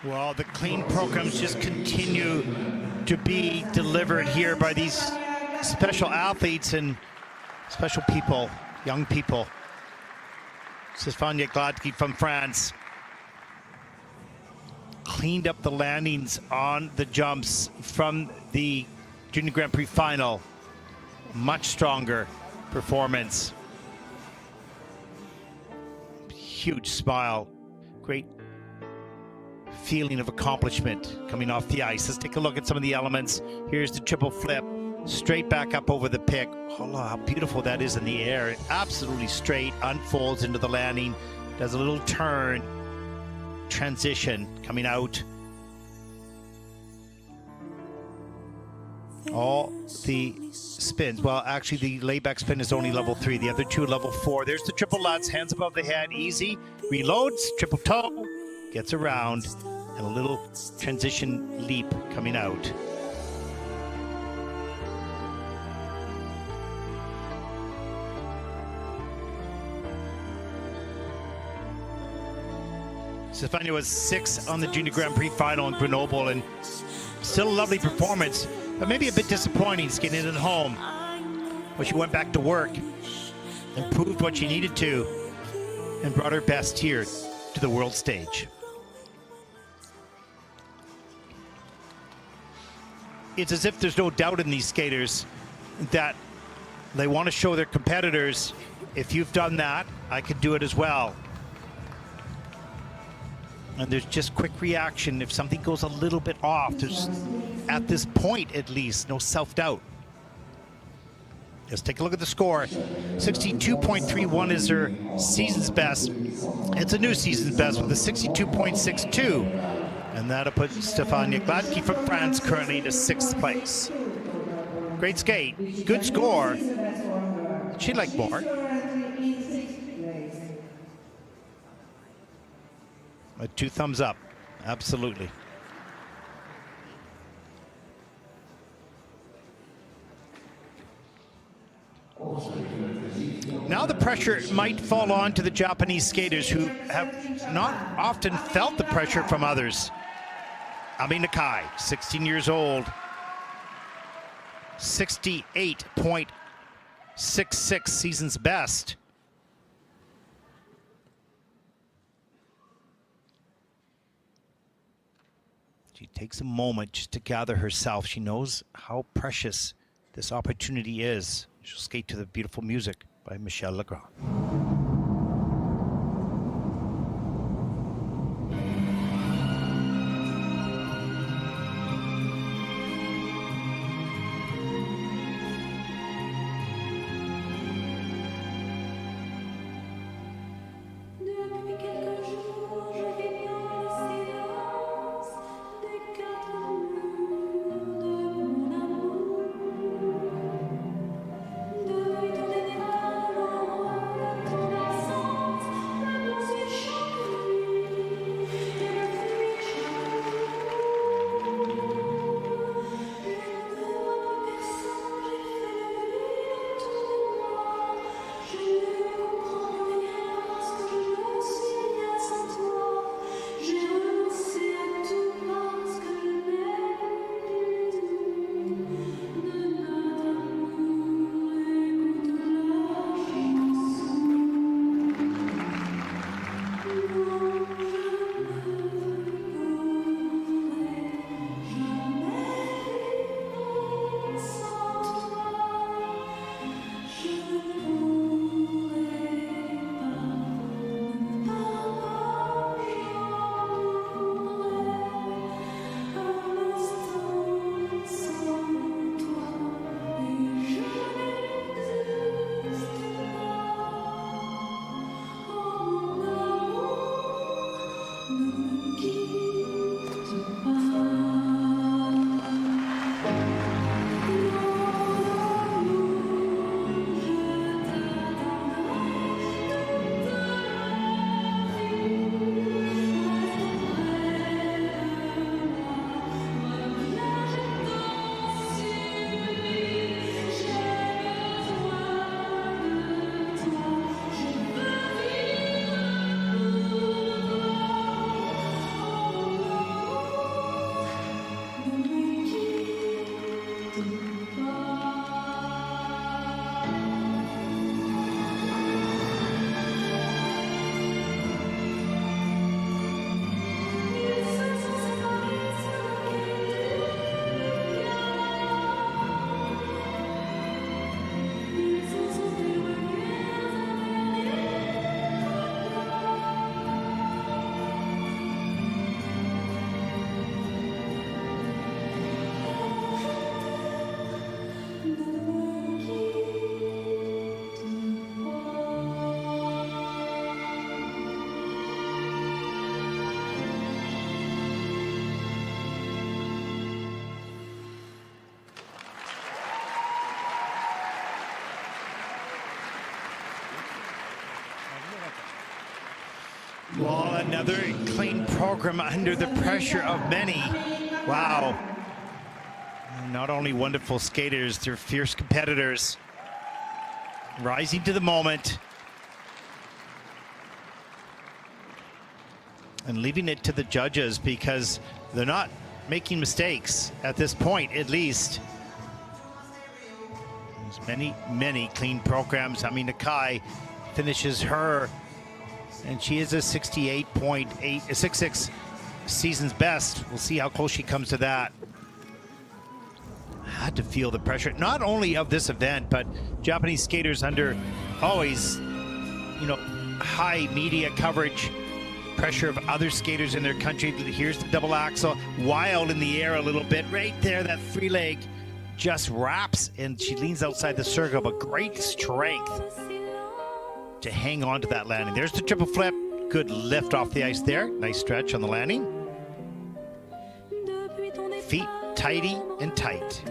Well, the clean programs just continue to be delivered here by these special athletes and special people, young people. Stefania Gladky from France cleaned up the landings on the jumps from the Junior Grand Prix final. Much stronger performance. Huge smile. Great feeling of accomplishment coming off the ice. Let's take a look at some of the elements. Here's the triple flip, straight back up over the pick. Oh, how beautiful that is in the air. Absolutely straight, unfolds into the landing, does a little turn, transition coming out. All the spins, well, actually the layback spin is only level 3, the other two level 4. There's the triple lutz, hands above the head, easy, reloads, triple toe, gets around, and a little transition leap coming out. Stefania was 6 on the Junior Grand Prix final in Grenoble, and still a lovely performance, but maybe a bit disappointing skating it at home. But she went back to work and proved what she needed to and brought her best here to the world stage. It's as if there's no doubt in these skaters that they want to show their competitors, if you've done that, I could do it as well. And there's just quick reaction if something goes a little bit off. There's, at this point at least, no self-doubt. Let's take a look at the score. 62.31 is her season's best. It's a new season's best with a 62.62. And that'll put Stefania Gladke from France currently to 6th place. Great skate, good score. She'd like more. A 2 thumbs up, absolutely. Now the pressure might fall on to the Japanese skaters who have not often felt the pressure from others. Ami Nakai, 16 years old, 68.66 season's best. She takes a moment just to gather herself. She knows how precious this opportunity is. She'll skate to the beautiful music by Michel Legrand. Depuis quelques jours, je vis bien le silence des quatre murs de mon amour. Deuil de dévoilement de ton absence, me poursuit chaque nuit et me fuit chaque jour. Je ne vois plus personne, j'ai fait le vide autour de moi. Je ne comprends rien parce que je ne suis rien sans toi. J'ai renoncé à tout parce que je n'aime plus tout. De notre amour, écoute la chanson. Non, je Well, another clean program under the pressure of many. Wow. Not only wonderful skaters, they're fierce competitors. Rising to the moment. and leaving it to the judges because they're not making mistakes at this point, at least. There's many clean programs. I mean, Nakai finishes her, and she is a 68.866 season's best. We'll see how close she comes to that. Had to feel the pressure, not only of this event, but Japanese skaters under always, you know, high media coverage, pressure of other skaters in their country. Here's the double axel, wild in the air a little bit. Right there, that free leg just wraps, and she leans outside the circle, but great strength to hang on to that landing. There's the triple flip. Good lift off the ice there. Nice stretch on the landing. Feet tighty and tight.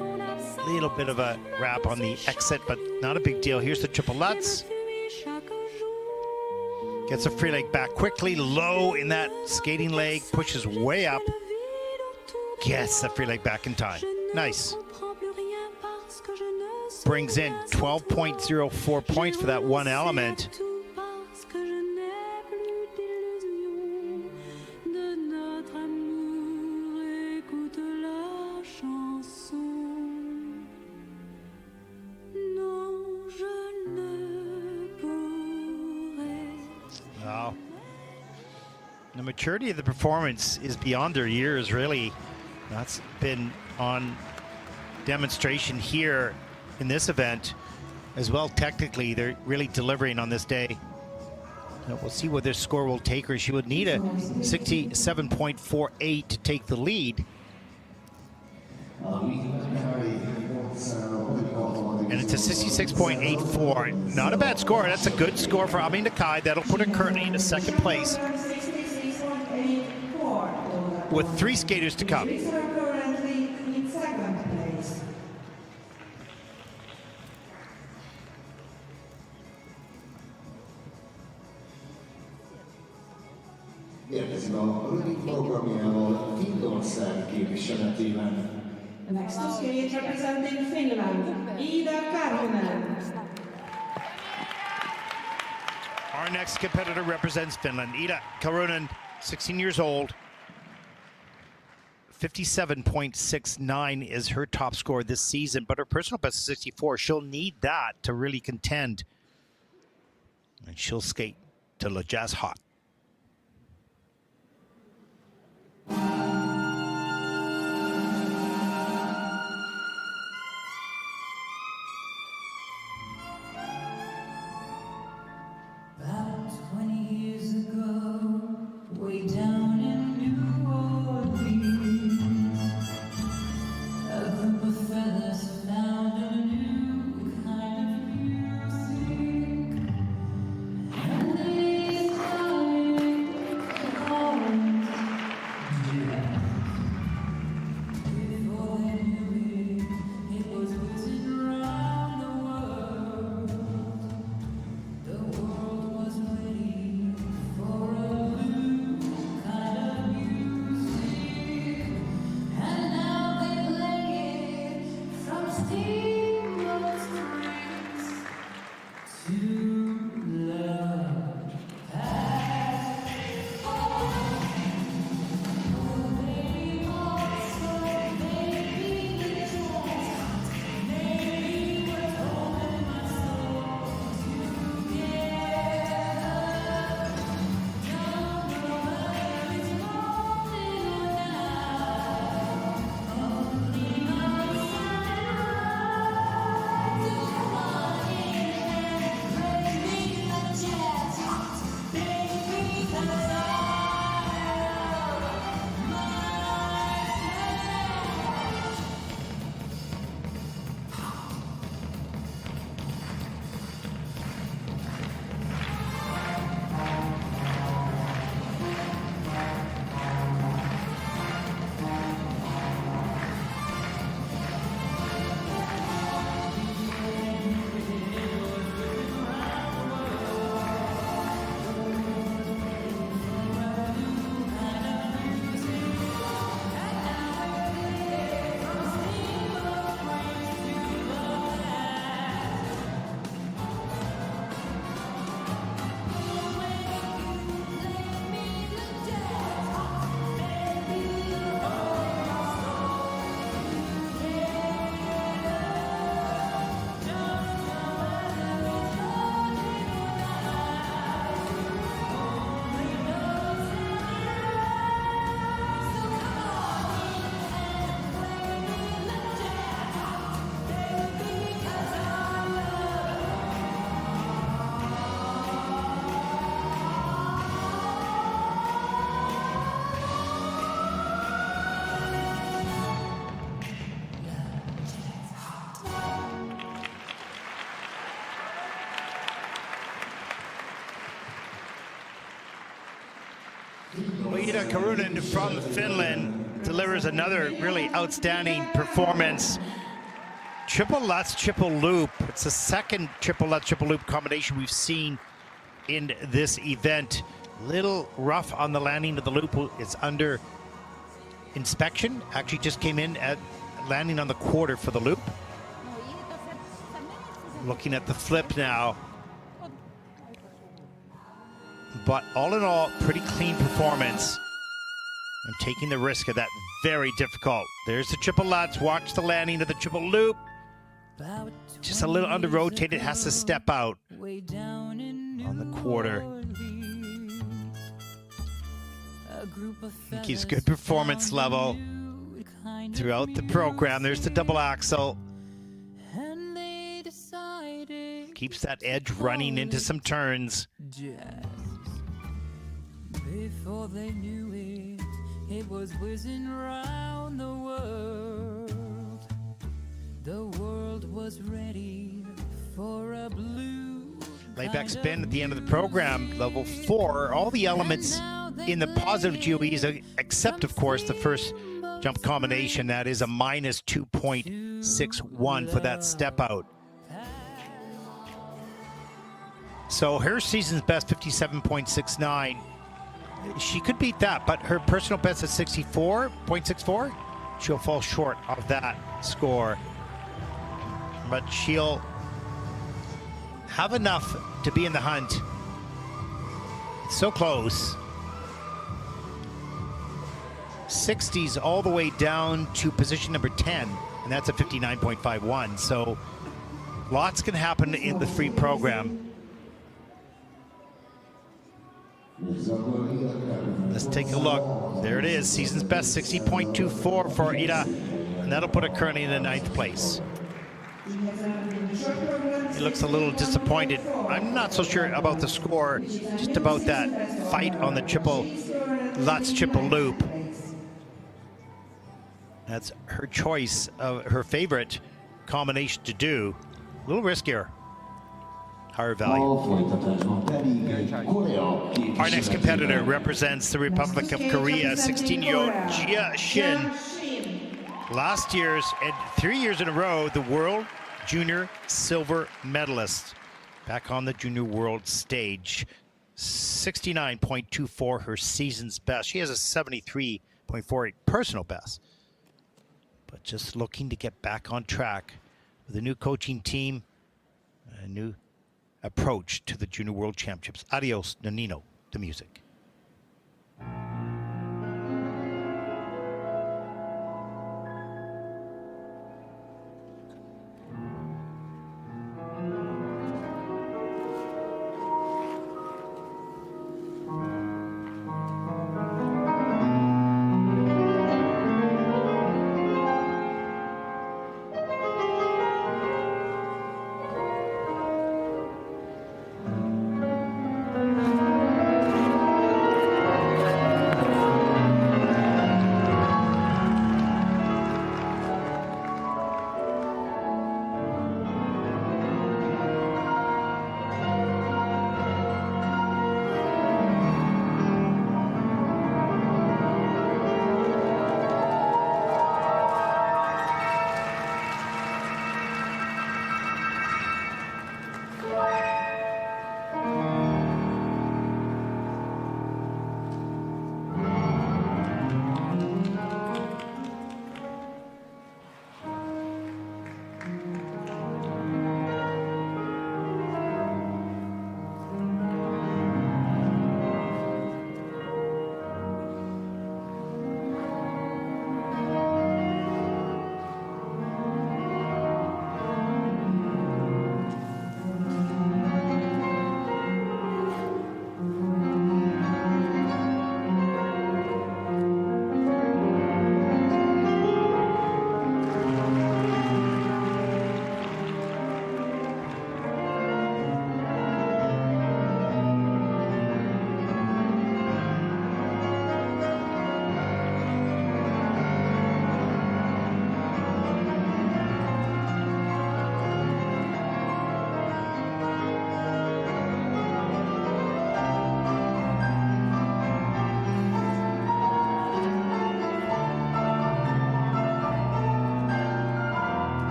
Little bit of a wrap on the exit, but not a big deal. Here's the triple Lutz. Gets a free leg back quickly, low in that skating leg, pushes way up. Gets the free leg back in time. Nice. Brings in 12.04 points for that one element. Wow. The maturity of the performance is beyond their years, really. That's been on demonstration here in this event as well. Technically, they're really delivering on this day. Now, we'll see what their score will take her. She would need a 67.48 to take the lead. And it's a 66.84. Not a bad score. That's a good score for Ami Nakai. That'll put her currently in second place with 3 skaters to come. Érkezik a rövid programjával Finnország képviseletében. The next two skaters representing Finland, Ida Karhunen. Our next competitor represents Finland. Ida Karunen, 16 years old. 57.69 is her top score this season, but her personal best is 64. She'll need that to really contend. And she'll skate to Le Jazz Hot. About 20 years ago, way down in New Orleans, a group of fellas found a new kind of music, and they started Ida Karunen from Finland delivers another really outstanding performance. Triple Lutz, triple loop. It's the second triple Lutz, triple loop combination we've seen in this event. Little rough on the landing of the loop. It's under inspection. Actually just came in at landing on the quarter for the loop. Looking at the flip now. But all in all, pretty clean performance. And taking the risk of that very difficult. There's the triple Lutz. Watch the landing of the triple loop. Just a little under rotated, has to step out on the quarter. Keeps good performance level throughout the program. There's the double axel. Keeps that edge running into some turns. Before they knew it was whizzing around the world. The world was ready for a blue Layback spin at the end of the program, level 4. All the elements in the positive GOEs, except of course the first jump combination. That is a minus 2.61 for that step out. So her season's best 57.69. She could beat that, but her personal best is 64.64. She'll fall short of that score. But she'll have enough to be in the hunt. So close. 60s all the way down to position number 10, and that's a 59.51. So lots can happen in the free program. Let's take a look. There it is. Season's best 60.24 for Ida, and that'll put her currently in the 9th place. He looks a little disappointed. I'm not so sure about the score, just about that fight on the triple Lutz triple loop. That's her choice of her favorite combination to do. A little riskier. Higher value. Our next competitor represents the Republic of Korea, 16-year-old Jia Shin. Last year's and 3 years in a row, the World Junior Silver Medalist. Back on the Junior World stage. 69.24 her season's best. She has a 73.48 personal best. But just looking to get back on track with a new coaching team, a new approach to the Junior World Championships. Adios, Nonino, the music.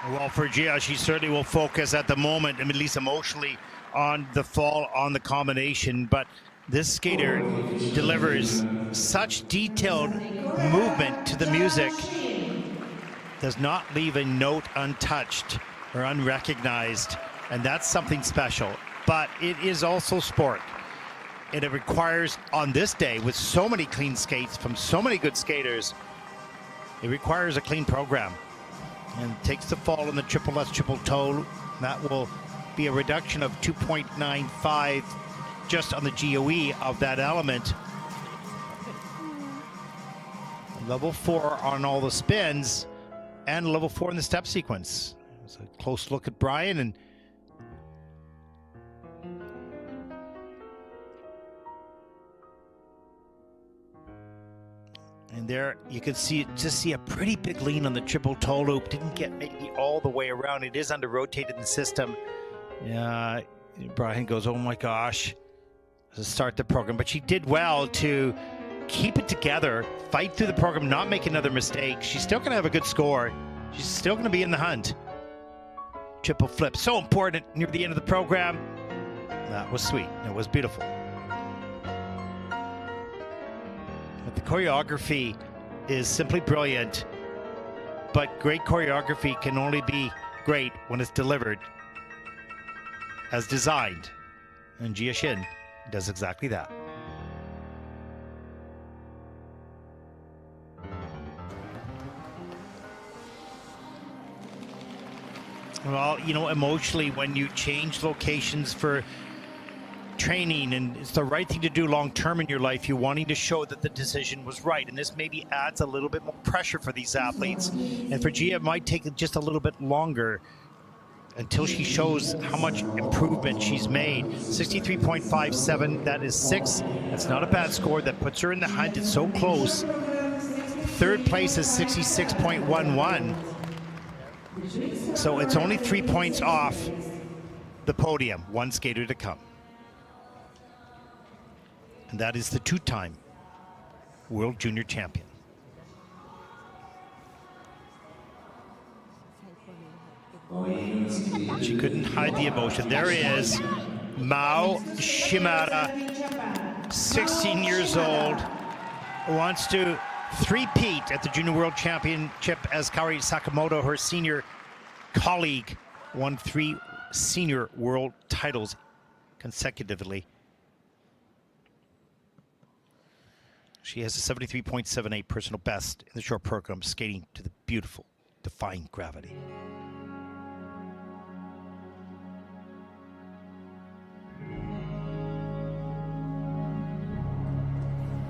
Well, for Gia, she certainly will focus at the moment, at least emotionally, on the fall, on the combination. But this skater delivers such detailed movement to the music, does not leave a note untouched or unrecognized, and that's something special. But it is also sport, and it requires, on this day, with so many clean skates from so many good skaters, it requires a clean program. And takes the fall in the triple lutz triple toe. That will be a reduction of 2.95 just on the GOE of that element. Level 4 on all the spins and level 4 in the step sequence. It's a close look at Brian, and there you can see a pretty big lean on the triple toe loop. Didn't get maybe all the way around. It is under rotated in the system. Brian goes, oh my gosh, to start the program. But she did well to keep it together, fight through the program, not make another mistake. She's still going to have a good score. She's still going to be in the hunt. Triple flip, so important near the end of the program. That was sweet. It was beautiful. But the choreography is simply brilliant, but great choreography can only be great when it's delivered as designed, and Jia Shin does exactly that. Well, you know, emotionally, when you change locations for training, and it's the right thing to do long term in your life, you're wanting to show that the decision was right, and this maybe adds a little bit more pressure for these athletes. And for Gia, it might take just a little bit longer until she shows how much improvement she's made. 63.57, that is 6. That's not a bad score. That puts her in the hunt. It's so close. Third place is 66.11. So it's only 3 points off the podium. One skater to come. And that is the two-time World Junior Champion. She couldn't hide the emotion. There is Mao Shimada, 16 years old, wants to three-peat at the Junior World Championship as Kaori Sakamoto, her senior colleague, won 3 senior world titles consecutively. She has a 73.78 personal best in the short program, skating to the beautiful, defying gravity.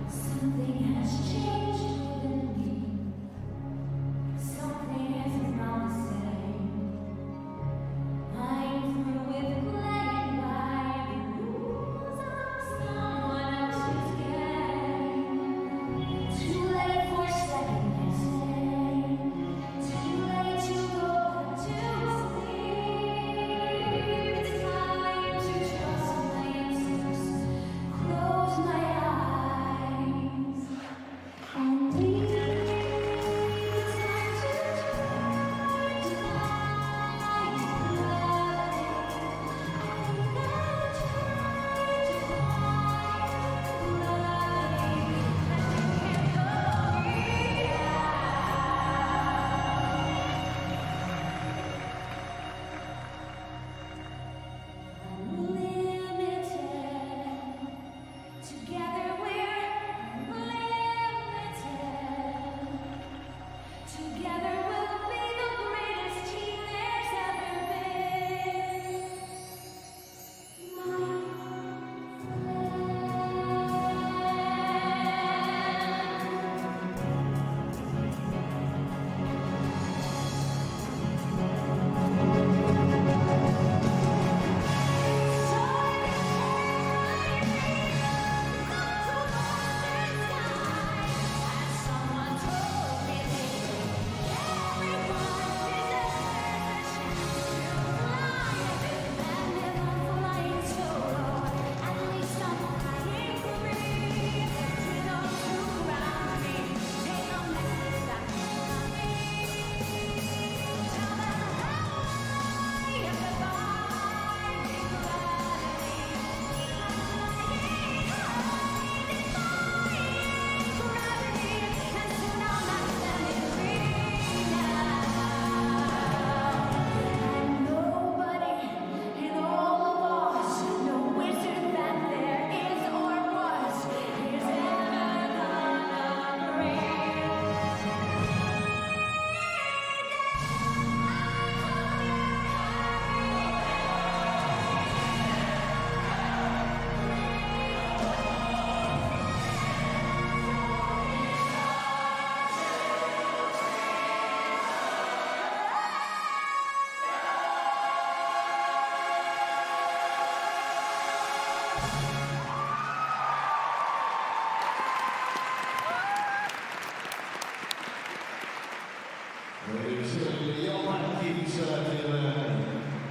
Something has changed within me. Something isn't all the same. I'm through with playing by the rules of someone else's game. Too late for second guessing. Too late to go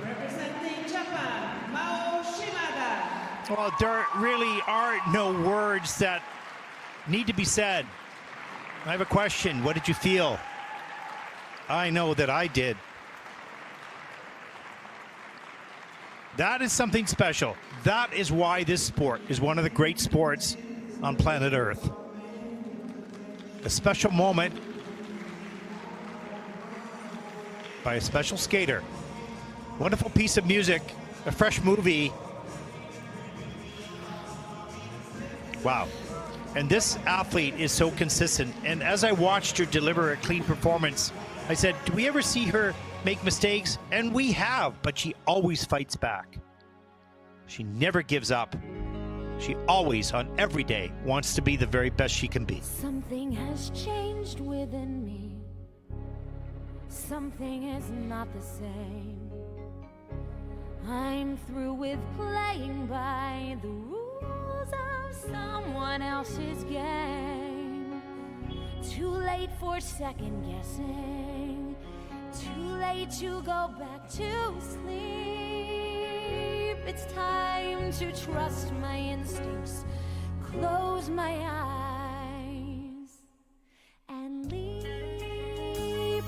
Representing Japan, Mao Shimada. Well, there really are no words that need to be said. I have a question. What did you feel? I know that I did. That is something special. That is why this sport is one of the great sports on planet Earth. A special moment by a special skater. Wonderful piece of music, a fresh movie. Wow. And this athlete is so consistent. And as I watched her deliver a clean performance, I said, do we ever see her make mistakes? And we have, but she always fights back. She never gives up. She always, on every day, wants to be the very best she can be. Something has changed within me. Something is not the same. I'm through with playing by the rules of someone else's game. Too late for second guessing. Too late to go back to sleep. It's time to trust my instincts, close my eyes, and leap.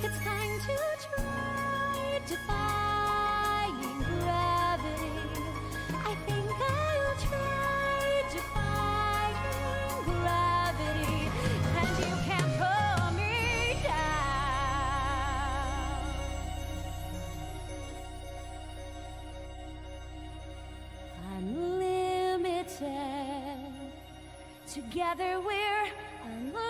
It's time to try defying gravity. I think I'll try defying gravity, and you can't pull me down. Unlimited. Together we're unlimited.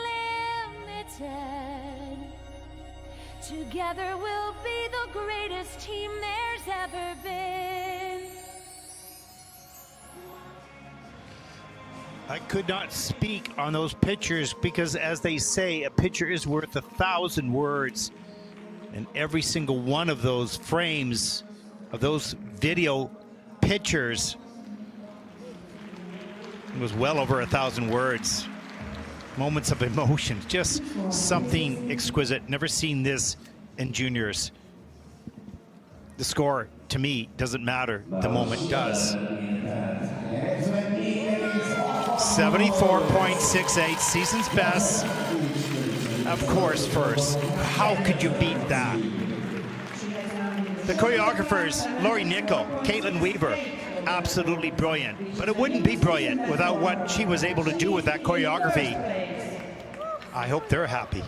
Together we'll be the greatest team there's ever been. I could not speak on those pictures because, as they say, a picture is worth 1,000 words. And every single one of those frames, of those video pictures, was well over 1,000 words. Moments of emotion, just something exquisite. Never seen this in juniors. The score, to me, doesn't matter. The moment does. 74.68, season's best. Of course, first. How could you beat that? The choreographers, Lori Nickel, Caitlin Weaver, absolutely brilliant. But it wouldn't be brilliant without what she was able to do with that choreography. I hope they're happy.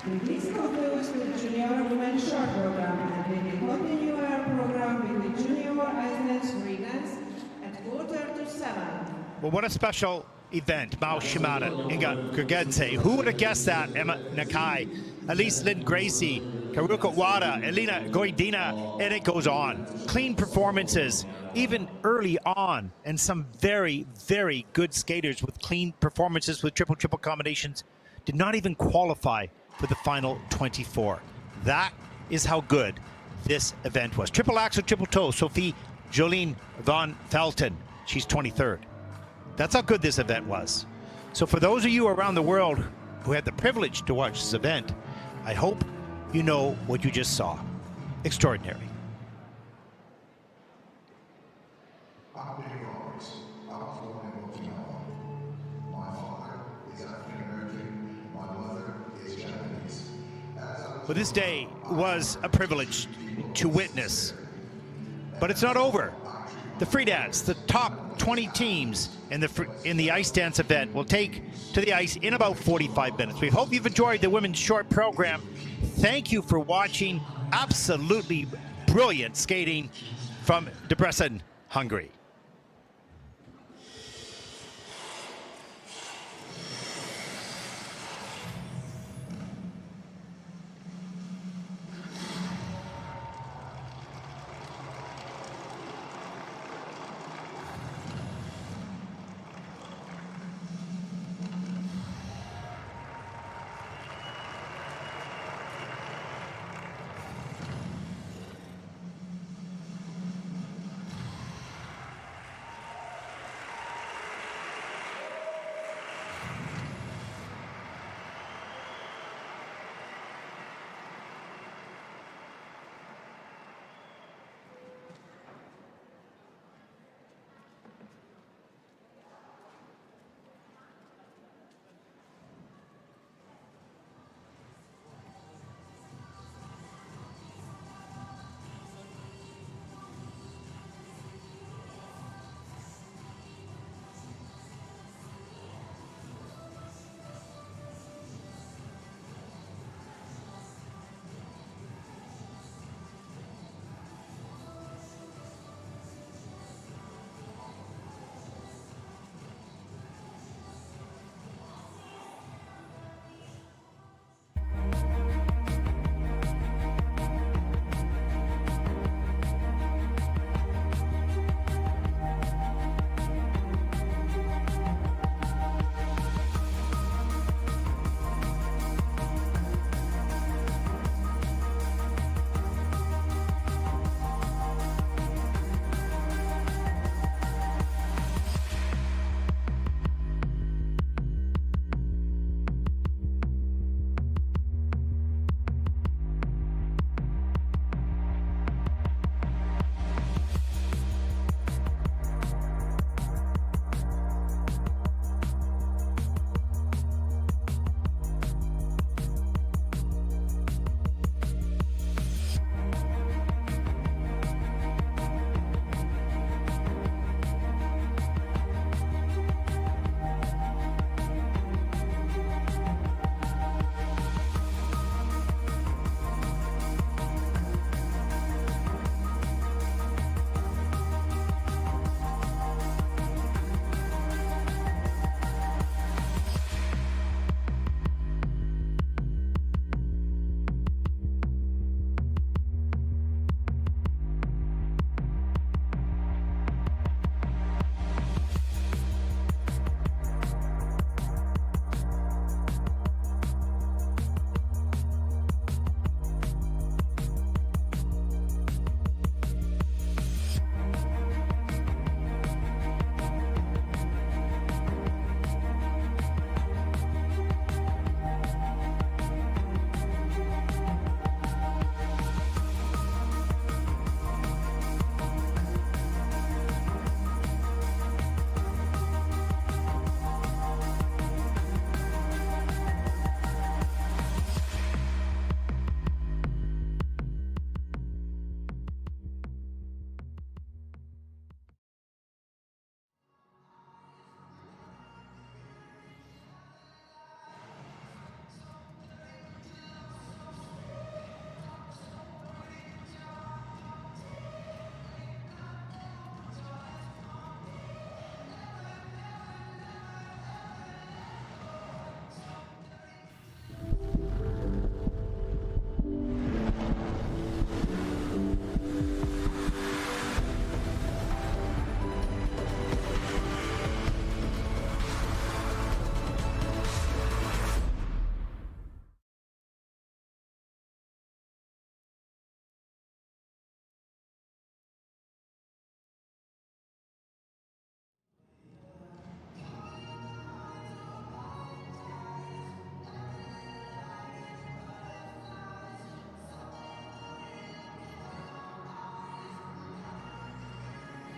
This concludes the junior women's short program, and we will continue our program with the junior ice dance free dance at 7:15. Well, what a special event. Mao Shimada, Inga Gurgense. Who would have guessed that? Emma Nakai, Elise Lynn Gracie, Karuka Wada, Elena Goidina, and it goes on. Clean performances, even early on, and some very, very good skaters with clean performances with triple-triple combinations did not even qualify for the final 24. That is how good this event was. Triple axel, triple toe, Sophie Jolene von Felten. She's 23rd. That's how good this event was. So for those of you around the world who had the privilege to watch this event, I hope you know what you just saw. Extraordinary. I'm David Roberts. I was born in Okinawa. My father is African American. My mother is Japanese. Well, this day was a privilege to witness, but it's not over. The free dance, the top 20 teams in the ice dance event will take to the ice in about 45 minutes. We hope you've enjoyed the women's short program. Thank you for watching. Absolutely brilliant skating from Debrecen, Hungary.